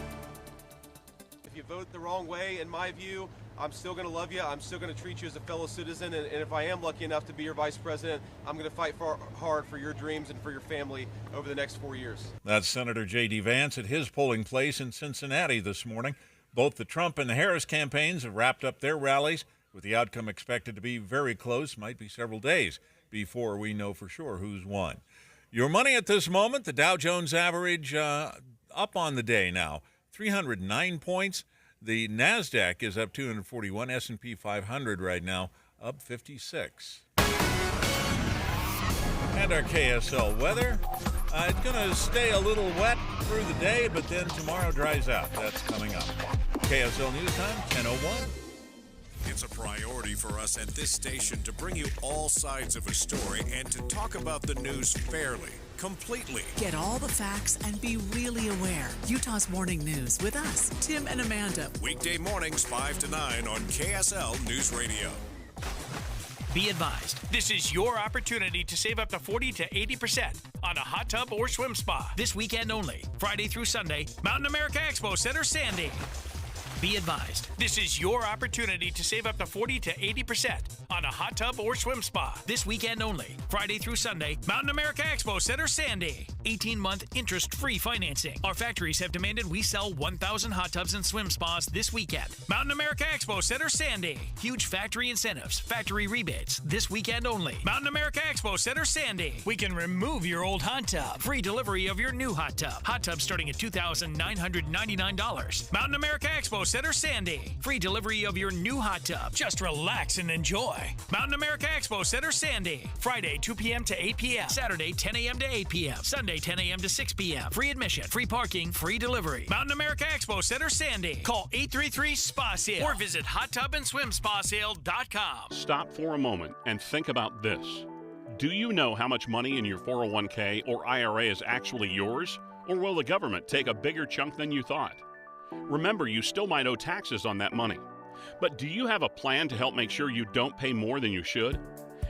Speaker 14: If you vote the wrong way, in my view, I'm still going to love you. I'm still going to treat you as a fellow citizen. And if I am lucky enough to be your vice president, I'm going to fight hard for your dreams and for your family over the next 4 years.
Speaker 3: That's Senator J.D. Vance at his polling place in Cincinnati this morning. Both the Trump and the Harris campaigns have wrapped up their rallies, with the outcome expected to be very close, might be several days before we know for sure who's won. Your money at this moment, the Dow Jones average up on the day now, 309 points. The NASDAQ is up 241, S&P 500 right now up 56. And our KSL weather. It's going to stay a little wet through the day, but then tomorrow dries out. That's coming up. KSL News Time, 10:01.
Speaker 20: It's a priority for us at this station to bring you all sides of a story and to talk about the news fairly, completely.
Speaker 2: Get all the facts and be really aware. Utah's Morning News with us, Tim and Amanda.
Speaker 20: Weekday mornings 5 to 9 on KSL News Radio.
Speaker 15: Be advised, this is your opportunity to save up to 40 to 80% on a hot tub or swim spa. This weekend only, Friday through Sunday, Mountain America Expo Center, Sandy. Be advised, this is your opportunity to save up to 40 to 80% on a hot tub or swim spa. This weekend only, Friday through Sunday, Mountain America Expo Center, Sandy. 18-month interest-free financing. Our factories have demanded we sell 1,000 hot tubs and swim spas this weekend. Mountain America Expo Center, Sandy. Huge factory incentives, factory rebates. This weekend only, Mountain America Expo Center, Sandy. We can remove your old hot tub. Free delivery of your new hot tub. Hot tub starting at $2,999. Mountain America Expo Center, Sandy. Free delivery of your new hot tub. Just relax and enjoy. Mountain America Expo Center, Sandy. Friday, 2 p.m. to 8 p.m. Saturday, 10 a.m. to 8 p.m. Sunday, 10 a.m. to 6 p.m. Free admission, free parking, free delivery. Mountain America Expo Center, Sandy. Call 833-SPA-SALE or visit hottubandSwimSpaSale.com.
Speaker 16: Stop for a moment and think about this. Do you know how much money in your 401k or IRA is actually yours? Or will the government take a bigger chunk than you thought? Remember, you still might owe taxes on that money. But do you have a plan to help make sure you don't pay more than you should?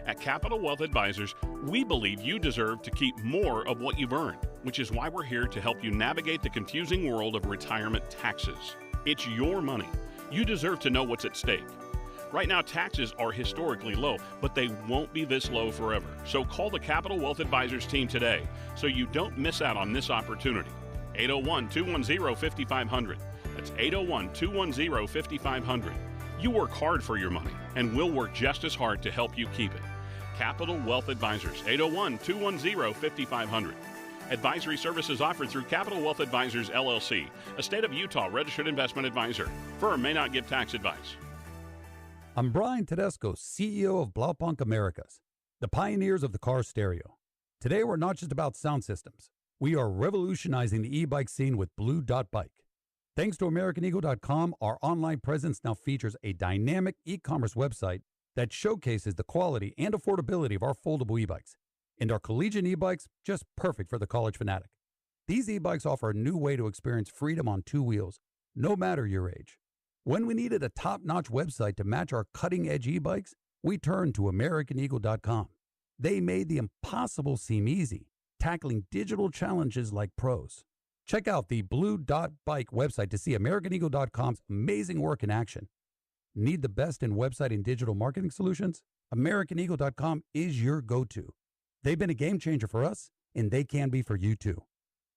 Speaker 16: At Capital Wealth Advisors, we believe you deserve to keep more of what you've earned, which is why we're here to help you navigate the confusing world of retirement taxes. It's your money. You deserve to know what's at stake. Right now, taxes are historically low, but they won't be this low forever. So call the Capital Wealth Advisors team today so you don't miss out on this opportunity. 801-210-5500. That's 801-210-5500. You work hard for your money, and we'll work just as hard to help you keep it. Capital Wealth Advisors, 801-210-5500. Advisory services offered through Capital Wealth Advisors, LLC, a state of Utah registered investment advisor. Firm may not give tax advice.
Speaker 17: I'm Brian Tedesco, CEO of Blaupunkt Americas, the pioneers of the car stereo. Today, we're not just about sound systems. We are revolutionizing the e-bike scene with Blue Dot Bike. Thanks to AmericanEagle.com, our online presence now features a dynamic e-commerce website that showcases the quality and affordability of our foldable e-bikes. And our collegiate e-bikes, just perfect for the college fanatic. These e-bikes offer a new way to experience freedom on two wheels, no matter your age. When we needed a top-notch website to match our cutting-edge e-bikes, we turned to AmericanEagle.com. They made the impossible seem easy, tackling digital challenges like pros. Check out the Blue Dot Bike website to see AmericanEagle.com's amazing work in action. Need the best in website and digital marketing solutions? AmericanEagle.com is your go-to. They've been a game changer for us, and they can be for you too.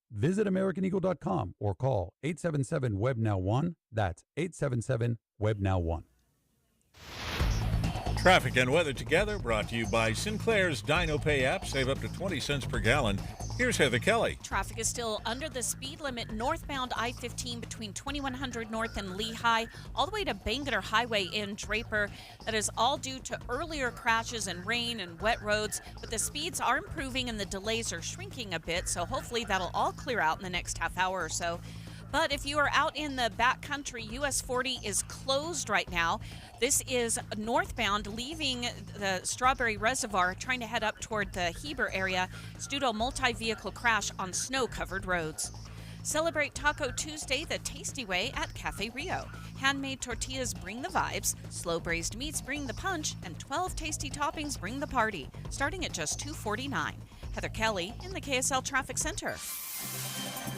Speaker 17: Visit AmericanEagle.com or call 877-WEB-NOW-1. That's 877-WEB-NOW-1.
Speaker 3: Traffic and weather together, brought to you by Sinclair's Dino Pay app. Save up to 20 cents per gallon. Here's Heather Kelly.
Speaker 18: Traffic is still under the speed limit northbound I-15 between 2100 North and Lehigh, all the way to Bangerter Highway in Draper. That is all due to earlier crashes and rain and wet roads, but the speeds are improving and the delays are shrinking a bit, so hopefully that'll all clear out in the next half hour or so. But if you are out in the backcountry, US 40 is closed right now. This is northbound, leaving the Strawberry Reservoir, trying to head up toward the Heber area. It's due to a multi-vehicle crash on snow-covered roads. Celebrate Taco Tuesday the tasty way at Cafe Rio. Handmade tortillas bring the vibes, slow-braised meats bring the punch, and 12 tasty toppings bring the party, starting at just $2.49. Heather Kelly in the KSL Traffic Center.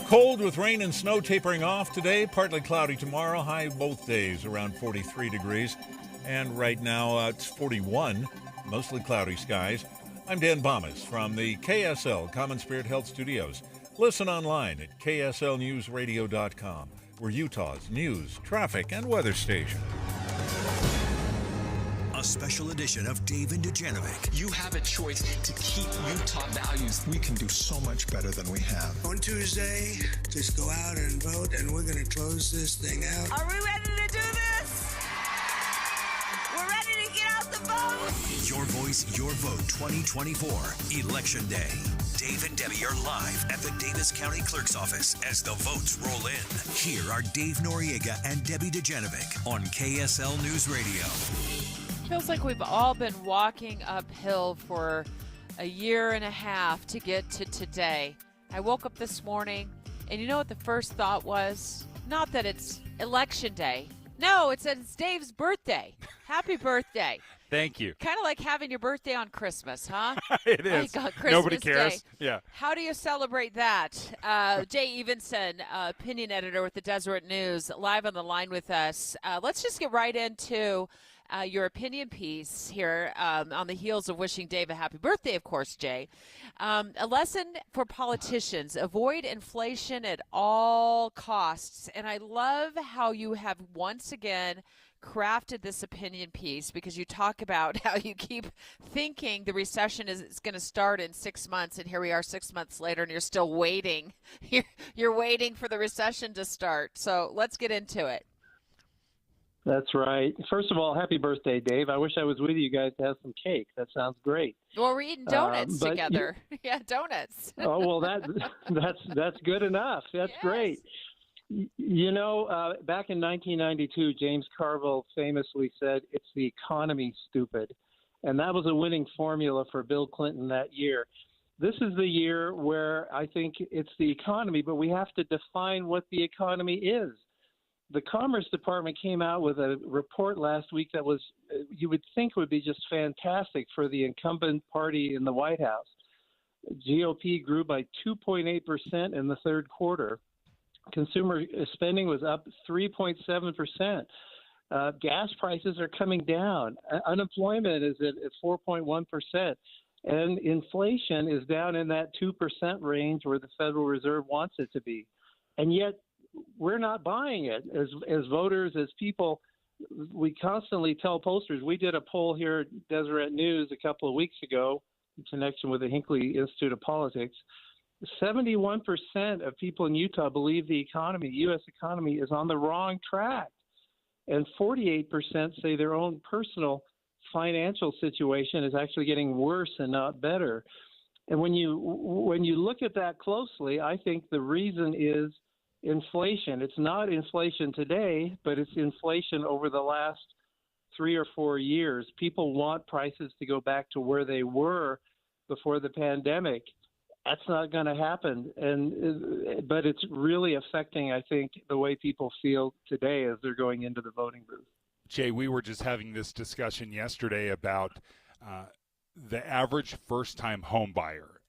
Speaker 3: Cold with rain and snow tapering off today. Partly cloudy tomorrow. High both days around 43 degrees. And right now it's 41. Mostly cloudy skies. I'm Dan Bomas from the KSL Common Spirit Health Studios. Listen online at kslnewsradio.com. We're Utah's news, traffic, and weather station.
Speaker 19: A special edition of Dave and Dujanovic.
Speaker 26: You have a choice to keep Utah values. We can do so much better than we have.
Speaker 29: On Tuesday, just go out and vote, and we're going to close this thing out.
Speaker 21: Are we ready to do this? We're ready to get out the vote.
Speaker 19: Your voice, your vote 2024, Election Day. Dave and Debbie are live at the Davis County Clerk's Office as the votes roll in. Here are Dave Noriega and Debbie Dujanovic on KSL News Radio.
Speaker 27: Feels like we've all been walking uphill for a year and a half to get to today. I woke up this morning, and you know what the first thought was? Not that it's Election Day. No, it's Dave's birthday. Happy birthday.
Speaker 28: Thank you.
Speaker 27: Kind of like having your birthday on Christmas, huh?
Speaker 28: It is.
Speaker 27: Like on Christmas
Speaker 28: Nobody cares.
Speaker 27: Day.
Speaker 28: Yeah.
Speaker 27: How do you celebrate that? Jay Evenson, opinion editor with the Deseret News, live on the line with us. Let's just get right into your opinion piece here on the heels of wishing Dave a happy birthday, of course, Jay. A lesson for politicians: avoid inflation at all costs. And I love how you have once again crafted this opinion piece, because you talk about how you keep thinking the recession is going to start in 6 months, and here we are 6 months later, and you're still waiting. You're waiting for the recession to start. So let's get into it.
Speaker 4: That's right. First of all, happy birthday, Dave. I wish I was with you guys to have some cake. That sounds great.
Speaker 27: Well, we're eating donuts together. Yeah, donuts.
Speaker 4: Oh, well, that's good enough. That's great. You know, back in 1992, James Carville famously said, "It's the economy, stupid." And that was a winning formula for Bill Clinton that year. This is the year where I think it's the economy, but we have to define what the economy is. The Commerce Department came out with a report last week that was, you would think would be just fantastic for the incumbent party in the White House. GOP grew by 2.8% in the third quarter. Consumer spending was up 3.7%. Gas prices are coming down. Unemployment is at 4.1%. And inflation is down in that 2% range where the Federal Reserve wants it to be. And yet, we're not buying it as voters, as people. We constantly tell pollsters. We did a poll here at Deseret News a couple of weeks ago in connection with the Hinckley Institute of Politics. 71% of people in Utah believe the economy, U.S. economy, is on the wrong track. And 48% say their own personal financial situation is actually getting worse and not better. And when you look at that closely, I think the reason is inflation. It's not inflation today, but it's inflation over the last 3 or 4 years. People want prices to go back to where they were before the pandemic. That's not going to happen. But it's really affecting, I think, the way people feel today as they're going into the voting booth.
Speaker 28: Jay, we were just having this discussion yesterday about the average first-time home buyer.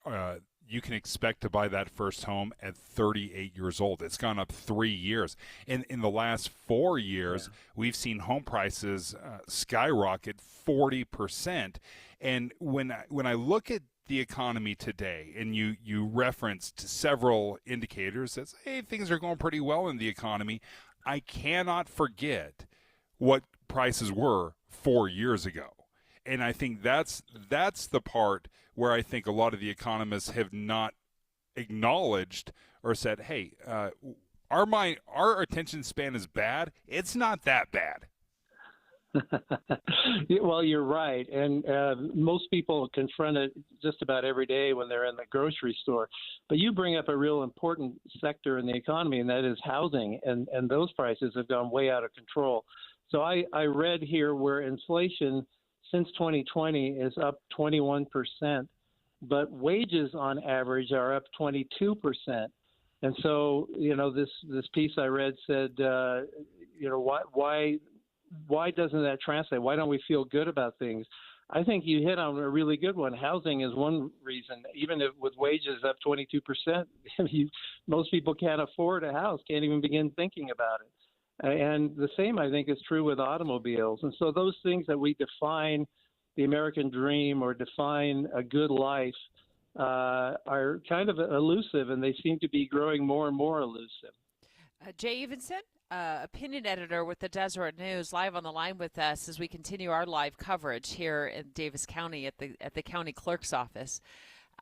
Speaker 28: You can expect to buy that first home at 38 years old. It's gone up 3 years. In the last 4 years, we've seen home prices skyrocket 40%. And when I look at the economy today, and you referenced several indicators that say, hey, things are going pretty well in the economy, I cannot forget what prices were 4 years ago. And I think that's the part where I think a lot of the economists have not acknowledged or said, hey, our attention span is bad. It's not that bad.
Speaker 4: Well, you're right. And most people confront it just about every day when they're in the grocery store. But you bring up a real important sector in the economy, and that is housing. And those prices have gone way out of control. So I read here where inflation since 2020 is up 21%, but wages on average are up 22%. And so, this piece I read said, why doesn't that translate? Why don't we feel good about things? I think you hit on a really good one. Housing is one reason. Even if with wages up 22%, most people can't afford a house, can't even begin thinking about it. And the same, I think, is true with automobiles. And so those things that we define the American dream or define a good life are kind of elusive, and they seem to be growing more and more elusive.
Speaker 27: Jay Evenson, opinion editor with the Deseret News, live on the line with us as we continue our live coverage here in Davis County at the county clerk's office.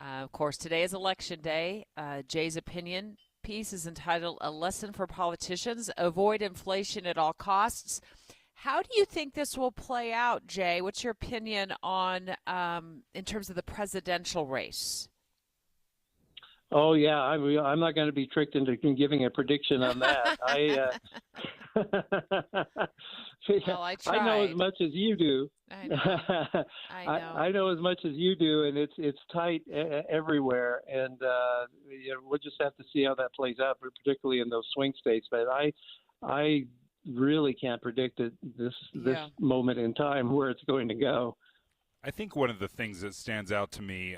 Speaker 27: Of course, today is Election Day. Jay's opinion piece is entitled "A Lesson for Politicians: Avoid Inflation at All Costs." How do you think this will play out, Jay? What's your opinion on in terms of the presidential race?
Speaker 4: Oh, yeah. I'm not going to be tricked into giving a prediction on that. I know as much as you do.
Speaker 27: I know.
Speaker 4: I know as much as you do, and it's tight everywhere. And we'll just have to see how that plays out, particularly in those swing states. But I really can't predict this moment in time where it's going to go.
Speaker 28: I think one of the things that stands out to me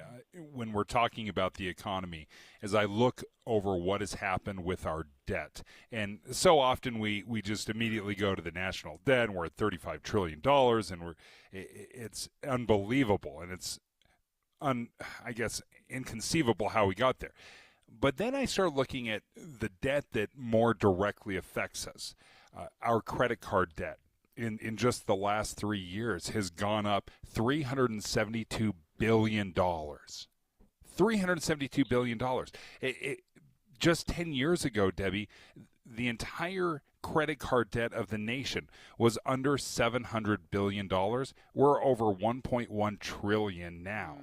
Speaker 28: when we're talking about the economy is I look over what has happened with our debt. And so often we just immediately go to the national debt, and we're at $35 trillion, and it's unbelievable. And it's, I guess, inconceivable how we got there. But then I start looking at the debt that more directly affects us. Our credit card debt in just the last 3 years has gone up $372 billion. $372 billion. Just 10 years ago, Debbie, the entire credit card debt of the nation was under $700 billion. We're over $1.1 trillion now.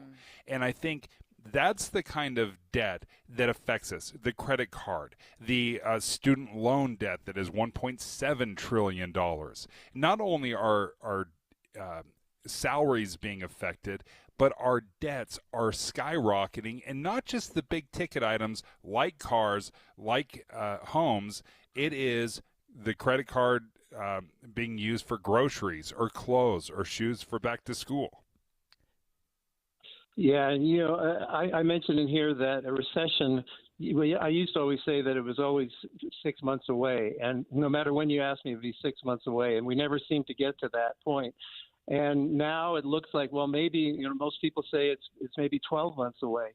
Speaker 28: And I think that's the kind of debt that affects us. The credit card, the student loan debt that is $1.7 trillion. Not only are our salaries being affected, but our debts are skyrocketing, and not just the big ticket items like cars, like homes. It is the credit card being used for groceries or clothes or shoes for back to school.
Speaker 4: Yeah, and I mentioned in here that a recession, I used to always say that it was always 6 months away, and no matter when you ask me, it would be 6 months away, and we never seem to get to that point. And now it looks like, well, maybe, most people say it's maybe 12 months away.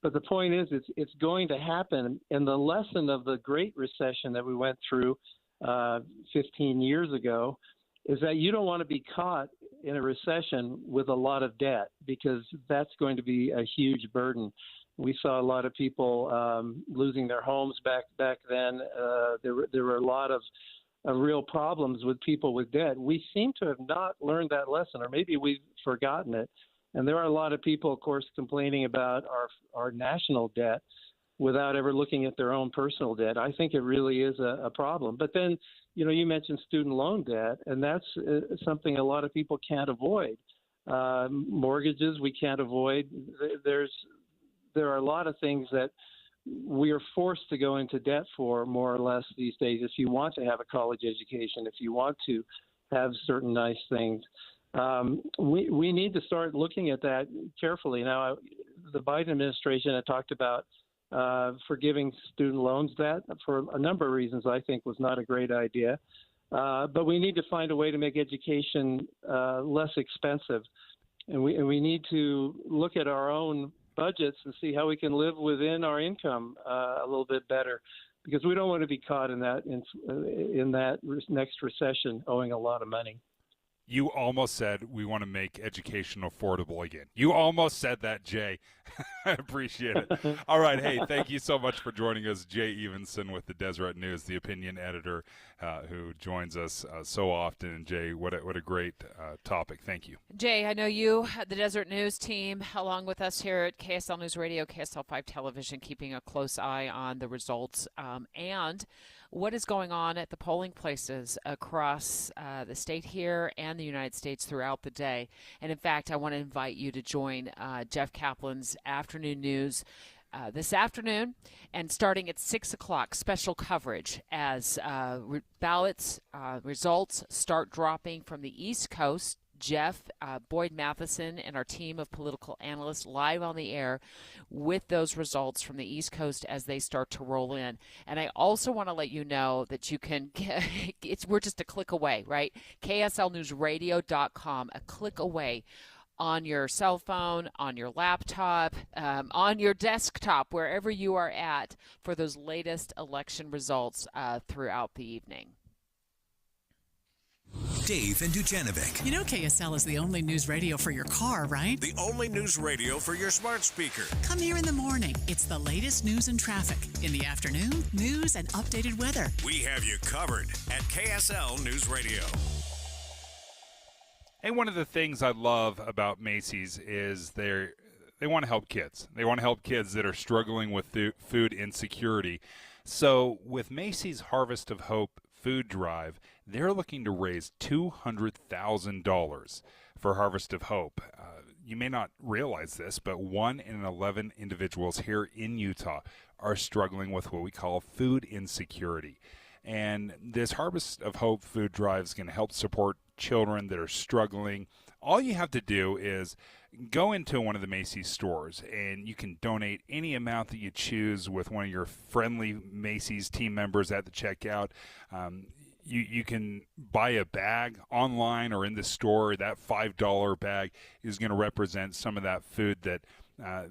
Speaker 4: But the point is, it's going to happen. And the lesson of the Great Recession that we went through 15 years ago is that you don't want to be caught in a recession with a lot of debt, because that's going to be a huge burden. We saw a lot of people losing their homes back then. There were a lot of real problems with people with debt. We seem to have not learned that lesson, or maybe we've forgotten it. And there are a lot of people, of course, complaining about our national debt without ever looking at their own personal debt. I think it really is a problem. But then, you mentioned student loan debt, and that's something a lot of people can't avoid. Mortgages we can't avoid. There are a lot of things that we are forced to go into debt for, more or less, these days, if you want to have a college education, if you want to have certain nice things. We need to start looking at that carefully. Now, the Biden administration had talked about forgiving student loans. That, for a number of reasons, I think was not a great idea. But we need to find a way to make education less expensive. And we need to look at our own budgets and see how we can live within our income a little bit better, because we don't want to be caught in that next recession owing a lot of money.
Speaker 28: You almost said we want to make education affordable again. You almost said that, Jay. I appreciate it. All right. Hey, thank you so much for joining us. Jay Evenson with the Deseret News, the opinion editor who joins us so often. And Jay, what a great topic. Thank you.
Speaker 27: Jay, I know you, the Deseret News team, along with us here at KSL News Radio, KSL 5 Television, keeping a close eye on the results and what is going on at the polling places across the state here and the United States throughout the day. And in fact, I want to invite you to join Jeff Kaplan's afternoon news this afternoon, and starting at 6 o'clock, special coverage as ballots results start dropping from the East Coast. Jeff, Boyd Matheson, and our team of political analysts live on the air with those results from the East Coast as they start to roll in. And I also want to let you know that you can we're just a click away, right? KSLNewsRadio.com, a click away on your cell phone, on your laptop, on your desktop, wherever you are at, for those latest election results throughout the evening.
Speaker 19: Dave and Dujanovic.
Speaker 1: You know KSL is the only news radio for your car, right?
Speaker 20: The only news radio for your smart speaker.
Speaker 1: Come here in the morning. It's the latest news and traffic. In the afternoon, news and updated weather.
Speaker 20: We have you covered at KSL News Radio.
Speaker 28: And one of the things I love about Macy's is they want to help kids. They want to help kids that are struggling with food insecurity. So with Macy's Harvest of Hope food drive, they're looking to raise $200,000 for Harvest of Hope. You may not realize this, but 1 in 11 individuals here in Utah are struggling with what we call food insecurity. And this Harvest of Hope food drive is going to help support children that are struggling. All you have to do is go into one of the Macy's stores, and you can donate any amount that you choose with one of your friendly Macy's team members at the checkout. You can buy a bag online or in the store. That $5 bag is going to represent some of that food that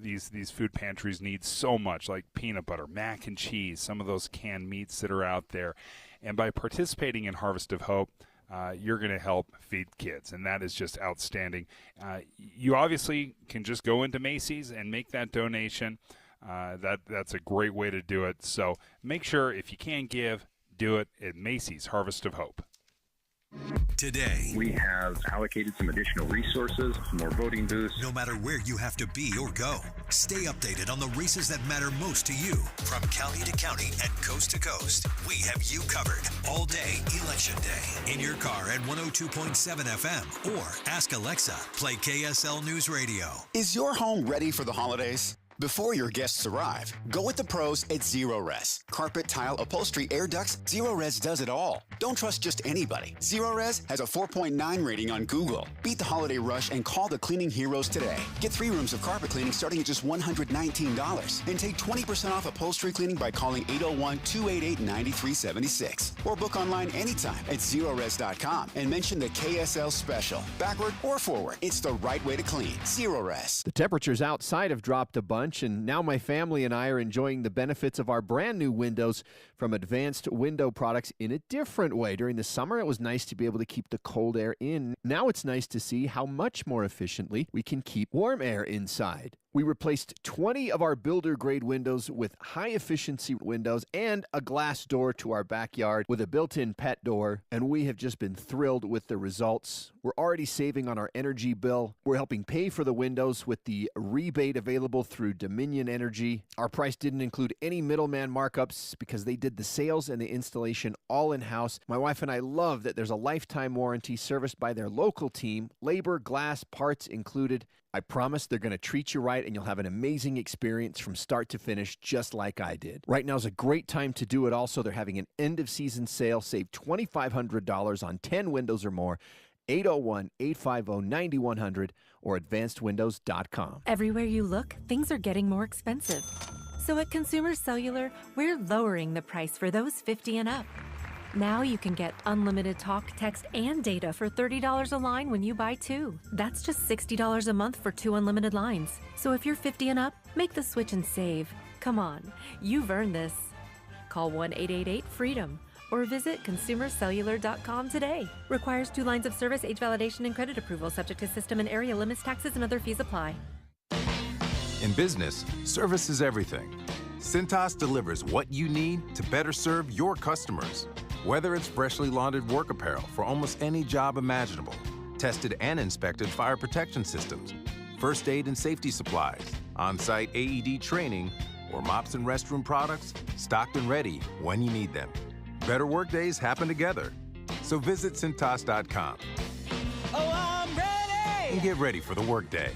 Speaker 28: these food pantries need so much, like peanut butter, mac and cheese, some of those canned meats that are out there. And by participating in Harvest of Hope, you're going to help feed kids, and that is just outstanding. You obviously can just go into Macy's and make that donation. That's a great way to do it. So make sure, if you can give, do it at Macy's Harvest of Hope.
Speaker 5: Today, we have allocated some additional resources, some more voting booths.
Speaker 19: No matter where you have to be or go, stay updated on the races that matter most to you. From county to county and coast to coast, we have you covered all day Election Day. In your car at 102.7 FM or ask Alexa, play KSL News Radio.
Speaker 6: Is your home ready for the holidays? Before your guests arrive, go with the pros at Zerorez. Carpet, tile, upholstery, air ducts, Zerorez does it all. Don't trust just anybody. Zerorez has a 4.9 rating on Google. Beat the holiday rush and call the cleaning heroes today. Get 3 rooms of carpet cleaning starting at just $119. And take 20% off upholstery cleaning by calling 801-288-9376. Or book online anytime at Zerorez.com and mention the KSL special. Backward or forward, it's the right way to clean. Zerorez.
Speaker 7: The temperatures outside have dropped a bunch, and now my family and I are enjoying the benefits of our brand new windows from Advanced Window Products in a different way. During the summer, it was nice to be able to keep the cold air in. Now it's nice to see how much more efficiently we can keep warm air inside. We replaced 20 of our builder-grade windows with high-efficiency windows and a glass door to our backyard with a built-in pet door, and we have just been thrilled with the results. We're already saving on our energy bill. We're helping pay for the windows with the rebate available through Dominion Energy. Our price didn't include any middleman markups because they did the sales and the installation all in-house. My wife and I love that there's a lifetime warranty serviced by their local team, labor, glass, parts included. I promise they're going to treat you right, and you'll have an amazing experience from start to finish, just like I did. Right now is a great time to do it. Also, they're having an end-of-season sale. Save $2,500 on 10 windows or more. 801-850-9100 or advancedwindows.com.
Speaker 8: Everywhere you look, things are getting more expensive. So at Consumer Cellular, we're lowering the price for those 50 and up. Now you can get unlimited talk, text, and data for $30 a line when you buy 2. That's just $60 a month for 2 unlimited lines. So if you're 50 and up, make the switch and save. Come on, you've earned this. Call 1-888-FREEDOM or visit consumercellular.com today. Requires 2 lines of service, age validation, and credit approval, subject to system and area limits, taxes, and other fees apply.
Speaker 10: In business, service is everything. Cintas delivers what you need to better serve your customers. Whether it's freshly laundered work apparel for almost any job imaginable, tested and inspected fire protection systems, first aid and safety supplies, on-site AED training, or mops and restroom products, stocked and ready when you need them. Better workdays happen together. So visit Cintas.com.
Speaker 22: Oh, I'm ready!
Speaker 10: And get ready for the workday.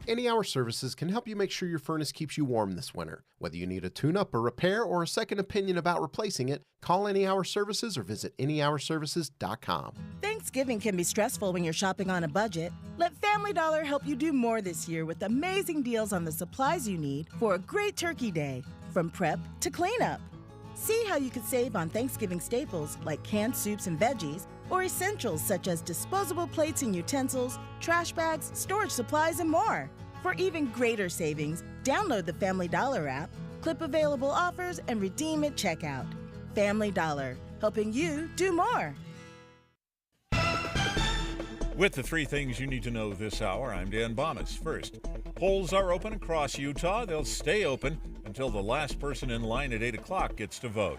Speaker 23: Any Hour Services can help you make sure your furnace keeps you warm this winter. Whether you need a tune-up, a repair, or a second opinion about replacing it, call Any Hour Services or visit anyhourservices.com.
Speaker 21: Thanksgiving can be stressful when you're shopping on a budget. Let Family Dollar help you do more this year with amazing deals on the supplies you need for a great turkey day, from prep to cleanup. See how you could save on Thanksgiving staples like canned soups and veggies, or essentials such as disposable plates and utensils, trash bags, storage supplies, and more. For even greater savings, download the Family Dollar app, clip available offers, and redeem at checkout. Family Dollar, helping you do more.
Speaker 24: With the 3 things you need to know this hour, I'm Dan Bomas. First, polls are open across Utah. They'll stay open until the last person in line at 8 o'clock gets to vote.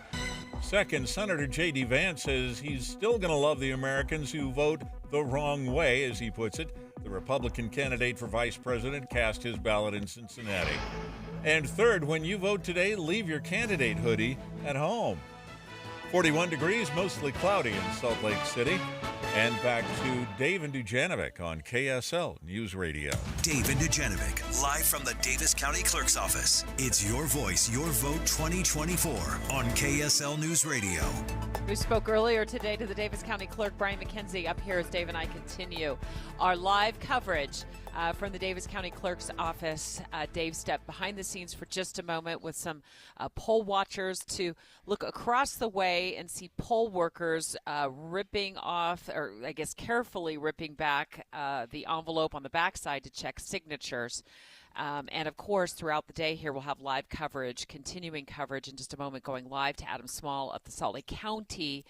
Speaker 24: Second, Senator J.D. Vance says he's still going to love the Americans who vote the wrong way, as he puts it. The Republican candidate for vice president cast his ballot in Cincinnati. And third, when you vote today, leave your candidate hoodie at home. 41 degrees, mostly cloudy in Salt Lake City. And back to Dave and Dujanovic on KSL News Radio.
Speaker 19: Dave and Dujanovic, live from the Davis County Clerk's Office. It's Your Voice, Your Vote 2024 on KSL News Radio.
Speaker 27: We spoke earlier today to the Davis County Clerk, Brian McKenzie. Up here as Dave and I continue our live coverage from the Davis County Clerk's Office. Dave stepped behind the scenes for just a moment with some poll watchers to look across the way and see poll workers ripping off, or I guess carefully ripping back the envelope on the backside to check signatures. And, of course, throughout the day here, we'll have live coverage, continuing coverage in just a moment, going live to Adam Small at the Salt Lake County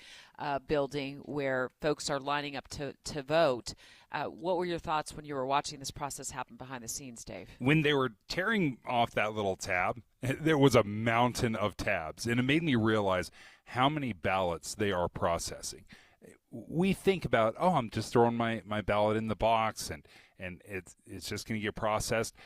Speaker 27: building where folks are lining up to vote. What were your thoughts when you were watching this process happen behind the scenes, Dave?
Speaker 28: When they were tearing off that little tab, there was a mountain of tabs, and it made me realize how many ballots they are processing. We think about, I'm just throwing my ballot in the box, and it's just going to get processed.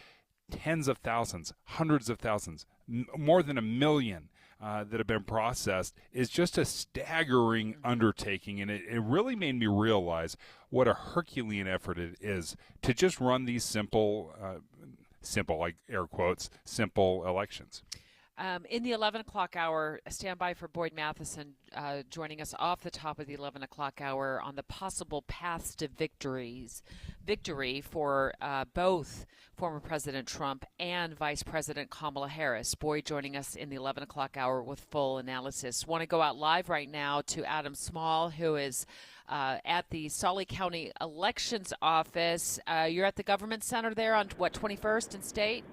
Speaker 28: Tens of thousands, hundreds of thousands, more than 1 million that have been processed is just a staggering undertaking. And it really made me realize what a Herculean effort it is to just run these simple, like air quotes, simple elections.
Speaker 27: In the 11 o'clock hour, stand by for Boyd Matheson joining us off the top of the 11 o'clock hour on the possible paths to victory for both former President Trump and Vice President Kamala Harris. Boyd joining us in the 11 o'clock hour with full analysis. Want to go out live right now to Adam Small, who is at the Salt Lake County Elections Office. You're at the Government Center there on, 21st and State?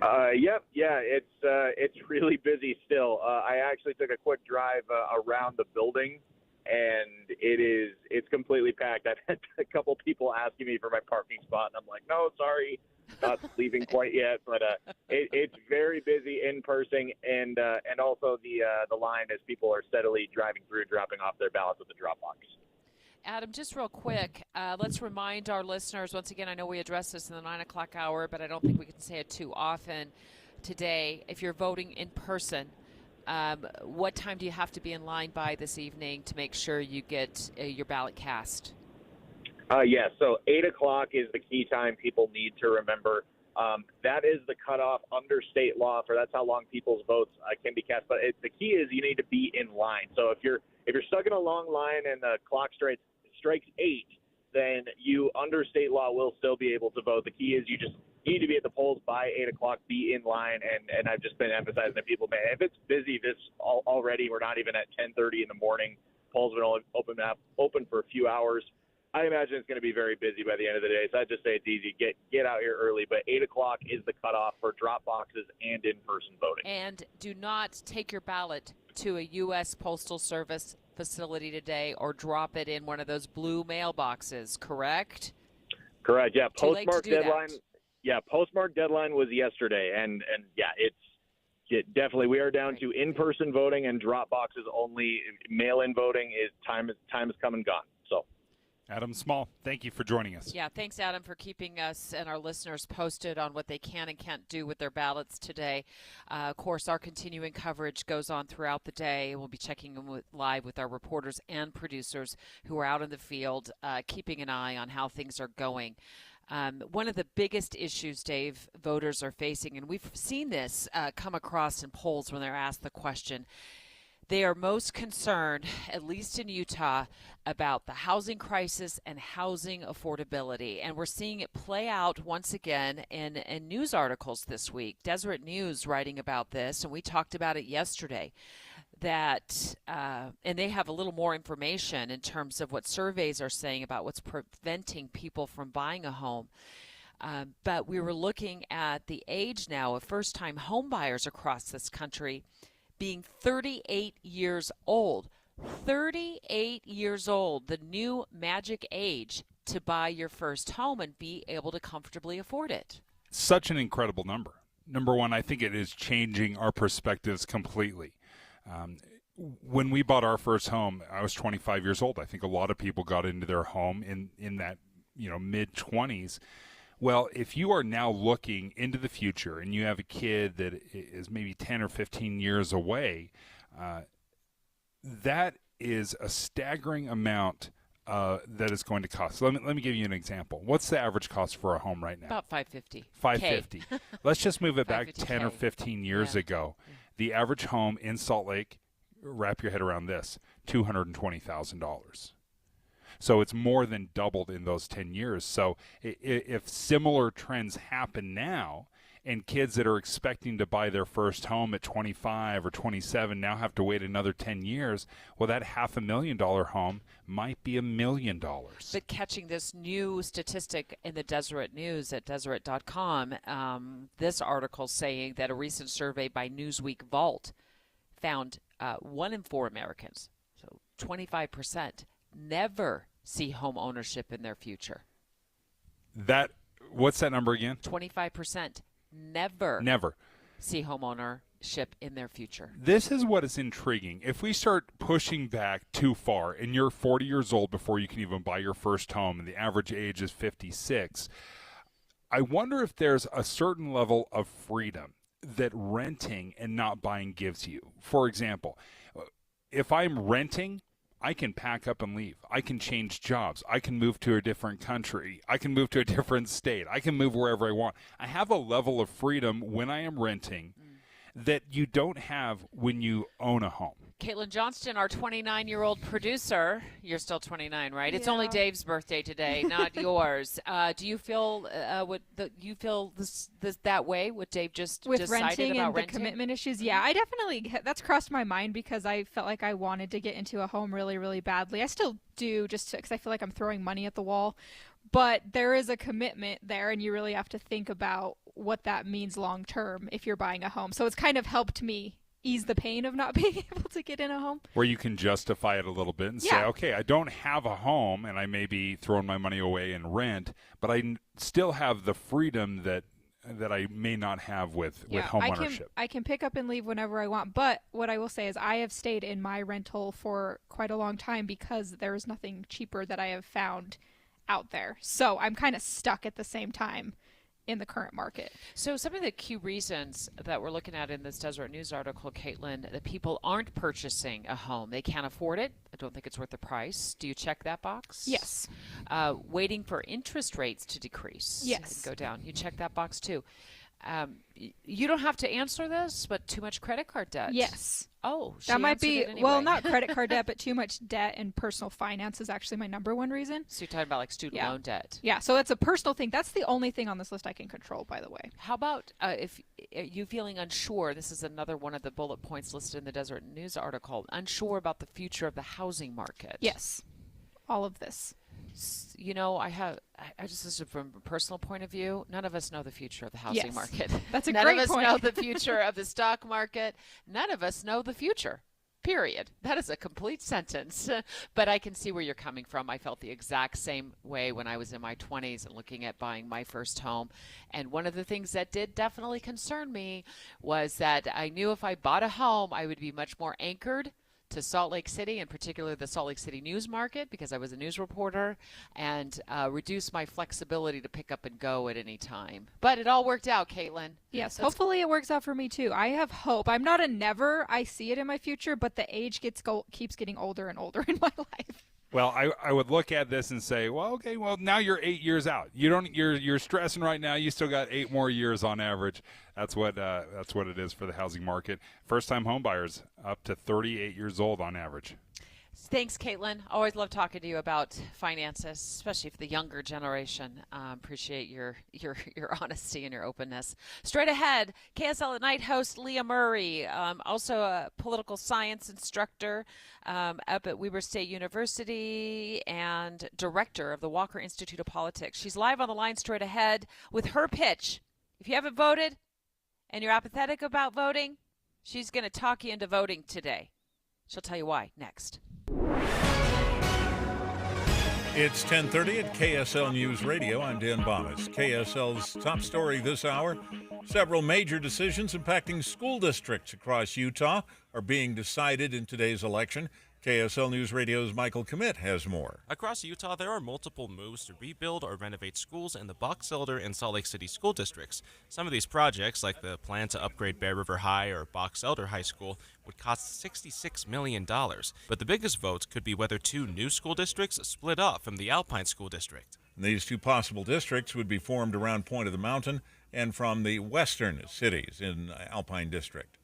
Speaker 2: Yep. Yeah, it's really busy still. I actually took a quick drive around the building, and it's completely packed. I've had a couple people asking me for my parking spot, and I'm like, no, sorry, not leaving quite yet. But it's very busy in person, and also the line as people are steadily driving through, dropping off their ballots at the drop box.
Speaker 27: Adam, just real quick, let's remind our listeners, once again, I know we addressed this in the 9 o'clock hour, but I don't think we can say it too often today. If you're voting in person, what time do you have to be in line by this evening to make sure you get your ballot cast?
Speaker 2: So 8 o'clock is the key time people need to remember. That is the cutoff under state law for that's how long people's votes can be cast. But the key is you need to be in line. So if you're stuck in a long line and the clock strikes 8, then you under state law will still be able to vote. The key is you just need to be at the polls by 8 o'clock, be in line, and I've just been emphasizing to people, man, if it's busy already, we're not even at 10:30 in the morning. Polls have been open for a few hours. I imagine it's going to be very busy by the end of the day, so I'd just say it's easy. Get out here early, but 8 o'clock is the cutoff for drop boxes and in-person voting.
Speaker 27: And do not take your ballot to a U.S. Postal Service facility today or drop it in one of those blue mailboxes, correct?
Speaker 2: Correct, yeah.
Speaker 27: Postmark
Speaker 2: deadline. Yeah, postmark deadline was yesterday, and definitely we are down to in-person voting and drop boxes only. Mail-in voting is time has come and gone. So.
Speaker 28: Adam Small, thank you for joining us.
Speaker 27: Yeah, thanks, Adam, for keeping us and our listeners posted on what they can and can't do with their ballots today. Of course, our continuing coverage goes on throughout the day. We'll be checking in live with our reporters and producers who are out in the field, keeping an eye on how things are going. One of the biggest issues, Dave, voters are facing, and we've seen this come across in polls when they're asked the question, they are most concerned, at least in Utah, about the housing crisis and housing affordability. And we're seeing it play out once again in news articles this week. Deseret News writing about this, and we talked about it yesterday, that and they have a little more information in terms of what surveys are saying about what's preventing people from buying a home. But we were looking at the age now of first-time home buyers across this country being 38 years old. 38 years old, the new magic age to buy your first home and be able to comfortably afford it.
Speaker 28: Such an incredible number. Number one, I think it is changing our perspectives completely. When we bought our first home, I was 25 years old. I think a lot of people got into their home in that mid-20s. Well, if you are now looking into the future and you have a kid that is maybe 10 or 15 years away, that is a staggering amount that is going to cost. So let me give you an example. What's the average cost for a home right now?
Speaker 27: About $550.
Speaker 28: $550. Let's just move it back 10 or
Speaker 27: $550K.
Speaker 28: 15 years ago. The average home in Salt Lake, wrap your head around this, $220,000. So it's more than doubled in those 10 years. So if similar trends happen now, and kids that are expecting to buy their first home at 25 or 27 now have to wait another 10 years, well, that $500,000 home might be $1 million.
Speaker 27: But catching this new statistic in the Deseret News at Deseret.com, this article saying that a recent survey by Newsweek Vault found 1 in 4 Americans, so 25%, never see home ownership in their future.
Speaker 28: What's that number again?
Speaker 27: 25%. Never see home ownership in their future.
Speaker 28: This is what is intriguing. If we start pushing back too far and you're 40 years old before you can even buy your first home and the average age is 56, I wonder if there's a certain level of freedom that renting and not buying gives you. For example, if I'm renting, I can pack up and leave. I can change jobs. I can move to a different country. I can move to a different state. I can move wherever I want. I have a level of freedom when I am renting that you don't have when you own a home.
Speaker 27: Caitlin Johnston, our 29-year-old producer. You're still 29, right? It's only Dave's birthday today, not yours. Do you feel that way? What Dave just
Speaker 9: with renting
Speaker 27: about
Speaker 9: and
Speaker 27: renting?
Speaker 9: The commitment issues? Yeah, I definitely that's crossed my mind because I felt like I wanted to get into a home really, really badly. I still do, just because I feel like I'm throwing money at the wall. But there is a commitment there, and you really have to think about what that means long term if you're buying a home. So it's kind of helped me ease the pain of not being able to get in a home.
Speaker 28: Where you can justify it a little bit and say, okay, I don't have a home and I may be throwing my money away in rent, but I still have the freedom that I may not have with home ownership.
Speaker 9: I can pick up and leave whenever I want, but what I will say is I have stayed in my rental for quite a long time because there is nothing cheaper that I have found out there. So I'm kind of stuck at the same time in the current market.
Speaker 27: So some of the key reasons that we're looking at in this Deseret News article, Caitlin, that people aren't purchasing a home. They can't afford it. I don't think it's worth the price. Do you check that box?
Speaker 9: Yes.
Speaker 27: Waiting for interest rates to decrease.
Speaker 9: Yes.
Speaker 27: And go down. You check that box too. You don't have to answer this, but too much credit card debt.
Speaker 9: Yes.
Speaker 27: Oh,
Speaker 9: that might be,
Speaker 27: anyway.
Speaker 9: well, not credit card debt, but too much debt and personal finance is actually my number one reason.
Speaker 27: So you're talking about like student loan debt.
Speaker 9: Yeah, so it's a personal thing. That's the only thing on this list I can control, by the way.
Speaker 27: How about if you feeling unsure, this is another one of the bullet points listed in the Deseret News article, unsure about the future of the housing market.
Speaker 9: Yes, all of this.
Speaker 27: You know, I just listen from a personal point of view. None of us know the future of the housing market.
Speaker 9: That's a
Speaker 27: great
Speaker 9: point.
Speaker 27: None of us know the future of the stock market. None of us know the future. Period. That is a complete sentence. But I can see where you're coming from. I felt the exact same way when I was in my 20s and looking at buying my first home. And one of the things that did definitely concern me was that I knew if I bought a home, I would be much more anchored to Salt Lake City, in particular the Salt Lake City news market, because I was a news reporter, and reduce my flexibility to pick up and go at any time. But it all worked out, Caitlin.
Speaker 9: Yes, hopefully it works out for me too. I have hope. I'm not a never. I see it in my future, but the age keeps getting older and older in my life.
Speaker 28: Well, I would look at this and say, well, okay, well, now you're 8 years out. You're stressing right now. You still got 8 more years on average. That's what it is for the housing market. First-time home buyers up to 38 years old on average.
Speaker 27: Thanks, Caitlin. Always love talking to you about finances, especially for the younger generation. Appreciate your honesty and your openness. Straight ahead, KSL at Night host Leah Murray, also a political science instructor up at Weber State University and director of the Walker Institute of Politics. She's live on the line straight ahead with her pitch. If you haven't voted and you're apathetic about voting, she's going to talk you into voting today. She'll tell you why next.
Speaker 20: It's 10:30 at KSL News Radio. I'm Dan Bomas. KSL's top story this hour: several major decisions impacting school districts across Utah are being decided in today's election.
Speaker 24: KSL News Radio's Michael Commit has more.
Speaker 11: Across Utah, there are multiple moves to rebuild or renovate schools in the Box Elder and Salt Lake City school districts. Some of these projects, like the plan to upgrade Bear River High or Box Elder High School, would cost $66 million. But the biggest votes could be whether two new school districts split off from the Alpine School District.
Speaker 24: These two possible districts would be formed around Point of the Mountain and from the western cities in Alpine District.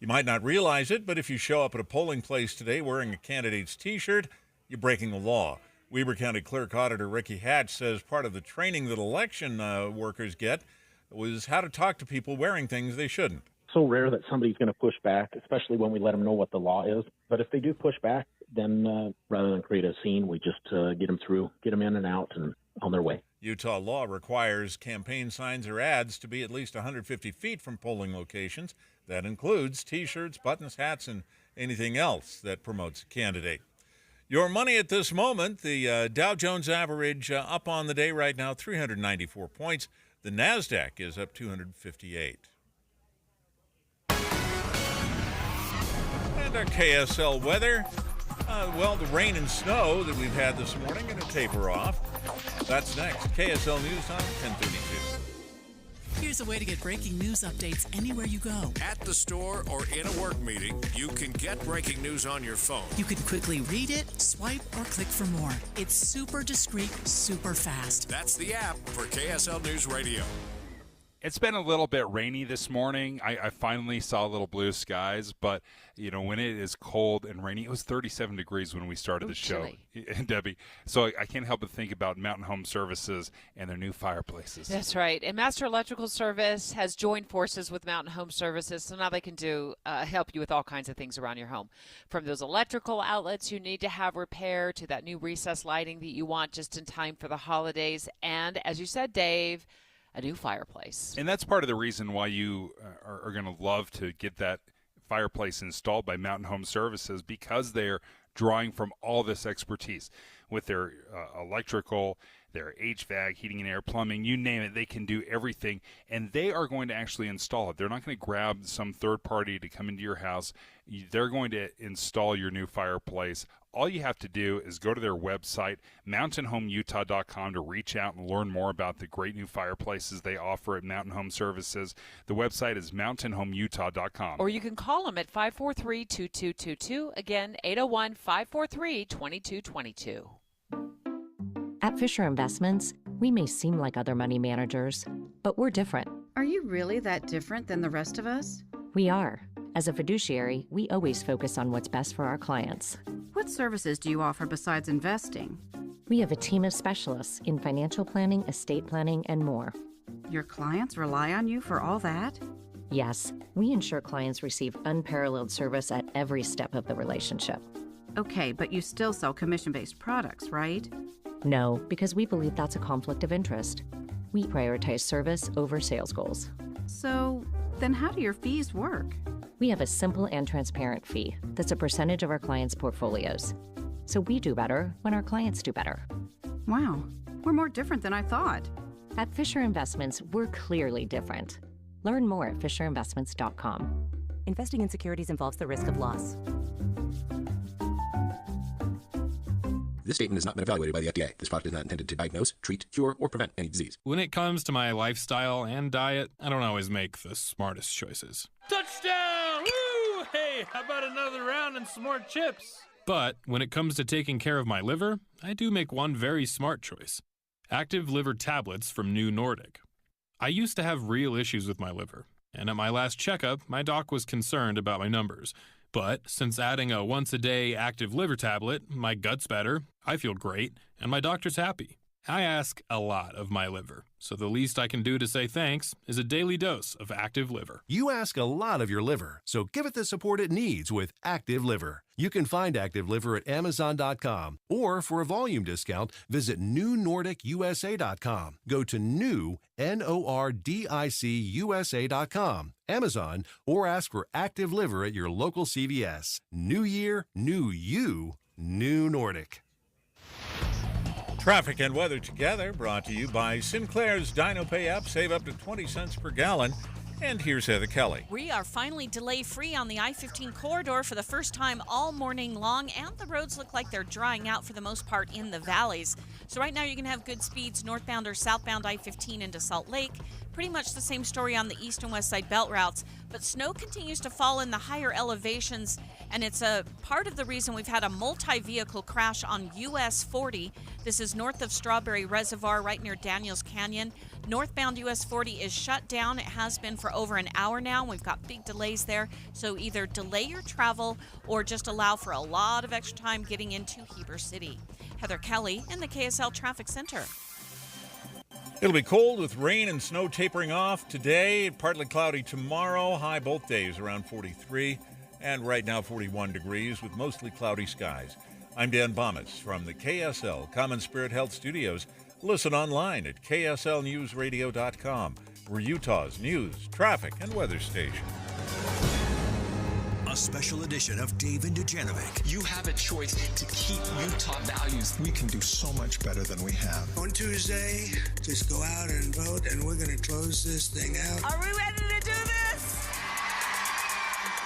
Speaker 24: You might not realize it, but if you show up at a polling place today wearing a candidate's T-shirt, you're breaking the law. Weber County Clerk Auditor Ricky Hatch says part of the training that election workers get was how to talk to people wearing things they shouldn't.
Speaker 12: So rare that somebody's going to push back, especially when we let them know what the law is. But if they do push back, then rather than create a scene, we just get them through, get them in and out and on their way.
Speaker 24: Utah law requires campaign signs or ads to be at least 150 feet from polling locations. That includes T-shirts, buttons, hats, and anything else that promotes a candidate. Your money at this moment, the Dow Jones average up on the day right now, 394 points. The NASDAQ is up 258. And our KSL weather, the rain and snow that we've had this morning going to taper off. That's next. KSL News Time, 10:32.
Speaker 1: Here's a way to get breaking news updates anywhere you go.
Speaker 20: At the store or in a work meeting, you can get breaking news on your phone.
Speaker 1: You can quickly read it, swipe, or click for more. It's super discreet, super fast.
Speaker 20: That's the app for KSL News Radio.
Speaker 28: It's been a little bit rainy this morning. I finally saw a little blue skies, but, when it is cold and rainy, it was 37 degrees when we started the show, Debbie. So I can't help but think about Mountain Home Services and their new fireplaces.
Speaker 27: That's right. And Master Electrical Service has joined forces with Mountain Home Services, so now they can help you with all kinds of things around your home. From those electrical outlets you need to have repaired to that new recessed lighting that you want just in time for the holidays. And, as you said, Dave, a new fireplace.
Speaker 28: And that's part of the reason why you are going to love to get that fireplace installed by Mountain Home Services, because they're drawing from all this expertise with their electrical, their HVAC, heating and air, plumbing, you name it. They can do everything, and they are going to actually install it. They're not going to grab some third party to come into your house. They're going to install your new fireplace. All you have to do is go to their website, mountainhomeutah.com, to reach out and learn more about the great new fireplaces they offer at Mountain Home Services. The website is mountainhomeutah.com.
Speaker 27: Or you can call them at 543-2222. Again, 801-543-2222.
Speaker 13: At Fisher Investments, we may seem like other money managers, but we're different.
Speaker 14: Are you really that different than the rest of us?
Speaker 13: We are. As a fiduciary, we always focus on what's best for our clients.
Speaker 14: What services do you offer besides investing?
Speaker 13: We have a team of specialists in financial planning, estate planning, and more.
Speaker 14: Your clients rely on you for all that?
Speaker 13: Yes, we ensure clients receive unparalleled service at every step of the relationship.
Speaker 14: Okay, but you still sell commission-based products, right?
Speaker 13: No, because we believe that's a conflict of interest. We prioritize service over sales goals.
Speaker 14: So, then how do your fees work?
Speaker 13: We have a simple and transparent fee that's a percentage of our clients' portfolios. So we do better when our clients do better.
Speaker 14: Wow, we're more different than I thought.
Speaker 13: At Fisher Investments, we're clearly different. Learn more at fisherinvestments.com.
Speaker 15: Investing in securities involves the risk of loss.
Speaker 16: This statement has not been evaluated by the FDA. This product is not intended to diagnose, treat, cure, or prevent any disease.
Speaker 17: When it comes to my lifestyle and diet, I don't always make the smartest choices.
Speaker 18: Touchdown! Woo! Hey, how about another round and some more chips?
Speaker 17: But when it comes to taking care of my liver, I do make one very smart choice. Active liver tablets from New Nordic. I used to have real issues with my liver, and at my last checkup, my doc was concerned about my numbers. But since adding a once-a-day active liver tablet, my gut's better, I feel great, and my doctor's happy. I ask a lot of my liver, so the least I can do to say thanks is a daily dose of Active Liver.
Speaker 25: You ask a lot of your liver, so give it the support it needs with Active Liver. You can find Active Liver at Amazon.com, or for a volume discount, visit NewNordicUSA.com. Go to new, NORDICUSA.com, Amazon, or ask for Active Liver at your local CVS. New year, new you, New Nordic.
Speaker 24: Traffic and weather together, brought to you by Sinclair's DinoPay app. Save up to 20 cents per gallon. And here's Heather Kelly.
Speaker 3: We are finally delay-free on the I-15 corridor for the first time all morning long, and the roads look like they're drying out for the most part in the valleys. So right now you can have good speeds northbound or southbound I-15 into Salt Lake. Pretty much the same story on the east and west side belt routes, but snow continues to fall in the higher elevations, and it's a part of the reason we've had a multi-vehicle crash on US 40. This is north of Strawberry Reservoir, right near Daniels Canyon. Northbound US 40 is shut down. It has been for over an hour now. We've got big delays there, so either delay your travel or just allow for a lot of extra time getting into Heber City. Heather Kelly in the KSL Traffic Center.
Speaker 24: It'll be cold with rain and snow tapering off today. Partly cloudy tomorrow. High both days around 43. And right now 41 degrees with mostly cloudy skies. I'm Dan Bomas from the KSL Common Spirit Health Studios. Listen online at kslnewsradio.com. We're Utah's news, traffic, and weather station.
Speaker 19: A special edition of Dave and Dujanovic.
Speaker 4: You have a choice to keep Utah values.
Speaker 5: We can do so much better than we have.
Speaker 6: On Tuesday, just go out and vote, and we're going to close this thing out.
Speaker 7: Are we ready to do this?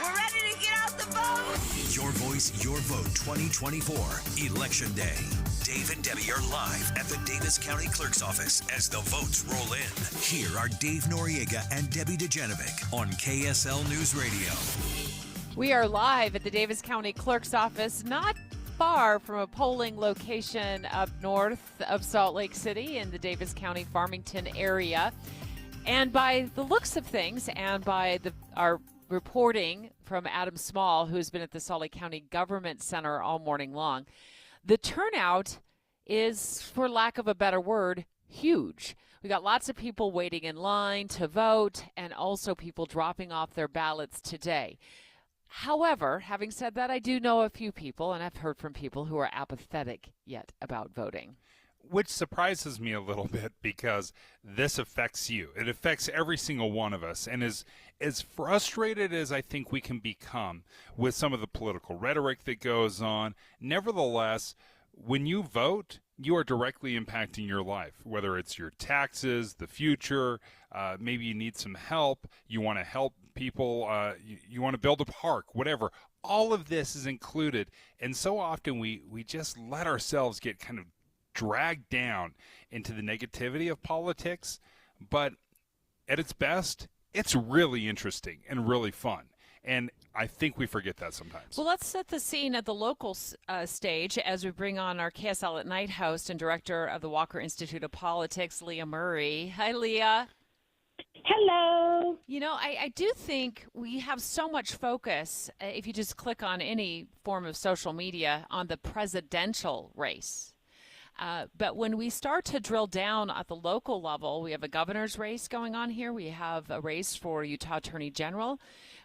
Speaker 7: We're ready to get out the vote.
Speaker 19: Your voice, your vote 2024, Election Day. Dave and Debbie are live at the Davis County Clerk's Office as the votes roll in. Here are Dave Noriega and Debbie Dujanovic on KSL News Radio.
Speaker 27: We are live at the Davis County Clerk's Office, not far from a polling location up north of Salt Lake City in the Davis County Farmington area. And by the looks of things and by our reporting from Adam Small, who's been at the Salt Lake County Government Center all morning long, the turnout is, for lack of a better word, huge. We got lots of people waiting in line to vote and also people dropping off their ballots today. However, having said that, I do know a few people, and I've heard from people who are apathetic yet about voting.
Speaker 28: Which surprises me a little bit because this affects you. It affects every single one of us. And as frustrated as I think we can become with some of the political rhetoric that goes on, nevertheless, when you vote, you are directly impacting your life, whether it's your taxes, the future, maybe you need some help, you want to help people, you want to build a park, whatever. All of this is included. And so often we just let ourselves get kind of dragged down into the negativity of politics. But at its best, it's really interesting and really fun. And I think we forget that sometimes.
Speaker 27: Well, let's set the scene at the local stage as we bring on our KSL at Night host and director of the Walker Institute of Politics, Leah Murray. Hi, Leah.
Speaker 8: Hello.
Speaker 27: You know, I do think we have so much focus, if you just click on any form of social media, on the presidential race. But when we start to drill down at the local level, we have a governor's race going on here. We have a race for Utah Attorney General.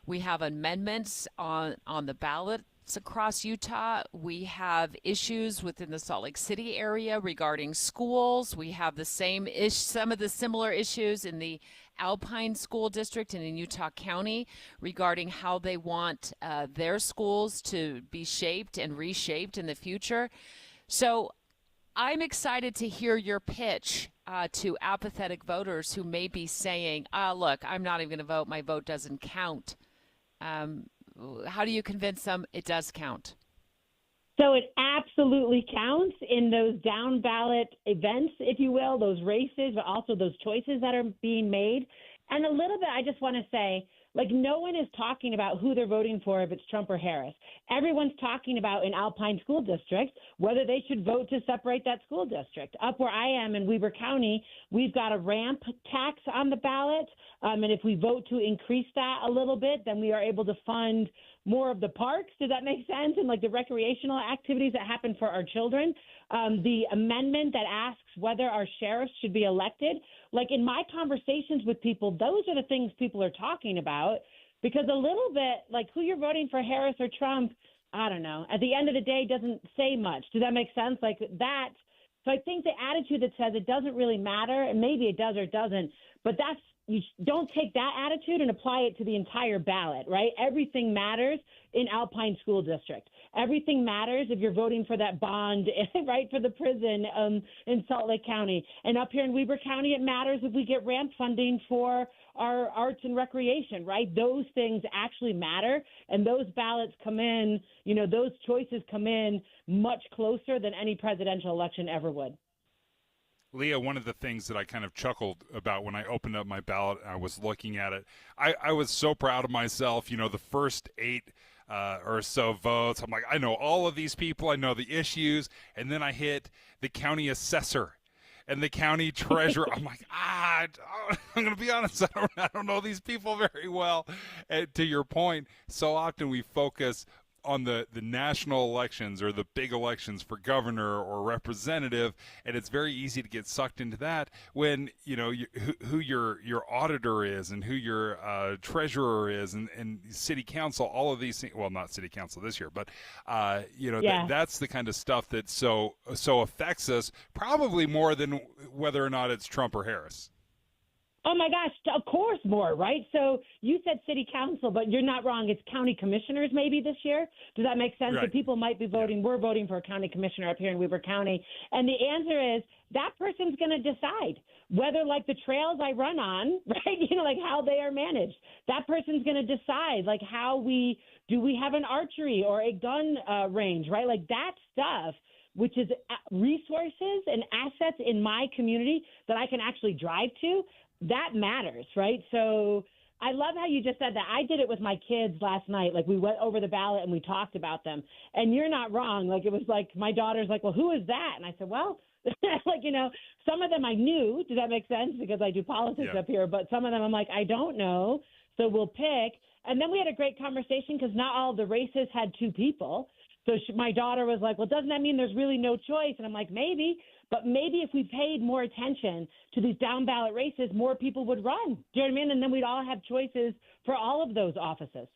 Speaker 27: We have amendments on the ballots across Utah. We have issues within the Salt Lake City area regarding schools. We have some of the similar issues in the Alpine School District and in Utah County regarding how they want their schools to be shaped and reshaped in the future. So I'm excited to hear your pitch to apathetic voters who may be saying, look, I'm not even going to vote. My vote doesn't count. How do you convince them it does count?
Speaker 8: So it absolutely counts in those down ballot events, if you will, those races, but also those choices that are being made. And a little bit, I just want to say, like, no one is talking about who they're voting for if it's Trump or Harris. Everyone's talking about in Alpine School District whether they should vote to separate that school district. Up where I am in Weber County, we've got a ramp tax on the ballot. And if we vote to increase that a little bit, then we are able to fund more of the parks. Does that make sense? And like the recreational activities that happen for our children. The amendment that asks whether our sheriffs should be elected. Like in my conversations with people, those are the things people are talking about, because a little bit like who you're voting for, Harris or Trump, I don't know. At the end of the day, doesn't say much. Does that make sense? Like that. So I think the attitude that says it doesn't really matter, and maybe it does or it doesn't, but that's you don't take that attitude and apply it to the entire ballot, right? Everything matters in Alpine School District. Everything matters if you're voting for that bond, right, for the prison in Salt Lake County. And up here in Weber County, it matters if we get ramp funding for our arts and recreation, right? Those things actually matter. And those ballots come in, those choices come in much closer than any presidential election ever would.
Speaker 28: Leah, one of the things that I kind of chuckled about when I opened up my ballot, I was looking at it. I was so proud of myself. The first 8 or so votes, I'm like, I know all of these people. I know the issues. And then I hit the county assessor and the county treasurer. I'm like, I'm going to be honest, I don't know these people very well. And to your point, so often we focus on the national elections or the big elections for governor or representative, and it's very easy to get sucked into that when who your auditor is and who your treasurer is and city council, all of these things. Well, not city council this year, but that's the kind of stuff that so affects us, probably more than whether or not it's Trump or Harris.
Speaker 8: Oh, my gosh, of course more, right? So you said city council, but you're not wrong. It's county commissioners maybe this year. Does that make sense?
Speaker 28: Right.
Speaker 8: So people might be voting. Yeah. We're voting for a county commissioner up here in Weber County. And the answer is that person's going to decide whether, like, the trails I run on, right, like how they are managed. That person's going to decide, like, do we have an archery or a gun range, right? Like that stuff, which is resources and assets in my community that I can actually drive to. That matters, right? So I love how you just said that. I did it with my kids last night. Like, we went over the ballot and we talked about them. And you're not wrong. Like, it was like my daughter's like, well, who is that? And I said, well, some of them I knew. Does that make sense? Because I do politics up here. But some of them I'm like, I don't know. So we'll pick. And then we had a great conversation because not all of the races had 2 people. So my daughter was like, well, doesn't that mean there's really no choice? And I'm like, maybe. But maybe if we paid more attention to these down ballot races, more people would run. Do you know what I mean? And then we'd all have choices for all of those offices.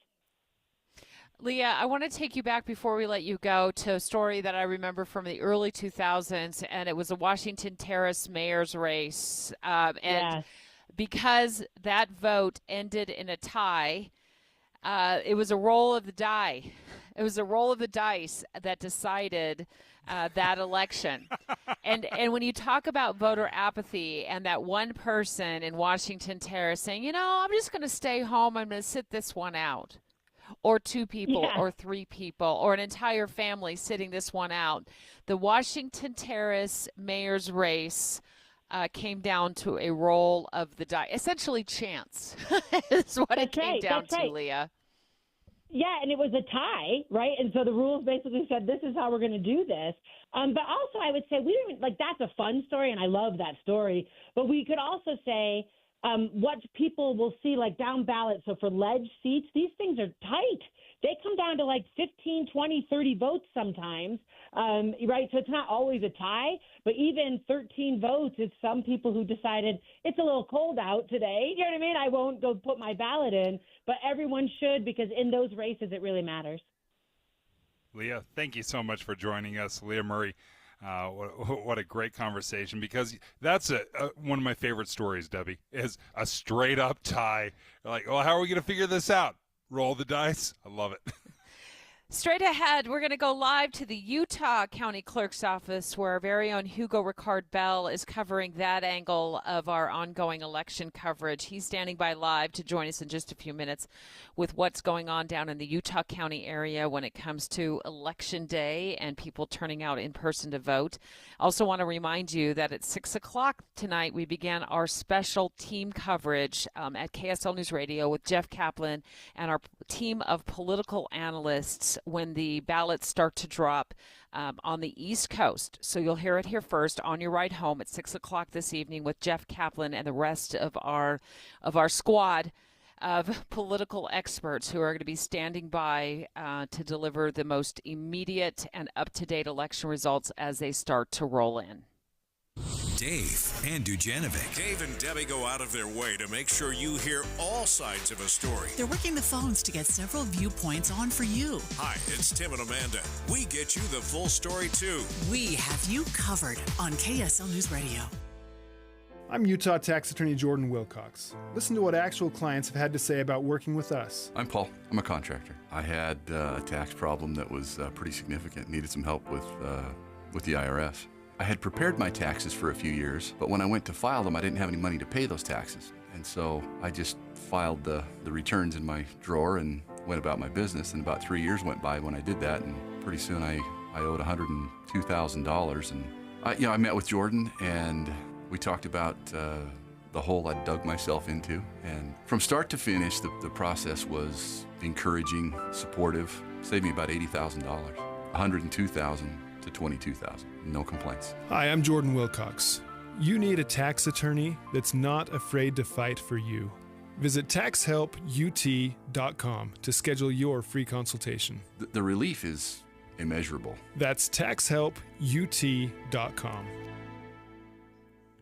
Speaker 27: Leah, I want to take you back before we let you go to a story that I remember from the early 2000s, and it was a Washington Terrace mayor's race. Because that vote ended in a tie, it was a roll of the die. It was a roll of the dice that decided that election. And when you talk about voter apathy and that one person in Washington Terrace saying, I'm just going to stay home, I'm going to sit this one out, or 2 people or 3 people or an entire family sitting this one out, the Washington Terrace mayor's race came down to a roll of the die. Essentially chance is what it came down to, Leah.
Speaker 8: Yeah, and it was a tie, right? And so the rules basically said, this is how we're going to do this. But also I would say that's a fun story, and I love that story. But we could also say what people will see, like down ballot. So for ledge seats, these things are tight. They come down to like 15, 20, 30 votes sometimes, right? So it's not always a tie, but even 13 votes is some people who decided it's a little cold out today. You know what I mean? I won't go put my ballot in, but everyone should, because in those races, it really matters.
Speaker 28: Leah, thank you so much for joining us. Leah Murray, what a great conversation, because that's one of my favorite stories, Debbie, is a straight up tie. Like, well, how are we going to figure this out? Roll the dice. I love it.
Speaker 27: Straight ahead, we're going to go live to the Utah County Clerk's Office, where our very own Hugo Ricard Bell is covering that angle of our ongoing election coverage. He's standing by live to join us in just a few minutes with what's going on down in the Utah County area when it comes to Election Day and people turning out in person to vote. Also want to remind you that at 6 o'clock tonight, we began our special team coverage at KSL News Radio with Jeff Kaplan and our team of political analysts when the ballots start to drop on the East Coast. So you'll hear it here first on your ride home at 6 o'clock this evening with Jeff Kaplan and the rest of our squad of political experts who are going to be standing by to deliver the most immediate and up-to-date election results as they start to roll in.
Speaker 19: Dave and Dujanovic.
Speaker 20: Dave and Debbie go out of their way to make sure you hear all sides of a story.
Speaker 1: They're working the phones to get several viewpoints on for you.
Speaker 20: Hi, it's Tim and Amanda. We get you the full story, too.
Speaker 1: We have you covered on KSL News Radio.
Speaker 2: I'm Utah tax attorney Jordan Wilcox. Listen to what actual clients have had to say about working with us.
Speaker 9: I'm Paul. I'm a contractor. I had a tax problem that was pretty significant. Needed some help with the IRS. I had prepared my taxes for a few years, but when I went to file them, I didn't have any money to pay those taxes. And so I just filed the returns in my drawer and went about my business. And about 3 years went by when I did that, and pretty soon I owed $102,000. And I met with Jordan, and we talked about the hole I dug myself into. And from start to finish, the process was encouraging, supportive, saved me about $80,000, $102,000 to $22,000. No complaints.
Speaker 2: Hi, I'm Jordan Wilcox. You need a tax attorney that's not afraid to fight for you. Visit taxhelput.com to schedule your free consultation.
Speaker 9: The relief is immeasurable.
Speaker 2: That's taxhelput.com.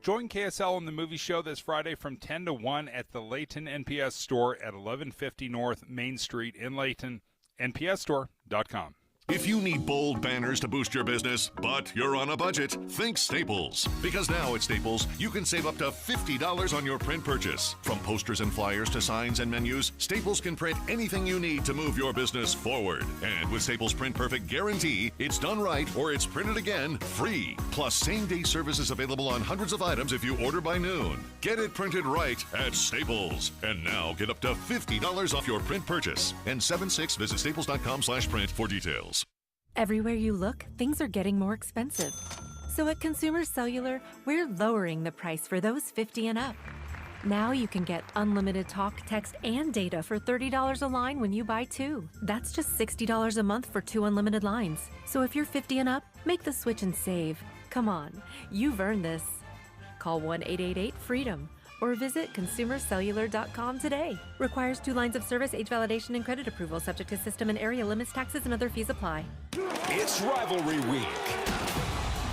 Speaker 28: Join KSL on the movie show this Friday from 10 to 1 at the Layton NPS store at 1150 North Main Street in Layton. NPSstore.com.
Speaker 10: If you need bold banners to boost your business, but you're on a budget, think Staples. Because now at Staples, you can save up to $50 on your print purchase. From posters and flyers to signs and menus, Staples can print anything you need to move your business forward. And with Staples Print Perfect Guarantee, it's done right or it's printed again free. Plus same-day services available on hundreds of items if you order by noon. Get it printed right at Staples. And now get up to $50 off your print purchase. And 7/6, visit staples.com/print for details.
Speaker 15: Everywhere you look, things are getting more expensive. So at Consumer Cellular, we're lowering the price for those 50 and up. Now you can get unlimited talk, text, and data for $30 a line when you buy 2. That's just $60 a month for 2 unlimited lines. So if you're 50 and up, make the switch and save. Come on, you've earned this. Call 1-888-FREEDOM or visit consumercellular.com today. Requires 2 lines of service, age validation, and credit approval, subject to system and area limits, taxes, and other fees apply.
Speaker 11: It's Rivalry Week.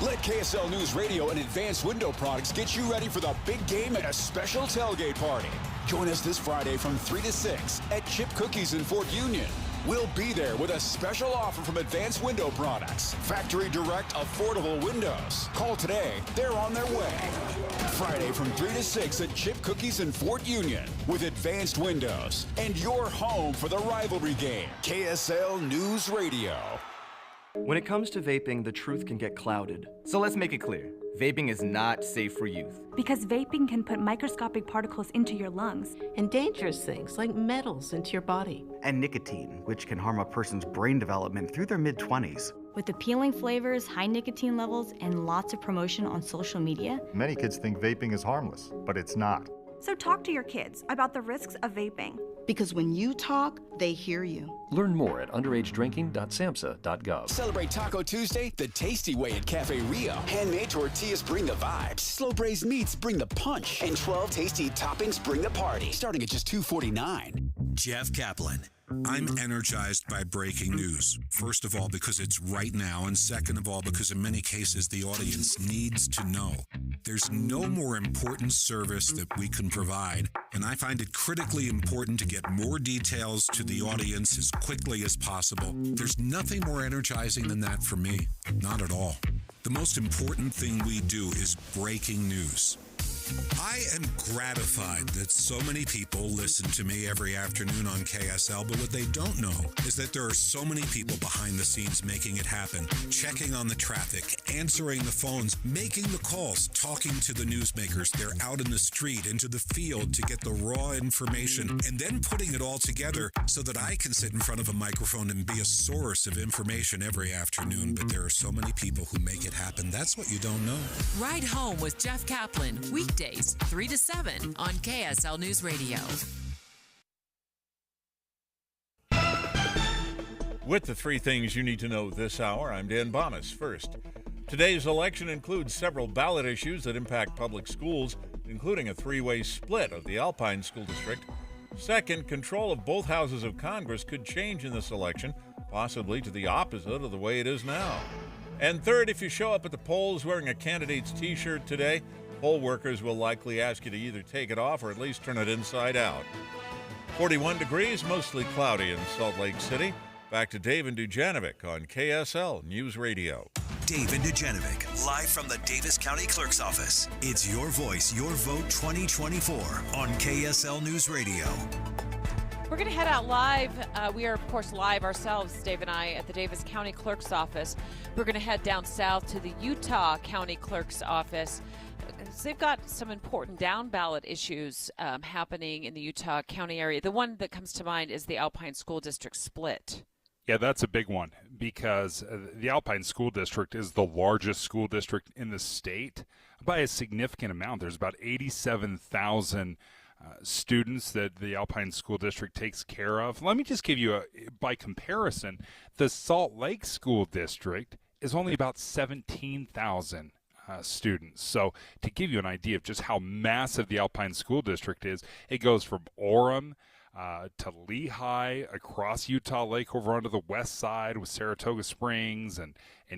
Speaker 11: Let KSL News Radio and Advanced Window Products get you ready for the big game at a special tailgate party. Join us this Friday from 3 to 6 at Chip Cookies in Fort Union. We'll be there with a special offer from Advanced Window Products. Factory direct, affordable windows. Call today. They're on their way. Friday from 3 to 6 at Chip Cookies in Fort Union with Advanced Windows. And your home for the rivalry game. KSL News Radio.
Speaker 21: When it comes to vaping, the truth can get clouded. So let's make it clear. Vaping is not safe for youth.
Speaker 22: Because vaping can put microscopic particles into your lungs.
Speaker 23: And dangerous things like metals into your body.
Speaker 26: And nicotine, which can harm a person's brain development through their mid-20s.
Speaker 22: With appealing flavors, high nicotine levels, and lots of promotion on social media.
Speaker 29: Many kids think vaping is harmless, but it's not.
Speaker 22: So talk to your kids about the risks of vaping.
Speaker 23: Because when you talk, they hear you.
Speaker 30: Learn more at underagedrinking.samhsa.gov.
Speaker 11: Celebrate Taco Tuesday the tasty way at Cafe Rio. Handmade tortillas bring the vibes. Slow braised meats bring the punch. And 12 tasty toppings bring the party. Starting at just $2.49.
Speaker 31: Jeff Kaplan. I'm energized by breaking news. First of all, because it's right now, and second of all, because in many cases the audience needs to know. There's no more important service that we can provide, and I find it critically important to get more details to the audience as quickly as possible. There's nothing more energizing than that for me. Not at all. The most important thing we do is breaking news. I am gratified that so many people listen to me every afternoon on KSL, but what they don't know is that there are so many people behind the scenes making it happen, checking on the traffic, answering the phones, making the calls, talking to the newsmakers. They're out in the street, into the field to get the raw information, and then putting it all together so that I can sit in front of a microphone and be a source of information every afternoon. But there are so many people who make it happen. That's what you don't know.
Speaker 1: Ride Home with Jeff Kaplan, weekdays 3 to 7 on KSL News Radio.
Speaker 24: With the 3 things you need to know this hour, I'm Dan Bomas. First, today's election includes several ballot issues that impact public schools, including a 3-way split of the Alpine School District. Second, control of both houses of Congress could change in this election, possibly to the opposite of the way it is now. And third, if you show up at the polls wearing a candidate's T-shirt today, poll workers will likely ask you to either take it off or at least turn it inside out. 41 degrees, mostly cloudy in Salt Lake City. Back to Dave and Dujanovic on KSL News Radio.
Speaker 19: Dave and Dujanovic, live from the Davis County Clerk's Office. It's Your Voice, Your Vote 2024 on KSL News Radio.
Speaker 27: We're going to head out live. We are, of course, live ourselves, Dave and I, at the Davis County Clerk's Office. We're going to head down south to the Utah County Clerk's Office. They've got some important down ballot issues happening in the Utah County area. The one that comes to mind is the Alpine School District split. Yeah, that's a big one because the Alpine School District is the largest school district in the state by a significant amount. There's about 87,000 students that the Alpine School District takes care of. Let me just give you by comparison, the Salt Lake School District is only about 17,000 students. So to give you an idea of just how massive the Alpine School District is, it goes from Orem to Lehigh, across Utah Lake over onto the west side with Saratoga Springs and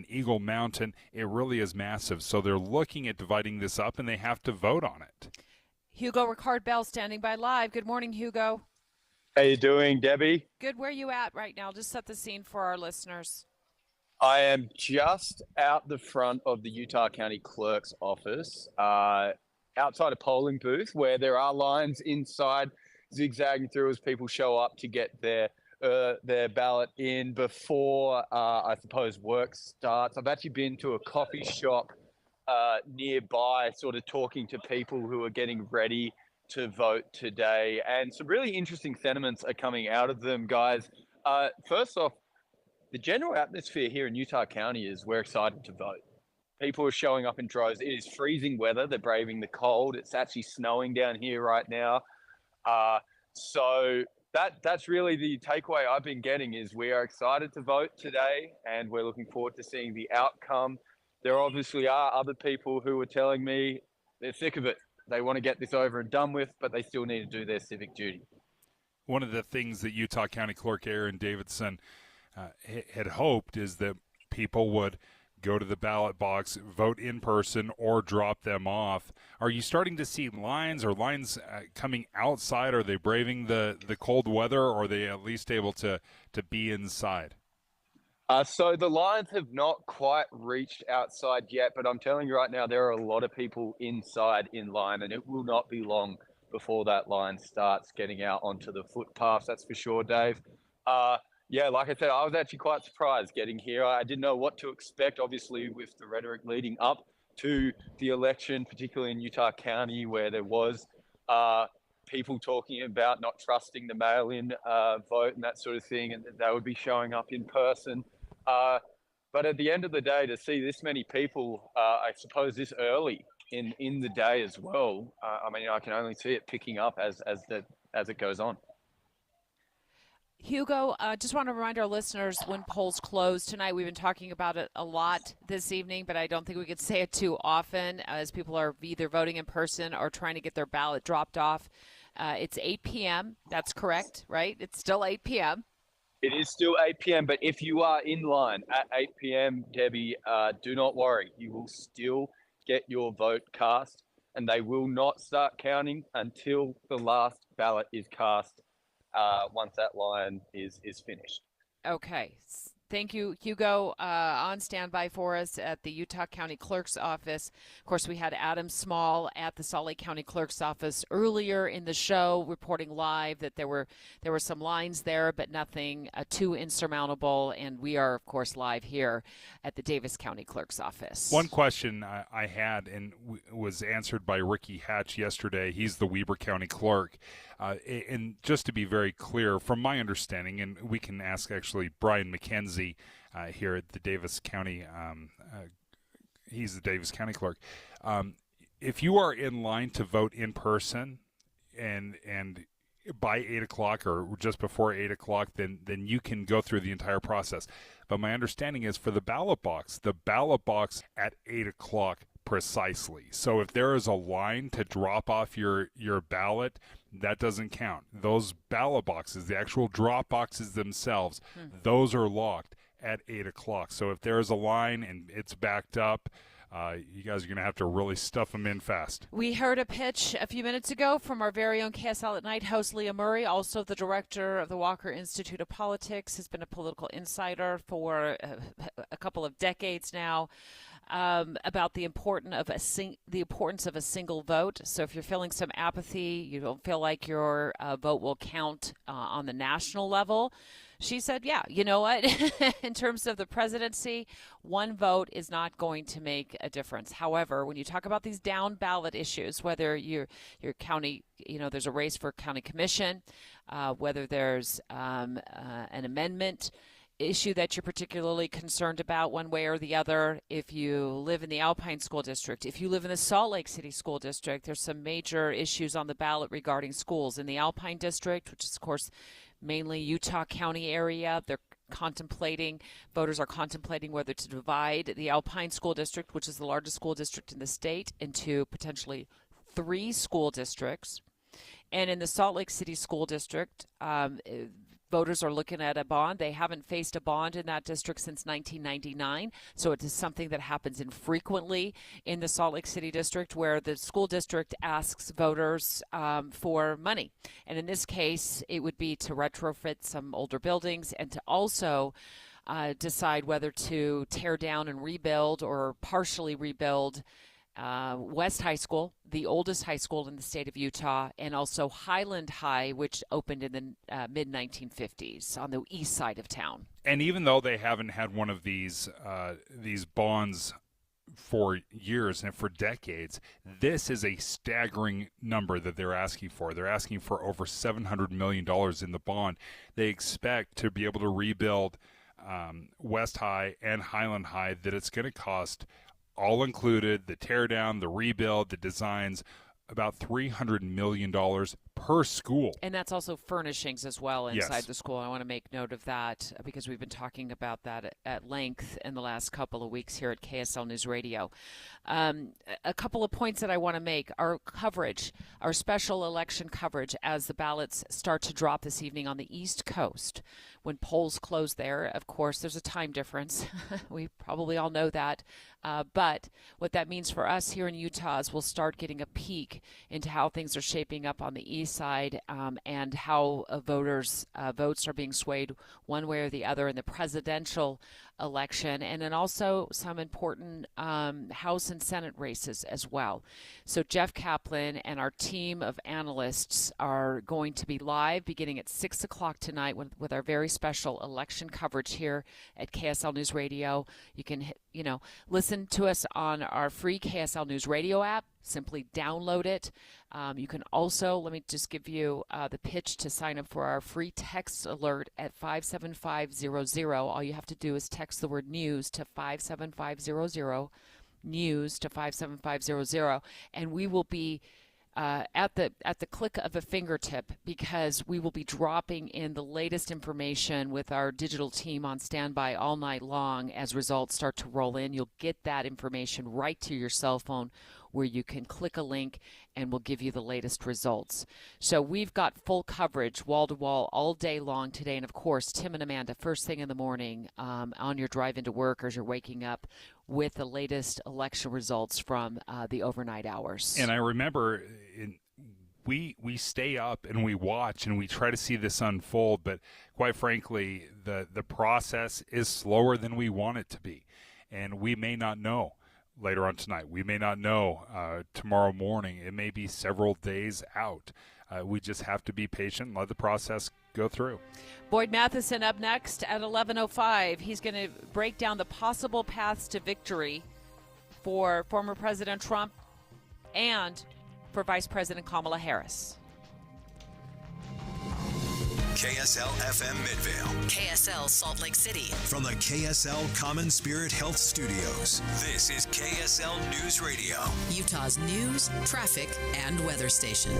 Speaker 27: Eagle Mountain. It really is massive. So they're looking at dividing this up, and they have to vote on it. Hugo Ricard-Bell standing by live. Good morning, Hugo.
Speaker 3: How you doing, Debbie?
Speaker 27: Good. Where are you at right now? Just set the scene for our listeners.
Speaker 3: I am just out the front of the Utah County Clerk's Office, outside a polling booth where there are lines inside zigzagging through as people show up to get their ballot in before, I suppose, work starts. I've actually been to a coffee shop nearby, sort of talking to people who are getting ready to vote today. And some really interesting sentiments are coming out of them, guys. First off, the general atmosphere here in Utah County is we're excited to vote. People are showing up in droves. It is freezing weather. They're braving the cold. It's actually snowing down here right now. So that's really the takeaway I've been getting is we are excited to vote today, and we're looking forward to seeing the outcome. There obviously are other people who are telling me they're sick of it. They want to get this over and done with, but they still need to do their civic duty.
Speaker 28: One of the things that Utah County Clerk Aaron Davidson had hoped is that people would go to the ballot box, vote in person, or drop them off. Are you starting to see lines coming outside? Are they braving the cold weather, or are they at least able to be inside?
Speaker 3: So the lines have not quite reached outside yet, but I'm telling you right now, there are a lot of people inside in line, and it will not be long before that line starts getting out onto the footpaths. That's for sure, Dave. Yeah, like I said, I was actually quite surprised getting here. I didn't know what to expect, obviously, with the rhetoric leading up to the election, particularly in Utah County, where there was people talking about not trusting the mail-in vote and that sort of thing, and they would be showing up in person. But at the end of the day, to see this many people, I suppose this early in the day as well, I mean, I can only see it picking up as it goes on.
Speaker 27: Hugo, just want to remind our listeners when polls close tonight. We've been talking about it a lot this evening, but I don't think we could say it too often as people are either voting in person or trying to get their ballot dropped off. It's 8 p.m. That's correct, right? It's still 8 p.m.
Speaker 3: It is still 8 p.m., but if you are in line at 8 p.m., Debbie, do not worry. You will still get your vote cast, and they will not start counting until the last ballot is cast. Once that line is finished.
Speaker 27: Okay. Thank you, Hugo, on standby for us at the Utah County Clerk's Office. Of course, we had Adam Small at the Salt Lake County Clerk's Office earlier in the show, reporting live that there were some lines there, but nothing too insurmountable. And we are, of course, live here at the Davis County Clerk's Office.
Speaker 28: One question I had and was answered by Ricky Hatch yesterday. He's the Weber County Clerk. And just to be very clear, from my understanding, and we can ask actually Brian McKenzie here at the Davis County, he's the Davis County Clerk. If you are in line to vote in person and by 8 o'clock or just before 8 o'clock, then you can go through the entire process. But my understanding is for the ballot box at 8 o'clock precisely. So if there is a line to drop off your ballot, that doesn't count. Those ballot boxes, the actual drop boxes themselves, those are locked at 8 o'clock. So if there is a line and it's backed up, you guys are going to have to really stuff them in fast.
Speaker 27: We heard a pitch a few minutes ago from our very own KSL at Night host, Leah Murray, also the director of the Walker Institute of Politics, has been a political insider for a couple of decades now, about the importance of a single vote. So if you're feeling some apathy, you don't feel like your vote will count on the national level, she said, yeah, you know what? In terms of the presidency, one vote is not going to make a difference. However, when you talk about these down ballot issues, whether your county, there's a race for county commission, whether there's an amendment issue that you're particularly concerned about one way or the other, if you live in the Alpine School District, if you live in the Salt Lake City School District, there's some major issues on the ballot regarding schools. In the Alpine District, which is, of course, mainly Utah County area, voters are contemplating whether to divide the Alpine School District, which is the largest school district in the state, into potentially 3 school districts. And in the Salt Lake City School District, voters are looking at a bond. They haven't faced a bond in that district since 1999, so it is something that happens infrequently in the Salt Lake City District, where the school district asks voters for money. And in this case, it would be to retrofit some older buildings and to also decide whether to tear down and rebuild or partially rebuild West High School, the oldest high school in the state of Utah, and also Highland High, which opened in the mid-1950s on the east side of town.
Speaker 28: And even though they haven't had one of these bonds for years and for decades, this is a staggering number that they're asking for. They're asking for over $700 million in the bond. They expect to be able to rebuild West High and Highland High, that it's going to cost, all included, the tear down, the rebuild, the designs, about $300 million per school.
Speaker 27: And that's also furnishings as well inside
Speaker 28: Yes.
Speaker 27: the school. I want to make note of that because we've been talking about that at length in the last couple of weeks here at KSL News Radio. A couple of points that I want to make. Our coverage, our special election coverage as the ballots start to drop this evening on the East Coast. When polls close there, of course, there's a time difference. We probably all know that. But what that means for us here in Utah is we'll start getting a peek into how things are shaping up on the east side and how votes are being swayed one way or the other in the presidential election, and then also some important House and Senate races as well. So Jeff Kaplan and our team of analysts are going to be live beginning at 6 o'clock tonight with our very special election coverage here at KSL News Radio. You can, listen to us on our free KSL News Radio app. Simply download it. You can also, let me just give you the pitch to sign up for our free text alert at 57500. All you have to do is text the word news to 57500, news to 57500, and we will be at the click of a fingertip, because we will be dropping in the latest information with our digital team on standby all night long as results start to roll in. You'll get that information right to your cell phone, where you can click a link and we'll give you the latest results. So we've got full coverage, wall-to-wall, all day long today. And, of course, Tim and Amanda, first thing in the morning on your drive into work or as you're waking up, with the latest election results from the overnight hours.
Speaker 28: And I remember we stay up and we watch and we try to see this unfold, but quite frankly, the process is slower than we want it to be. And we may not know later on tonight. We may not know tomorrow morning. It may be several days out. We just have to be patient and let the process go through.
Speaker 27: Boyd Matheson up next at 11:05. He's going to break down the possible paths to victory for former President Trump and for Vice President Kamala Harris.
Speaker 19: KSL FM Midvale.
Speaker 4: KSL Salt Lake City.
Speaker 19: From the KSL Common Spirit Health Studios, this is KSL News Radio.
Speaker 4: Utah's news, traffic, and weather station.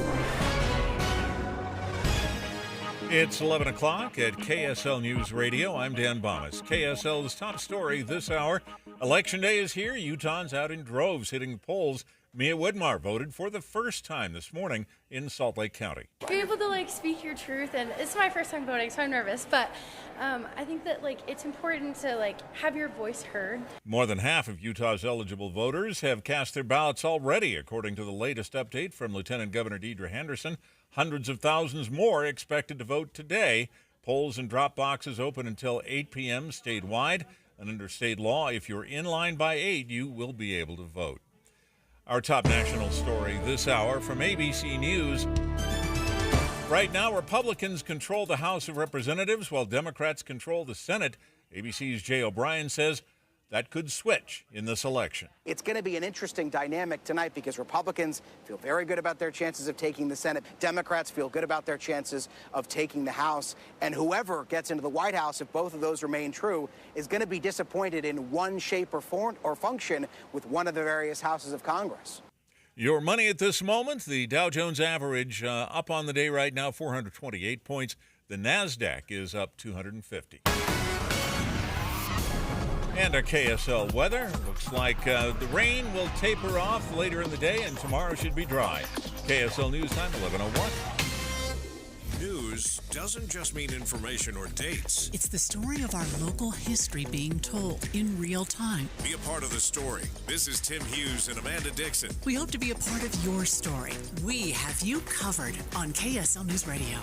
Speaker 24: It's 11 o'clock at KSL News Radio. I'm Dan Bomas. KSL's top story this hour. Election day is here. Utahns out in droves hitting the polls Mia Widmar voted for the first time this morning in Salt Lake County.
Speaker 5: Be able to speak your truth, and it's my first time voting, so I'm nervous, but I think that it's important to have your voice heard.
Speaker 24: More than half of Utah's eligible voters have cast their ballots already, according to the latest update from Lieutenant Governor Deidre Henderson. Hundreds of thousands more expected to vote today. Polls and drop boxes open until 8 p.m. statewide, and under state law, if you're in line by 8, you will be able to vote. Our top national story this hour from ABC News. Right now, Republicans control the House of Representatives while Democrats control the Senate. ABC's Jay O'Brien says that could switch in this election.
Speaker 6: It's going to be an interesting dynamic tonight because Republicans feel very good about their chances of taking the Senate. Democrats feel good about their chances of taking the House. And whoever gets into the White House, if both of those remain true, is going to be disappointed in one shape or form or function with one of the various houses of Congress.
Speaker 24: Your money at this moment, the Dow Jones average up on the day right now, 428 points. The NASDAQ is up 250. And our KSL weather. Looks like the rain will taper off later in the day, and tomorrow should be dry. KSL News Time, 11:01.
Speaker 20: News doesn't just mean information or dates.
Speaker 1: It's the story of our local history being told in real time.
Speaker 20: Be a part of the story. This is Tim Hughes and Amanda Dixon.
Speaker 1: We hope to be a part of your story. We have you covered on KSL News Radio.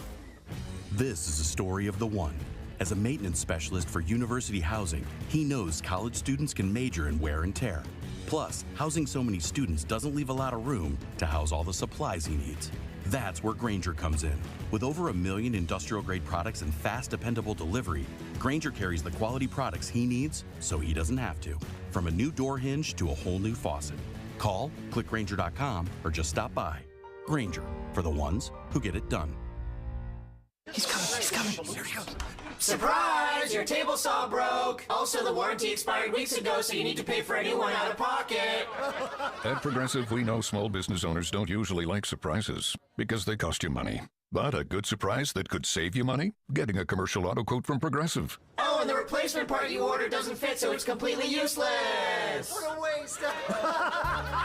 Speaker 7: This is a story of the one. As a maintenance specialist for university housing, he knows college students can major in wear and tear. Plus, housing so many students doesn't leave a lot of room to house all the supplies he needs. That's where Grainger comes in. With over 1 million industrial-grade products and fast, dependable delivery, Grainger carries the quality products he needs so he doesn't have to. From a new door hinge to a whole new faucet. Call, click Grainger.com, or just stop by. Grainger, for the ones who get it done.
Speaker 8: He's coming. Here he goes. Surprise! Your table saw broke. Also, the warranty expired weeks ago, so you need to pay for a new one out of pocket.
Speaker 12: At Progressive, we know small business owners don't usually like surprises because they cost you money. But a good surprise that could save you money? Getting a commercial auto quote from Progressive.
Speaker 8: Oh, and the replacement part you ordered doesn't fit, so it's completely useless. What a waste.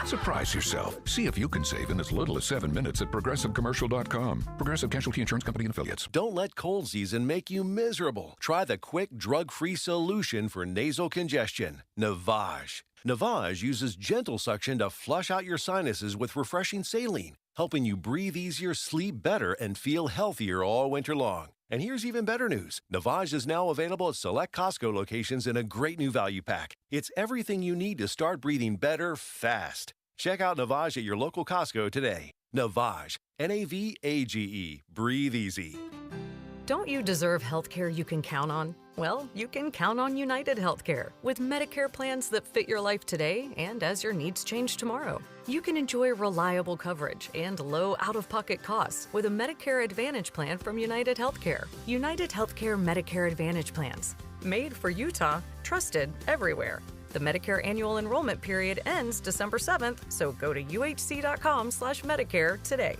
Speaker 12: Surprise yourself. See if you can save in as little as 7 minutes at ProgressiveCommercial.com. Progressive Casualty Insurance Company and Affiliates.
Speaker 13: Don't let cold season make you miserable. Try the quick, drug-free solution for nasal congestion, Navage. Navage uses gentle suction to flush out your sinuses with refreshing saline, helping you breathe easier, sleep better, and feel healthier all winter long. And here's even better news. Navage is now available at select Costco locations in a great new value pack. It's everything you need to start breathing better fast. Check out Navage at your local Costco today. Navage, Navage. Breathe easy.
Speaker 14: Don't you deserve health care you can count on? Well, you can count on United Healthcare with Medicare plans that fit your life today and as your needs change tomorrow. You can enjoy reliable coverage and low out-of-pocket costs with a Medicare Advantage plan from United Healthcare. United Healthcare Medicare Advantage plans. Made for Utah, trusted everywhere. The Medicare annual enrollment period ends December 7th, so go to uhc.com/Medicare today.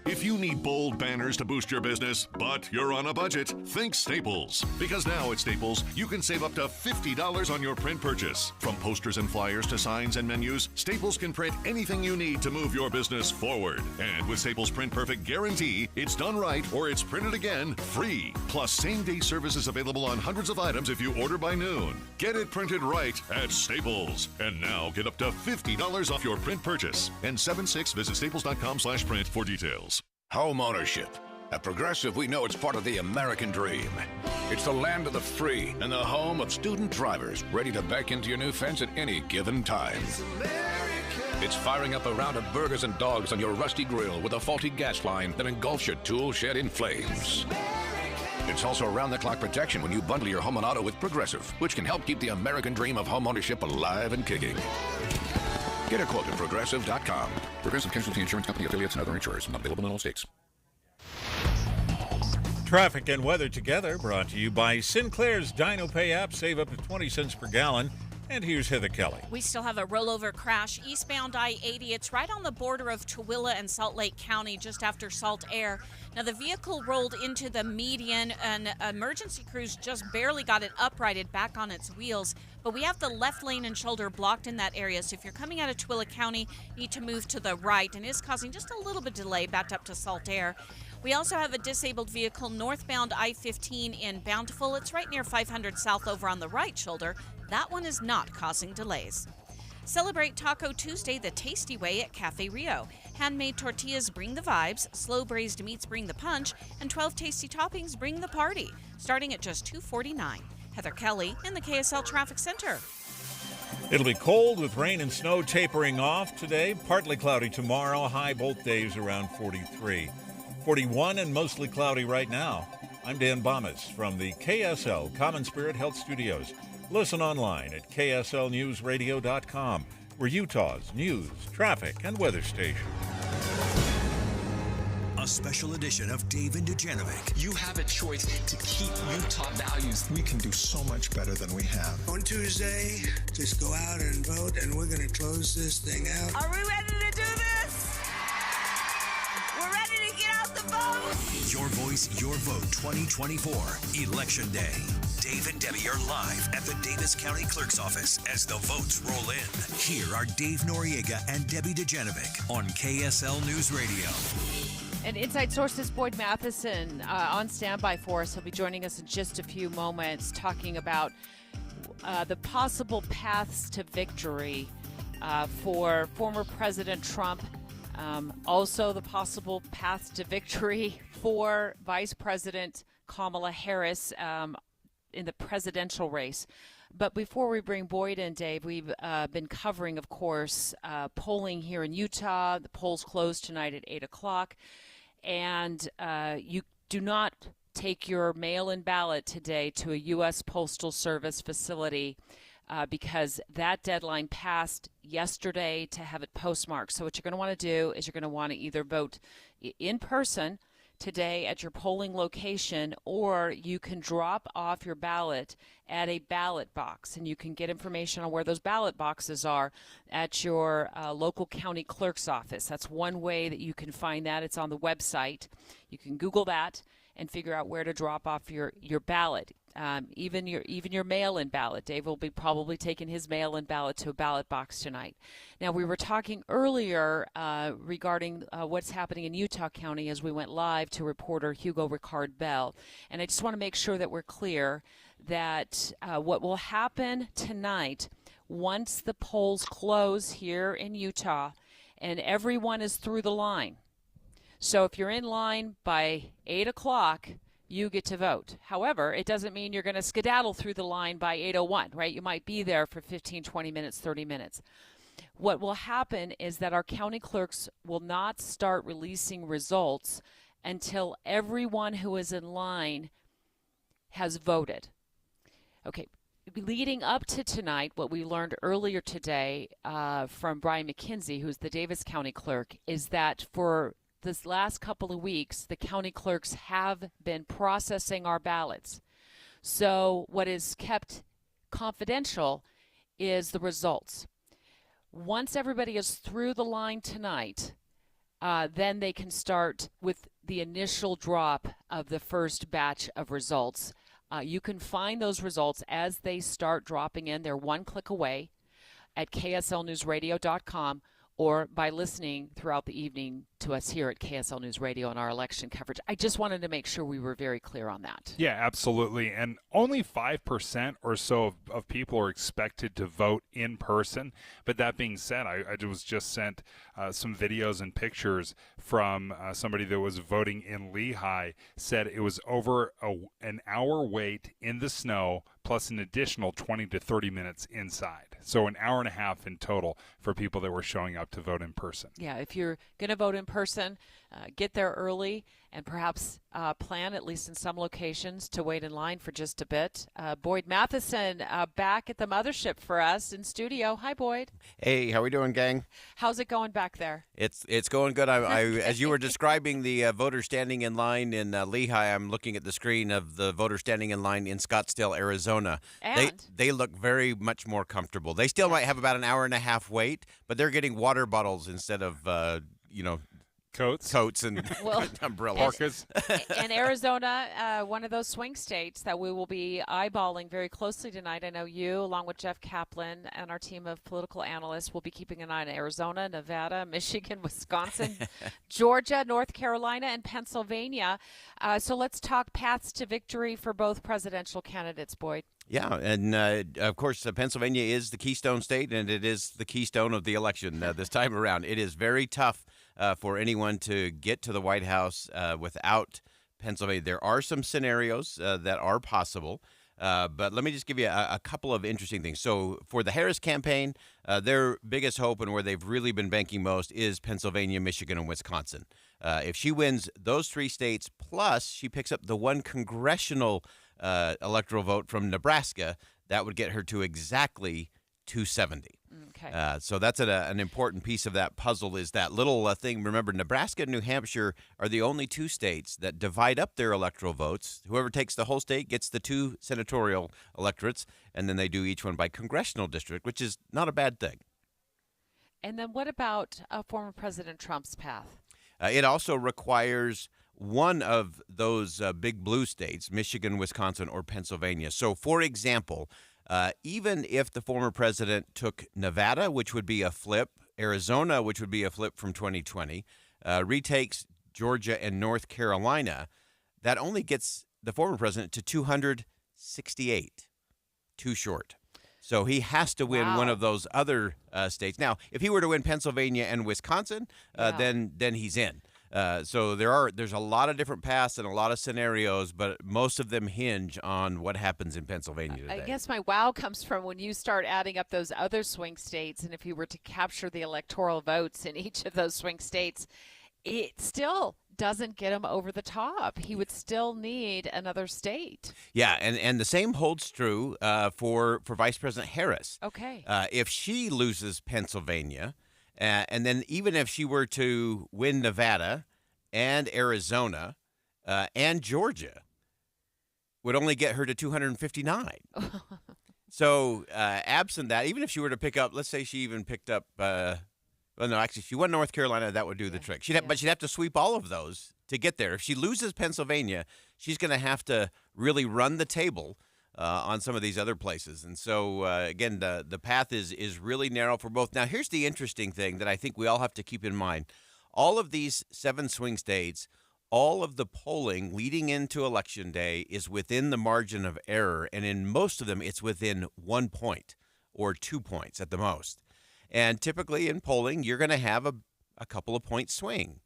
Speaker 10: If you need bold banners to boost your business, but you're on a budget, think Staples. Because now at Staples, you can save up to $50 on your print purchase. From posters and flyers to signs and menus, Staples can print anything you need to move your business forward. And with Staples Print Perfect Guarantee, it's done right or it's printed again free. Plus, same-day service is available on hundreds of items if you order by noon. Get it printed right at Staples. And now get up to $50 off your print purchase. N76, visit staples.com/print for details.
Speaker 16: Home ownership. At Progressive, we know it's part of the American dream. It's the land of the free and the home of student drivers ready to back into your new fence at any given time. It's firing up a round of burgers and dogs on your rusty grill with a faulty gas line that engulfs your tool shed in flames. It's also around-the-clock protection when you bundle your home and auto with Progressive, which can help keep the American dream of home ownership alive and kicking. Get a quote at Progressive.com.
Speaker 12: Progressive Casualty Insurance Company, affiliates, and other insurers. Not available in all states.
Speaker 24: Traffic and weather together brought to you by Sinclair's Dino Pay app. Save up to 20 cents per gallon. And here's Heather Kelly.
Speaker 2: We still have a rollover crash eastbound I-80. It's right on the border of Tooele and Salt Lake County, just after Salt Air. Now, the vehicle rolled into the median, and emergency crews just barely got it uprighted back on its wheels. But we have the left lane and shoulder blocked in that area, so if you're coming out of Tooele County, you need to move to the right, and is causing just a little bit of delay backed up to Salt Air. We also have a disabled vehicle northbound I-15 in Bountiful. It's right near 500 South over on the right shoulder. That one is not causing delays. Celebrate Taco Tuesday the tasty way at Cafe Rio. Handmade tortillas bring the vibes, slow braised meats bring the punch, and 12 tasty toppings bring the party. Starting at just $2.49. Heather Kelly in the KSL Traffic Center.
Speaker 24: It'll be cold with rain and snow tapering off today. Partly cloudy tomorrow. High both days around 43. 41 and mostly cloudy right now. I'm Dan Bomas from the KSL Common Spirit Health Studios. Listen online at kslnewsradio.com. We're Utah's news, traffic, and weather station.
Speaker 19: A special edition of Dave and Dujanovic.
Speaker 9: You have a choice to keep Utah values.
Speaker 15: We can do so much better than we have.
Speaker 17: On Tuesday, just go out and vote, and we're going to close this thing out.
Speaker 18: Are we ready to do this? We're ready to get out the vote.
Speaker 19: Your voice, your vote 2024, Election Day. Dave and Debbie are live at the Davis County Clerk's Office as the votes roll in. Here are Dave Noriega and Debbie Dujanovic on KSL News Radio.
Speaker 27: And Inside Sources' Boyd Matheson on standby for us. He'll be joining us in just a few moments, talking about the possible paths to victory for former President Trump. Also, the possible path to victory for Vice President Kamala Harris in the presidential race. But before we bring Boyd in, Dave, we've been covering, of course, polling here in Utah. The polls close tonight at 8 o'clock. And you do not take your mail-in ballot today to a U.S. Postal Service facility because that deadline passed yesterday to have it postmarked. So what you're going to want to do is you're going to want to either vote in person today at your polling location, or you can drop off your ballot at a ballot box, and you can get information on where those ballot boxes are at your local county clerk's office. That's one way that you can find that. It's on the website. You can Google that and figure out where to drop off your ballot. Even your mail-in ballot. Dave will be probably taking his mail-in ballot to a ballot box tonight. Now, we were talking earlier regarding what's happening in Utah County as we went live to reporter Hugo Ricard Bell. And I just want to make sure that we're clear that what will happen tonight, once the polls close here in Utah and everyone is through the line. So if you're in line by 8 o'clock, you get to vote. However, it doesn't mean you're going to skedaddle through the line by 8:01, right? You might be there for 15, 20 minutes, 30 minutes. What will happen is that our county clerks will not start releasing results until everyone who is in line has voted. Okay, leading up to tonight, what we learned earlier today from Brian McKenzie, who's the Davis County clerk, is that for this last couple of weeks, the county clerks have been processing our ballots. So what is kept confidential is the results. Once everybody is through the line tonight, then they can start with the initial drop of the first batch of results. You can find those results as they start dropping in. They're one click away at kslnewsradio.com, or by listening throughout the evening to us here at KSL News Radio on our election coverage. I just wanted to make sure we were very clear on that.
Speaker 28: Yeah, absolutely. And only 5% or so of people are expected to vote in person. But that being said, I was just sent some videos and pictures from somebody that was voting in Lehigh, said it was over an hour wait in the snow plus an additional 20 to 30 minutes inside. So an hour and a half in total for people that were showing up to vote in person.
Speaker 27: Yeah, if you're going to vote in person, get there early and perhaps plan, at least in some locations, to wait in line for just a bit. Boyd Matheson back at the mothership for us in studio. Hi, Boyd.
Speaker 3: Hey, how we doing, gang?
Speaker 27: How's it going back there?
Speaker 3: It's going good. As you were describing the voters standing in line in Lehigh, I'm looking at the screen of the voters standing in line in Scottsdale, Arizona.
Speaker 27: And
Speaker 3: they look very much more comfortable. They still might have about an hour and a half wait, but they're getting water bottles instead of coats and umbrellas.
Speaker 27: And Arizona, one of those swing states that we will be eyeballing very closely tonight. I know you, along with Jeff Kaplan and our team of political analysts, will be keeping an eye on Arizona, Nevada, Michigan, Wisconsin, Georgia, North Carolina, and Pennsylvania. So let's talk paths to victory for both presidential candidates, Boyd.
Speaker 3: Yeah, and of course, Pennsylvania is the keystone state, and it is the keystone of the election this time around. It is very tough for anyone to get to the White House without Pennsylvania. There are some scenarios that are possible, but let me just give you a couple of interesting things. So for the Harris campaign, their biggest hope and where they've really been banking most is Pennsylvania, Michigan, and Wisconsin. If she wins those three states, plus she picks up the one congressional electoral vote from Nebraska, that would get her to exactly 270.
Speaker 27: Okay.
Speaker 3: So that's an important piece of that puzzle is that little thing. Remember, Nebraska and New Hampshire are the only two states that divide up their electoral votes. Whoever takes the whole state gets the two senatorial electorates, and then they do each one by congressional district, which is not a bad thing.
Speaker 27: And then what about former President Trump's path?
Speaker 3: It also requires one of those big blue states, Michigan, Wisconsin, or Pennsylvania. So, for example, even if the former president took Nevada, which would be a flip, Arizona, which would be a flip from 2020, retakes Georgia and North Carolina, that only gets the former president to 268, too short. So he has to win one of those other states. Now, if he were to win Pennsylvania and Wisconsin, then he's in. So there's a lot of different paths and a lot of scenarios, but most of them hinge on what happens in Pennsylvania today.
Speaker 27: I guess my wow comes from when you start adding up those other swing states, and if he were to capture the electoral votes in each of those swing states, it still doesn't get him over the top. He would still need another state.
Speaker 3: Yeah, and the same holds true for Vice President Harris.
Speaker 27: Okay.
Speaker 3: If she loses Pennsylvania, and then even if she were to win Nevada and Arizona and Georgia, would only get her to 259. So absent that, even if she were to pick up, let's say she even picked up well, no, actually, if she won North Carolina, that would do the trick. But she'd have to sweep all of those to get there. If she loses Pennsylvania, she's going to have to really run the table on some of these other places. And so, again, the path is really narrow for both. Now, here's the interesting thing that I think we all have to keep in mind. All of these 7 swing states, all of the polling leading into Election Day is within the margin of error. And in most of them, it's within 1 point or 2 points at the most. And typically in polling, you're going to have a couple of point swing.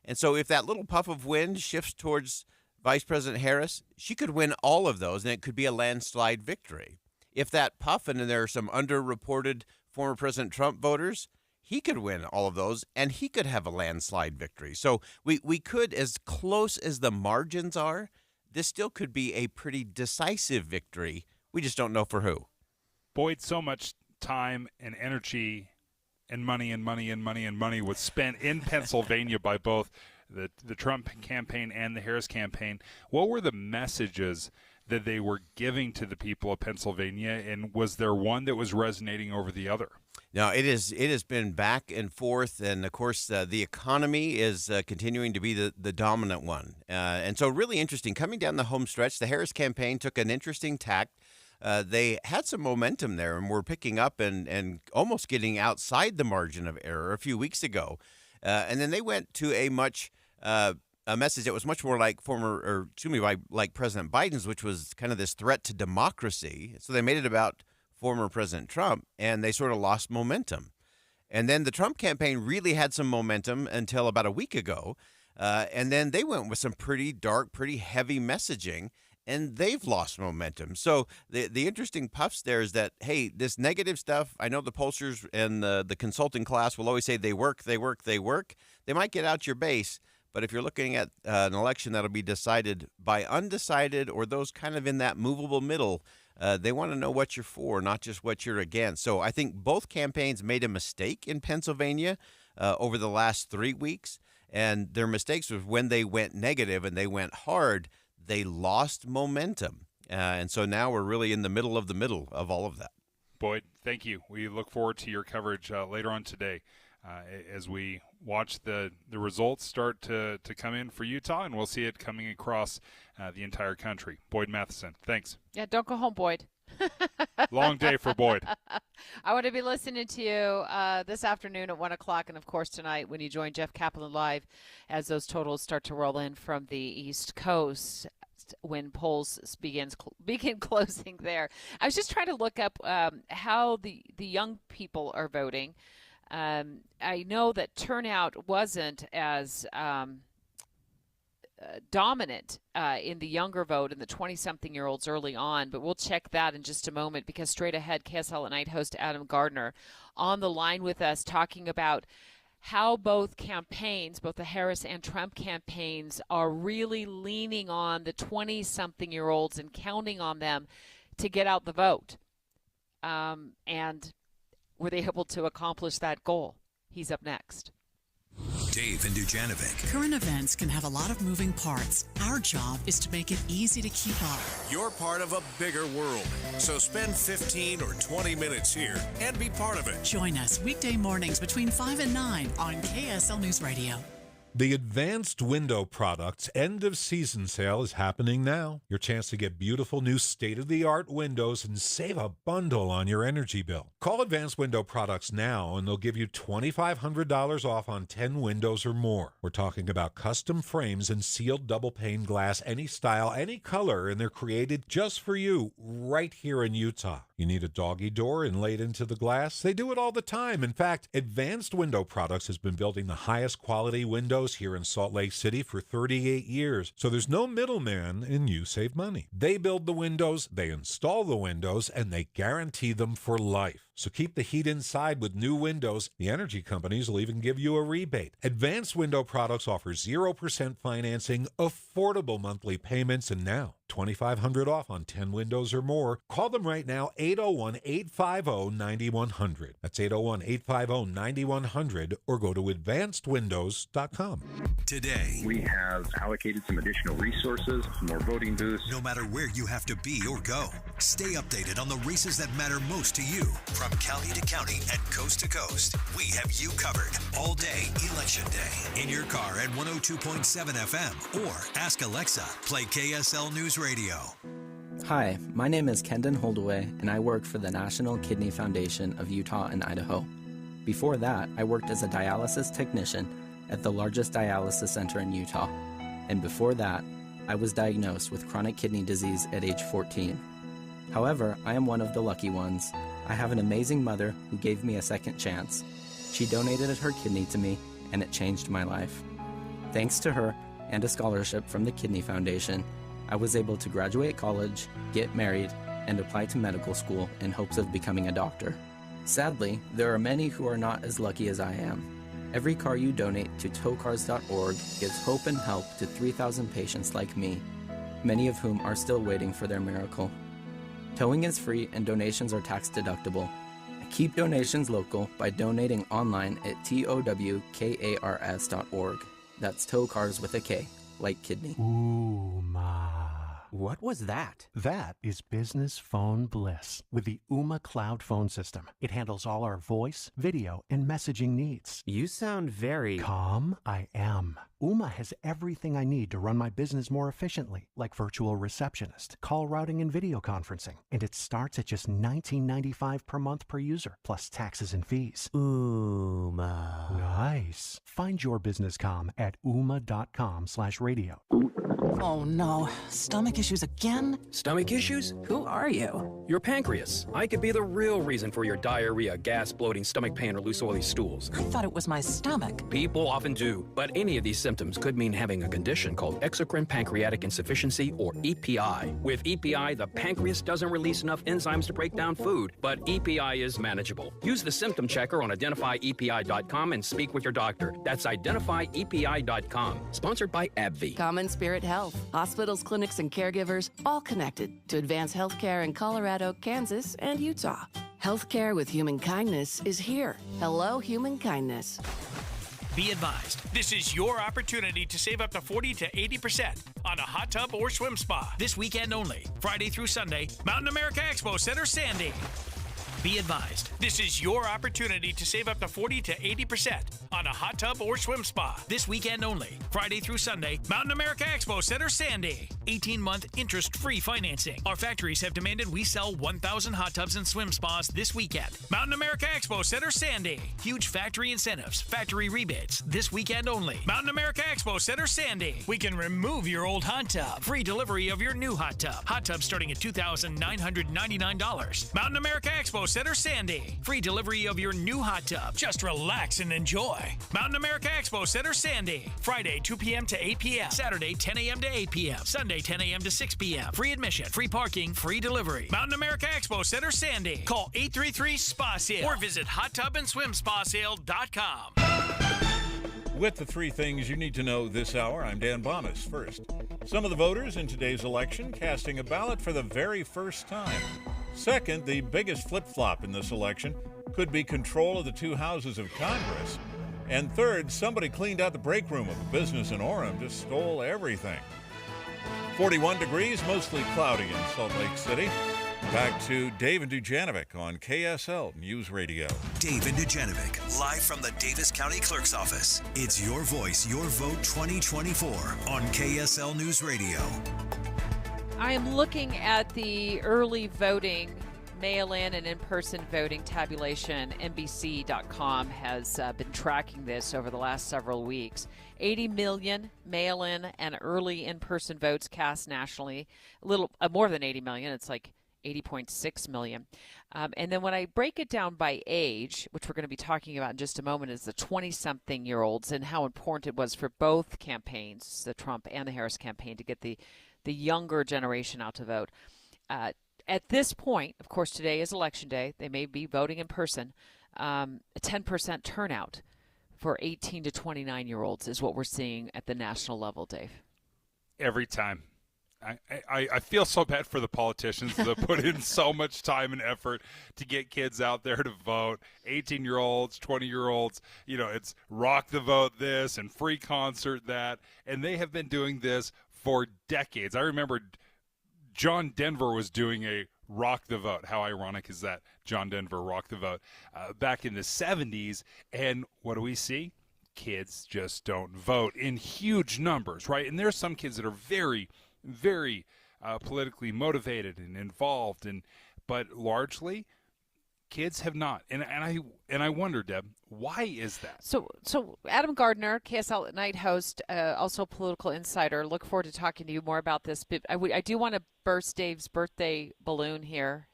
Speaker 3: And so if that little puff of wind shifts towards Vice President Harris, she could win all of those, and it could be a landslide victory. If that puff, and there are some underreported former President Trump voters, he could win all of those, and he could have a landslide victory. So we could, as close as the margins are, this still could be a pretty decisive victory. We just don't know for who.
Speaker 28: Boyd, so much time and energy and money was spent in Pennsylvania by both the Trump campaign and the Harris campaign. What were the messages that they were giving to the people of Pennsylvania, and was there one that was resonating over the other?
Speaker 3: No, it has been back and forth, and of course the economy is continuing to be the dominant one. And so really interesting. Coming down the home stretch, the Harris campaign took an interesting tack. They had some momentum there and were picking up and almost getting outside the margin of error a few weeks ago. And then they went to a message that was much more like like President Biden's, which was kind of this threat to democracy. So they made it about former President Trump, and they sort of lost momentum. And then the Trump campaign really had some momentum until about a week ago. And then they went with some pretty dark, pretty heavy messaging, and they've lost momentum. So the interesting puffs there is that, hey, this negative stuff, I know the pollsters and the consulting class will always say they work. They might get out your base, But if you're looking at an election that'll be decided by undecided or those kind of in that movable middle, they want to know what you're for, not just what you're against. So I think both campaigns made a mistake in Pennsylvania over the last 3 weeks. And their mistakes was when they went negative and they went hard, they lost momentum. And so now we're really in the middle of all of that.
Speaker 28: Boyd, thank you. We look forward to your coverage later on today as we watch the results start to come in for Utah, and we'll see it coming across the entire country. Boyd Matheson, thanks.
Speaker 27: Yeah, don't go home, Boyd.
Speaker 28: Long day for Boyd.
Speaker 27: I want to be listening to you this afternoon at 1 o'clock, and, of course, tonight when you join Jeff Kaplan live as those totals start to roll in from the East Coast when polls begin closing there. I was just trying to look up how the young people are voting. I know that turnout wasn't as dominant in the younger vote in the 20-something-year-olds early on, but we'll check that in just a moment because straight ahead, KSL at Night host Adam Gardner on the line with us talking about how both campaigns, both the Harris and Trump campaigns, are really leaning on the 20-something-year-olds and counting on them to get out the vote. And were they able to accomplish that goal? He's up next.
Speaker 19: Dave and Dujanovic.
Speaker 1: Current events can have a lot of moving parts. Our job is to make it easy to keep up.
Speaker 20: You're part of a bigger world, so spend 15 or 20 minutes here and be part of it.
Speaker 1: Join us weekday mornings between 5 and 9 on KSL News Radio.
Speaker 24: The Advanced Window Products end-of-season sale is happening now. Your chance to get beautiful new state-of-the-art windows and save a bundle on your energy bill. Call Advanced Window Products now, and they'll give you $2,500 off on 10 windows or more. We're talking about custom frames and sealed double-pane glass, any style, any color, and they're created just for you right here in Utah. You need a doggy door inlaid into the glass? They do it all the time. In fact, Advanced Window Products has been building the highest quality windows here in Salt Lake City for 38 years. So there's no middleman and you save money. They build the windows, they install the windows, and they guarantee them for life. So keep the heat inside with new windows. The energy companies will even give you a rebate. Advanced Window Products offers 0% financing, affordable monthly payments, and now $2,500 off on 10 windows or more. Call them right now, 801-850-9100. That's 801-850-9100, or go to advancedwindows.com.
Speaker 19: Today,
Speaker 4: we have allocated some additional resources, some more voting booths.
Speaker 19: No matter where you have to be or go, stay updated on the races that matter most to you. From county to county and coast to coast, we have you covered all day Election Day. In your car at 102.7 FM or ask Alexa, play KSL News Radio.
Speaker 5: Hi, my name is Kendon Holdaway, and I work for the National Kidney Foundation of Utah and Idaho. Before that, I worked as a dialysis technician at the largest dialysis center in Utah. And before that, I was diagnosed with chronic kidney disease at age 14. However, I am one of the lucky ones. I have an amazing mother who gave me a second chance. She donated her kidney to me, and it changed my life. Thanks to her and a scholarship from the Kidney Foundation, I was able to graduate college, get married, and apply to medical school in hopes of becoming a doctor. Sadly, there are many who are not as lucky as I am. Every car you donate to towcars.org gives hope and help to 3,000 patients like me, many of whom are still waiting for their miracle. Towing is free and donations are tax deductible. Keep donations local by donating online at towkars.org. That's tow cars with a K, like kidney.
Speaker 11: Ooh, ma. What was that? That is business phone bliss with the Ooma Cloud phone system. It handles all our voice, video, and messaging needs.
Speaker 21: You sound very...
Speaker 11: Calm? I am. Ooma has everything I need to run my business more efficiently, like virtual receptionist, call routing, and video conferencing. And it starts at just $19.95 per month per user, plus taxes and fees.
Speaker 21: Ooma.
Speaker 11: Nice. Find your business calm at ooma.com/radio.
Speaker 6: Oh no, stomach issues again?
Speaker 7: Stomach issues? Who are you? Your pancreas. I could be the real reason for your diarrhea, gas, bloating, stomach pain, or loose oily stools.
Speaker 6: I thought it was my stomach.
Speaker 7: People often do, but any of these symptoms could mean having a condition called exocrine pancreatic insufficiency, or EPI. With EPI, the pancreas doesn't release enough enzymes to break down food, but EPI is manageable. Use the symptom checker on identifyepi.com and speak with your doctor. That's identifyepi.com. Sponsored by AbbVie.
Speaker 8: Common Spirit Health. Hospitals, clinics, and caregivers all connected to advance healthcare in Colorado, Kansas, and Utah. Healthcare with human kindness is here. Hello, human kindness.
Speaker 21: Be advised, this is your opportunity to save up to 40 to 80% on a hot tub or swim spa this weekend only, Friday through Sunday, Mountain America Expo Center, Sandy. Be advised, this is your opportunity to save up to 40 to 80% on a hot tub or swim spa this weekend only, Friday through Sunday, Mountain America Expo Center, Sandy. 18-month interest-free financing. Our factories have demanded we sell 1,000 hot tubs and swim spas this weekend. Mountain America Expo Center, Sandy. Huge factory incentives, factory rebates this weekend only. Mountain America Expo Center, Sandy. We can remove your old hot tub. Free delivery of your new hot tub. Hot tub starting at $2,999. Mountain America Expo Center, Sandy. Free delivery of your new hot tub. Just relax and enjoy. Mountain America Expo Center, Sandy. Friday, 2 p.m. to 8 p.m. Saturday, 10 a.m. to 8 p.m. Sunday, 10 a.m. to 6 p.m. Free admission, free parking, free delivery. Mountain America Expo Center, Sandy. Call 833-SPA-SALE or visit hottubandSwimSpaSale.com.
Speaker 24: With the three things you need to know this hour, I'm Dan Bomas. First, some of the voters in today's election casting a ballot for the very first time. Second, the biggest flip-flop in this election could be control of the two houses of Congress. And third, somebody cleaned out the break room of a business in Orem, just stole everything. 41 degrees, mostly cloudy in Salt Lake City. Back to Dave and Dujanovic on KSL News Radio.
Speaker 19: Dave and Dujanovic, live from the Davis County Clerk's Office. It's Your Voice, Your Vote 2024 on KSL News Radio.
Speaker 27: I am looking at the early voting, mail-in and in-person voting tabulation. NBC.com has been tracking this over the last several weeks. 80 million mail-in and early in-person votes cast nationally. A little more than 80 million. It's like 80.6 million. And then when I break it down by age, which we're going to be talking about in just a moment, is the 20-something-year-olds and how important it was for both campaigns, the Trump and the Harris campaign, to get the younger generation out to vote. At this point, of course, today is Election Day. They may be voting in person. A 10% turnout for 18 to 29-year-olds is what we're seeing at the national level, Dave.
Speaker 28: Every time. I feel so bad for the politicians that put in so much time and effort to get kids out there to vote. 18-year-olds, 20-year-olds, it's rock the vote this and free concert that. And they have been doing this for decades. I remember John Denver was doing a rock the vote. How ironic is that? John Denver rock the vote back in the 70s. And what do we see? Kids just don't vote in huge numbers, right? And there's some kids that are very, very politically motivated and involved, but largely kids have not. And I wonder, Deb, why is that?
Speaker 27: So Adam Gardner, KSL at Night host, also political insider. Look forward to talking to you more about this. But I do want to burst Dave's birthday balloon here.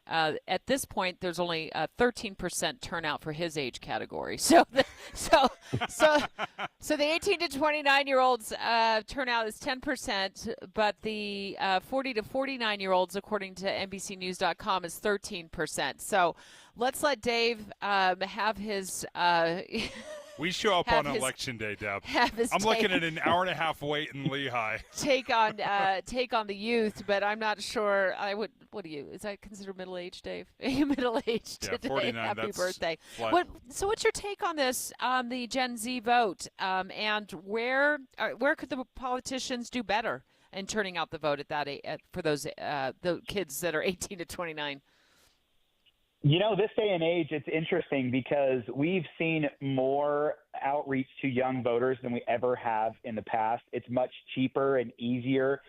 Speaker 27: At this point, there's only a 13% turnout for his age category. So the 18 to 29-year-olds turnout is 10%, but the 40 to 49-year-olds, according to NBCNews.com, is 13%. So let's let Dave have his.
Speaker 28: We show up on Election Day, Deb. I'm looking at an hour and a half wait in Lehigh.
Speaker 27: Take on the youth, but I'm not sure. What do you? Is that considered middle-aged, Dave? Are you middle-aged today?
Speaker 28: 49.
Speaker 27: Happy birthday!
Speaker 28: So
Speaker 27: what's your take on this? The Gen Z vote, and where could the politicians do better in turning out the vote at that for those the kids that are 18 to 29?
Speaker 22: This day and age, it's interesting because we've seen more outreach to young voters than we ever have in the past. It's much cheaper and easier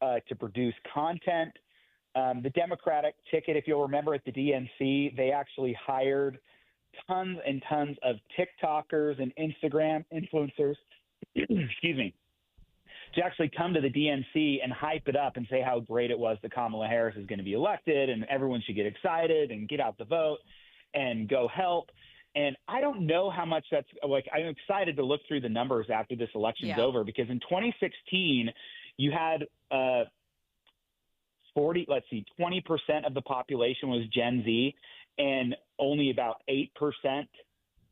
Speaker 22: to produce content. The Democratic ticket, if you'll remember at the DNC, they actually hired tons and tons of TikTokers and Instagram influencers, excuse me, to actually come to the DNC and hype it up and say how great it was that Kamala Harris is going to be elected and everyone should get excited and get out the vote and go help. And I don't know how much that's like. I'm excited to look through the numbers after this election's over, because in 2016 you had 20% of the population was Gen Z, and only about 8%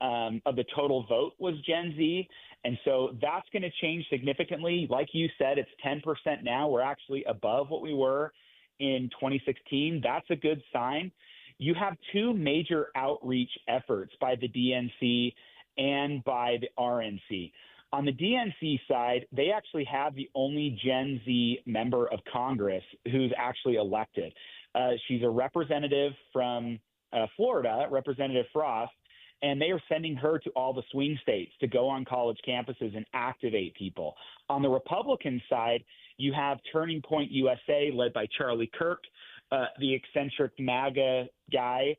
Speaker 22: of the total vote was Gen Z. And so that's going to change significantly. Like you said, it's 10% now. We're actually above what we were in 2016. That's a good sign. You have two major outreach efforts by the DNC and by the RNC. On the DNC side, they actually have the only Gen Z member of Congress who's actually elected. She's a representative from Florida, Representative Frost, and they are sending her to all the swing states to go on college campuses and activate people. On the Republican side, you have Turning Point USA, led by Charlie Kirk, the eccentric MAGA guy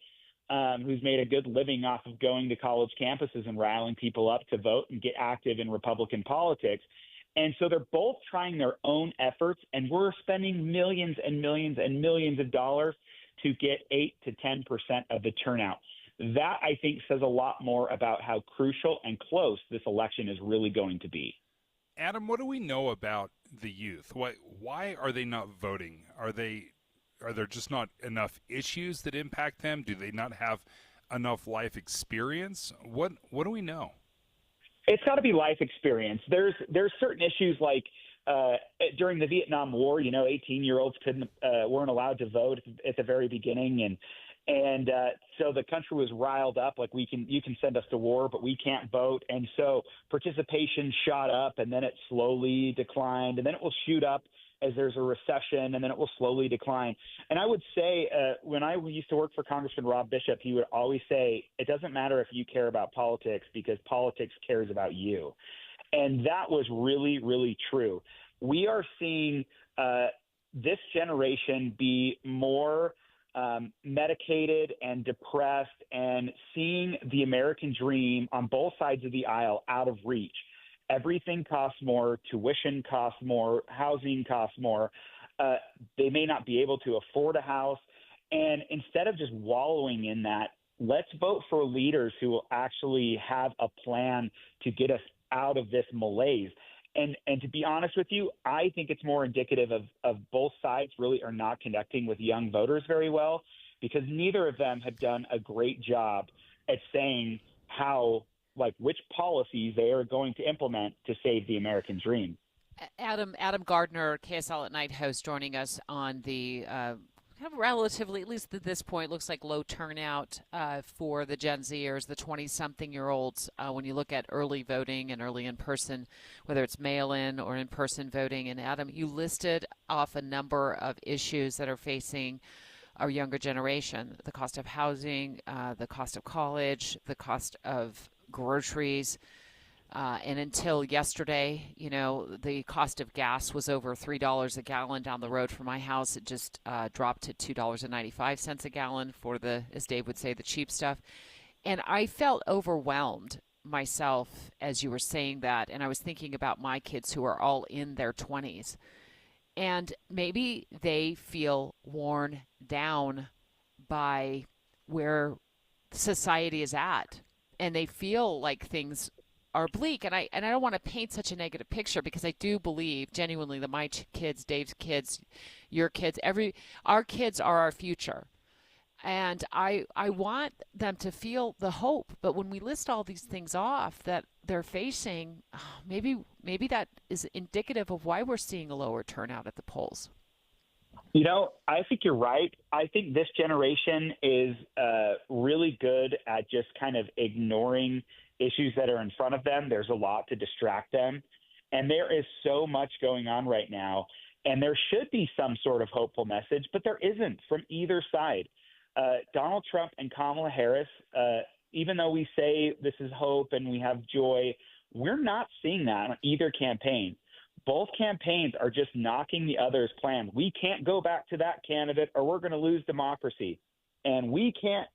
Speaker 22: who's made a good living off of going to college campuses and riling people up to vote and get active in Republican politics. And so they're both trying their own efforts, and we're spending millions and millions and millions of dollars to get 8 to 10% of the turnout. That, I think, says a lot more about how crucial and close this election is really going to be.
Speaker 28: Adam, what do we know about the youth? Why are they not voting? Are there just not enough issues that impact them? Do they not have enough life experience? What do we know?
Speaker 22: It's got to be life experience. There's certain issues like during the Vietnam War, 18-year-olds weren't allowed to vote at the very beginning, and so the country was riled up, like you can send us to war, but we can't vote. And so participation shot up, and then it slowly declined, and then it will shoot up as there's a recession, and then it will slowly decline. And I would say when I used to work for Congressman Rob Bishop, he would always say, it doesn't matter if you care about politics because politics cares about you. And that was really, really true. We are seeing this generation be more medicated and depressed and seeing the American dream on both sides of the aisle out of reach. Everything costs more, tuition costs more, housing costs more. They may not be able to afford a house. And instead of just wallowing in that, let's vote for leaders who will actually have a plan to get us out of this malaise. And to be honest with you, I think it's more indicative of both sides really are not connecting with young voters very well, because neither of them have done a great job at saying which policies they are going to implement to save the American dream.
Speaker 27: Adam Gardner, KSL at Night host, joining us on the kind of relatively, at least at this point, looks like low turnout for the Gen Zers, the 20-something-year-olds, when you look at early voting and early in-person, whether it's mail-in or in-person voting. And Adam, you listed off a number of issues that are facing our younger generation: the cost of housing, the cost of college, the cost of groceries. And until yesterday, the cost of gas was over $3 a gallon down the road from my house. It just dropped to $2.95 a gallon for as Dave would say, the cheap stuff. And I felt overwhelmed myself as you were saying that. And I was thinking about my kids who are all in their 20s. And maybe they feel worn down by where society is at. And they feel like things are bleak, and I don't want to paint such a negative picture, because I do believe genuinely that my kids, Dave's kids, your kids, our kids are our future, and I want them to feel the hope. But when we list all these things off that they're facing, maybe that is indicative of why we're seeing a lower turnout at the polls.
Speaker 22: I think you're right. I think this generation is really good at just kind of ignoring issues that are in front of them. There's a lot to distract them. And there is so much going on right now. And there should be some sort of hopeful message, but there isn't from either side. Donald Trump and Kamala Harris, even though we say this is hope and we have joy, we're not seeing that on either campaign. Both campaigns are just knocking the other's plan. We can't go back to that candidate or we're going to lose democracy. And we can't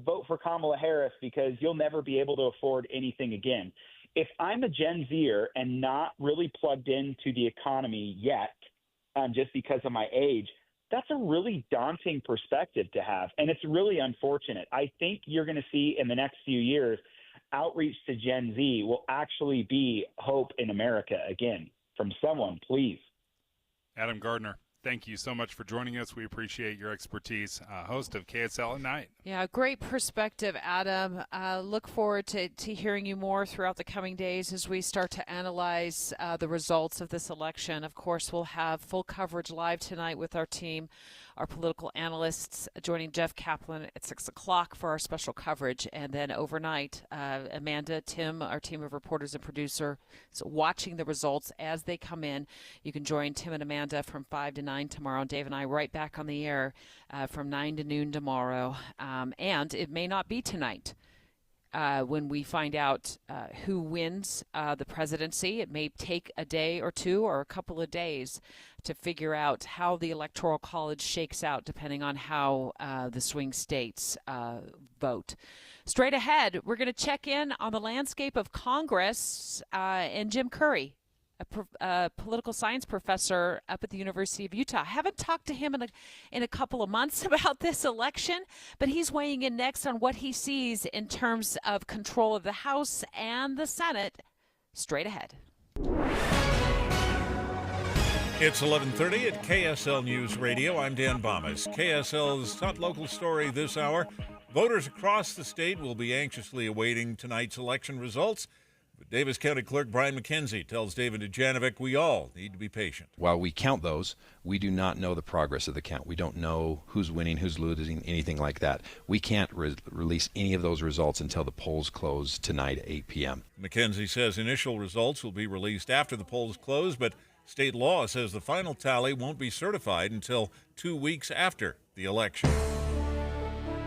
Speaker 22: vote for Kamala Harris because you'll never be able to afford anything again. if I'm a Gen Zer and not really plugged into the economy yet, just because of my age, that's a really daunting perspective to have. And it's really unfortunate. I think you're going to see in the next few years, outreach to Gen Z will actually be hope in America again. From someone, please.
Speaker 28: Adam Gardner, thank you so much for joining us. We appreciate your expertise. Host of KSL at Night.
Speaker 27: Yeah, great perspective, Adam. Look forward to hearing you more throughout the coming days as we start to analyze the results of this election. Of course, we'll have full coverage live tonight with our team, our political analysts, joining Jeff Kaplan at 6 o'clock for our special coverage. And then overnight, Amanda, Tim, our team of reporters and producers, watching the results as they come in. You can join Tim and Amanda from 5 to 9 tomorrow. And Dave and I right back on the air from 9 to noon tomorrow. And it may not be tonight when we find out who wins the presidency. It may take a day or two or a couple of days to figure out how the Electoral College shakes out, depending on how the swing states vote. Straight ahead, we're going to check in on the landscape of Congress and Jim Curry, a political science professor up at the University of Utah. I haven't talked to him in a couple of months about this election, but he's weighing in next on what he sees in terms of control of the House and the Senate. Straight ahead.
Speaker 24: It's 11:30 at KSL News Radio. I'm Dan Bomas. KSL's top local story this hour. Voters across the state will be anxiously awaiting tonight's election results. But Davis County Clerk Brian McKenzie tells David Dujanovic we all need to be patient.
Speaker 10: While we count those, we do not know the progress of the count. We don't know who's winning, who's losing, anything like that. We can't release any of those results until the polls close tonight at 8 p.m.
Speaker 24: McKenzie says initial results will be released after the polls close, but state law says the final tally won't be certified until 2 weeks after the election.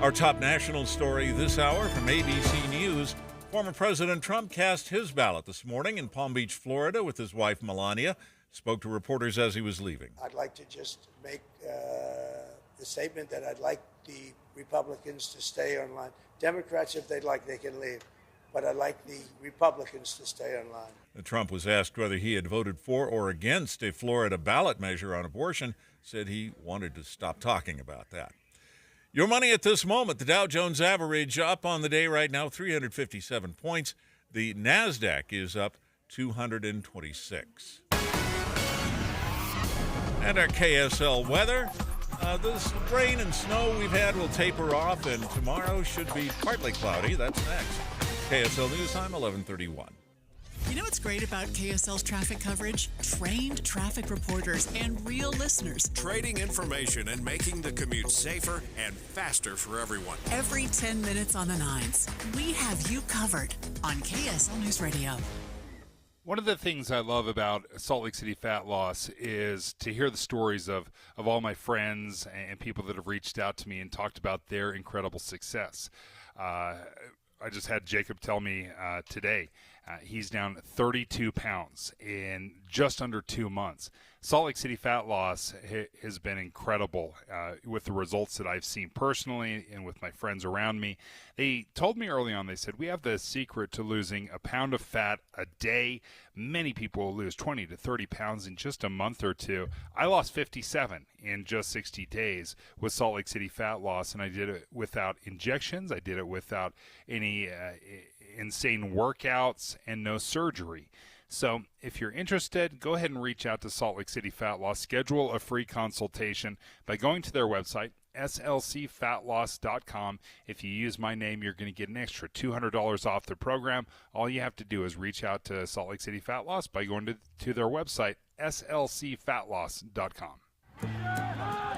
Speaker 24: Our top national story this hour from ABC News. Former President Trump cast his ballot this morning in Palm Beach, Florida, with his wife, Melania. Spoke to reporters as he was leaving.
Speaker 17: I'd like to just make the statement that I'd like the Republicans to stay online. Democrats, if they'd like, they can leave. But I'd like the Republicans to stay online.
Speaker 24: Trump was asked whether he had voted for or against a Florida ballot measure on abortion, said he wanted to stop talking about that. Your money at this moment, the Dow Jones average up on the day right now, 357 points. The NASDAQ is up 226. And our KSL weather. This rain and snow we've had will taper off, and tomorrow should be partly cloudy. That's next. KSL News Time, 11:31.
Speaker 1: You know what's great about KSL's traffic coverage? Trained traffic reporters and real listeners.
Speaker 20: Trading information and making the commute safer and faster for everyone.
Speaker 1: Every 10 minutes on the nines, we have you covered on KSL News Radio.
Speaker 28: One of the things I love about Salt Lake City Fat Loss is to hear the stories of all my friends and people that have reached out to me and talked about their incredible success. I just had Jacob tell me today he's down 32 pounds in just under 2 months. Salt Lake City Fat Loss has been incredible with the results that I've seen personally and with my friends around me. They told me early on, they said, we have the secret to losing a pound of fat a day. Many people will lose 20 to 30 pounds in just a month or two. I lost 57 in just 60 days with Salt Lake City Fat Loss, and I did it without injections. I did it without any insane workouts and no surgery. So if you're interested, go ahead and reach out to Salt Lake City Fat Loss. Schedule a free consultation by going to their website, slcfatloss.com. If you use my name, you're going to get an extra $200 off the program. All you have to do is reach out to Salt Lake City Fat Loss by going to their website, slcfatloss.com.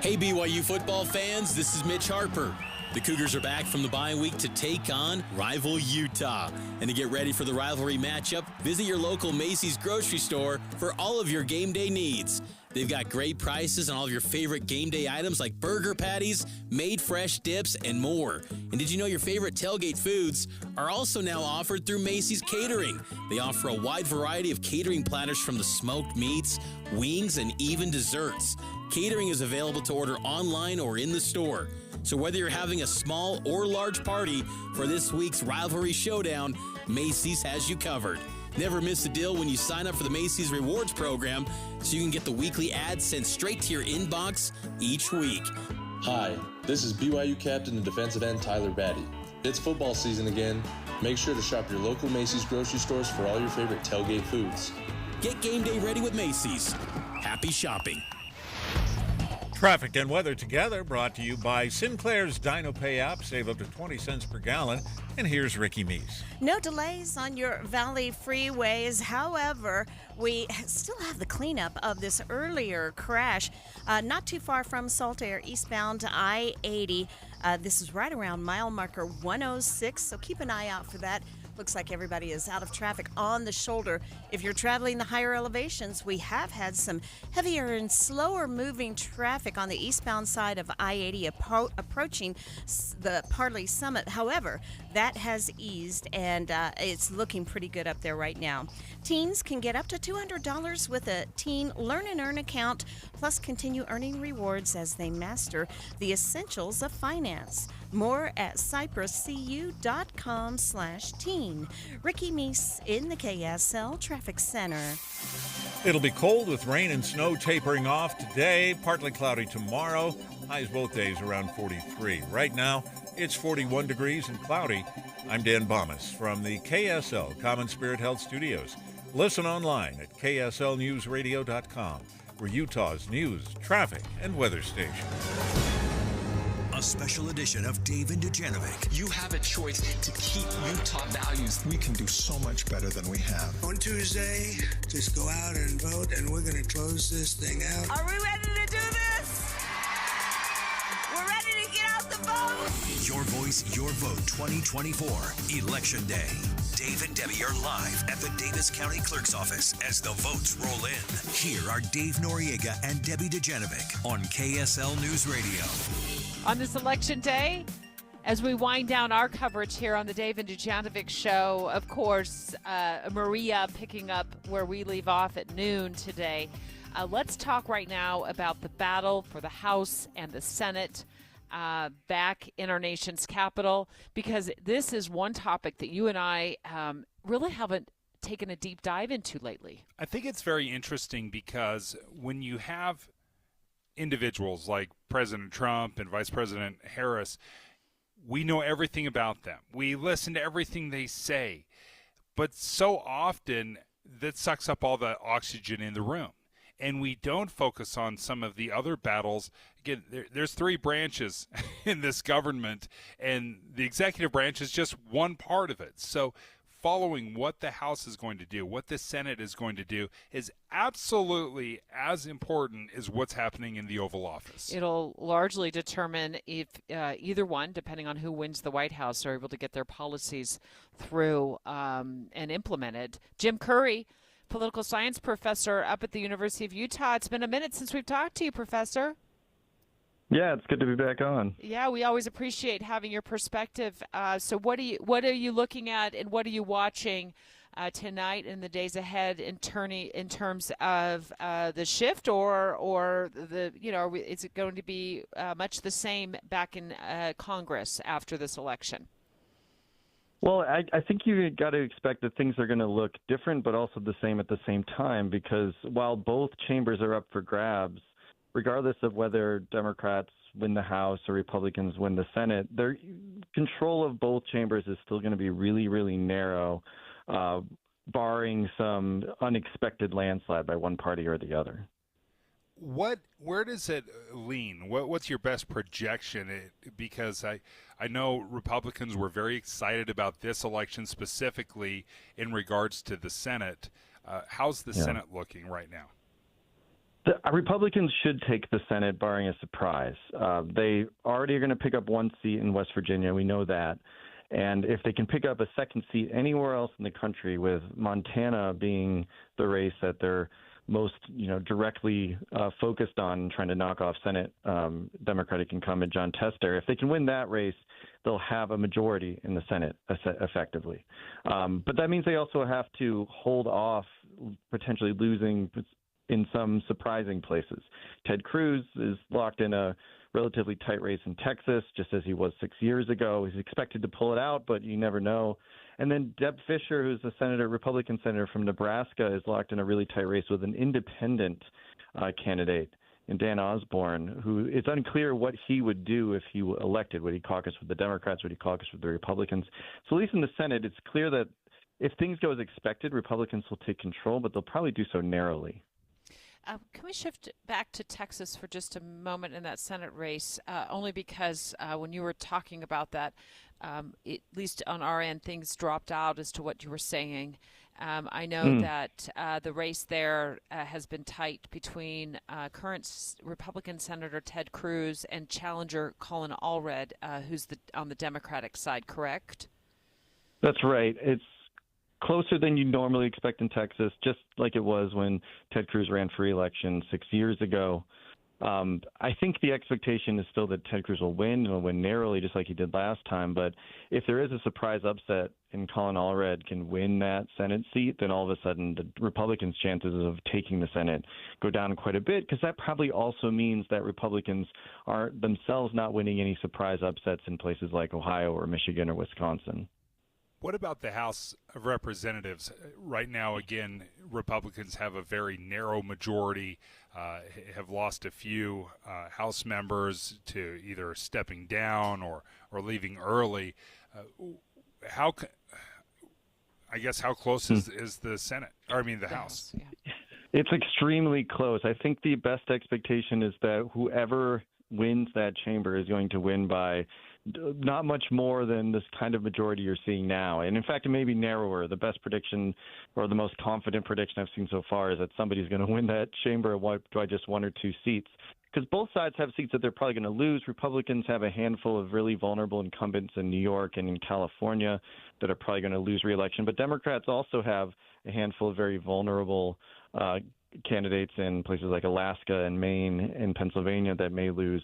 Speaker 12: Hey, BYU football fans, this is Mitch Harper. The Cougars are back from the bye week to take on rival Utah. And to get ready for the rivalry matchup, visit your local Macy's grocery store for all of your game day needs. They've got great prices on all of your favorite game day items like burger patties, made fresh dips, and more. And did you know your favorite tailgate foods are also now offered through Macy's Catering? They offer a wide variety of catering platters from the smoked meats, wings, and even desserts. Catering is available to order online or in the store. So whether you're having a small or large party for this week's rivalry showdown, Macy's has you covered. Never miss a deal when you sign up for the Macy's Rewards program so you can get the weekly ads sent straight to your inbox each week.
Speaker 2: Hi, this is BYU captain and defensive end Tyler Batty. It's football season again. Make sure to shop your local Macy's grocery stores for all your favorite tailgate foods.
Speaker 12: Get game day ready with Macy's. Happy shopping.
Speaker 24: Traffic and weather together brought to you by Sinclair's DinoPay app. Save up to 20 cents per gallon. And here's Ricky Meese.
Speaker 9: No delays on your Valley freeways. However, we still have the cleanup of this earlier crash not too far from Saltair eastbound I-80. This is right around mile marker 106, so keep an eye out for that. Looks like everybody is out of traffic on the shoulder. If you're traveling the higher elevations, we have had some heavier and slower moving traffic on the eastbound side of I-80 approaching the Parley Summit. However, that has eased and it's looking pretty good up there right now. Teens can get up to $200 with a Teen Learn and Earn account, plus continue earning rewards as they master the essentials of finance. More at cypresscu.com/teen. Ricky Meese in the KSL Traffic Center.
Speaker 24: It'll be cold with rain and snow tapering off today. Partly cloudy tomorrow. Highs both days around 43. Right now, it's 41 degrees and cloudy. I'm Dan Bomas from the KSL Common Spirit Health Studios. Listen online at kslnewsradio.com. We're Utah's news, traffic, and weather station.
Speaker 19: A special edition of Dave and Dujanovic.
Speaker 15: You have a choice to keep Utah values. We can do so much better than we have.
Speaker 17: On Tuesday, just go out and vote, and we're going to close this thing out.
Speaker 18: Are we ready to do this? We're ready to get out the vote.
Speaker 19: Your voice, your vote 2024, Election Day. Dave and Debbie are live at the Davis County Clerk's Office as the votes roll in. Here are Dave Noriega and Debbie Dujanovic on KSL News Radio.
Speaker 27: On this election day, as we wind down our coverage here on the Dave and Dujanovic Show, of course, Maria picking up where we leave off at noon today. Let's talk right now about the battle for the House and the Senate back in our nation's capital, because this is one topic that you and I really haven't taken a deep dive into lately.
Speaker 28: I think it's very interesting because when you have individuals like President Trump and Vice President Harris, we know everything about them. We listen to everything they say. But so often that sucks up all the oxygen in the room. And we don't focus on some of the other battles. Again, there's three branches in this government, and the executive branch is just one part of it. So following what the House is going to do, what the Senate is going to do, is absolutely as important as what's happening in the Oval Office.
Speaker 27: It'll largely determine if either one, depending on who wins the White House, are able to get their policies through and implemented. Jim Curry, political science professor up at the University of Utah. It's been a minute since we've talked to you, Professor.
Speaker 13: Yeah, it's good to be back on.
Speaker 27: Yeah, we always appreciate having your perspective. So what are you looking at, and what are you watching tonight and the days ahead in terms of the shift, or the is it going to be much the same back in Congress after this election?
Speaker 13: Well, I think you got to expect that things are going to look different, but also the same at the same time, because while both chambers are up for grabs, regardless of whether Democrats win the House or Republicans win the Senate, their control of both chambers is still going to be really, really narrow, barring some unexpected landslide by one party or the other.
Speaker 28: Where does it lean? What's your best projection? Because I know Republicans were very excited about this election specifically in regards to the Senate. How's the Senate looking right now?
Speaker 13: The Republicans should take the Senate, barring a surprise. They already are going to pick up one seat in West Virginia. We know that. And if they can pick up a second seat anywhere else in the country, with Montana being the race that they're most directly focused on, trying to knock off Senate Democratic incumbent John Tester, if they can win that race, they'll have a majority in the Senate effectively. But that means they also have to hold off potentially losing in some surprising places. Ted Cruz is locked in a relatively tight race in Texas, just as he was 6 years ago. He's expected to pull it out, but you never know. And then Deb Fischer, who's a Republican senator from Nebraska, is locked in a really tight race with an independent candidate in Dan Osborne, who it's unclear what he would do if he were elected. Would he caucus with the Democrats? Would he caucus with the Republicans? So at least in the Senate, it's clear that if things go as expected, Republicans will take control, but they'll probably do so narrowly.
Speaker 27: Can we shift back to Texas for just a moment in that Senate race? Only because when you were talking about that, at least on our end, things dropped out as to what you were saying. I know that the race there has been tight between current Republican Senator Ted Cruz and challenger Colin Allred, who's on the Democratic side, correct?
Speaker 13: That's right. It's closer than you normally expect in Texas, just like it was when Ted Cruz ran for re-election 6 years ago. I think the expectation is still that Ted Cruz will win, and will win narrowly, just like he did last time. But if there is a surprise upset and Colin Allred can win that Senate seat, then all of a sudden the Republicans' chances of taking the Senate go down quite a bit, because that probably also means that Republicans are themselves not winning any surprise upsets in places like Ohio or Michigan or Wisconsin.
Speaker 28: What about the House of Representatives? Right now, again, Republicans have a very narrow majority, have lost a few House members to either stepping down or leaving early. How close is the Senate? Or, I mean, the House?
Speaker 27: Yeah.
Speaker 13: It's extremely close. I think the best expectation is that whoever wins that chamber is going to win by not much more than this kind of majority you're seeing now. And in fact, it may be narrower. The best prediction, or the most confident prediction I've seen so far, is that somebody's going to win that chamber by just one or two seats. Because both sides have seats that they're probably going to lose. Republicans have a handful of really vulnerable incumbents in New York and in California that are probably going to lose re-election. But Democrats also have a handful of very vulnerable candidates in places like Alaska and Maine and Pennsylvania that may lose.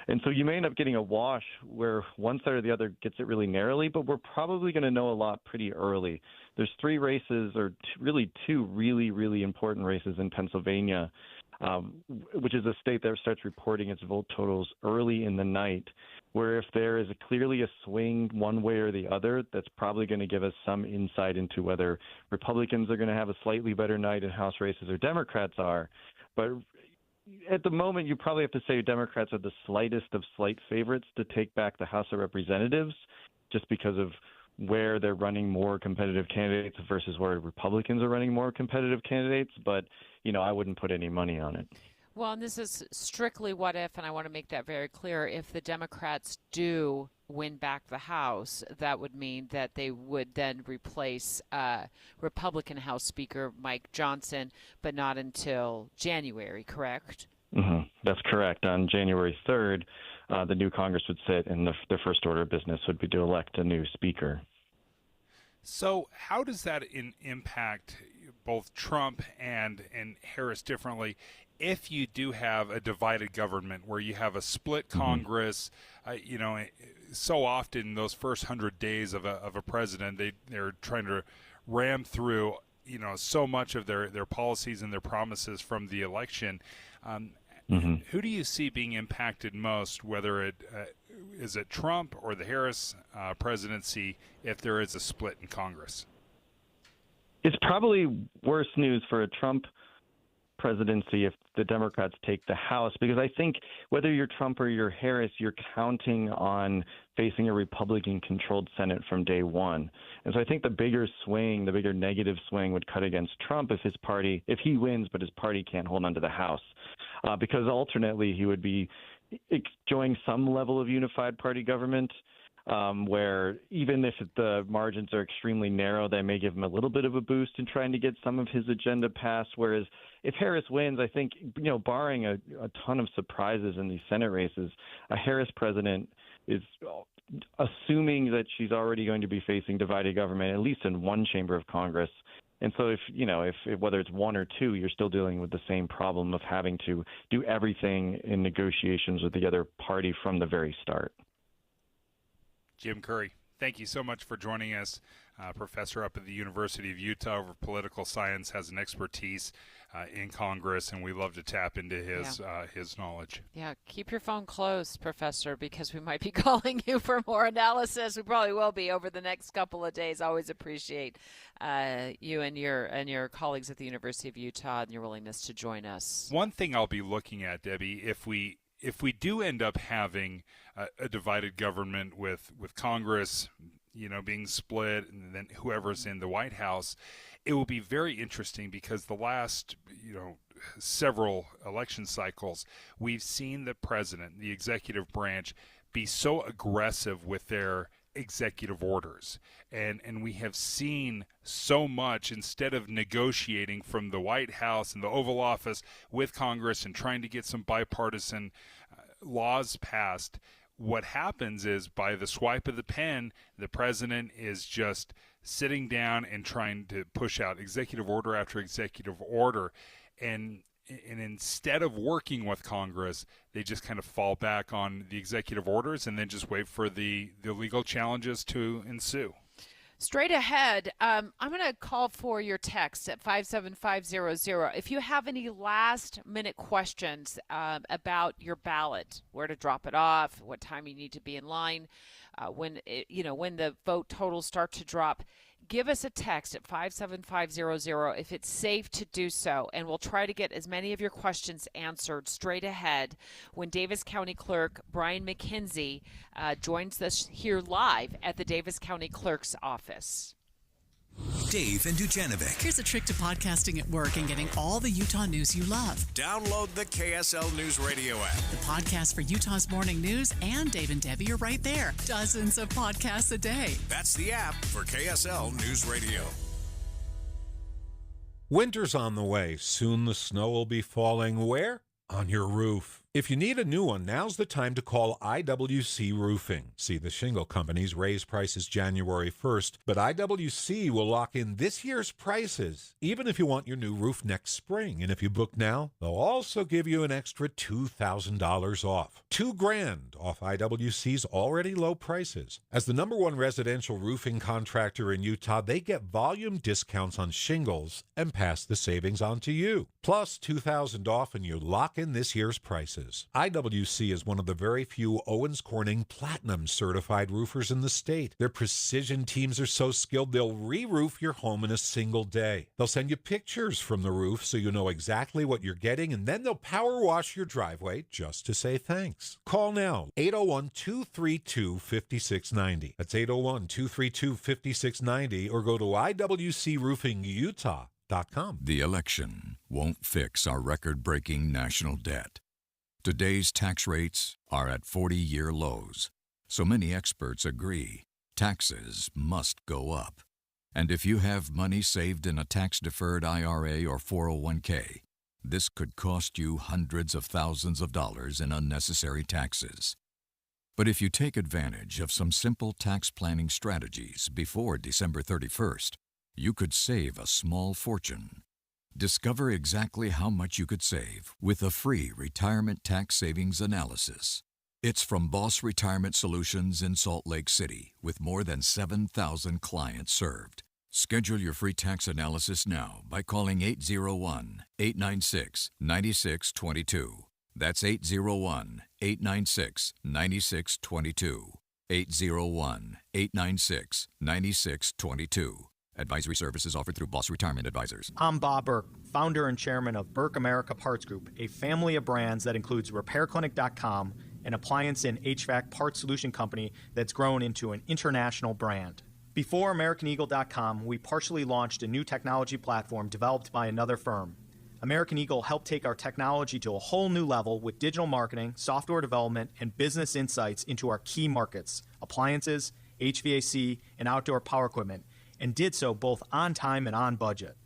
Speaker 13: And so you may end up getting a wash where one side or the other gets it really narrowly, but we're probably going to know a lot pretty early. There's three races, or really two really, really important races in Pennsylvania, which is a state that starts reporting its vote totals early in the night, where if there is clearly a swing one way or the other, that's probably going to give us some insight into whether Republicans are going to have a slightly better night in House races or Democrats are. But at the moment, you probably have to say Democrats are the slightest of slight favorites to take back the House of Representatives, just because of where they're running more competitive candidates versus where Republicans are running more competitive candidates. But, I wouldn't put any money on it.
Speaker 27: Well, and this is strictly what if, and I want to make that very clear, if the Democrats do win back the House, that would mean that they would then replace Republican House Speaker Mike Johnson, but not until January, correct?
Speaker 13: Mm-hmm. That's correct. On January 3rd, the new Congress would sit, and the first order of business would be to elect a new speaker.
Speaker 28: So how does that impact both Trump and Harris differently if you do have a divided government where you have a split Congress? So often those first 100 days of a president, they're trying to ram through so much of their policies and their promises from the election. Who do you see being impacted most, whether is it Trump or the Harris presidency, if there is a split in Congress?
Speaker 13: It's probably worse news for a Trump presidency if the Democrats take the House, because I think whether you're Trump or you're Harris, you're counting on facing a Republican-controlled Senate from day one. And so I think the bigger negative swing would cut against Trump if he wins, but his party can't hold on to the House. Because alternately he would be enjoying some level of unified party government, where even if the margins are extremely narrow, that may give him a little bit of a boost in trying to get some of his agenda passed. Whereas if Harris wins, I think, barring a ton of surprises in these Senate races, a Harris president is assuming that she's already going to be facing divided government, at least in one chamber of Congress. And so if whether it's one or two, you're still dealing with the same problem of having to do everything in negotiations with the other party from the very start.
Speaker 28: Jim Curry, Thank you so much for joining us. Professor up at the University of Utah over political science, has an expertise in Congress, and we love to tap into his knowledge. Yeah,
Speaker 27: keep your phone closed, Professor, because we might be calling you for more analysis. We probably will be over the next couple of days. Always appreciate you and your colleagues at the University of Utah and your willingness to join us.
Speaker 28: One thing I'll be looking at, Debbie, if we do end up having a divided government with Congress, being split, and then whoever's in the White House, it will be very interesting because the last, several election cycles, we've seen the president, the executive branch, be so aggressive with their executive orders. And we have seen so much, instead of negotiating from the White House and the Oval Office with Congress and trying to get some bipartisan laws passed, what happens is by the swipe of the pen, the president is just sitting down and trying to push out executive order after executive order. And instead of working with Congress, they just kind of fall back on the executive orders and then just wait for the legal challenges to ensue.
Speaker 27: Straight ahead, I'm going to call for your text at 57500. If you have any last-minute questions about your ballot, where to drop it off, what time you need to be in line, when the vote totals start to drop, give us a text at 57500 if it's safe to do so, and we'll try to get as many of your questions answered straight ahead when Davis County Clerk Brian McKenzie joins us here live at the Davis County Clerk's office.
Speaker 19: Dave and Dujanovic.
Speaker 1: Here's a trick to podcasting at work and getting all the Utah news you love.
Speaker 20: Download the KSL News Radio app.
Speaker 1: The podcast for Utah's morning news and Dave and Debbie are right there. Dozens of podcasts a day.
Speaker 20: That's the app for KSL News Radio.
Speaker 24: Winter's on the way. Soon the snow will be falling where? On your roof. If you need a new one, now's the time to call IWC Roofing. See, the shingle companies raise prices January 1st, but IWC will lock in this year's prices, even if you want your new roof next spring. And if you book now, they'll also give you an extra $2,000 off. $2,000 off IWC's already low prices. As the #1 residential roofing contractor in Utah, they get volume discounts on shingles and pass the savings on to you. Plus $2,000 off, and you lock in this year's prices. IWC is one of the very few Owens Corning Platinum certified roofers in the state. Their precision teams are so skilled they'll re-roof your home in a single day. They'll send you pictures from the roof so you know exactly what you're getting, and then they'll power wash your driveway just to say thanks. Call now, 801-232-5690. That's 801-232-5690, or go to IWCRoofingUtah.com.
Speaker 3: The election won't fix our record-breaking national debt. Today's tax rates are at 40-year lows, so many experts agree taxes must go up. And if you have money saved in a tax-deferred IRA or 401k, this could cost you hundreds of thousands of dollars in unnecessary taxes. But if you take advantage of some simple tax planning strategies before December 31st, you could save a small fortune. Discover exactly how much you could save with a free retirement tax savings analysis. It's from Boss Retirement Solutions in Salt Lake City, with more than 7,000 clients served. Schedule your free tax analysis now by calling 801-896-9622. That's 801-896-9622. 801-896-9622. Advisory services offered through Boss Retirement Advisors.
Speaker 4: I'm Bob Burke, founder and chairman of Burke America Parts Group, a family of brands that includes RepairClinic.com, an appliance and HVAC parts solution company that's grown into an international brand. Before AmericanEagle.com, we partially launched a new technology platform developed by another firm. American Eagle helped take our technology to a whole new level with digital marketing, software development, and business insights into our key markets, appliances, HVAC, and outdoor power equipment, and did so both on time and on budget.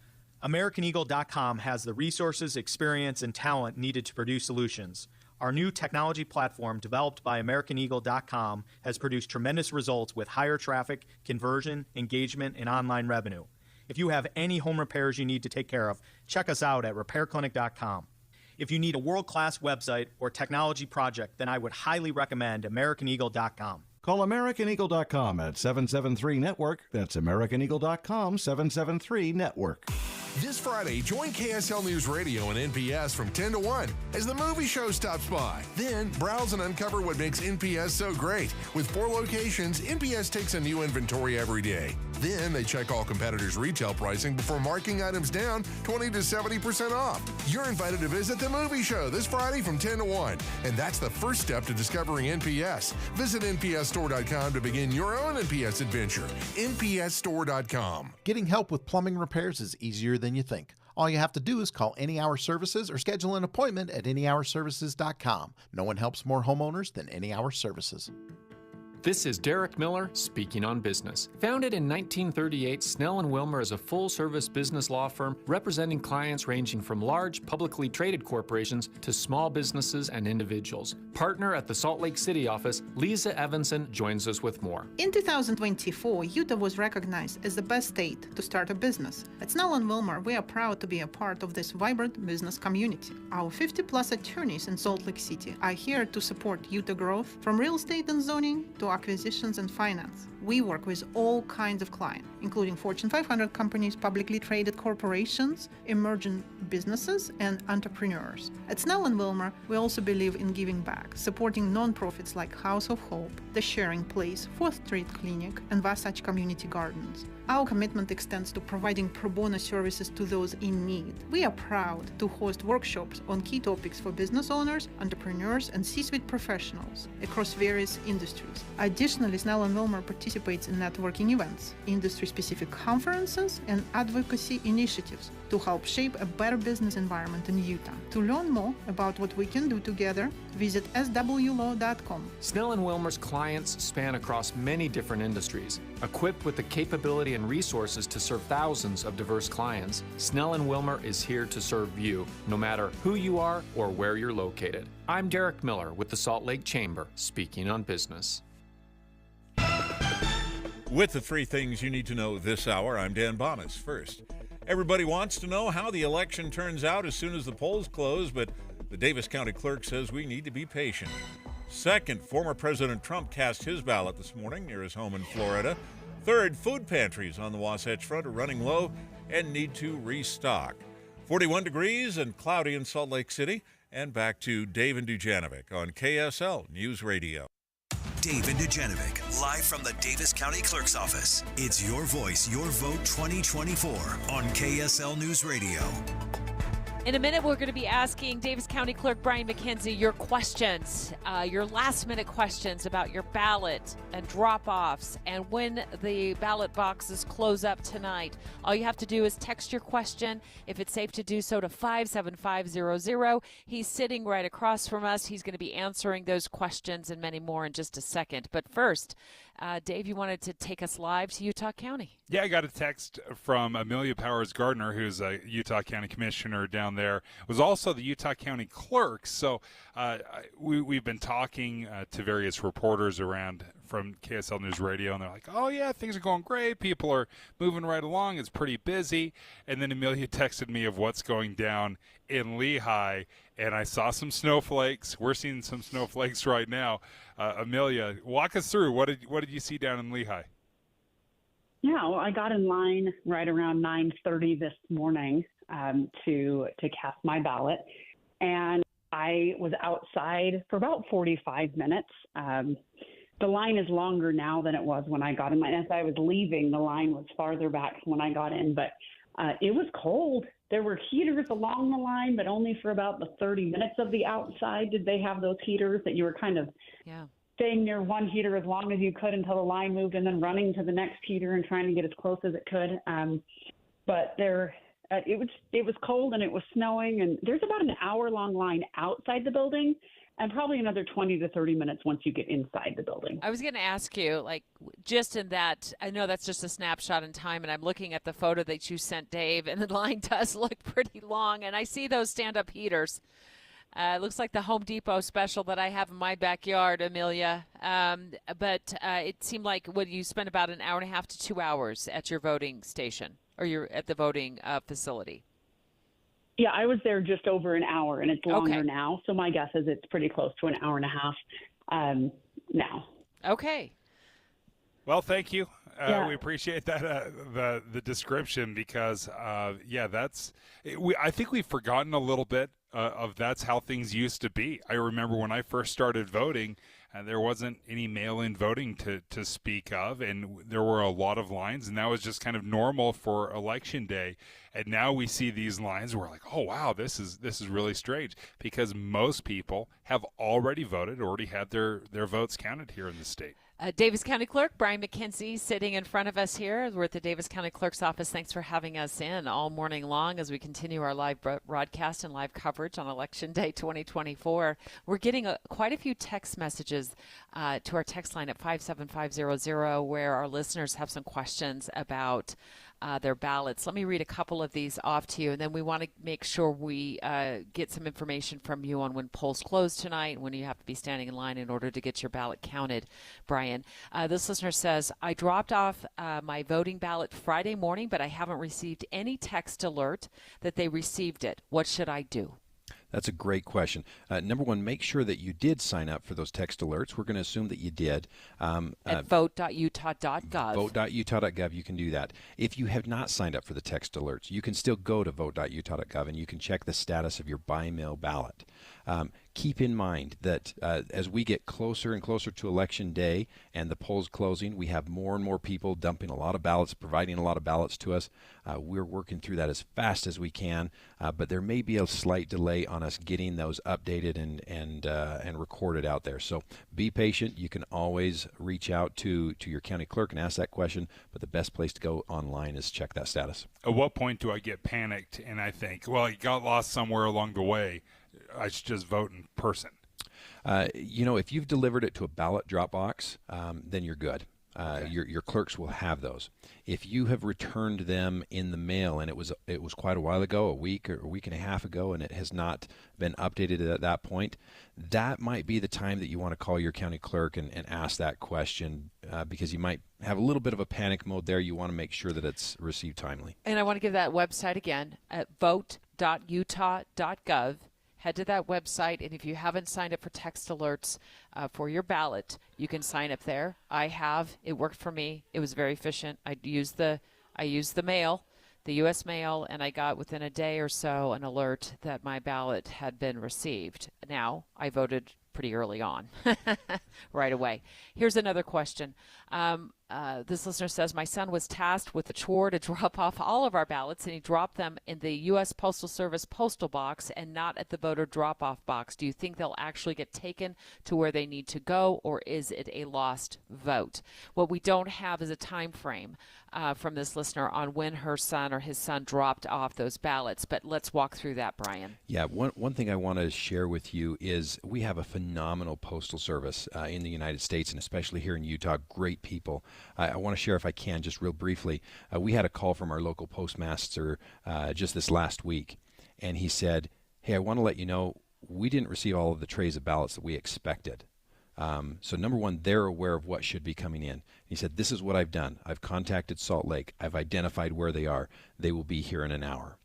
Speaker 4: AmericanEagle.com has the resources, experience, and talent needed to produce solutions. Our new technology platform, developed by AmericanEagle.com, has produced tremendous results with higher traffic, conversion, engagement, and online revenue. If you have any home repairs you need to take care of, check us out at RepairClinic.com. If you need a world-class website or technology project, then I would highly recommend AmericanEagle.com.
Speaker 5: Call AmericanEagle.com at 773-NETWORK. That's AmericanEagle.com, 773-NETWORK.
Speaker 6: This Friday, join KSL News Radio and NPS from 10 to 1 as the movie show stops by. Then, browse and uncover what makes NPS so great. With 4 locations, NPS takes a new inventory every day. Then, they check all competitors' retail pricing before marking items down 20 to 70% off. You're invited to visit the movie show this Friday from 10 to 1. And that's the first step to discovering NPS. Visit NPSstore.com to begin your own NPS adventure. NPSstore.com.
Speaker 11: Getting help with plumbing repairs is easier than you think. All you have to do is call Any Hour Services or schedule an appointment at anyhourservices.com. No one helps more homeowners than Any Hour Services.
Speaker 14: This is Derek Miller speaking on business. Founded in 1938, Snell & Wilmer is a full-service business law firm representing clients ranging from large, publicly traded corporations to small businesses and individuals. Partner at the Salt Lake City office, Lisa Evanson joins us with more.
Speaker 16: In 2024, Utah was recognized as the best state to start a business. At Snell & Wilmer, we are proud to be a part of this vibrant business community. Our 50-plus attorneys in Salt Lake City are here to support Utah growth, from real estate and zoning to acquisitions and finance. We work with all kinds of clients, including Fortune 500 companies, publicly traded corporations, emerging businesses, and entrepreneurs. At Snell & Wilmer, we also believe in giving back, supporting nonprofits like House of Hope, The Sharing Place, 4th Street Clinic, and Wasatch Community Gardens. Our commitment extends to providing pro bono services to those in need. We are proud to host workshops on key topics for business owners, entrepreneurs, and C-suite professionals across various industries. Additionally, Snell & Wilmer participates in networking events, industry-specific conferences, and advocacy initiatives to help shape a better business environment in Utah. To learn more about what we can do together, visit swlaw.com.
Speaker 14: Snell & Wilmer's clients span across many different industries. Equipped with the capability and resources to serve thousands of diverse clients, Snell & Wilmer is here to serve you, no matter who you are or where you're located. I'm Derek Miller with the Salt Lake Chamber, speaking on business.
Speaker 24: With the 3 things you need to know this hour, I'm Dan Bomas. First, everybody wants to know how the election turns out as soon as the polls close, but the Davis County Clerk says we need to be patient. Second, former President Trump cast his ballot this morning near his home in Florida. Third, food pantries on the Wasatch Front are running low and need to restock. 41 degrees and cloudy in Salt Lake City. And back to Dave and Dujanovic on KSL News Radio.
Speaker 19: Dave and Dujanovic, live from the Davis County Clerk's office. It's Your Voice, Your Vote 2024 on KSL News Radio.
Speaker 27: In a minute, we're going to be asking Davis County Clerk Brian McKenzie your questions, your last-minute questions about your ballot and drop-offs and when the ballot boxes close up tonight. All you have to do is text your question, if it's safe to do so, to 57500. He's sitting right across from us. He's going to be answering those questions and many more in just a second. But first, Dave, you wanted to take us live to Utah County.
Speaker 28: Yeah, I got a text from Amelia Powers Gardner, who's a Utah County Commissioner down there, was also the Utah County Clerk. So we've been talking to various reporters around from KSL News Radio, and they're like, oh, yeah, things are going great. People are moving right along. It's pretty busy. And then Amelia texted me of what's going down in Lehigh, and I saw some snowflakes. We're seeing some snowflakes right now. Amelia, walk us through. What did you see down in Lehigh?
Speaker 23: Yeah, well, I got in line right around 9:30 this morning to cast my ballot, and I was outside for about 45 minutes. The line is longer now than it was when I got in. As I was leaving, the line was farther back when I got in, but it was cold. There were heaters along the line, but only for about the 30 minutes of the outside did they have those heaters that you were kind of staying near one heater as long as you could until the line moved and then running to the next heater and trying to get as close as it could. But it was cold and it was snowing, and there's about an hour-long line outside the building and probably another 20 to 30 minutes once you get inside the building.
Speaker 27: I was going to ask you, just in that, I know that's just a snapshot in time, and I'm looking at the photo that you sent, Dave, and the line does look pretty long, and I see those stand-up heaters. It looks like the Home Depot special that I have in my backyard, Amelia. But it seemed like you spent about an hour and a half to 2 hours at your voting station, or you're at the voting facility.
Speaker 23: Yeah, I was there just over an hour, and it's longer now. So my guess is it's pretty close to an hour and a half now.
Speaker 27: Okay.
Speaker 28: Well, thank you.
Speaker 23: Yeah.
Speaker 28: We appreciate that the description because I think we've forgotten a little bit of that's how things used to be. I remember when I first started voting, there wasn't any mail-in voting to speak of, and there were a lot of lines, and that was just kind of normal for Election Day. And now we see these lines, we're like, oh wow, this is really strange because most people have already voted, already had their votes counted here in the state.
Speaker 27: Davis County Clerk Brian McKenzie sitting in front of us here. We're at the Davis County Clerk's office. Thanks for having us in all morning long as we continue our live broadcast and live coverage on Election Day 2024. We're getting quite a few text messages to our text line at 57500 where our listeners have some questions about their ballots. Let me read a couple of these off to you, and then we want to make sure we get some information from you on when polls close tonight and when you have to be standing in line in order to get your ballot counted, Brian. This listener says, I dropped off my voting ballot Friday morning, but I haven't received any text alert that they received it. What should I do?
Speaker 2: That's a great question. Number one, make sure that you did sign up for those text alerts. We're going to assume that you did.
Speaker 27: At vote.utah.gov.
Speaker 2: Vote.utah.gov, you can do that. If you have not signed up for the text alerts, you can still go to vote.utah.gov and you can check the status of your by-mail ballot. Keep in mind that as we get closer and closer to Election Day and the polls closing, we have more and more people dumping a lot of ballots, providing a lot of ballots to us. We're working through that as fast as we can, but there may be a slight delay on us getting those updated and recorded out there. So be patient. You can always reach out to your county clerk and ask that question, but the best place to go online is check that status.
Speaker 28: At what point do I get panicked and I think, well, it got lost somewhere along the way, I should just vote in person?
Speaker 2: If you've delivered it to a ballot drop box, then you're good. Okay. Your clerks will have those. If you have returned them in the mail and it was quite a while ago, a week or a week and a half ago, and it has not been updated at that point, that might be the time that you want to call your county clerk and ask that question because you might have a little bit of a panic mode there. You want to make sure that it's received timely.
Speaker 27: And I want to give that website again at vote.utah.gov. Head to that website, and if you haven't signed up for text alerts for your ballot, you can sign up there. I have. It worked for me. It was very efficient. I used the mail, the U.S. mail, and I got within a day or so an alert that my ballot had been received. Now, I voted pretty early on, right away. Here's another question. This listener says, my son was tasked with the chore to drop off all of our ballots, and he dropped them in the U.S. Postal Service postal box and not at the voter drop-off box. Do you think they'll actually get taken to where they need to go, or is it a lost vote? What we don't have is a time frame from this listener on when her son or his son dropped off those ballots, but let's walk through that, Brian.
Speaker 2: Yeah, one thing I want to share with you is we have a phenomenal postal service in the United States, and especially here in Utah. Great people. I want to share, if I can, just real briefly. We had a call from our local postmaster just this last week, and he said, hey, I want to let you know we didn't receive all of the trays of ballots that we expected. So number one, they're aware of what should be coming in. He said, this is what I've done. I've contacted Salt Lake. I've identified where they are. They will be here in an hour.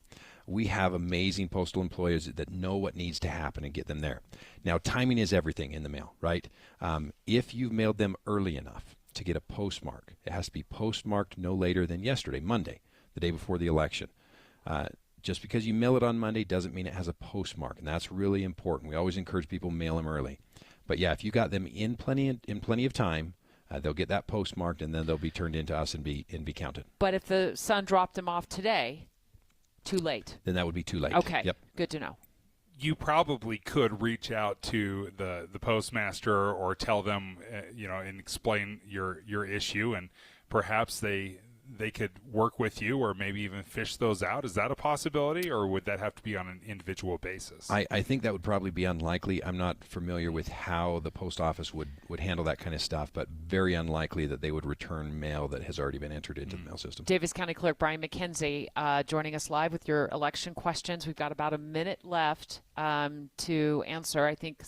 Speaker 2: We have amazing postal employees that know what needs to happen and get them there. Now, timing is everything in the mail, right? If you've mailed them early enough to get a postmark, it has to be postmarked no later than yesterday, Monday, the day before the election. Just because you mail it on Monday doesn't mean it has a postmark, and that's really important. We always encourage people to mail them early. But yeah, if you got them in plenty of time, they'll get that postmarked, and then they'll be turned into us and be counted.
Speaker 27: But if the son dropped them off today, too late.
Speaker 2: Then that would be too late.
Speaker 27: Okay.
Speaker 2: Yep.
Speaker 27: Good to know.
Speaker 28: You probably could reach out to the postmaster or tell them, and explain your issue, and perhaps they could work with you or maybe even fish those out. Is that a possibility, or would that have to be on an individual basis?
Speaker 2: I think that would probably be unlikely. I'm not familiar with how the post office would handle that kind of stuff, but very unlikely that they would return mail that has already been entered into the mail system.
Speaker 27: Davis County Clerk Brian McKenzie joining us live with your election questions. We've got about a minute left to answer. I think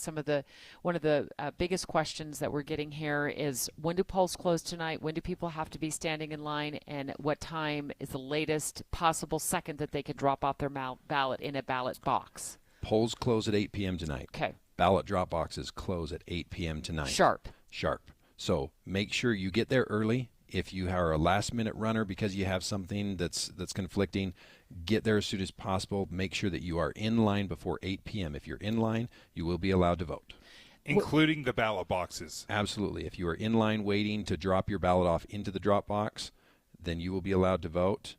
Speaker 27: one of the biggest questions that we're getting here is, when do polls close tonight? When do people have to be standing in line? And what time is the latest possible second that they can drop off their ballot in a ballot box?
Speaker 2: Polls close at 8 p.m. tonight.
Speaker 27: Okay.
Speaker 2: Ballot drop boxes close at 8 p.m. tonight.
Speaker 27: Sharp.
Speaker 2: So make sure you get there early. If you are a last-minute runner because you have something that's conflicting, get there as soon as possible. Make sure that you are in line before 8 p.m. If you're in line, you will be allowed to vote.
Speaker 28: Including the ballot boxes.
Speaker 2: Absolutely. If you are in line waiting to drop your ballot off into the drop box, then you will be allowed to vote.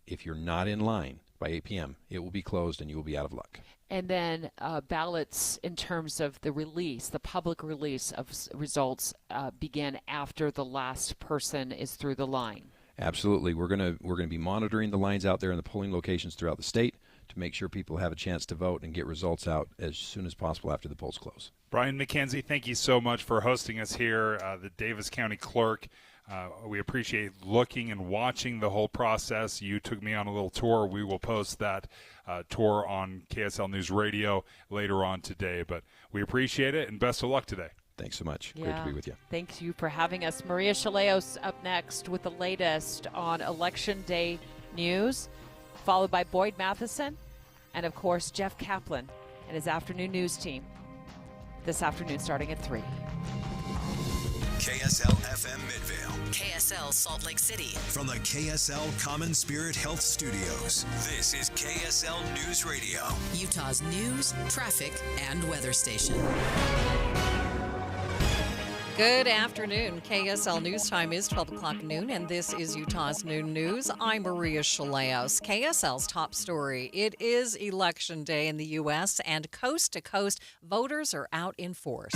Speaker 2: If you're not in line by 8 p.m., it will be closed and you will be out of luck.
Speaker 27: And then ballots in terms of the release, the public release of results begin after the last person is through the line.
Speaker 2: Absolutely. We're going to be monitoring the lines out there in the polling locations throughout the state to make sure people have a chance to vote and get results out as soon as possible after the polls close.
Speaker 28: Brian McKenzie, thank you so much for hosting us here, the Davis County Clerk. We appreciate looking and watching the whole process. You took me on a little tour. We will post that tour on KSL News Radio later on today. But we appreciate it, and best of luck today.
Speaker 2: Thanks so much. Great to be with you.
Speaker 27: Thank you for having us. Maria Chaleos up next with the latest on Election Day news, followed by Boyd Matheson and, of course, Jeff Kaplan and his afternoon news team this afternoon starting at 3.
Speaker 19: KSL FM Midvale.
Speaker 7: KSL Salt Lake City.
Speaker 19: From the KSL Common Spirit Health Studios, this is KSL News Radio.
Speaker 7: Utah's news, traffic, and weather station. Good afternoon. KSL News Time is 12 o'clock noon, and this is Utah's Noon News. I'm Maria Chaleos. KSL's top story. It is Election Day in the U.S., and coast to coast, voters are out in force.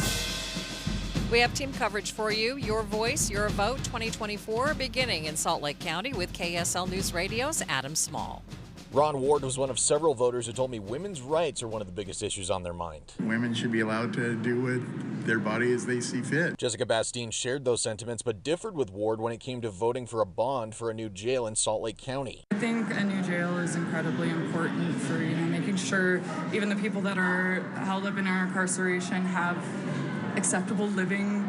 Speaker 7: We have team coverage for you. Your voice, your vote 2024, beginning in Salt Lake County with KSL News Radio's Adam Small.
Speaker 8: Ron Ward was one of several voters who told me women's rights are one of the biggest issues on their mind.
Speaker 10: Women should be allowed to do with their body as they see fit.
Speaker 8: Jessica Bastine shared those sentiments, but differed with Ward when it came to voting for a bond for a new jail in Salt Lake County.
Speaker 12: I think a new jail is incredibly important for, making sure even the people that are held up in our incarceration have acceptable living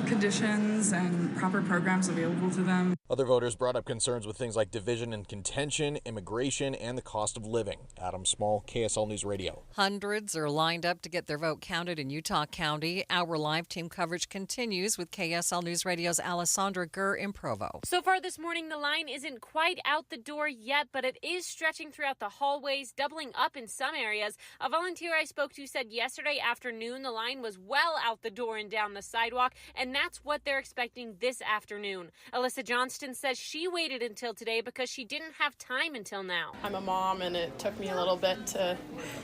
Speaker 12: conditions and proper programs available to them.
Speaker 8: Other voters brought up concerns with things like division and contention, immigration, and the cost of living. Adam Small, KSL News Radio.
Speaker 7: Hundreds are lined up to get their vote counted in Utah County. Our live team coverage continues with KSL News Radio's Alessandra Gurr in Provo.
Speaker 21: So far this morning, the line isn't quite out the door yet, but it is stretching throughout the hallways, doubling up in some areas. A volunteer I spoke to said yesterday afternoon the line was well out the door and down the sidewalk, and that's what they're expecting this afternoon. Alyssa Johnston says she waited until today because she didn't have time until now.
Speaker 22: I'm a mom and it took me a little bit to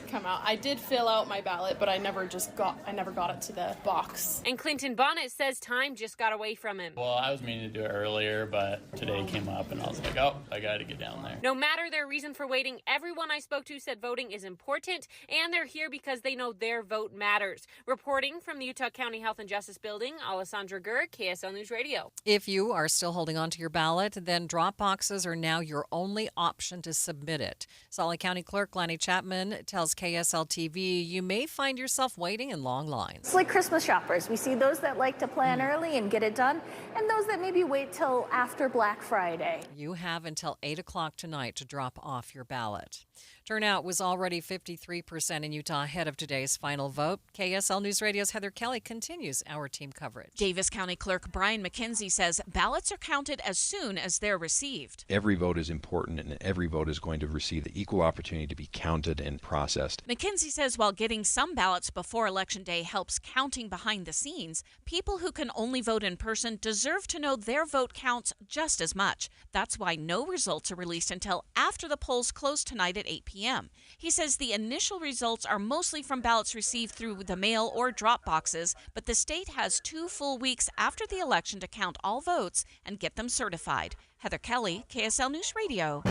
Speaker 22: come out. I did fill out my ballot, but I never got it to the box.
Speaker 21: And Clinton Bonnet says time just got away from him.
Speaker 25: Well, I was meaning to do it earlier, but today came up and I was like, oh, I got to get down there.
Speaker 21: No matter their reason for waiting, everyone I spoke to said voting is important and they're here because they know their vote matters. Reporting from the Utah County Health and Justice Building, Alessandra Gurr, KSL News Radio.
Speaker 7: If you are still holding on to your ballot, then drop boxes are now your only option to submit it. Salt Lake County Clerk Lanny Chapman tells KSL TV you may find yourself waiting in long lines.
Speaker 26: It's like Christmas shoppers. We see those that like to plan early and get it done, and those that maybe wait till after Black Friday.
Speaker 7: You have until 8 o'clock tonight to drop off your ballot. Turnout was already 53% in Utah ahead of today's final vote. KSL News Radio's Heather Kelly continues our team coverage.
Speaker 29: Davis County Clerk Brian McKenzie says ballots are counted as soon as they're received.
Speaker 2: Every vote is important, and every vote is going to receive the equal opportunity to be counted and processed.
Speaker 29: McKenzie says while getting some ballots before Election Day helps counting behind the scenes, people who can only vote in person deserve to know their vote counts just as much. That's why no results are released until after the polls close tonight at 8 p.m. He says the initial results are mostly from ballots received through the mail or drop boxes, but the state has 2 full weeks after the election to count all votes and get them certified. Heather Kelly, KSL News Radio.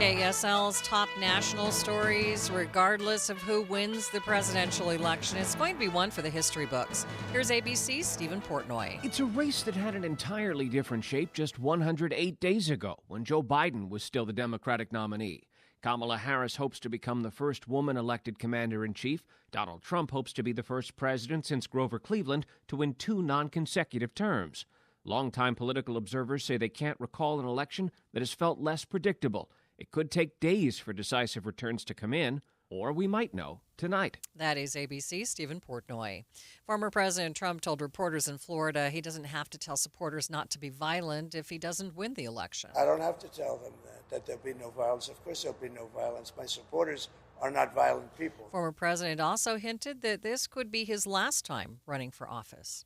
Speaker 7: KSL's top national stories, regardless of who wins the presidential election, it's going to be one for the history books. Here's ABC's Stephen Portnoy.
Speaker 30: It's a race that had an entirely different shape just 108 days ago when Joe Biden was still the Democratic nominee. Kamala Harris hopes to become the first woman elected commander-in-chief. Donald Trump hopes to be the first president since Grover Cleveland to win 2 non-consecutive terms. Longtime political observers say they can't recall an election that has felt less predictable. It could take days for decisive returns to come in, or we might know tonight.
Speaker 7: That is ABC's Stephen Portnoy. Former President Trump told reporters in Florida he doesn't have to tell supporters not to be violent if he doesn't win the election.
Speaker 1: I don't have to tell them that there'll be no violence. Of course there'll be no violence. My supporters are not violent people.
Speaker 7: Former president also hinted that this could be his last time running for office.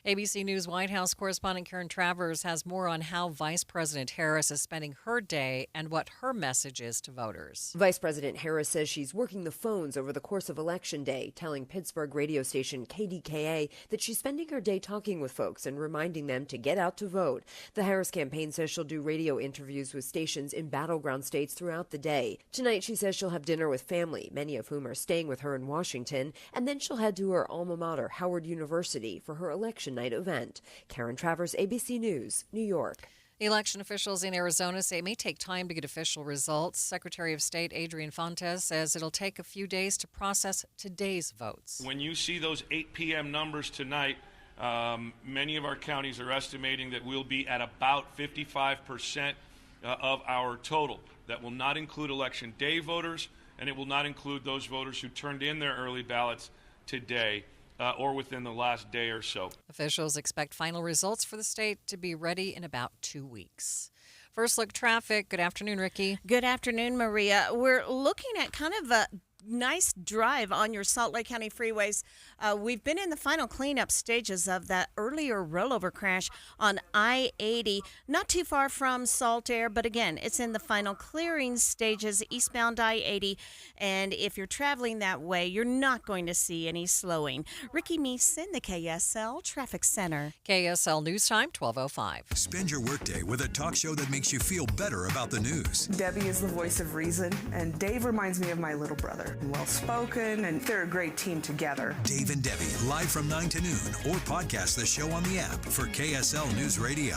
Speaker 7: ABC News White House correspondent Karen Travers has more on how Vice President Harris is spending her day and what her message is to voters.
Speaker 3: Vice President Harris says she's working the phones over the course of Election Day, telling Pittsburgh radio station KDKA that she's spending her day talking with folks and reminding them to get out to vote. The Harris campaign says she'll do radio interviews with stations in battleground states throughout the day. Tonight, she says she'll have dinner with family, many of whom are staying with her in Washington, and then she'll head to her alma mater, Howard University, for her election night event. Karen Travers, ABC News, New York.
Speaker 7: Election officials in Arizona say it may take time to get official results. Secretary of State Adrian Fontes says it'll take a few days to process today's votes.
Speaker 4: When you see those 8 p.m. numbers tonight, many of our counties are estimating that we'll be at about 55% of our total. That will not include Election Day voters, and it will not include those voters who turned in their early ballots today or within the last day or so.
Speaker 7: Officials expect final results for the state to be ready in about 2 weeks. First look traffic. Good afternoon, Ricky.
Speaker 5: Good afternoon, Maria. We're looking at kind of a nice drive on your Salt Lake County freeways. We've been in the final cleanup stages of that earlier rollover crash on I-80, not too far from Salt Air, but again, it's in the final clearing stages eastbound I-80, and if you're traveling that way, you're not going to see any slowing. Ricky Meeson, the KSL Traffic Center.
Speaker 7: KSL News Time, 12:05.
Speaker 19: Spend your workday with a talk show that makes you feel better about the news.
Speaker 9: Debbie is the voice of reason, and Dave reminds me of my little brother. Well-spoken, and they're a great team together.
Speaker 19: Dave and Debbie, live from 9 to noon, or podcast the show on the app for KSL News Radio.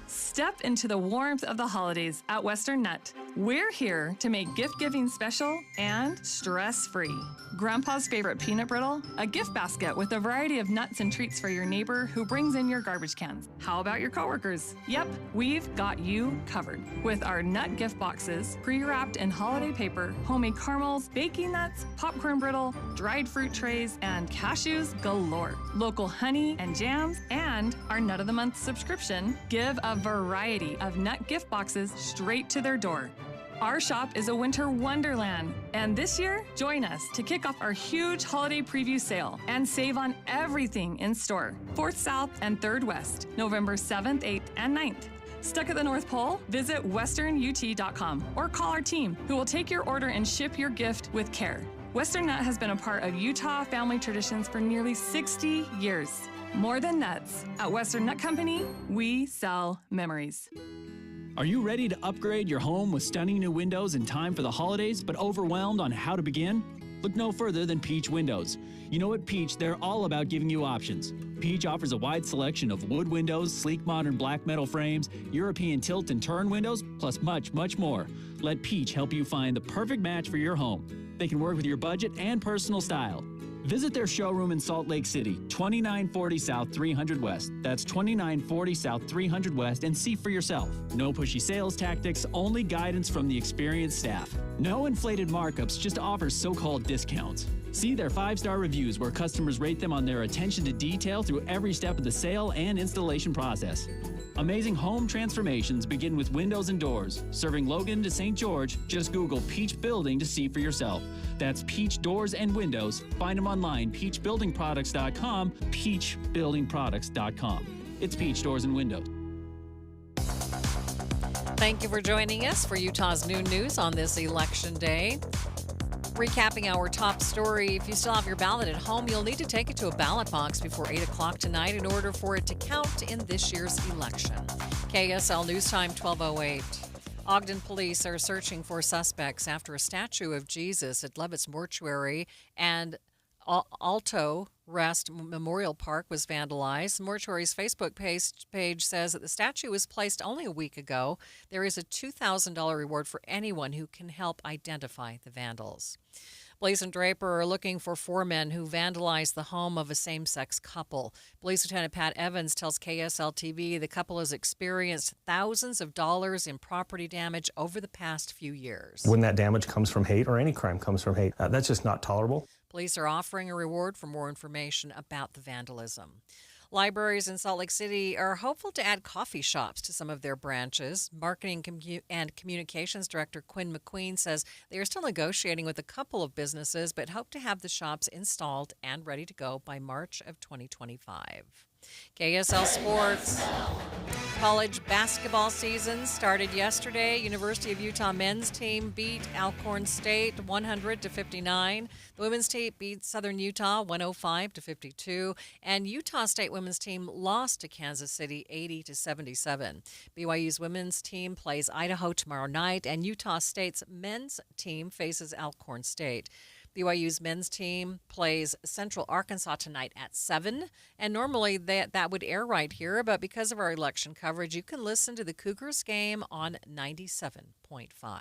Speaker 13: Step into the warmth of the holidays at Western Nut. We're here to make gift-giving special and stress-free. Grandpa's favorite peanut brittle, a gift basket with a variety of nuts and treats for your neighbor who brings in your garbage cans. How about your coworkers? Yep, we've got you covered with our nut gift boxes, pre-wrapped in holiday paper, homemade caramels, baking nuts, popcorn brittle, dried fruit trays, and cashews galore. Local honey and jams, and our Nut of the Month subscription give a variety of nut gift boxes straight to their door. Our shop is a winter wonderland, and this year, join us to kick off our huge holiday preview sale and save on everything in store. 4th South and 3rd West, November 7th, 8th, and 9th. Stuck at the North Pole? Visit westernut.com or call our team, who will take your order and ship your gift with care. Western Nut has been a part of Utah family traditions for nearly 60 years. More than nuts. At Western Nut Company, we sell memories.
Speaker 15: Are you ready to upgrade your home with stunning new windows in time for the holidays, but overwhelmed on how to begin? Look no further than Peach Windows. You know at Peach, they're all about giving you options. Peach offers a wide selection of wood windows, sleek modern black metal frames, European tilt and turn windows, plus much, much more. Let Peach help you find the perfect match for your home. They can work with your budget and personal style. Visit their showroom in Salt Lake City, 2940 South 300 West. That's 2940 South 300 West, and see for yourself. No pushy sales tactics, only guidance from the experienced staff. No inflated markups, just offers so-called discounts. See their 5-star reviews where customers rate them on their attention to detail through every step of the sale and installation process. Amazing home transformations begin with windows and doors. Serving Logan to St. George, just Google Peach Building to see for yourself. That's Peach Doors and Windows. Find them online, peachbuildingproducts.com, peachbuildingproducts.com. It's Peach Doors and Windows.
Speaker 7: Thank you for joining us for Utah's Noon News on this Election Day. Recapping our top story, if you still have your ballot at home, you'll need to take it to a ballot box before 8 o'clock tonight in order for it to count in this year's election. KSL News Time, 12:08. Ogden police are searching for suspects after a statue of Jesus at Levitt's Mortuary and Alto Rest Memorial Park was vandalized. The mortuary's Facebook page says that the statue was placed only a week ago. There is a $2,000 reward for anyone who can help identify the vandals. Police in Draper are looking for 4 men who vandalized the home of a same-sex couple. Police Lieutenant Pat Evans tells KSL-TV the couple has experienced thousands of dollars in property damage over the past few years.
Speaker 6: When that damage comes from hate, or any crime comes from hate, that's just not tolerable.
Speaker 7: Police are offering a reward for more information about the vandalism. Libraries in Salt Lake City are hopeful to add coffee shops to some of their branches. Marketing and Communications Director Quinn McQueen says they are still negotiating with a couple of businesses, but hope to have the shops installed and ready to go by March of 2025. KSL Sports. College basketball season started yesterday. University of Utah men's team beat Alcorn State 100-59. The women's team beat Southern Utah 105-52. And Utah State women's team lost to Kansas City 80-77. BYU's women's team plays Idaho tomorrow night, and Utah State's men's team faces Alcorn State. BYU's men's team plays Central Arkansas tonight at 7, and normally that would air right here, but because of our election coverage, you can listen to the Cougars game on 97.5.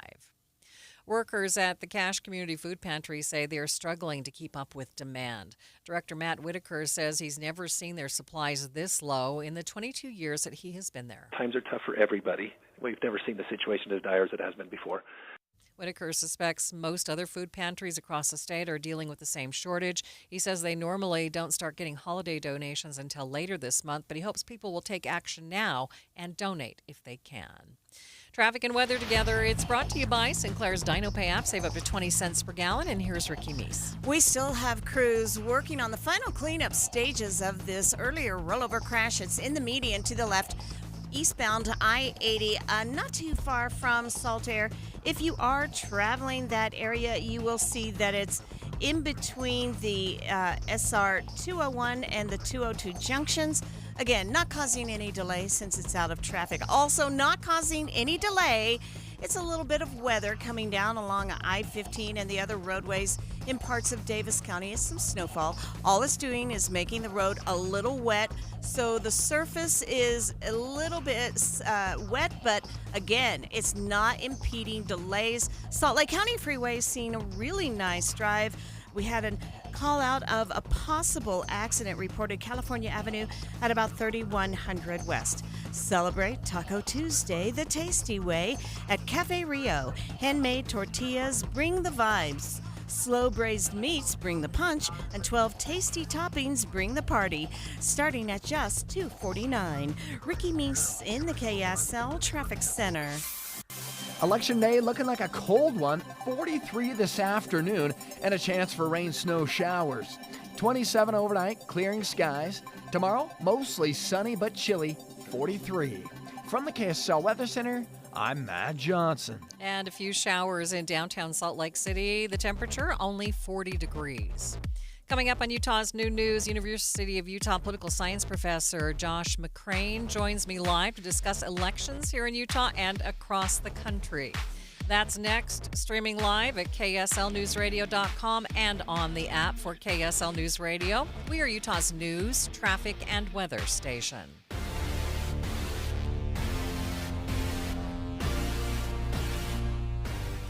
Speaker 7: Workers at the Cache Community Food Pantry say they are struggling to keep up with demand. Director Matt Whitaker says he's never seen their supplies this low in the 22 years that he has been there.
Speaker 11: Times are tough for everybody. We've never seen the situation as dire as it has been before.
Speaker 7: Whitaker suspects most other food pantries across the state are dealing with the same shortage. He says they normally don't start getting holiday donations until later this month, but he hopes people will take action now and donate if they can. Traffic and weather together. It's brought to you by Sinclair's Dino Pay app. Save up to 20 cents per gallon. And here's Ricky Meese.
Speaker 5: We still have crews working on the final cleanup stages of this earlier rollover crash. It's in the median to the left, eastbound I-80, not too far from Saltair. If you are traveling that area, you will see that it's in between the SR 201 and the 202 junctions. Again, not causing any delay since it's out of traffic. Also not causing any delay, it's a little bit of weather coming down along I-15 and the other roadways in parts of Davis County. It's some snowfall. All it's doing is making the road a little wet, so the surface is a little bit wet, but again, it's not impeding delays. Salt Lake County Freeway is seeing a really nice drive. We had a call out of a possible accident reported California Avenue at about 3100 West. Celebrate Taco Tuesday the tasty way at Cafe Rio. Handmade tortillas bring the vibes. Slow braised meats bring the punch, and 12 tasty toppings bring the party, starting at just $2.49. Ricky Meese in the KSL Traffic Center.
Speaker 14: Election day looking like a cold one, 43 this afternoon, and a chance for rain, snow showers. 27 overnight, clearing skies. Tomorrow, mostly sunny but chilly, 43. From the KSL Weather Center, I'm Matt Johnson.
Speaker 7: And a few showers in downtown Salt Lake City. The temperature only 40 degrees. Coming up on Utah's New News, University of Utah political science professor Josh McCrane joins me live to discuss elections here in Utah and across the country. That's next, streaming live at KSLNewsRadio.com and on the app for KSL News Radio. We are Utah's news, traffic, and weather station.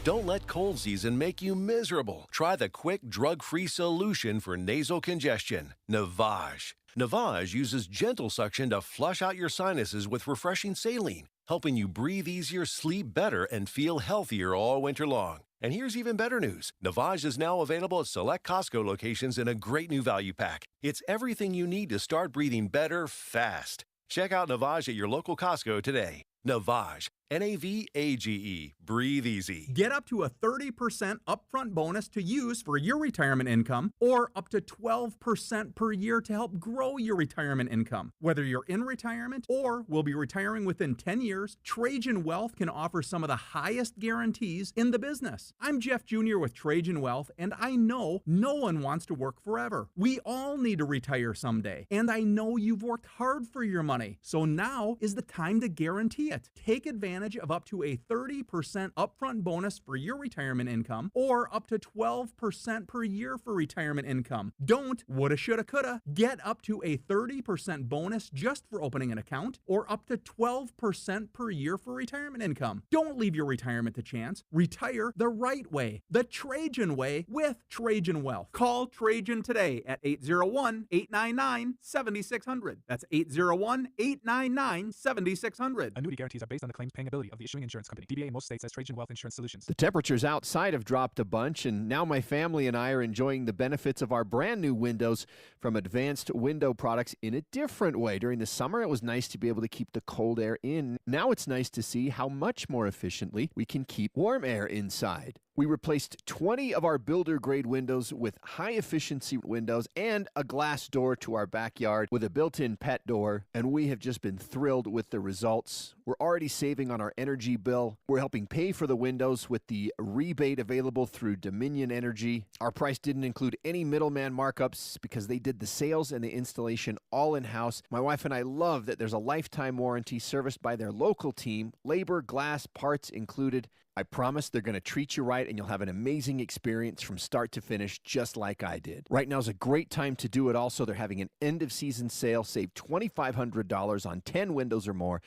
Speaker 16: Don't let cold season make you miserable. Try the quick, drug-free solution for nasal congestion, Navage. Navage uses gentle suction to flush out your sinuses with refreshing saline, helping you breathe easier, sleep better, and feel healthier all winter long. And here's even better news. Navage is now available at select Costco locations in a great new value pack. It's everything you need to start breathing better fast. Check out Navage at your local Costco today. Navage, Navage, breathe easy.
Speaker 17: Get up to a 30% upfront bonus to use for your retirement income, or up to 12% per year to help grow your retirement income. Whether you're in retirement or will be retiring within 10 years, Trajan Wealth can offer some of the highest guarantees in the business. I'm Jeff Jr. with Trajan Wealth, and I know no one wants to work forever. We all need to retire someday, and I know you've worked hard for your money, so now is the time to guarantee it. Take advantage advantage of up to a 30% upfront bonus for your retirement income or up to 12% per year for retirement income. Don't woulda, shoulda, coulda. Get up to a 30% bonus just for opening an account or up to 12% per year for retirement income. Don't leave your retirement to chance. Retire the right way, the Trajan way with Trajan Wealth. Call Trajan today at 801-899-7600. That's 801-899-7600.
Speaker 8: Annuity guarantees are based on the claims paying ability of the issuing insurance company. DBA in most states says Trajan Wealth Insurance Solutions.
Speaker 10: The temperatures outside have dropped a bunch, and now my family and I are enjoying the benefits of our brand new windows from Advanced Window Products in a different way. During the summer, it was nice to be able to keep the cold air in. Now it's nice to see how much more efficiently we can keep warm air inside. We replaced 20 of our builder-grade windows with high-efficiency windows and a glass door to our backyard with a built-in pet door, and we have just been thrilled with the results. We're already saving on our energy bill. We're helping pay for the windows with the rebate available through Dominion Energy. Our price didn't include any middleman markups because they did the sales and the installation all in-house. My wife and I love that there's a lifetime warranty serviced by their local team, labor, glass, parts included. I promise they're going to treat you right and you'll have an amazing experience from start to finish, just like I did. Right now is a great time to do it. Also, they're having an end-of-season sale. Save $2,500 on 10 windows or more.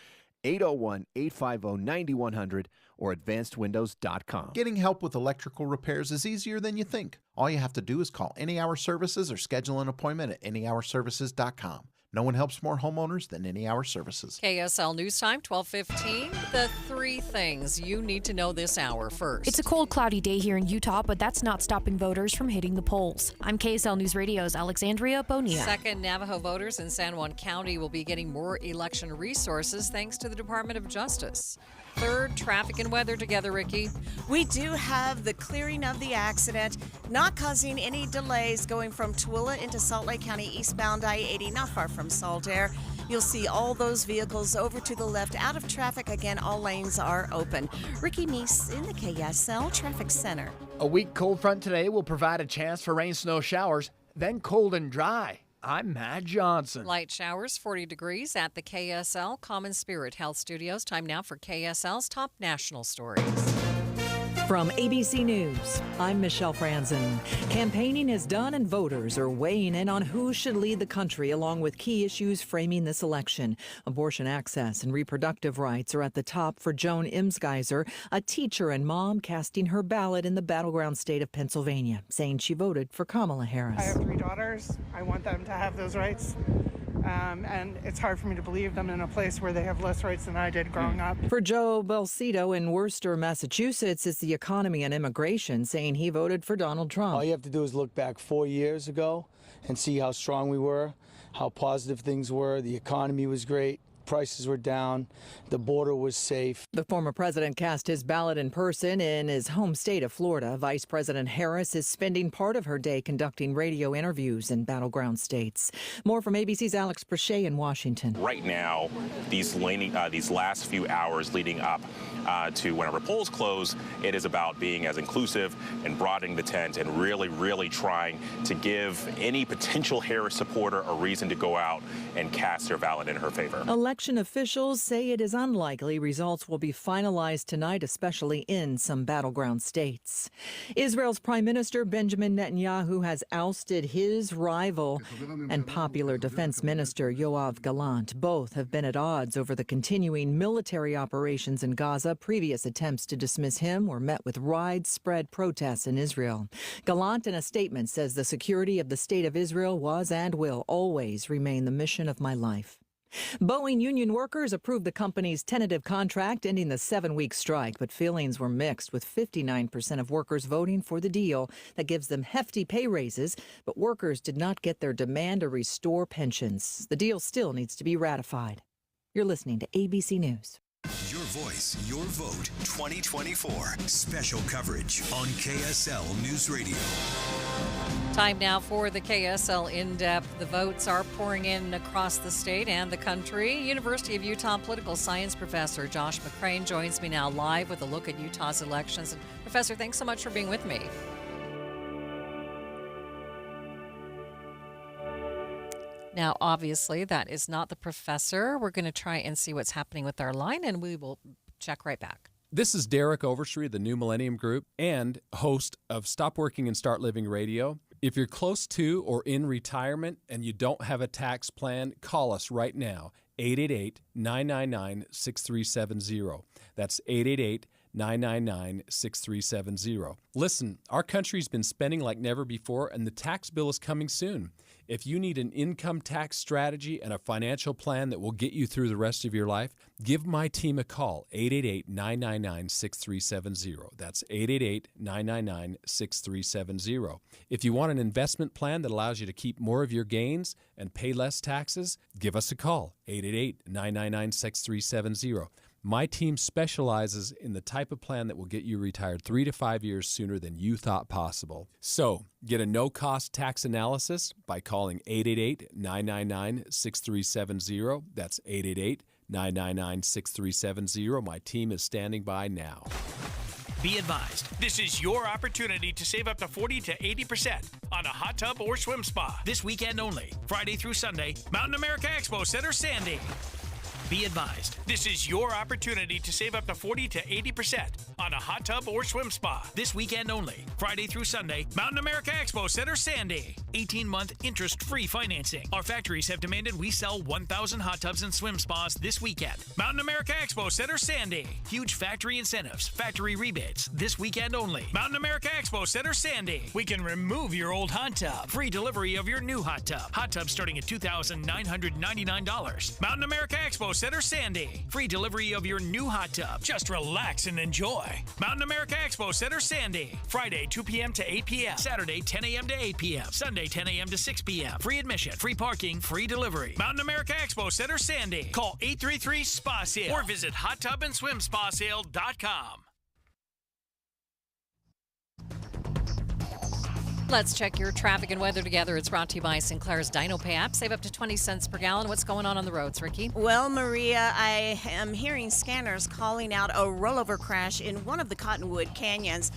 Speaker 10: 801-850-9100 or advancedwindows.com.
Speaker 12: Getting help with electrical repairs is easier than you think. All you have to do is call Any Hour Services or schedule an appointment at anyhourservices.com. No one helps more homeowners than Any Hour Services.
Speaker 7: KSL News Time, 12:15. The three things you need to know this hour first.
Speaker 18: It's a cold, cloudy day here in Utah, but that's not stopping voters from hitting the polls. I'm KSL News Radio's Alexandria Bonilla.
Speaker 7: Second, Navajo voters in San Juan County will be getting more election resources thanks to the Department of Justice. Third, traffic and weather together, Ricky.
Speaker 5: We do have the clearing of the accident, not causing any delays going from Tooele into Salt Lake County eastbound I-80, not far from Salt Air. You'll see all those vehicles over to the left out of traffic. Again, all lanes are open. Ricky Neese in the KSL Traffic Center.
Speaker 14: A weak cold front today will provide a chance for rain, snow showers, then cold and dry. I'm Matt Johnson.
Speaker 7: Light showers, 40 degrees at the KSL Common Spirit Health Studios. Time now for KSL's top national stories.
Speaker 20: From ABC News, I'm Michelle Franzen. Campaigning is done and voters are weighing in on who should lead the country along with key issues framing this election. Abortion access and reproductive rights are at the top for Joan Imsgeiser, a teacher and mom casting her ballot in the battleground state of Pennsylvania, saying she voted for Kamala Harris.
Speaker 22: I have 3 daughters. I want them to have those rights. And it's hard for me to believe them in a place where they have less rights than I did growing up.
Speaker 20: For Joe Belcito in Worcester, Massachusetts, it's the economy and immigration, saying he voted for Donald Trump.
Speaker 23: All you have to do is look back 4 years ago and see how strong we were, how positive things were. The economy was great. Prices were down. The border was safe.
Speaker 20: The former president cast his ballot in person in his home state of Florida. Vice President Harris is spending part of her day conducting radio interviews in battleground states. More from ABC's Alex Prochet in Washington.
Speaker 24: Right now, these last few hours leading up to whenever polls close, it is about being as inclusive and broadening the tent and really, really trying to give any potential Harris supporter a reason to go out and cast their ballot in her favor.
Speaker 20: Election officials say it is unlikely results will be finalized tonight, especially in some battleground states. Israel's Prime Minister Benjamin Netanyahu has ousted his rival and popular Defense Minister Yoav Gallant. Both have been at odds over the continuing military operations in Gaza. Previous attempts to dismiss him were met with widespread protests in Israel. Gallant, in a statement, says the security of the State of Israel was and will always remain the mission of my life. Boeing union workers approved the company's tentative contract ending the 7-week strike, but feelings were mixed, with 59% of workers voting for the deal that gives them hefty pay raises, but workers did not get their demand to restore pensions. The deal still needs to be ratified. You're listening to ABC News.
Speaker 19: Your voice, your vote, 2024. Special coverage on KSL News Radio.
Speaker 7: Time now for the KSL In-Depth. The votes are pouring in across the state and the country. University of Utah political science professor Josh McCrane joins me now live with a look at Utah's elections. And Professor, thanks so much for being with me. Now, obviously, that is not the professor. We're going to try and see what's happening with our line, and we will Check right back.
Speaker 1: This is Derek Overstreet of the New Millennium Group and host of Stop Working and Start Living Radio. If you're close to or in retirement and you don't have a tax plan, call us right now, 888-999-6370. That's 888-999-6370. Listen, our country's been spending like never before, and the tax bill is coming soon. If you need an income tax strategy and a financial plan that will get you through the rest of your life, give my team a call, 888-999-6370. That's 888-999-6370. If you want an investment plan that allows you to keep more of your gains and pay less taxes, give us a call, 888-999-6370. My team specializes in the type of plan that will get you retired 3 to 5 years sooner than you thought possible. So, get a no-cost tax analysis by calling 888-999-6370. That's 888-999-6370. My team is standing by now.
Speaker 2: Be advised, this is your opportunity to save up to 40 to 80% on a hot tub or swim spa this weekend only, Friday through Sunday, Mountain America Expo Center, Sandy. Be advised, this is your opportunity to save up to 40 to 80% on a hot tub or swim spa this weekend only, Friday through Sunday, Mountain America Expo Center, Sandy. 18-month interest-free financing. Our factories have demanded we sell 1,000 hot tubs and swim spas this weekend. Mountain America Expo Center, Sandy. Huge factory incentives, factory rebates this weekend only. Mountain America Expo Center, Sandy. We can remove your old hot tub. Free delivery of your new hot tub. Hot tub starting at $2,999. Mountain America Expo Center, Sandy. Free delivery of your new hot tub. Just relax and enjoy. Mountain America Expo Center, Sandy. Friday, 2 p.m. to 8 p.m. Saturday, 10 a.m. to 8 p.m. Sunday, 10 a.m. to 6 p.m. Free admission, free parking, free delivery. Mountain America Expo Center, Sandy. Call 833-SPA-SALE or visit hottubandSwimSpaSale.com.
Speaker 7: Let's check your traffic and weather together. It's brought to you by Sinclair's Dino Pay app. Save up to 20 cents per gallon. What's going on the roads, Ricky?
Speaker 5: Well, Maria, I am hearing scanners calling out a rollover crash in one of the Cottonwood Canyons.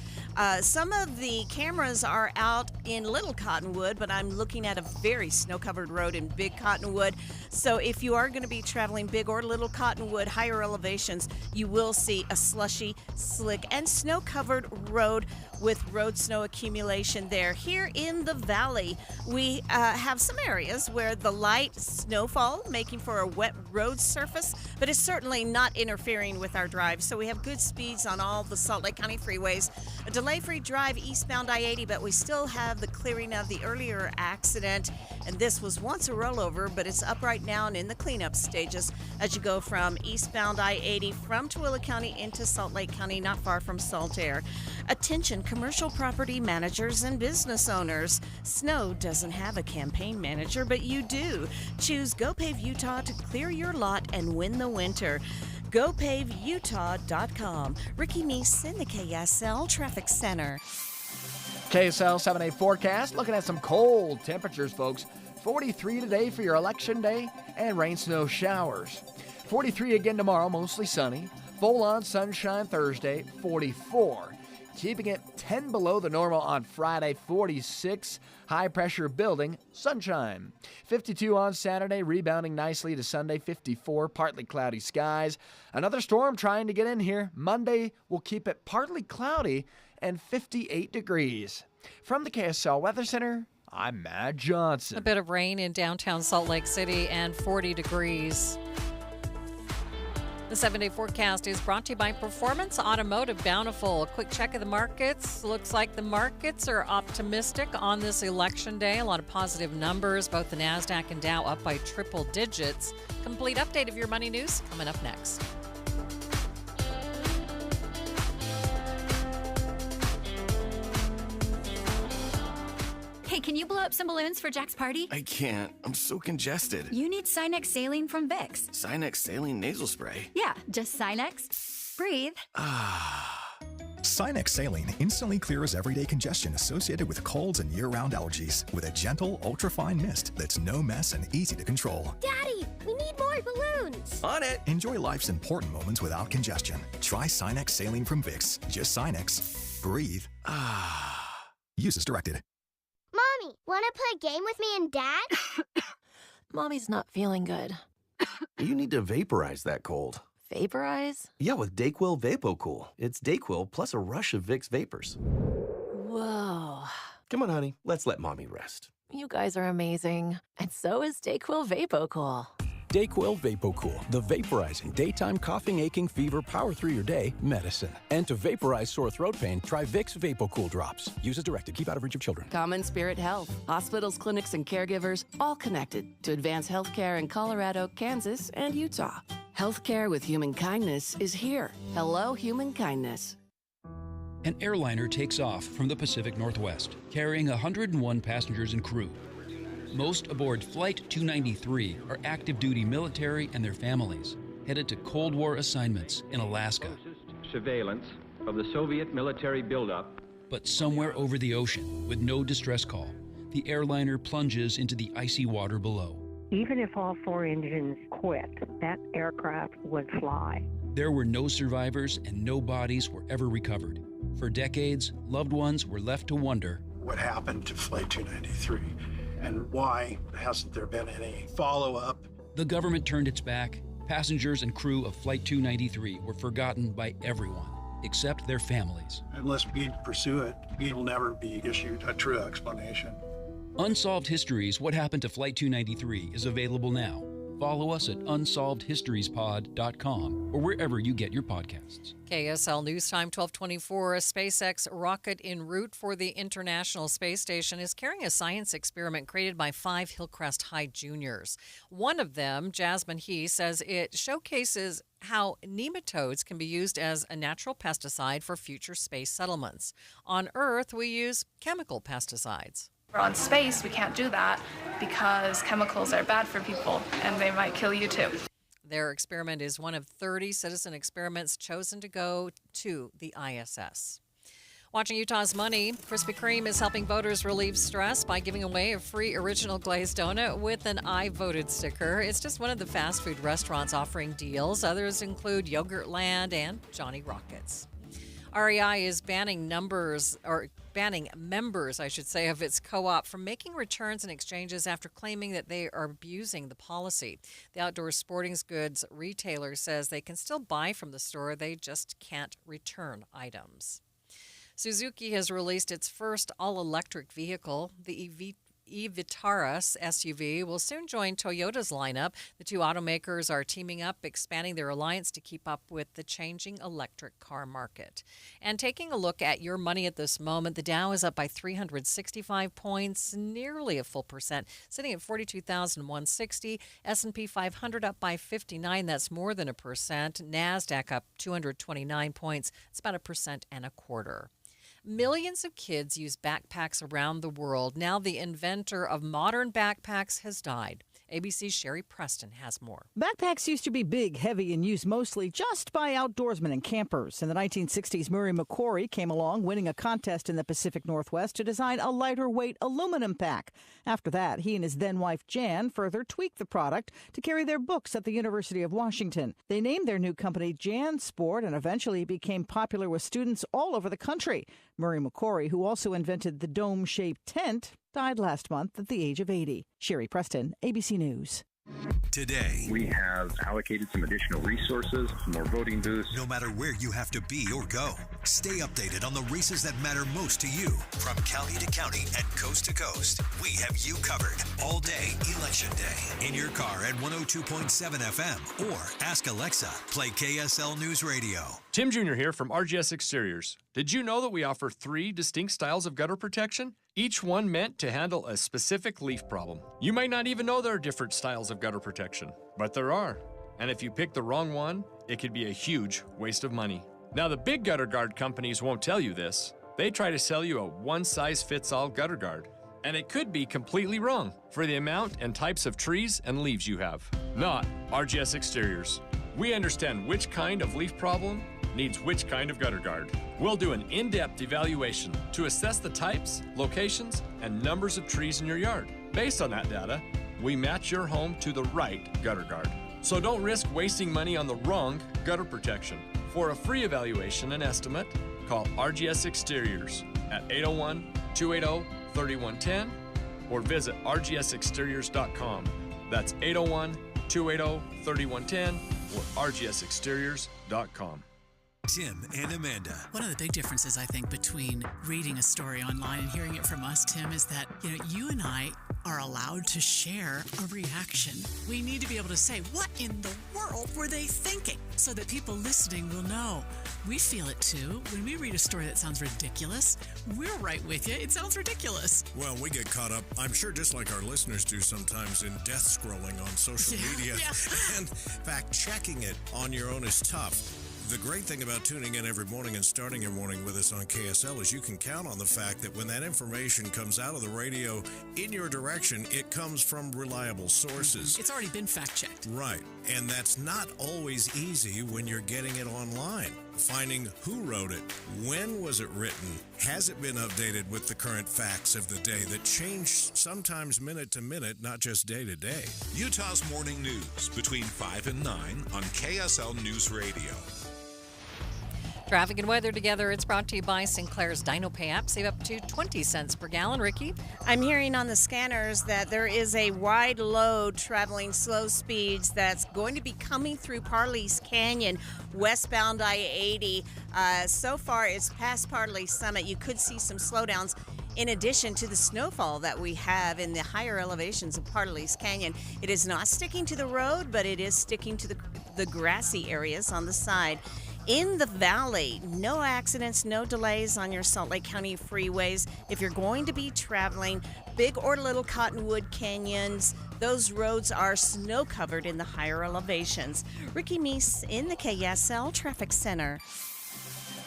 Speaker 5: Some of the cameras are out in Little Cottonwood, but I'm looking at a very snow-covered road in Big Cottonwood. So if you are going to be traveling Big or Little Cottonwood, higher elevations, you will see a slushy, slick, and snow-covered road with road snow accumulation there. Here in the valley, we have some areas where the light snowfall making for a wet road surface, but it's certainly not interfering with our drive. So we have good speeds on all the Salt Lake County freeways. A delay-free drive eastbound I-80, but we still have the clearing of the earlier accident. And this was once a rollover, but it's up right now and in the cleanup stages as you go from eastbound I-80 from Tooele County into Salt Lake County, not far from Saltair. Attention, commercial property managers and business owners. Snow doesn't have a campaign manager, but you do. Choose GoPave Utah to clear your lot and win the winter. GoPaveUtah.com. Ricky Neese in the KSL Traffic Center.
Speaker 14: KSL 7-8 forecast, looking at some cold temperatures, folks. 43 today for your election day and rain snow showers. 43 again tomorrow, mostly sunny. Full on sunshine Thursday, 44. Keeping it 10 below the normal on Friday, 46. High pressure building, sunshine. 52 on Saturday, rebounding nicely to Sunday, 54. Partly cloudy skies. Another storm trying to get in here. Monday will keep it partly cloudy and 58 degrees. From the KSL Weather Center, I'm Matt Johnson.
Speaker 7: A bit of rain in downtown Salt Lake City and 40 degrees. The 7-day forecast is brought to you by Performance Automotive Bountiful. A quick check of the markets. Looks like the markets are optimistic on this election day. A lot of positive numbers. Both the NASDAQ and Dow up by triple digits. Complete update of your money news coming up next.
Speaker 3: Hey, can you blow up some balloons for Jack's party?
Speaker 21: I can't. I'm so congested.
Speaker 3: You need Sinex Saline from Vicks.
Speaker 21: Sinex Saline Nasal Spray?
Speaker 3: Yeah, just Sinex. Breathe.
Speaker 25: Sinex Saline instantly clears everyday congestion associated with colds and year-round allergies with a gentle, ultra-fine mist that's no mess and easy to control.
Speaker 26: Daddy, we need more balloons.
Speaker 21: On it.
Speaker 25: Enjoy life's important moments without congestion. Try Sinex Saline from Vicks. Just Sinex. Breathe. Use as directed.
Speaker 26: Mommy, want to play a game with me and Dad?
Speaker 27: Mommy's not feeling good.
Speaker 21: You need to vaporize that cold.
Speaker 4: Vaporize?
Speaker 21: Yeah, with DayQuil VapoCool. It's DayQuil plus a rush of Vicks vapors.
Speaker 4: Whoa.
Speaker 21: Come on, honey. Let's let mommy rest.
Speaker 4: You guys are amazing. And so is DayQuil VapoCool.
Speaker 6: DayQuil VapoCool, the vaporizing daytime coughing, aching, fever, power through your day medicine. And to vaporize sore throat pain, try Vicks VapoCool drops. Use as directed. Keep out of reach of children.
Speaker 9: Common Spirit Health. Hospitals, clinics, and caregivers all connected to advance healthcare in Colorado, Kansas, and Utah. Healthcare with human kindness is here. Hello, human kindness.
Speaker 11: An airliner takes off from the Pacific Northwest, carrying 101 passengers and crew. Most aboard Flight 293 are active-duty military and their families, headed to Cold War assignments in Alaska.
Speaker 13: Surveillance of the Soviet military buildup.
Speaker 11: But somewhere over the ocean, with no distress call, the airliner plunges into the icy water below.
Speaker 15: Even if all 4 engines quit, that aircraft would fly.
Speaker 11: There were no survivors and no bodies were ever recovered. For decades, loved ones were left to wonder
Speaker 27: what happened to Flight 293 and why hasn't there been any follow-up.
Speaker 11: The government turned its back. Passengers and crew of Flight 293 were forgotten by everyone, except their families.
Speaker 27: Unless we pursue it, we will never be issued a true explanation.
Speaker 11: Unsolved Histories, What Happened to Flight 293 is available now. Follow us at unsolvedhistoriespod.com or wherever you get your podcasts.
Speaker 7: KSL News Time 1224. A SpaceX rocket en route for the International Space Station is carrying a science experiment created by 5 Hillcrest High juniors. One of them, Jasmine He, says it showcases how nematodes can be used as a natural pesticide for future space settlements. On Earth, we use chemical pesticides.
Speaker 28: On space, we can't do that because chemicals are bad for people and they might kill you too.
Speaker 7: Their experiment is one of 30 citizen experiments chosen to go to the ISS. Watching Utah's Money, Krispy Kreme is helping voters relieve stress by giving away a free original glazed donut with an I voted sticker. It's just one of the fast food restaurants offering deals. Others include Yogurtland and Johnny Rockets. REI is banning members, of its co-op from making returns and exchanges after claiming that they are abusing the policy. The outdoor sporting goods retailer says they can still buy from the store, they just can't return items. Suzuki has released its first all-electric vehicle. The e-Vitara SUV will soon join Toyota's lineup. The two automakers are teaming up, expanding their alliance to keep up with the changing electric car market. And taking a look at your money at this moment, the Dow is up by 365 points, nearly a full percent, sitting at 42,160. S&P 500 up by 59, that's more than 1%. NASDAQ up 229 points, it's about 1.25%. Millions of kids use backpacks around the world. Now the inventor of modern backpacks has died. ABC's Sherry Preston has more.
Speaker 29: Backpacks used to be big, heavy, and used mostly just by outdoorsmen and campers. In the 1960s, Murray McCrory came along, winning a contest in the Pacific Northwest to design a lighter-weight aluminum pack. After that, he and his then-wife Jan further tweaked the product to carry their books at the University of Washington. They named their new company Jan Sport and eventually became popular with students all over the country. Murray McCrory, who also invented the dome-shaped tent, died last month at the age of 80. Sherry Preston, ABC News.
Speaker 19: Today,
Speaker 30: we have allocated some additional resources, some more voting booths.
Speaker 19: No matter where you have to be or go, stay updated on the races that matter most to you. From county to county and coast to coast, we have you covered all day Election Day. In your car at 102.7 FM or ask Alexa, play KSL News Radio.
Speaker 31: Tim Jr. here from RGS Exteriors. Did you know that we offer 3 distinct styles of gutter protection? Each one meant to handle a specific leaf problem. You might not even know there are different styles of gutter protection, but there are. And if you pick the wrong one, it could be a huge waste of money. Now, the big gutter guard companies won't tell you this. They try to sell you a one-size-fits-all gutter guard. And it could be completely wrong for the amount and types of trees and leaves you have. Not RGS Exteriors. We understand which kind of leaf problem needs which kind of gutter guard. We'll do an in-depth evaluation to assess the types, locations, and numbers of trees in your yard. Based on that data, we match your home to the right gutter guard. So don't risk wasting money on the wrong gutter protection. For a free evaluation and estimate, call RGS Exteriors at 801-280-3110 or visit rgsexteriors.com. That's 801-280-3110 or rgsexteriors.com.
Speaker 19: Tim and Amanda.
Speaker 1: One of the big differences, I think, between reading a story online and hearing it from us, Tim, is that, you and I are allowed to share a reaction. We need to be able to say, what in the world were they thinking? So that people listening will know. We feel it too. When we read a story that sounds ridiculous, we're right with you. It sounds ridiculous.
Speaker 8: Well, we get caught up, I'm sure just like our listeners do sometimes, in death scrolling on social media. And fact-checking it on your own is tough. The great thing about tuning in every morning and starting your morning with us on KSL is you can count on the fact that when that information comes out of the radio in your direction, it comes from reliable sources.
Speaker 1: It's already been fact-checked.
Speaker 8: Right. And that's not always easy when you're getting it online. Finding who wrote it, when was it written, has it been updated with the current facts of the day that change sometimes minute to minute, not just day to day.
Speaker 10: Utah's Morning News between 5 and 9 on KSL News Radio.
Speaker 7: Traffic and weather together. It's brought to you by Sinclair's Dino Pay app. Save up to 20 cents per gallon. Ricky?
Speaker 5: I'm hearing on the scanners that there is a wide load traveling slow speeds that's going to be coming through Parley's Canyon, westbound I-80. So far, it's past Parley Summit. You could see some slowdowns in addition to the snowfall that we have in the higher elevations of Parley's Canyon. It is not sticking to the road, but it is sticking to the grassy areas on the side. In the valley, no accidents, no delays on your Salt Lake County freeways. If you're going to be traveling Big or Little Cottonwood Canyons, those roads are snow-covered in the higher elevations. Ricky Meese in the KSL Traffic Center.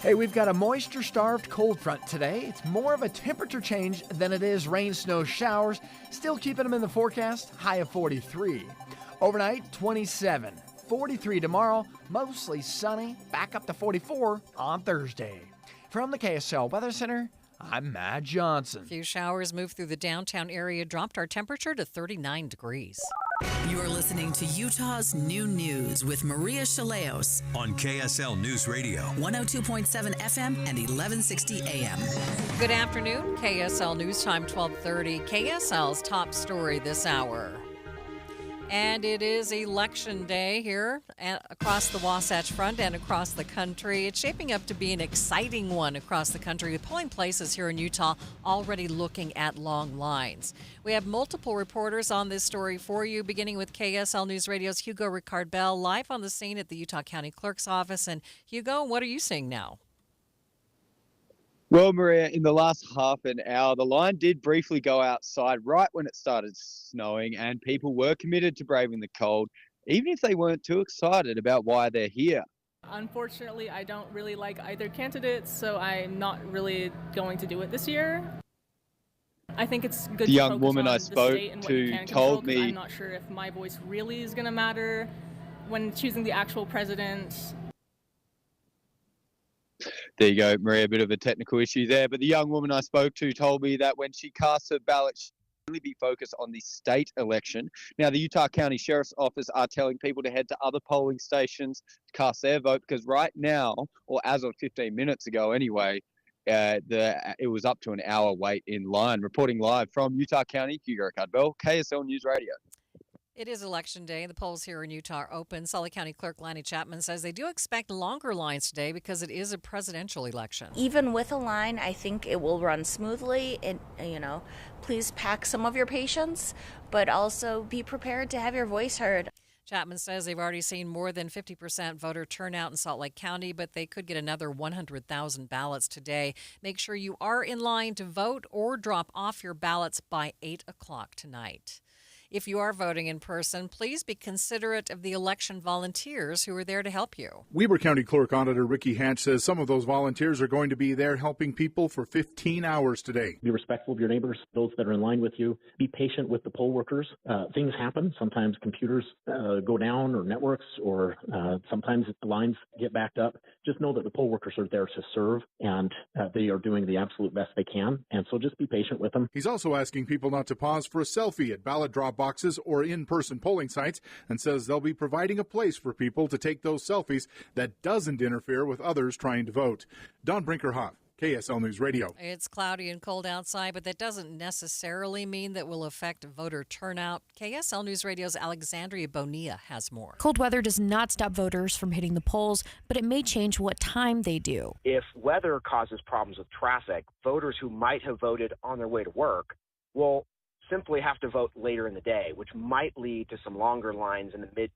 Speaker 14: Hey, we've got a moisture-starved cold front today. It's more of a temperature change than it is rain, snow, showers. Still keeping them in the forecast, high of 43. Overnight, 27. 43 tomorrow, mostly sunny, back up to 44 on Thursday. From the KSL Weather Center, I'm Matt Johnson.
Speaker 7: A few showers moved through the downtown area, dropped our temperature to 39 degrees.
Speaker 12: You're listening to Utah's New News with Maria Chaleos
Speaker 19: on KSL News Radio,
Speaker 12: 102.7 FM and 1160 AM.
Speaker 7: Good afternoon. KSL News Time, 12:30. KSL's top story this hour. And it is election day here across the Wasatch Front and across the country. It's shaping up to be an exciting one across the country, with polling places here in Utah already looking at long lines. We have multiple reporters on this story for you, beginning with KSL News Radio's Hugo Ricard-Bell, live on the scene at the Utah County Clerk's office. And Hugo, what are you seeing now?
Speaker 16: Well, Maria, in the last half an hour, the line did briefly go outside right when it started snowing, and people were committed to braving the cold, even if they weren't too excited about why they're here.
Speaker 17: Unfortunately, I don't really like either candidate, so I'm not really going to do it this year. I think it's good
Speaker 16: the
Speaker 17: to
Speaker 16: young
Speaker 17: focus
Speaker 16: woman
Speaker 17: on
Speaker 16: I
Speaker 17: the
Speaker 16: spoke
Speaker 17: state and what
Speaker 16: to
Speaker 17: you can
Speaker 16: told
Speaker 17: control, 'cause
Speaker 16: me
Speaker 17: I'm not sure if my voice really is going to matter when choosing the actual president.
Speaker 16: There you go, Maria, a bit of a technical issue there. But the young woman I spoke to told me that when she casts her ballot, she'll only be focused on the state election. Now, the Utah County Sheriff's Office are telling people to head to other polling stations to cast their vote, because right now, or as of 15 minutes ago anyway, it was up to an hour wait in line. Reporting live from Utah County, Hugo Ricard-Bell, KSL News Radio.
Speaker 7: It is election day. The polls here in Utah are open. Salt Lake County Clerk Lanny Chapman says they do expect longer lines today because it is a presidential election.
Speaker 18: Even with a line, I think it will run smoothly. And, please pack some of your patience, but also be prepared to have your voice heard.
Speaker 7: Chapman says they've already seen more than 50% voter turnout in Salt Lake County, but they could get another 100,000 ballots today. Make sure you are in line to vote or drop off your ballots by 8 o'clock tonight. If you are voting in person, please be considerate of the election volunteers who are there to help you.
Speaker 20: Weber County Clerk Auditor Ricky Hatch says some of those volunteers are going to be there helping people for 15 hours today.
Speaker 22: Be respectful of your neighbors, those that are in line with you. Be patient with the poll workers. Things happen. Sometimes computers go down, or networks, or sometimes lines get backed up. Just know that the poll workers are there to serve, and they are doing the absolute best they can. And so just be patient with them.
Speaker 20: He's also asking people not to pause for a selfie at ballot drop boxes or in-person polling sites, and says they'll be providing a place for people to take those selfies that doesn't interfere with others trying to vote. Don Brinkerhoff, KSL News Radio.
Speaker 7: It's cloudy and cold outside, but that doesn't necessarily mean that will affect voter turnout. KSL News Radio's Alexandria Bonilla has more.
Speaker 2: Cold weather does not stop voters from hitting the polls, but it may change what time they do.
Speaker 3: If weather causes problems with traffic, voters who might have voted on their way to work will simply have to vote later in the day, which might lead to some longer lines in the mid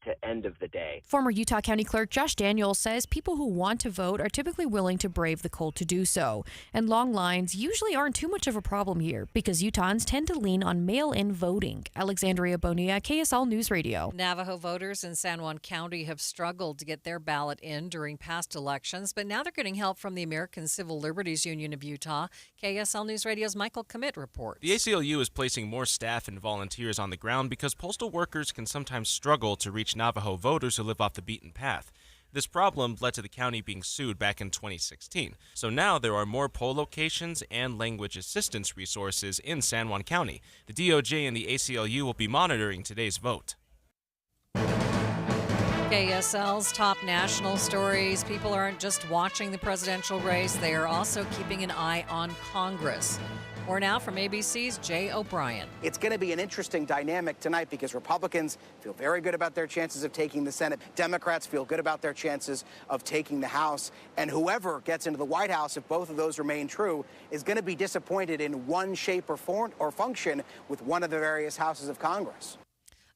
Speaker 3: to end of the day.
Speaker 2: Former Utah County Clerk Josh Daniels says people who want to vote are typically willing to brave the cold to do so. And long lines usually aren't too much of a problem here because Utahns tend to lean on mail-in voting. Alexandria Bonilla, KSL News Radio.
Speaker 7: Navajo voters in San Juan County have struggled to get their ballot in during past elections, but now they're getting help from the American Civil Liberties Union of Utah. KSL News Radio's Michael Commit reports.
Speaker 4: The ACLU is placing more staff and volunteers on the ground because postal workers can sometimes struggle to reach Navajo voters who live off the beaten path. This problem led to the county being sued back in 2016. So now there are more poll locations and language assistance resources in San Juan County. The DOJ and the ACLU will be monitoring today's vote.
Speaker 7: KSL's top national stories. People aren't just watching the presidential race, they are also keeping an eye on Congress. More now from ABC's Jay O'Brien.
Speaker 6: It's going to be an interesting dynamic tonight because Republicans feel very good about their chances of taking the Senate. Democrats feel good about their chances of taking the House. And whoever gets into the White House, if both of those remain true, is going to be disappointed in one shape or form or function with one of the various houses of Congress.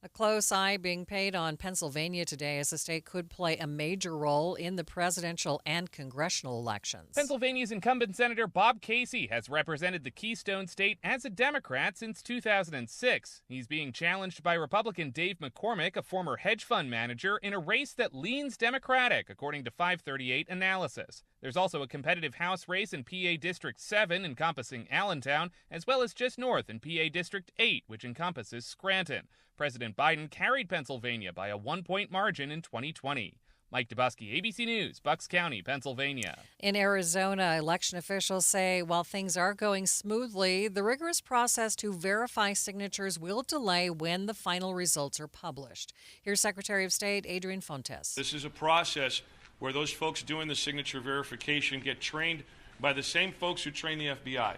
Speaker 7: A close eye being paid on Pennsylvania today as the state could play a major role in the presidential and congressional elections.
Speaker 9: Pennsylvania's incumbent Senator Bob Casey has represented the Keystone State as a Democrat since 2006. He's being challenged by Republican Dave McCormick, a former hedge fund manager, in a race that leans Democratic, according to 538 analysis. There's also a competitive House race in PA District 7 encompassing Allentown, as well as just north in PA District 8, which encompasses Scranton. President Biden carried Pennsylvania by a 1-point margin in 2020. Mike Dubusky, ABC News, Bucks County, Pennsylvania.
Speaker 7: In Arizona, election officials say while things are going smoothly, the rigorous process to verify signatures will delay when the final results are published. Here's Secretary of State Adrian Fontes.
Speaker 13: This is a process where those folks doing the signature verification get trained by the same folks who train the FBI.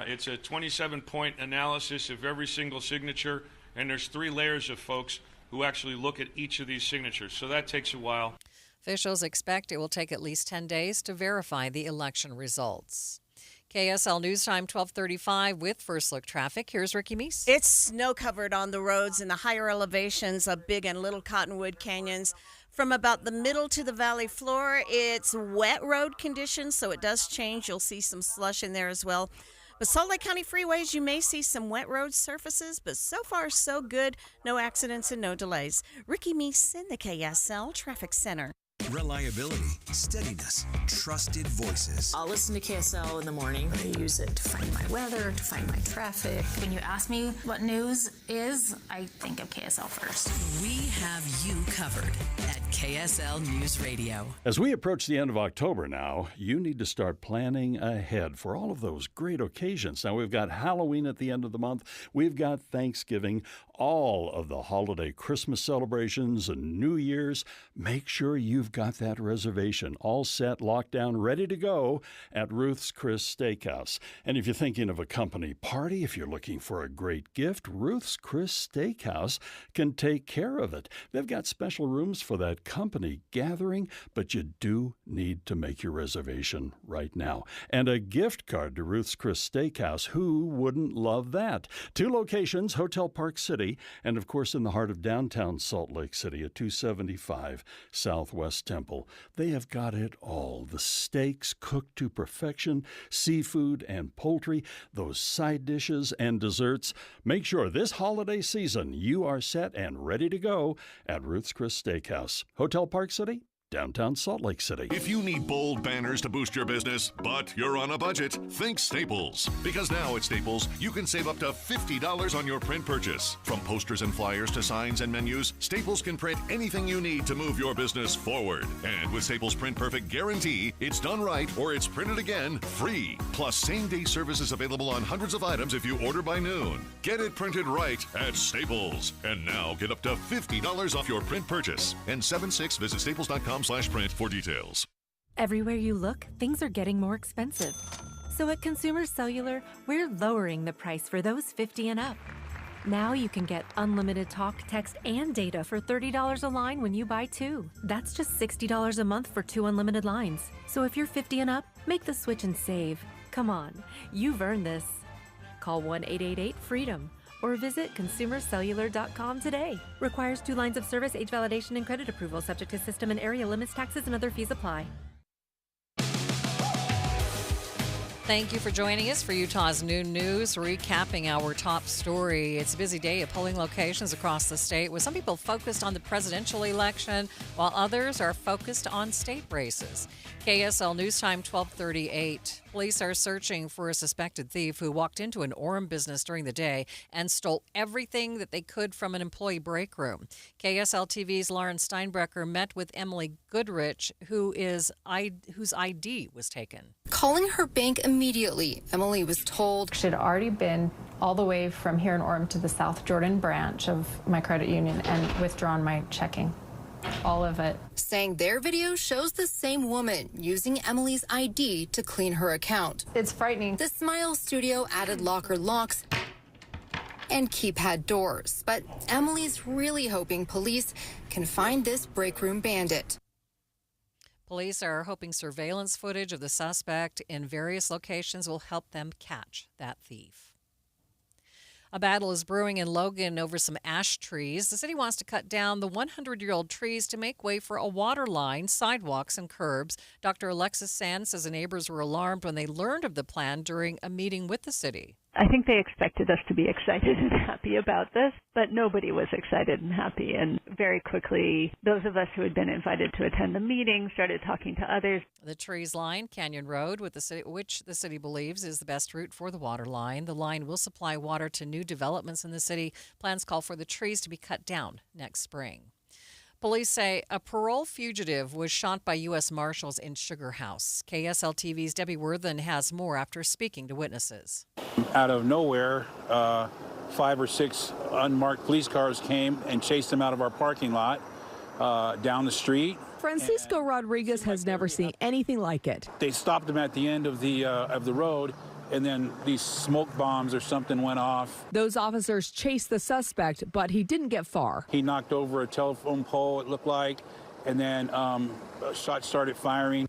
Speaker 13: It's a 27-point analysis of every single signature, and there's 3 layers of folks who actually look at each of these signatures. So that takes a while.
Speaker 7: Officials expect it will take at least 10 days to verify the election results. KSL News Time 12:35 with First Look Traffic. Here's Ricky Meese.
Speaker 5: It's snow-covered on the roads in the higher elevations of Big and Little Cottonwood Canyons. From about the middle to the valley floor, it's wet road conditions, so it does change. You'll see some slush in there as well. But Salt Lake County freeways, you may see some wet road surfaces, but so far so good. No accidents and no delays. Ricky Meese in the KSL Traffic Center.
Speaker 19: Reliability, steadiness, trusted voices.
Speaker 21: I'll listen to KSL in the morning. I use it to find my weather, to find my traffic. When you ask me what news is, I think of KSL first.
Speaker 12: We have you covered at KSL News Radio.
Speaker 23: As we approach the end of October now, you need to start planning ahead for all of those great occasions. Now, we've got Halloween at the end of the month. We've got Thanksgiving, all of the holiday Christmas celebrations and New Year's. Make sure you've got that reservation all set, locked down, ready to go at Ruth's Chris Steakhouse. And if you're thinking of a company party, if you're looking for a great gift, Ruth's Chris Steakhouse can take care of it. They've got special rooms for that company gathering, but you do need to make your reservation right now. And a gift card to Ruth's Chris Steakhouse. Who wouldn't love that? 2 locations, Hotel Park City, and of course in the heart of downtown Salt Lake City at 275 Southwest Temple. They have got it all. The steaks cooked to perfection, seafood and poultry, those side dishes and desserts. Make sure this holiday season you are set and ready to go at Ruth's Chris Steakhouse, Hotel Park City, downtown Salt Lake City.
Speaker 10: If you need bold banners to boost your business, but you're on a budget, think Staples. Because now at Staples, you can save up to $50 on your print purchase. From posters and flyers to signs and menus, Staples can print anything you need to move your business forward. And with Staples Print Perfect Guarantee, it's done right or it's printed again free. Plus, same-day service is available on hundreds of items if you order by noon. Get it printed right at Staples. And now get up to $50 off your print purchase. And 76, visit staples.com/print for details.
Speaker 1: Everywhere you look, things are getting more expensive. So at Consumer Cellular, we're lowering the price for those 50 and up. Now you can get unlimited talk, text, and data for $30 a line when you buy 2. That's just $60 a month for 2 unlimited lines. So if you're 50 and up, make the switch and save. Come on, you've earned this. Call 1-888-FREEDOM or visit consumercellular.com today. Requires 2 lines of service, age validation, and credit approval, subject to system and area limits, taxes, and other fees apply.
Speaker 7: Thank you for joining us for Utah's Noon News, recapping our top story. It's a busy day at polling locations across the state, with some people focused on the presidential election, while others are focused on state races. KSL News Time 1238. Police are searching for a suspected thief who walked into an Orem business during the day and stole everything that they could from an employee break room. KSL TV's Lauren Steinbrecher met with Emily Goodrich, whose ID was taken.
Speaker 11: Calling her bank immediately, Emily was told
Speaker 15: she had already been all the way from here in Orem to the South Jordan branch of my credit union and withdrawn my checking. All of it.
Speaker 11: Saying their video shows the same woman using Emily's ID to clean her account.
Speaker 15: It's frightening.
Speaker 11: The Smile Studio added locker locks and keypad doors, but Emily's really hoping police can find this break room bandit.
Speaker 7: Police are hoping surveillance footage of the suspect in various locations will help them catch that thief. A battle is brewing in Logan over some ash trees. The city wants to cut down the 100-year-old trees to make way for a water line, sidewalks, and curbs. Dr. Alexis Sands says the neighbors were alarmed when they learned of the plan during a meeting with the city.
Speaker 24: I think they expected us to be excited and happy about this, but nobody was excited and happy. And very quickly, those of us who had been invited to attend the meeting started talking to others.
Speaker 7: The trees line Canyon Road, which the city believes is the best route for the water line. The line will supply water to new developments in the city. Plans call for the trees to be cut down next spring. Police say a parole fugitive was shot by U.S. Marshals in Sugar House. KSL TV's Debbie Worthen has more after speaking to witnesses.
Speaker 25: Out of nowhere, 5 or 6 unmarked police cars came and chased him out of our parking lot down the street.
Speaker 26: Francisco Rodriguez has never seen anything like it.
Speaker 25: They stopped him at the end of the road, and then these smoke bombs or something went off.
Speaker 26: Those officers chased the suspect, but he didn't get far.
Speaker 25: He knocked over a telephone pole, it looked like, and then shots started firing.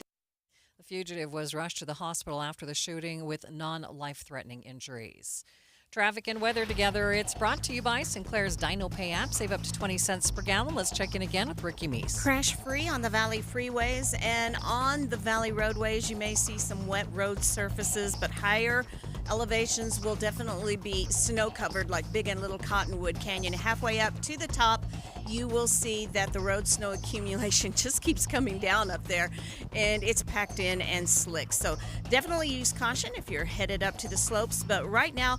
Speaker 7: The fugitive was rushed to the hospital after the shooting with non-life-threatening injuries. Traffic and weather together. It's brought to you by Sinclair's Dino Pay app. Save up to 20 cents per gallon. Let's check in again with Ricky Meese.
Speaker 5: Crash free on the Valley freeways and on the Valley roadways. You may see some wet road surfaces, but higher elevations will definitely be snow covered, like Big and Little Cottonwood Canyon. Halfway up to the top, you will see that the road snow accumulation just keeps coming down up there, and it's packed in and slick. So definitely use caution if you're headed up to the slopes. But right now,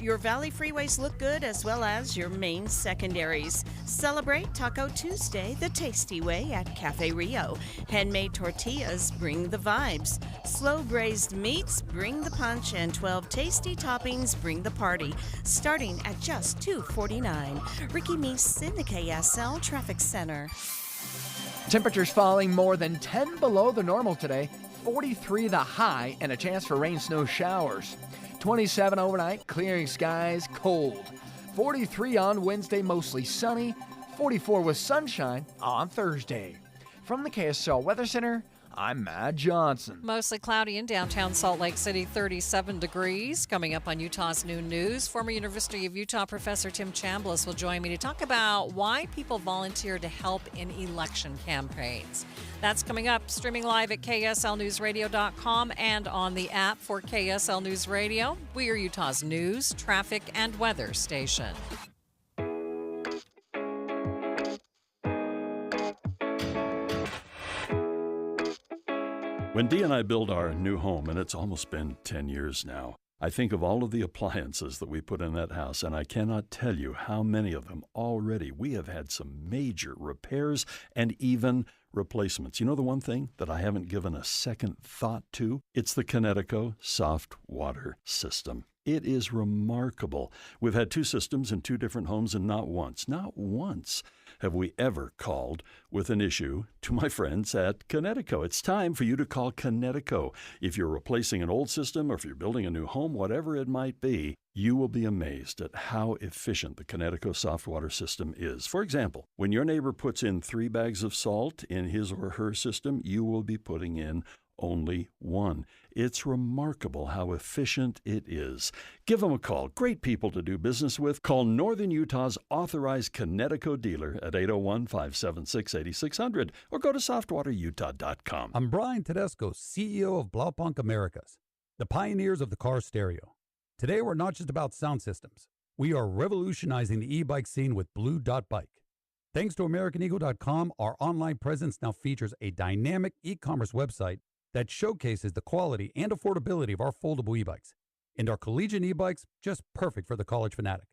Speaker 5: your Valley freeways look good, as well as your main secondaries. Celebrate Taco Tuesday the tasty way at Cafe Rio. Handmade tortillas bring the vibes. Slow braised meats bring the punch, and 12 tasty toppings bring the party. Starting at just $2.49. Ricky Meese in the KSL Traffic Center.
Speaker 14: Temperatures falling more than 10 below the normal today. 43 the high, and a chance for rain, snow showers. 27 overnight, clearing skies, cold. 43 on Wednesday, mostly sunny. 44 with sunshine on Thursday. From the KSL Weather Center, I'm Matt Johnson.
Speaker 7: Mostly cloudy in downtown Salt Lake City, 37 degrees. Coming up on Utah's Noon News, former University of Utah professor Tim Chambliss will join me to talk about why people volunteer to help in election campaigns. That's coming up, streaming live at KSLNewsRadio.com and on the app for KSL News Radio. We are Utah's news, traffic, and weather station.
Speaker 23: When Dee and I build our new home, and it's almost been 10 years now, I think of all of the appliances that we put in that house, and I cannot tell you how many of them already we have had some major repairs and even replacements. You know the one thing that I haven't given a second thought to? It's the Connecticut soft water system. It is remarkable. We've had 2 systems in 2 different homes, and not once have we ever called with an issue to my friends at Connecticut. It's time for you to call Connecticut. If you're replacing an old system or if you're building a new home, whatever it might be, you will be amazed at how efficient the Connecticut soft water system is. For example, when your neighbor puts in 3 bags of salt in his or her system, you will be putting in only 1. It's remarkable how efficient it is. Give them a call. Great people to do business with. Call Northern Utah's authorized Connecticut dealer at 801-576-8600 or go to softwaterutah.com.
Speaker 8: I'm Brian Tedesco, CEO of Blaupunk Americas, the pioneers of the car stereo. Today, we're not just about sound systems. We are revolutionizing the e-bike scene with Blue Dot Bike. Thanks to AmericanEagle.com, our online presence now features a dynamic e-commerce website that showcases the quality and affordability of our foldable e-bikes. And our collegiate e-bikes, just perfect for the college fanatic.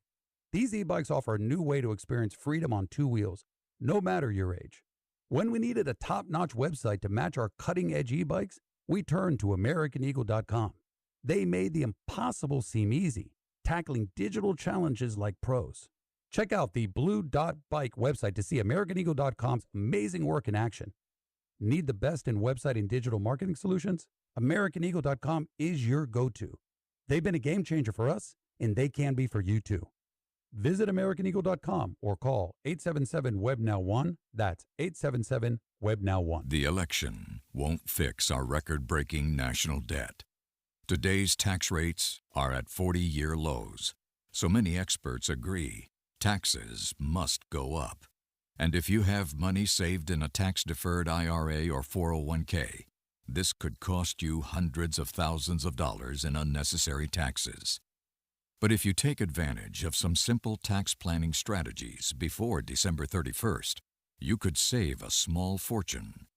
Speaker 8: These e-bikes offer a new way to experience freedom on 2 wheels, no matter your age. When we needed a top-notch website to match our cutting-edge e-bikes, we turned to AmericanEagle.com. They made the impossible seem easy, tackling digital challenges like pros. Check out the Blue Dot Bike website to see AmericanEagle.com's amazing work in action. Need the best in website and digital marketing solutions? AmericanEagle.com is your go-to. They've been a game changer for us, and they can be for you too. Visit AmericanEagle.com or call 877-WEB-NOW-1. That's 877-WEB-NOW-1.
Speaker 16: The election won't fix our record-breaking national debt. Today's tax rates are at 40-year lows, so many experts agree taxes must go up. And if you have money saved in a tax-deferred IRA or 401k, this could cost you hundreds of thousands of dollars in unnecessary taxes. But if you take advantage of some simple tax planning strategies before December 31st, you could save a small fortune.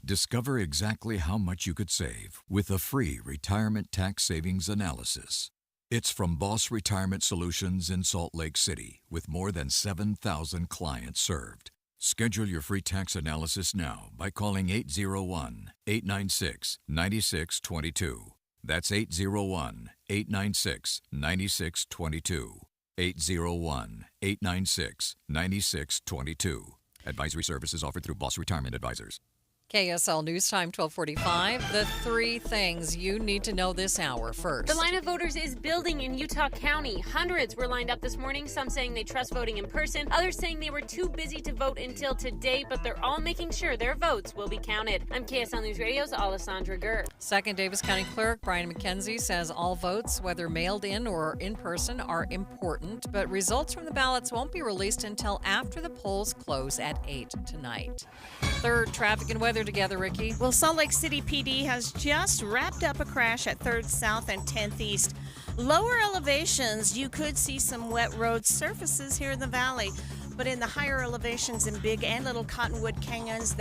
Speaker 16: Discover exactly how much you could save with a free retirement tax savings analysis. It's from Boss Retirement Solutions in Salt Lake City, with more than 7,000 clients served. Schedule your free tax analysis now by calling 801-896-9622. That's 801-896-9622. 801-896-9622. Advisory services offered through Boss Retirement Advisors.
Speaker 7: KSL News Time 1245. The 3 things you need to know this hour first.
Speaker 17: The line of voters is building in Utah County. Hundreds were lined up this morning, some saying they trust voting in person, others saying they were too busy to vote until today, but they're all making sure their votes will be counted. I'm KSL News Radio's Alessandra Gurr.
Speaker 7: Second Davis County Clerk Brian McKenzie says all votes, whether mailed in or in person, are important, but results from the ballots won't be released until after the polls close at 8 tonight. Third, traffic and weather together, Ricky.
Speaker 5: Well, Salt Lake City PD has just wrapped up a crash at 3rd South and 10th East. Lower elevations, you could see some wet road surfaces here in the valley. But in the higher elevations in Big and Little Cottonwood Canyons,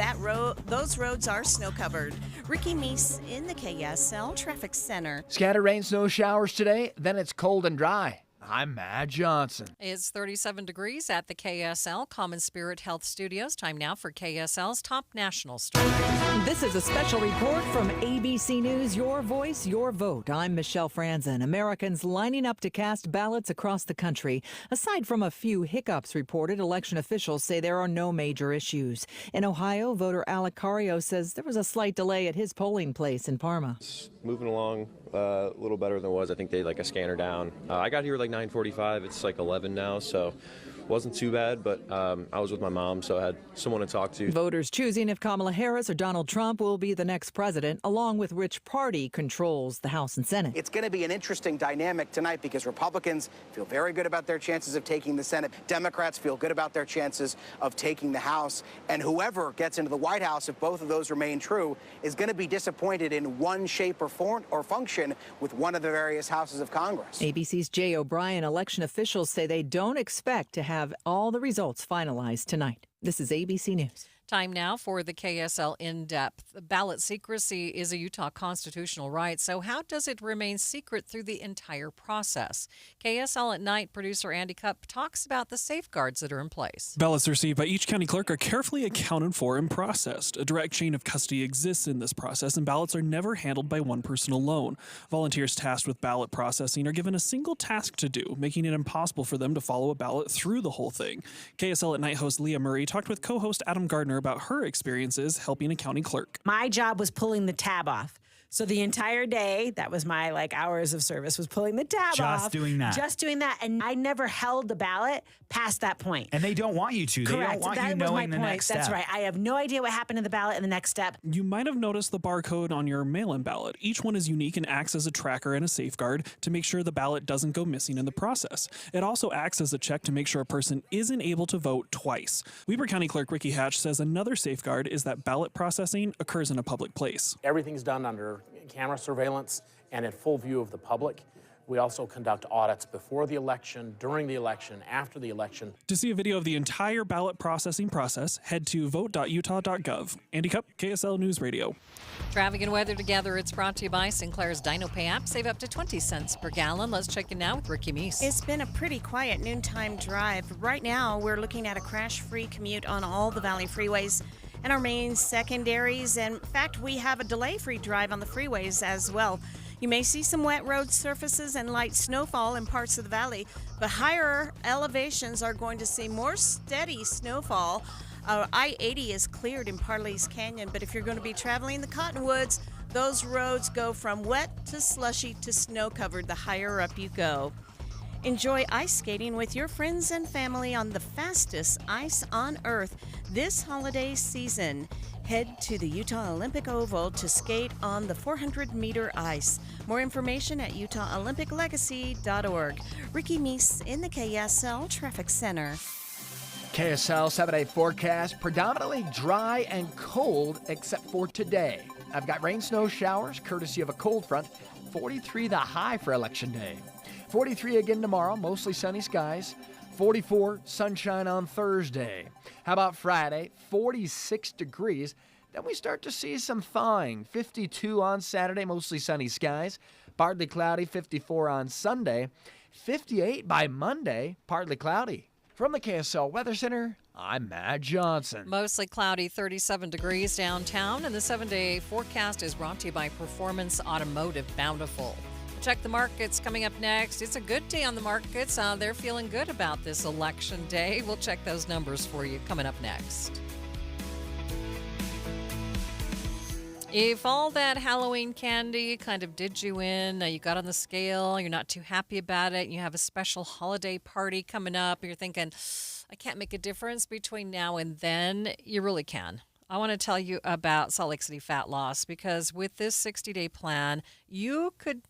Speaker 5: those roads are snow-covered. Ricky Meese in the KSL Traffic Center.
Speaker 14: Scattered rain, snow showers today, then it's cold and dry. I'm Matt Johnson.
Speaker 7: It's 37 degrees at the KSL Common Spirit Health Studios. Time now for KSL's top national stories.
Speaker 18: This is a special report from ABC News, Your Voice, Your Vote. I'm Michelle Franzen. Americans lining up to cast ballots across the country. Aside from a few hiccups reported, election officials say there are no major issues. In Ohio, voter Alec Cario says there was a slight delay at his polling place in Parma.
Speaker 20: It's moving along a little better than it was. I think they a scanner down. I got here 9:45. It's 11 now, so wasn't too bad, but I was with my mom, so I had someone to talk to.
Speaker 18: Voters choosing if Kamala Harris or Donald Trump will be the next president, along with which party controls the House and Senate.
Speaker 6: It's going to be an interesting dynamic tonight because Republicans feel very good about their chances of taking the Senate. Democrats feel good about their chances of taking the House. And whoever gets into the White House, if both of those remain true, is going to be disappointed in one shape or form or function with one of the various houses of Congress.
Speaker 18: ABC's Jay O'Brien. Election officials say they don't expect to have all the results finalized tonight. This is ABC News.
Speaker 7: Time now for the KSL In-Depth. Ballot secrecy is a Utah constitutional right, so how does it remain secret through the entire process? KSL at Night producer Andy Cupp talks about the safeguards that are in place.
Speaker 2: Ballots received by each county clerk are carefully accounted for and processed. A direct chain of custody exists in this process, and ballots are never handled by one person alone. Volunteers tasked with ballot processing are given a single task to do, making it impossible for them to follow a ballot through the whole thing. KSL at Night host Leah Murray talked with co-host Adam Gardner about her experiences helping a county clerk.
Speaker 3: My job was pulling the tab off. So the entire day, that was my hours of service, was pulling the tab off.
Speaker 4: Just doing that.
Speaker 3: And I never held the ballot past that point.
Speaker 4: And they don't want you to.
Speaker 3: Correct.
Speaker 4: They don't want
Speaker 3: that
Speaker 4: you
Speaker 3: was
Speaker 4: knowing
Speaker 3: my
Speaker 4: the
Speaker 3: point.
Speaker 4: next step.
Speaker 3: That's right. I have no idea what happened in the ballot in the next step.
Speaker 2: You might have noticed the barcode on your mail-in ballot. Each one is unique and acts as a tracker and a safeguard to make sure the ballot doesn't go missing in the process. It also acts as a check to make sure a person isn't able to vote twice. Weber County Clerk Ricky Hatch says another safeguard is that ballot processing occurs in a public place.
Speaker 9: Everything's done under camera surveillance and in full view of the public. We also conduct audits before the election, during the election, after the election.
Speaker 2: To see a video of the entire ballot processing process, head to vote.utah.gov. Andy Cupp, KSL News Radio.
Speaker 7: Traffic and weather together. It's brought to you by Sinclair's Dino Pay app. Save up to 20 cents per gallon. Let's check in now with Ricky Meese.
Speaker 5: It's been a pretty quiet noontime drive. Right now, we're looking at a crash-free commute on all the Valley freeways and our main secondaries. And in fact, we have a delay-free drive on the freeways as well. You may see some wet road surfaces and light snowfall in parts of the valley, but higher elevations are going to see more steady snowfall. I-80 is cleared in Parley's Canyon, but if you're going to be traveling the Cottonwoods, those roads go from wet to slushy to snow-covered the higher up you go. Enjoy ice skating with your friends and family on the fastest ice on Earth this holiday season. Head to the Utah Olympic Oval to skate on the 400-meter ice. More information at UtahOlympicLegacy.org. Ricky Meese in the KSL Traffic Center.
Speaker 14: KSL 7-day forecast, predominantly dry and cold except for today. I've got rain, snow, showers, courtesy of a cold front. 43 the high for Election Day. 43 again tomorrow, mostly sunny skies. 44, sunshine on Thursday. How about Friday? 46 degrees. Then we start to see some thawing. 52 on Saturday, mostly sunny skies. Partly cloudy, 54 on Sunday. 58 by Monday, partly cloudy. From the KSL Weather Center, I'm Matt Johnson.
Speaker 7: Mostly cloudy, 37 degrees downtown, and the 7-day forecast is brought to you by Performance Automotive Bountiful. Check the markets coming up next. It's a good day on the markets. They're feeling good about this election day. We'll check those numbers for you coming up next. If all that Halloween candy kind of did you in, you got on the scale, you're not too happy about it, and you have a special holiday party coming up, and you're thinking, I can't make a difference between now and then, you really can. I want to tell you about Salt Lake City Fat Loss, because with this 60-day plan, you could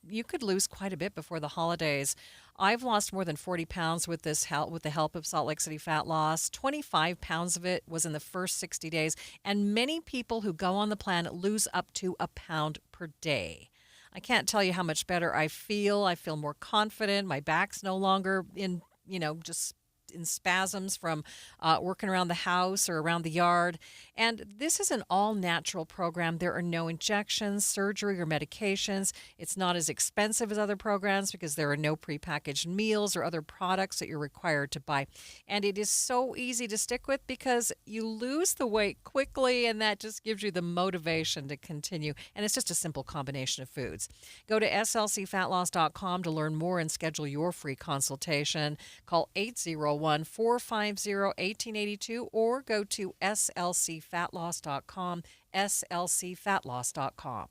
Speaker 7: lose quite a bit before the holidays. I've lost more than 40 pounds with the help of Salt Lake City Fat Loss. 25 pounds of it was in the first 60 days, and many people who go on the plan lose up to a pound per day. I can't tell you how much better I feel. I feel more confident. My back's no longer in spasms from working around the house or around the yard. And this is an all-natural program. There are no injections, surgery, or medications. It's not as expensive as other programs because there are no prepackaged meals or other products that you're required to buy. And it is so easy to stick with because you lose the weight quickly, and that just gives you the motivation to continue. And it's just a simple combination of foods. Go to slcfatloss.com to learn more and schedule your free consultation. Call 801-450-1882 or go to slcfatloss.com, slcfatloss.com.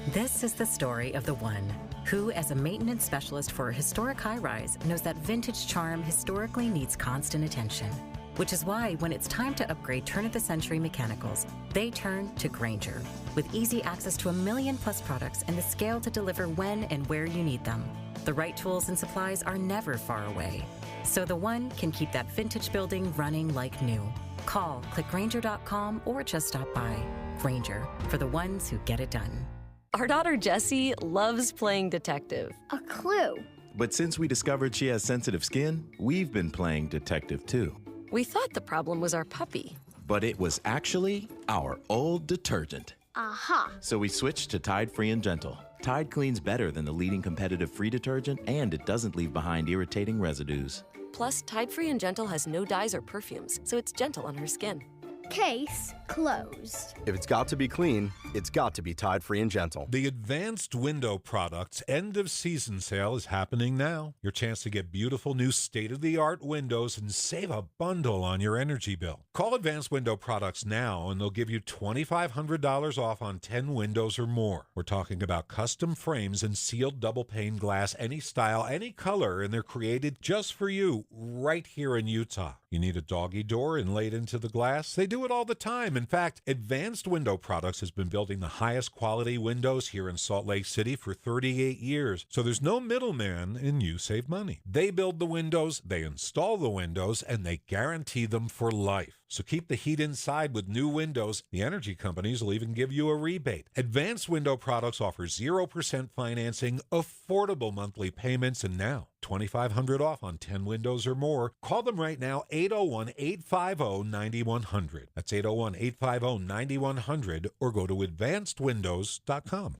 Speaker 13: This is the story of the one who, as a maintenance specialist for a historic high-rise, knows that vintage charm historically needs constant attention. Which is why when it's time to upgrade turn-of-the-century mechanicals, they turn to Grainger. With easy access to 1 million+ products and the scale to deliver when and where you need them. The right tools and supplies are never far away. So the one can keep that vintage building running like new. Call, click Grainger.com, or just stop by. Grainger, for the ones who get it done.
Speaker 22: Our daughter Jessie loves playing detective.
Speaker 27: A clue.
Speaker 28: But since we discovered she has sensitive skin, we've been playing detective too.
Speaker 22: We thought the problem was our puppy.
Speaker 1: but it was actually our old detergent.
Speaker 10: Aha.
Speaker 1: So we switched to Tide Free and Gentle. Tide cleans better than the leading competitive free detergent, and it doesn't leave behind irritating residues.
Speaker 22: Plus, Tide Free and Gentle has no dyes or perfumes, so it's gentle on her skin.
Speaker 10: Case closed.
Speaker 12: If it's got to be clean, it's got to be Tide Free and Gentle.
Speaker 15: The Advanced Window Products end-of-season sale is happening now. Your chance to get beautiful new state-of-the-art windows and save a bundle on your energy bill. Call Advanced Window Products now, and they'll give you $2,500 off on 10 windows or more. We're talking about custom frames and sealed double-pane glass, any style, any color, and they're created just for you right here in Utah. You need a doggy door inlaid into the glass? They do it all the time. In fact, Advanced Window Products has been building the highest quality windows here in Salt Lake City for 38 years. So there's no middleman and you save money. They build the windows, they install the windows, and they guarantee them for life. So keep the heat inside with new windows. The energy companies will even give you a rebate. Advanced Window Products offer 0% financing, affordable monthly payments, and now $2,500 off on 10 windows or more. Call them right now, 801-850-9100. That's 801-850-9100, or go to advancedwindows.com.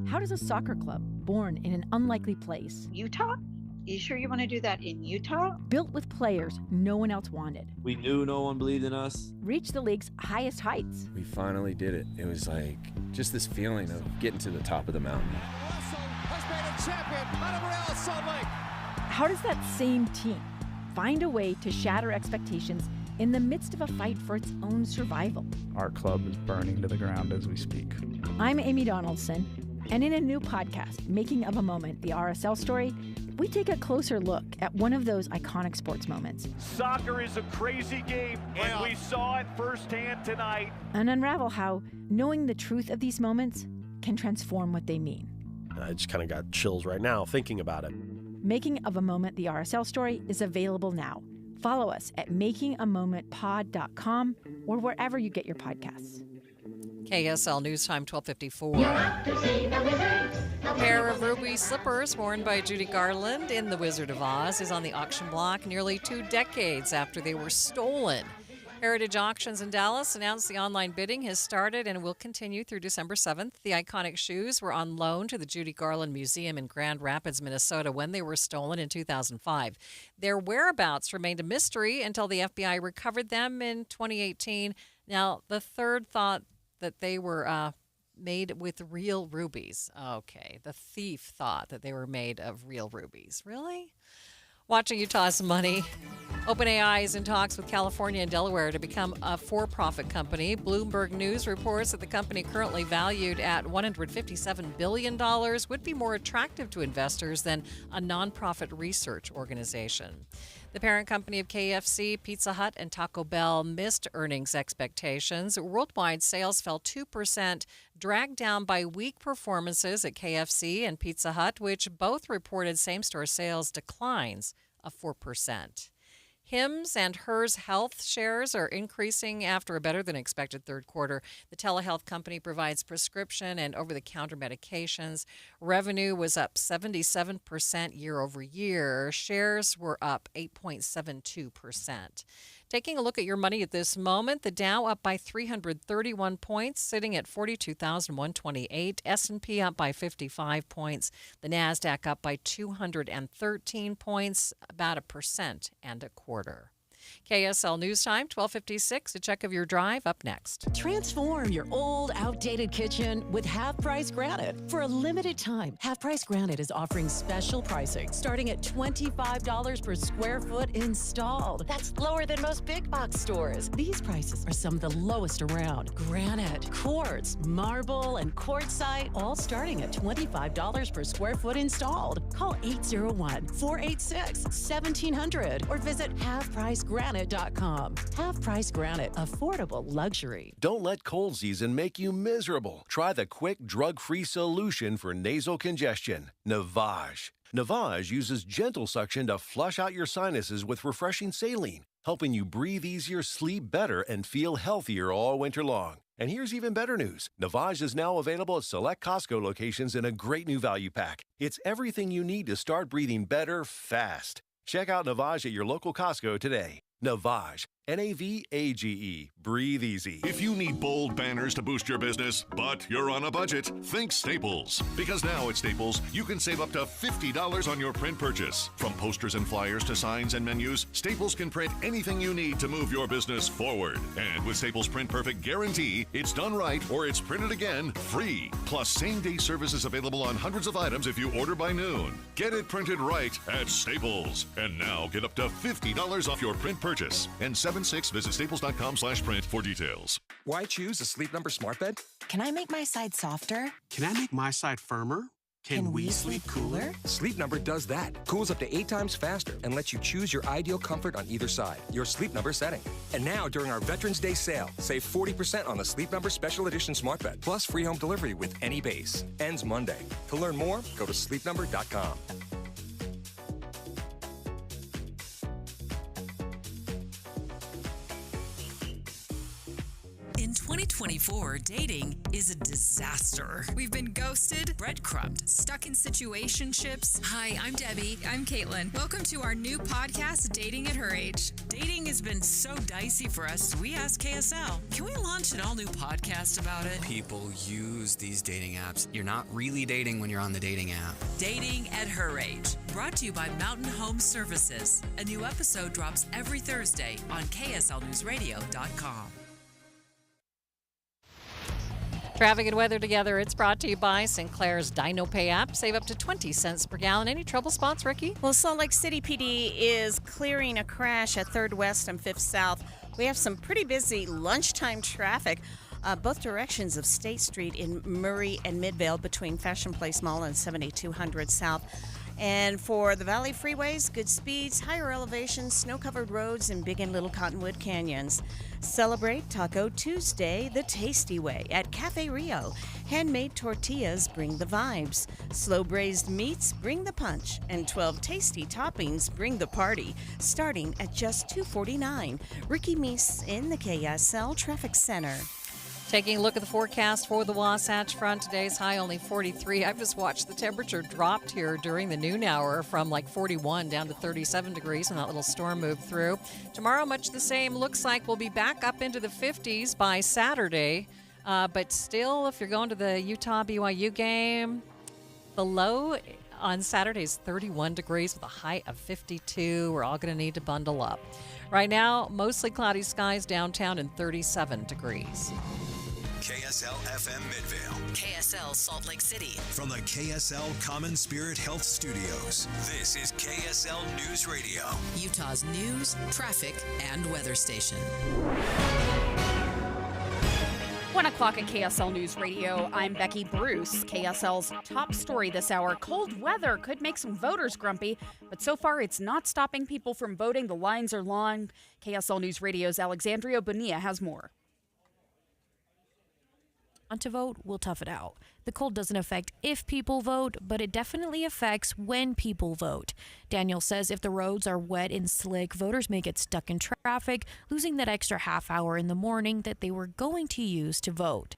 Speaker 19: How does a soccer club born in an unlikely place,
Speaker 21: Utah? You sure you want to do that in Utah?
Speaker 19: built with players no one else wanted,
Speaker 27: We knew no one believed in us.
Speaker 19: reach the league's highest heights?
Speaker 28: We finally did it. It was like just this feeling of getting to the top of the mountain.
Speaker 19: How does that same team find a way to shatter expectations in the midst of a fight for its own survival?
Speaker 29: Our club is burning to the ground as we speak.
Speaker 19: I'm Amy Donaldson, and in a new podcast, Making of a Moment, the RSL story, we take a closer look at one of those iconic sports moments
Speaker 30: Soccer is a crazy game, and we saw it firsthand tonight.
Speaker 19: and unravel how knowing the truth of these moments can transform what they mean.
Speaker 31: I just kind of got chills right now thinking about it.
Speaker 19: Making of a Moment, the RSL story, is available now. Follow us at makingamomentpod.com or wherever you get your podcasts.
Speaker 7: KSL News Time 12:54. A pair of ruby slippers worn by Judy Garland in The Wizard of Oz is on the auction block nearly 2 decades after they were stolen. Heritage Auctions in Dallas announced the online bidding has started and will continue through December 7th. The iconic shoes were on loan to the Judy Garland Museum in Grand Rapids, Minnesota, when they were stolen in 2005. Their whereabouts remained a mystery until the FBI recovered them in 2018. Now, the third thought that they were made with real rubies. Okay, the thief thought that they were made of real rubies. Really? Watching Utah's money. OpenAI is in talks with California and Delaware to become a for-profit company. Bloomberg News reports that the company, currently valued at $157 billion, would be more attractive to investors than a nonprofit research organization. The parent company of KFC, Pizza Hut, and Taco Bell missed earnings expectations. Worldwide sales fell 2%, dragged down by weak performances at KFC and Pizza Hut, which both reported same-store sales declines of 4%. Hims and Hers Health shares are increasing after a better-than-expected third quarter. The telehealth company provides prescription and over-the-counter medications. Revenue was up 77% year-over-year. Shares were up 8.72%. Taking a look at your money at this moment, the Dow up by 331 points, sitting at 42,128. S&P up by 55 points. The NASDAQ up by 213 points, about 1.25%. KSL News Time, 12:56. A check of your drive up next.
Speaker 32: Transform your old, outdated kitchen with Half Price Granite. For a limited time, Half Price Granite is offering special pricing starting at $25 per square foot installed. That's lower than most big box stores. These prices are some of the lowest around. Granite, quartz, marble, and quartzite, all starting at $25 per square foot installed. Call 801-486-1700 or visit halfpricegranite.com. Half Price Granite, affordable luxury.
Speaker 33: Don't let cold season make you miserable. Try the quick, drug-free solution for nasal congestion, Navage. Navage uses gentle suction to flush out your sinuses with refreshing saline. helping you breathe easier, sleep better, and feel healthier all winter long. And here's even better news. Navage is now available at select Costco locations in a great new value pack. It's everything you need to start breathing better fast. Check out Navage at your local Costco today. Navage. Navage. Breathe easy.
Speaker 3: If you need bold banners to boost your business, but you're on a budget, think Staples. Because now at Staples, you can save up to $50 on your print purchase. From posters and flyers to signs and menus, Staples can print anything you need to move your business forward. And with Staples Print Perfect Guarantee, it's done right or it's printed again free. Plus, same-day service is available on hundreds of items if you order by noon. Get it printed right at Staples. And now get up to $50 off your print purchase. And 7/6, visit staples.com/print for details.
Speaker 4: Why choose a Sleep Number smart bed?
Speaker 6: Can I make my side softer?
Speaker 4: Can I make my side firmer?
Speaker 6: Can we sleep cooler?
Speaker 4: Sleep Number does that. Cools up to 8 times faster and lets you choose your ideal comfort on either side, your Sleep Number setting. And now, during our Veterans Day sale, save 40% on the Sleep Number Special Edition smart bed, plus free home delivery with any base. Ends Monday. To learn more, go to sleepnumber.com.
Speaker 8: In 2024, dating is a disaster. We've been ghosted, breadcrumbed, stuck in situationships. Hi, I'm Debbie. I'm Caitlin. Welcome to our new podcast, Dating at Her Age. Dating has been so dicey for us, so we asked KSL, can we launch an all-new podcast about it?
Speaker 11: People use these dating apps. You're not really dating when you're on the dating app.
Speaker 8: Dating at Her Age, brought to you by Mountain Home Services. A new episode drops every Thursday on KSLNewsRadio.com.
Speaker 7: Traffic and weather together. It's brought to you by Sinclair's Dino Pay app. Save up to 20 cents per gallon. Any trouble spots, Ricky?
Speaker 5: Well, Salt Lake City PD is clearing a crash at 3rd West and 5th South. We have some pretty busy lunchtime traffic, both directions of State Street in Murray and Midvale between Fashion Place Mall and 7200 South. And for the Valley freeways, good speeds, higher elevations, snow-covered roads, and Big and Little Cottonwood Canyons. Celebrate Taco Tuesday the tasty way at Cafe Rio. Handmade tortillas bring the vibes. Slow-braised meats bring the punch. And 12 tasty toppings bring the party, starting at just $2.49. Ricky Meese in the KSL Traffic Center.
Speaker 7: Taking a look at the forecast for the Wasatch Front, today's high only 43. I've just watched the temperature dropped here during the noon hour from like 41 down to 37 degrees when that little storm moved through. Tomorrow, much the same. Looks like we'll be back up into the 50s by Saturday. But still, if you're going to the Utah-BYU game, the low on Saturday is 31 degrees with a high of 52. We're all going to need to bundle up. Right now, mostly cloudy skies downtown and 37 degrees.
Speaker 16: KSL FM Midvale.
Speaker 8: KSL Salt Lake City.
Speaker 16: From the KSL Common Spirit Health Studios, this is KSL News Radio.
Speaker 8: Utah's news, traffic, and weather station.
Speaker 17: 1 o'clock at KSL News Radio. I'm Becky Bruce. KSL's top story this hour. Cold weather could make some voters grumpy, but so far it's not stopping people from voting. The lines are long. KSL News Radio's Alexandria Bonilla has more.
Speaker 18: To vote will tough it out. The cold doesn't affect if people vote, but it definitely affects when people vote. Daniel says if the roads are wet and slick, voters may get stuck in traffic, losing that extra half hour in the morning that they were going to use to vote.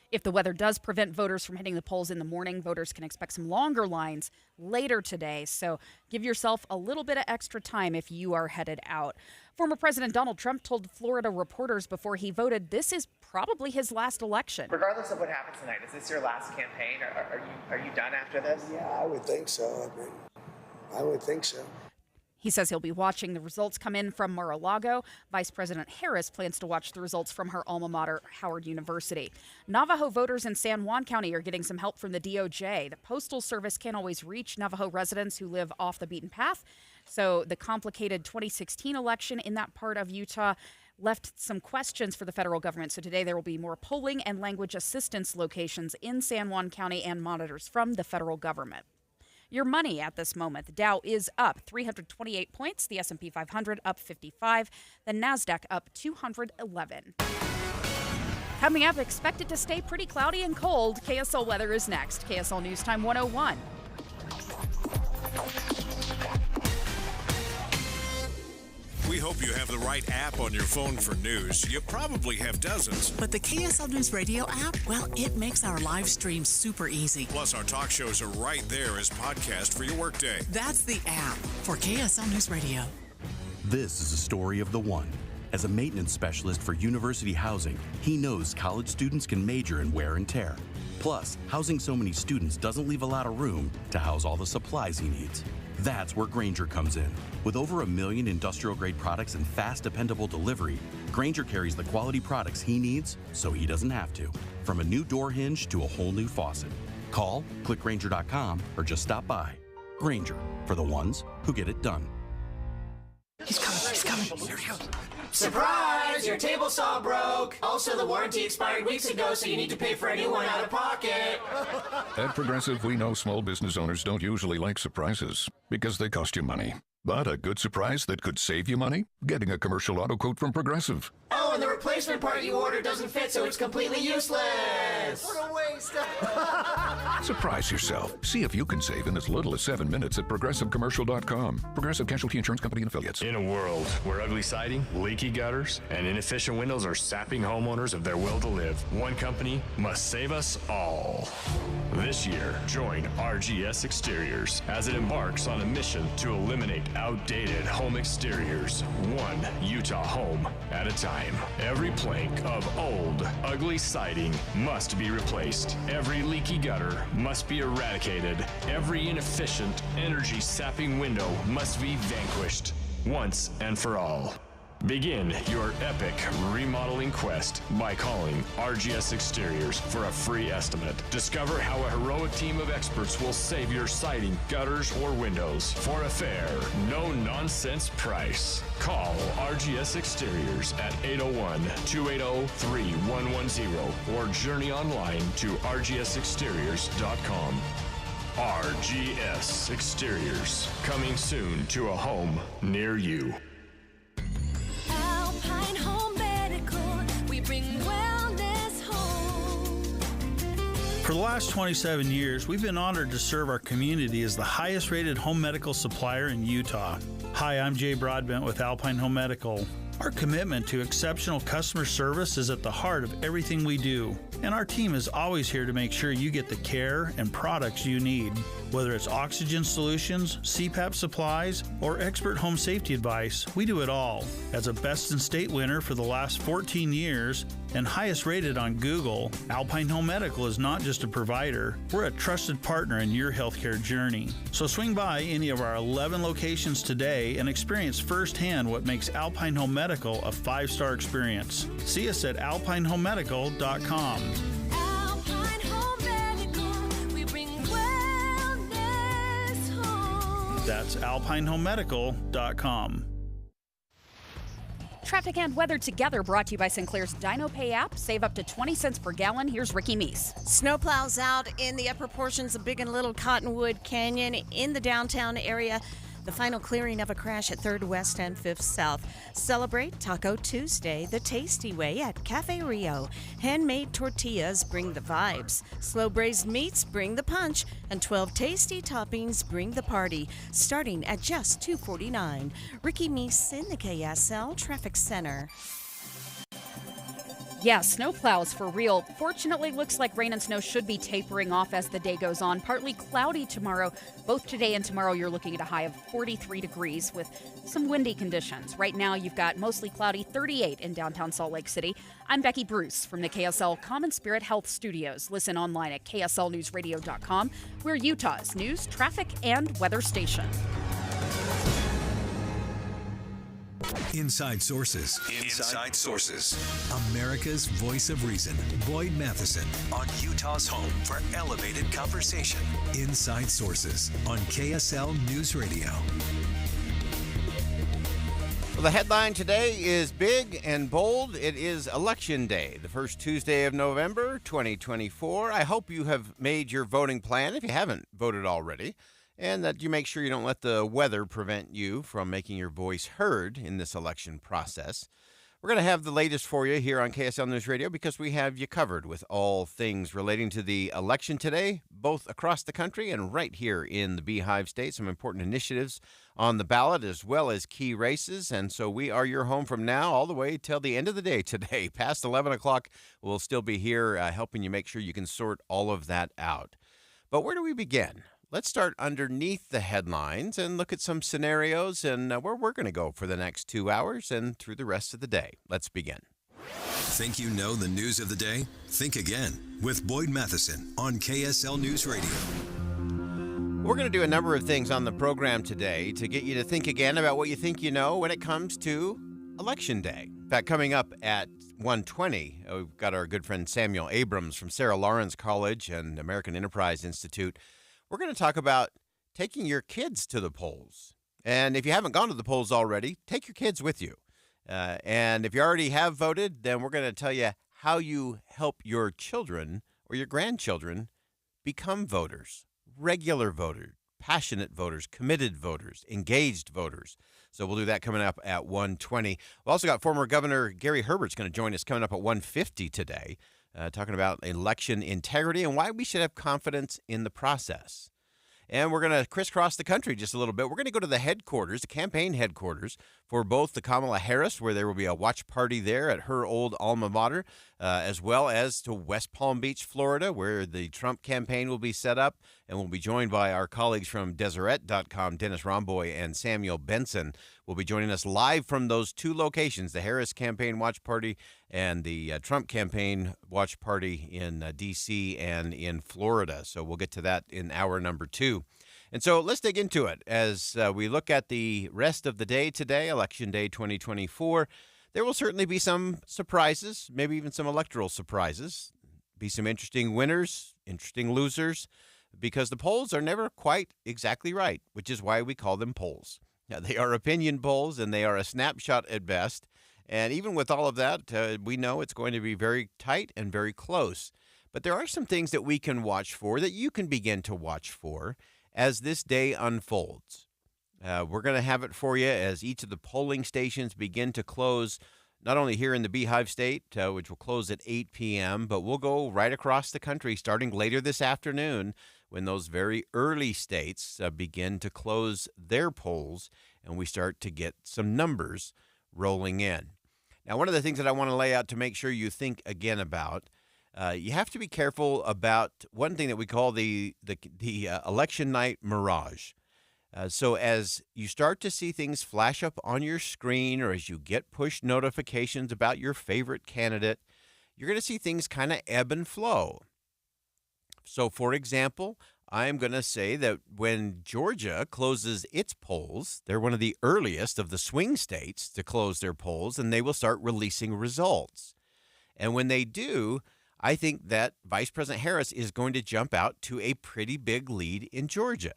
Speaker 17: If the weather does prevent voters from hitting the polls in the morning, voters can expect some longer lines later today. So give yourself a little bit of extra time if you are headed out. Former President Donald Trump told Florida reporters before he voted this is probably his last election.
Speaker 20: Regardless of what happens tonight, is this your last campaign? Are you done after this?
Speaker 23: Yeah, I would think so. I would think so.
Speaker 17: He says he'll be watching the results come in from Mar-a-Lago. Vice President Harris plans to watch the results from her alma mater, Howard University. Navajo voters in San Juan County are getting some help from the DOJ. The Postal Service can't always reach Navajo residents who live off the beaten path. So the complicated 2016 election in that part of Utah left some questions for the federal government. So today there will be more polling and language assistance locations in San Juan County and monitors from the federal government. Your money at this moment. The Dow is up 328 points. The S&P 500 up 55. The NASDAQ up 211. Coming up, expected to stay pretty cloudy and cold. KSL weather is next. KSL News Time 101.
Speaker 16: We hope
Speaker 1: hope you have the right app on your phone for news. You probably have dozens.
Speaker 2: But the KSL News Radio app, well, it makes our live stream super easy.
Speaker 1: Plus, our talk shows are right there as podcast for your workday.
Speaker 2: That's the app for KSL News Radio.
Speaker 9: This is a story of the one. As a maintenance specialist for university housing, he knows college students can major in wear and tear. Plus, housing so many students doesn't leave a lot of room to house all the supplies he needs. That's where Grainger comes in. With over 1 million industrial-grade products and fast, dependable delivery, Grainger carries the quality products he needs so he doesn't have to. From a new door hinge to a whole new faucet. Call, click Grainger.com, or just stop by. Grainger, for the ones who get it done.
Speaker 6: He's coming. He's coming.
Speaker 2: Here he goes.
Speaker 6: Surprise! Your table saw broke. Also, the warranty expired weeks ago, so you need to pay for a new one out of pocket.
Speaker 10: At Progressive, we know small business owners don't usually like surprises because they cost you money. But a good surprise that could save you money? Getting a commercial auto quote from Progressive.
Speaker 6: Oh, and the replacement part you ordered doesn't fit, so it's completely useless. What a waste.
Speaker 10: Surprise yourself. See if you can save in as little as 7 minutes at ProgressiveCommercial.com. Progressive Casualty Insurance Company and Affiliates.
Speaker 12: In a world where ugly siding, leaky gutters, and inefficient windows are sapping homeowners of their will to live, one company must save us all. This year, join RGS Exteriors as it embarks on a mission to eliminate outdated home exteriors, one Utah home at a time. Every plank of old, ugly siding must be replaced. Every leaky gutter must be eradicated. Every inefficient, energy-sapping window must be vanquished once and for all. Begin your epic remodeling quest by calling RGS Exteriors for a free estimate. Discover how a heroic team of experts will save your siding, gutters, or windows for a fair, no-nonsense price. Call RGS Exteriors at 801-280-3110 or journey online to rgsexteriors.com. RGS Exteriors, coming soon to a home near you.
Speaker 13: Alpine Home Medical, we bring wellness home.
Speaker 29: For the last 27 years, we've been honored to serve our community as the highest rated home medical supplier in Utah. Hi, I'm Jay Broadbent with Alpine Home Medical. Our commitment to exceptional customer service is at the heart of everything we do, and our team is always here to make sure you get the care and products you need. Whether it's oxygen solutions, CPAP supplies, or expert home safety advice, we do it all. As a Best in State winner for the last 14 years and highest rated on Google, Alpine Home Medical is not just a provider, we're a trusted partner in your healthcare journey. So swing by any of our 11 locations today and experience firsthand what makes Alpine Home Medical a 5-star experience. See us at alpinehomemedical.com.
Speaker 13: Alpine Home Medical, we bring wellness home.
Speaker 29: That's alpinehomemedical.com.
Speaker 17: Traffic and weather together brought to you by Sinclair's DinoPay app. Save up to 20 cents per gallon. Here's Ricky Meese.
Speaker 5: Snowplows out in the upper portions of Big and Little Cottonwood Canyon in the downtown area. The final clearing of a crash at 3rd West and 5th South. Celebrate Taco Tuesday the tasty way at Cafe Rio. Handmade tortillas bring the vibes. Slow braised meats bring the punch. And 12 tasty toppings bring the party. Starting at just $2.49. Ricky Meese in the KSL Traffic Center.
Speaker 17: Yeah, snowplows for real. Fortunately, looks like rain and snow should be tapering off as the day goes on. Partly cloudy tomorrow. Both today and tomorrow, you're looking at a high of 43 degrees with some windy conditions. Right now, you've got mostly cloudy, 38 in downtown Salt Lake City. I'm Becky Bruce from the KSL Common Spirit Health Studios. Listen online at kslnewsradio.com. We're Utah's news, traffic, and weather station.
Speaker 16: Inside Sources. Inside Sources. America's Voice of Reason. Boyd Matheson on Utah's home for elevated conversation. Inside Sources on KSL News Radio.
Speaker 14: Well, the headline today is big and bold. It is Election Day, the first Tuesday of November, 2024. I hope you have made your voting plan, if you haven't voted already, and that you make sure you don't let the weather prevent you from making your voice heard in this election process. We're going to have the latest for you here on KSL News Radio because we have you covered with all things relating to the election today, both across the country and right here in the Beehive State. Some important initiatives on the ballot as well as key races. And so we are your home from now all the way till the end of the day today. Past 11 o'clock, we'll still be here helping you make sure you can sort all of that out. But where do we begin? Let's start underneath the headlines and look at some scenarios and where we're going to go for the next 2 hours and through the rest of the day. Let's begin.
Speaker 16: Think you know the news of the day? Think again with Boyd Matheson on KSL News Radio.
Speaker 14: We're going to do a number of things on the program today to get you to think again about what you think you know when it comes to Election Day. In fact, coming up at 1:20, we've got our good friend Samuel Abrams from Sarah Lawrence College and American Enterprise Institute. We're going to talk about taking your kids to the polls. And if you haven't gone to the polls already, take your kids with you. And if you already have voted, then we're going to tell you how you help your children or your grandchildren become voters, regular voters, passionate voters, committed voters, engaged voters. So we'll do that coming up at 1:20. We've also got former Governor Gary Herbert's going to join us coming up at 1:50 today. Talking about election integrity and why we should have confidence in the process. And we're going to crisscross the country just a little bit. We're going to go to the headquarters, the campaign headquarters for both the Kamala Harris, where there will be a watch party there at her old alma mater, as well as to West Palm Beach, Florida, where the Trump campaign will be set up. And we'll be joined by our colleagues from Deseret.com, Dennis Romboy and Samuel Benson, will be joining us live from those two locations, the Harris campaign watch party and the Trump campaign watch party in D.C. and in Florida. So we'll get to that in hour number 2. And so let's dig into it as we look at the rest of the day today, Election Day 2024. There will certainly be some surprises, maybe even some electoral surprises, be some interesting winners, interesting losers, because the polls are never quite exactly right, which is why we call them polls. Now, they are opinion polls, and they are a snapshot at best. And even with all of that, we know it's going to be very tight and very close. But there are some things that we can watch for, that you can begin to watch for as this day unfolds. We're going to have it for you as each of the polling stations begin to close, not only here in the Beehive State, which will close at 8 p.m., but we'll go right across the country starting later this afternoon when those very early states begin to close their polls and we start to get some numbers rolling in. Now, one of the things that I want to lay out to make sure you think again about, you have to be careful about one thing that we call the election night mirage. So as you start to see things flash up on your screen or as you get push notifications about your favorite candidate, you're going to see things kind of ebb and flow. So, for example, I'm going to say that when Georgia closes its polls, they're one of the earliest of the swing states to close their polls, and they will start releasing results. And when they do, I think that Vice President Harris is going to jump out to a pretty big lead in Georgia.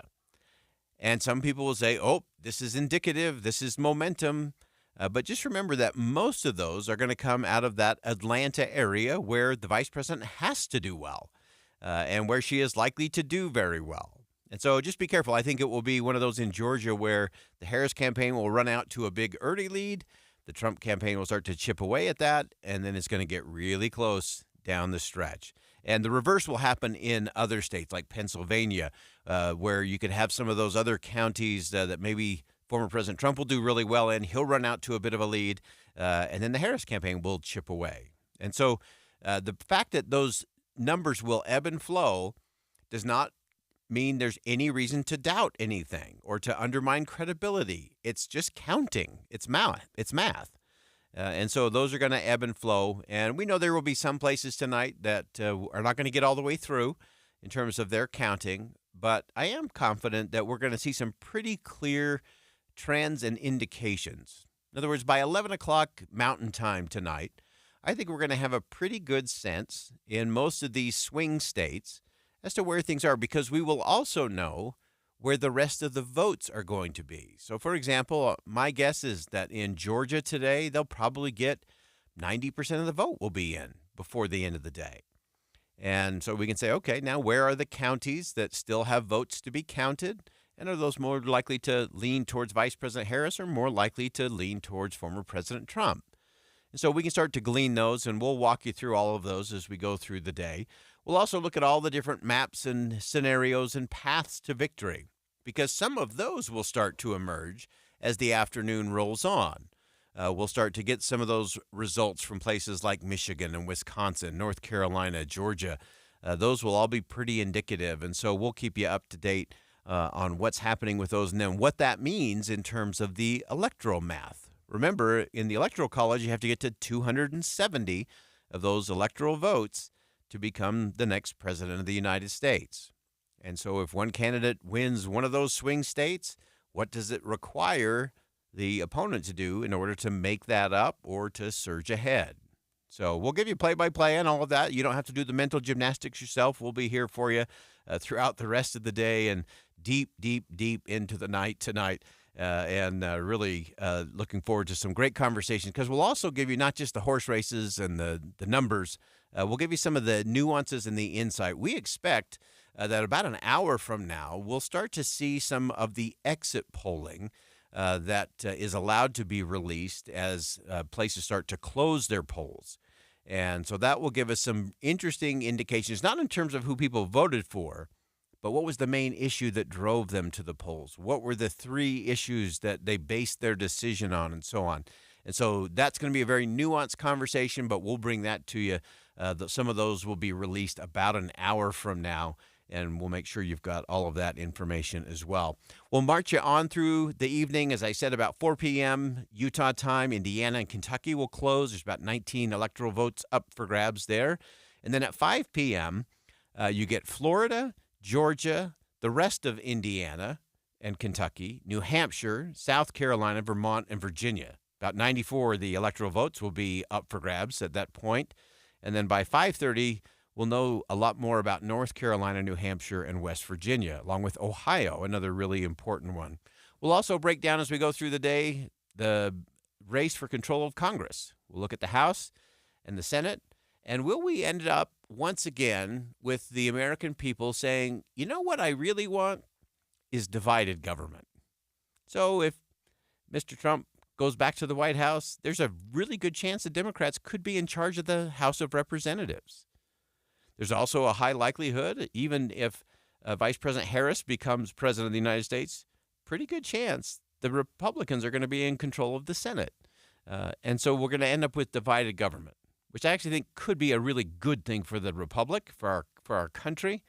Speaker 14: And some people will say, oh, this is indicative, this is momentum. But just remember that most of those are going to come out of that Atlanta area where the vice president has to do well and where she is likely to do very well. And so just be careful. I think it will be one of those in Georgia where the Harris campaign will run out to a big early lead. The Trump campaign will start to chip away at that, and then it's going to get really close down the stretch. And the reverse will happen in other states like Pennsylvania, where you could have some of those other counties that maybe former President Trump will do really well in. He'll run out to a bit of a lead, and then the Harris campaign will chip away. And so the fact that those numbers will ebb and flow does not mean there's any reason to doubt anything or to undermine credibility. It's just counting. It's math. And so those are going to ebb and flow. And we know there will be some places tonight that are not going to get all the way through in terms of their counting. But I am confident that we're going to see some pretty clear trends and indications. In other words, by 11 o'clock Mountain Time tonight, I think we're going to have a pretty good sense in most of these swing states as to where things are, because we will also know where the rest of the votes are going to be. So, for example, my guess is that in Georgia today, they'll probably get 90% of the vote will be in before the end of the day. And so we can say, okay, now where are the counties that still have votes to be counted? And are those more likely to lean towards Vice President Harris or more likely to lean towards former President Trump? And so we can start to glean those, and we'll walk you through all of those as we go through the day. We'll also look at all the different maps and scenarios and paths to victory, because some of those will start to emerge as the afternoon rolls on. We'll start to get some of those results from places like Michigan and Wisconsin, North Carolina, Georgia. Those will all be pretty indicative, and so we'll keep you up to date on what's happening with those and then what that means in terms of the electoral math. Remember, in the Electoral College, you have to get to 270 of those electoral votes to become the next president of the United States. And so if one candidate wins one of those swing states, what does it require the opponent to do in order to make that up or to surge ahead? So we'll give you play-by-play and all of that. You don't have to do the mental gymnastics yourself. We'll be here for you throughout the rest of the day and deep, deep, deep into the night tonight. And really looking forward to some great conversations, because we'll also give you not just the horse races and the numbers. We'll give you some of the nuances and the insight. We expect that about an hour from now, we'll start to see some of the exit polling that is allowed to be released as places start to close their polls. And so that will give us some interesting indications, not in terms of who people voted for, but what was the main issue that drove them to the polls? What were the three issues that they based their decision on, and so on? And so that's going to be a very nuanced conversation, but we'll bring that to you. Some of those will be released about an hour from now, and we'll make sure you've got all of that information as well. We'll march you on through the evening. As I said, about 4 p.m. Utah time, Indiana and Kentucky will close. There's about 19 electoral votes up for grabs there. And then at 5 p.m., you get Florida, Georgia, the rest of Indiana and Kentucky, New Hampshire, South Carolina, Vermont, and Virginia. About 94 of the electoral votes will be up for grabs at that point. And then by 5:30, we'll know a lot more about North Carolina, New Hampshire, and West Virginia, along with Ohio, another really important one. We'll also break down as we go through the day the race for control of Congress. We'll look at the House and the Senate. And will we end up once again with the American people saying, you know what I really want is divided government? So if Mr. Trump goes back to the White House, there's a really good chance the Democrats could be in charge of the House of Representatives. There's also a high likelihood, even if Vice President Harris becomes president of the United States, pretty good chance the Republicans are going to be in control of the Senate. And so we're going to end up with divided government, which I actually think could be a really good thing for the republic, for our country,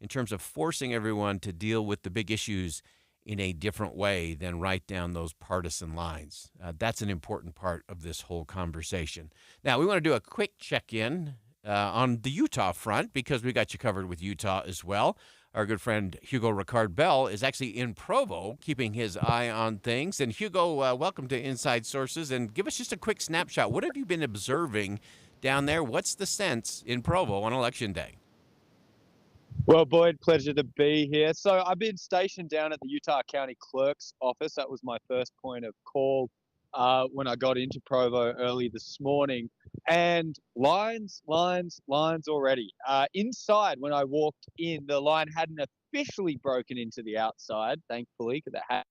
Speaker 14: in terms of forcing everyone to deal with the big issues in a different way than right down those partisan lines. That's an important part of this whole conversation. Now, we want to do a quick check-in on the Utah front, because we got you covered with Utah as well. Our good friend Hugo Ricard Bell is actually in Provo, keeping his eye on things. And Hugo, welcome to Inside Sources, and give us just a quick snapshot. What have you been observing down there? What's the sense in Provo on Election Day?
Speaker 15: Well, Boyd, pleasure to be here. So I've been stationed down at the Utah County Clerk's office. That was my first point of call when I got into Provo early this morning. And lines already. Inside, when I walked in, the line hadn't officially broken into the outside, thankfully, because it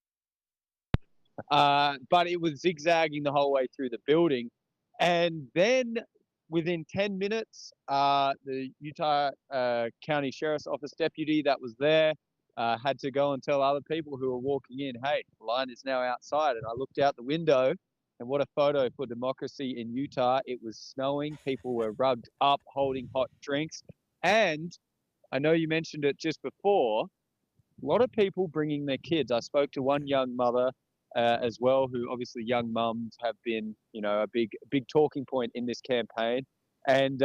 Speaker 15: had. But it was zigzagging the whole way through the building. And then within 10 minutes, the Utah County Sheriff's Office deputy that was there had to go and tell other people who were walking in, hey, the line is now outside. And I looked out the window, and what a photo for democracy in Utah. It was snowing. People were rugged up, holding hot drinks. And I know you mentioned it just before, a lot of people bringing their kids. I spoke to one young mother as well, who obviously young mums have been, a big talking point in this campaign. And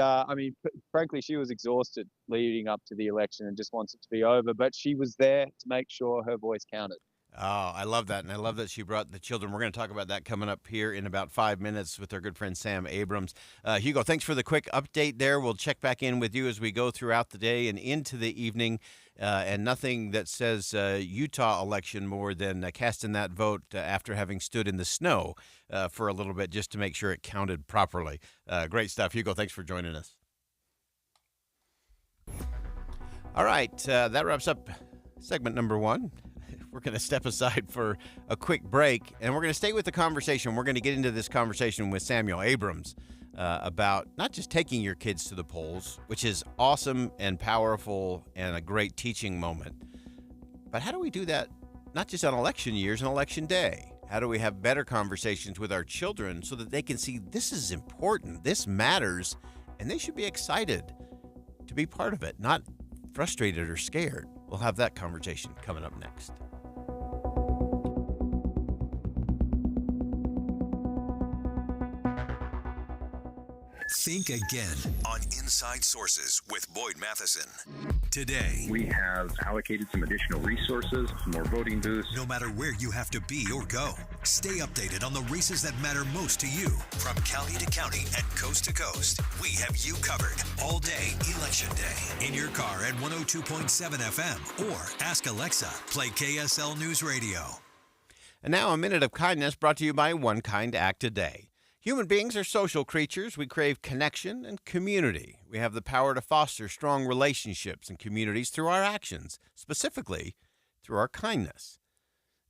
Speaker 15: frankly, she was exhausted leading up to the election and just wants it to be over. But she was there to make sure her voice counted.
Speaker 14: Oh, I love that. And I love that she brought the children. We're going to talk about that coming up here in about 5 minutes with our good friend Sam Abrams. Hugo, thanks for the quick update there. We'll check back in with you as we go throughout the day and into the evening. And nothing that says Utah election more than casting that vote after having stood in the snow for a little bit just to make sure it counted properly. Great stuff. Hugo, thanks for joining us. All right. That wraps up segment number one. We're going to step aside for a quick break, and we're going to stay with the conversation. We're going to get into this conversation with Samuel Abrams about not just taking your kids to the polls, which is awesome and powerful and a great teaching moment, but how do we do that not just on election years and election day? How do we have better conversations with our children so that they can see this is important, this matters, and they should be excited to be part of it, not frustrated or scared? We'll have that conversation coming up next.
Speaker 16: Think again on Inside Sources with Boyd Matheson. Today,
Speaker 3: we have allocated some additional resources, some more voting booths.
Speaker 16: No matter where you have to be or go, stay updated on the races that matter most to you. From county to county and coast to coast, we have you covered all day Election Day. In your car at 102.7 FM or ask Alexa, play KSL News Radio.
Speaker 14: And now a minute of kindness brought to you by One Kind Act a Day. Human beings are social creatures. We crave connection and community. We have the power to foster strong relationships and communities through our actions, specifically through our kindness.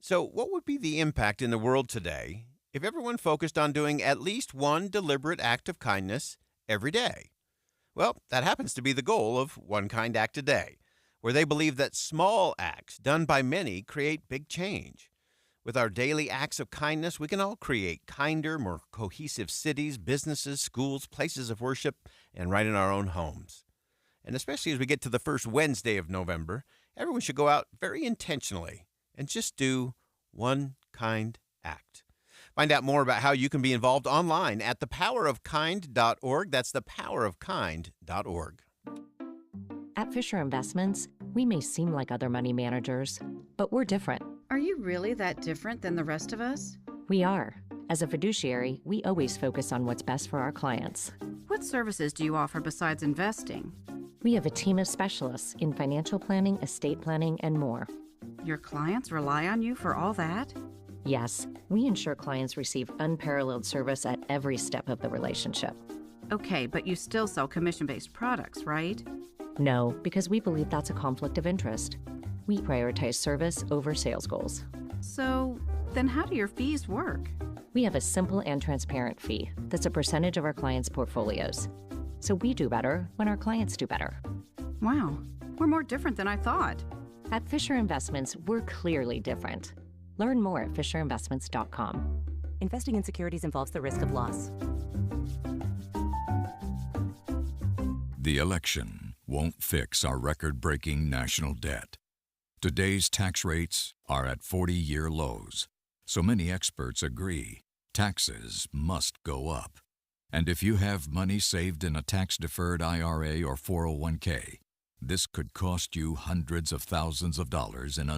Speaker 14: So what would be the impact in the world today if everyone focused on doing at least one deliberate act of kindness every day? Well, that happens to be the goal of One Kind Act a Day, where they believe that small acts done by many create big change. With our daily acts of kindness, we can all create kinder, more cohesive cities, businesses, schools, places of worship, and right in our own homes. And especially as we get to the first Wednesday of November, everyone should go out very intentionally and just do one kind act. Find out more about how you can be involved online at thepowerofkind.org. That's thepowerofkind.org.
Speaker 19: At Fisher Investments, we may seem like other money managers, but we're different.
Speaker 21: Are you really that different than the rest of us?
Speaker 19: We are. As a fiduciary, we always focus on what's best for our clients.
Speaker 21: What services do you offer besides investing?
Speaker 19: We have a team of specialists in financial planning, estate planning, and more.
Speaker 21: Your clients rely on you for all that?
Speaker 19: Yes, we ensure clients receive unparalleled service at every step of the relationship.
Speaker 21: Okay, but you still sell commission-based products, right?
Speaker 19: No, because we believe that's a conflict of interest. We prioritize service over sales goals.
Speaker 21: So, then how do your fees work?
Speaker 19: We have a simple and transparent fee that's a percentage of our clients' portfolios. So we do better when our clients do better.
Speaker 21: Wow, we're more different than I thought.
Speaker 19: At Fisher Investments, we're clearly different. Learn more at fisherinvestments.com.
Speaker 22: Investing in securities involves the risk of loss.
Speaker 10: The election won't fix our record-breaking national debt. Today's tax rates are at 40-year lows, so many experts agree taxes must go up. And if you have money saved in a tax-deferred IRA or 401k, this could cost you hundreds of thousands of dollars in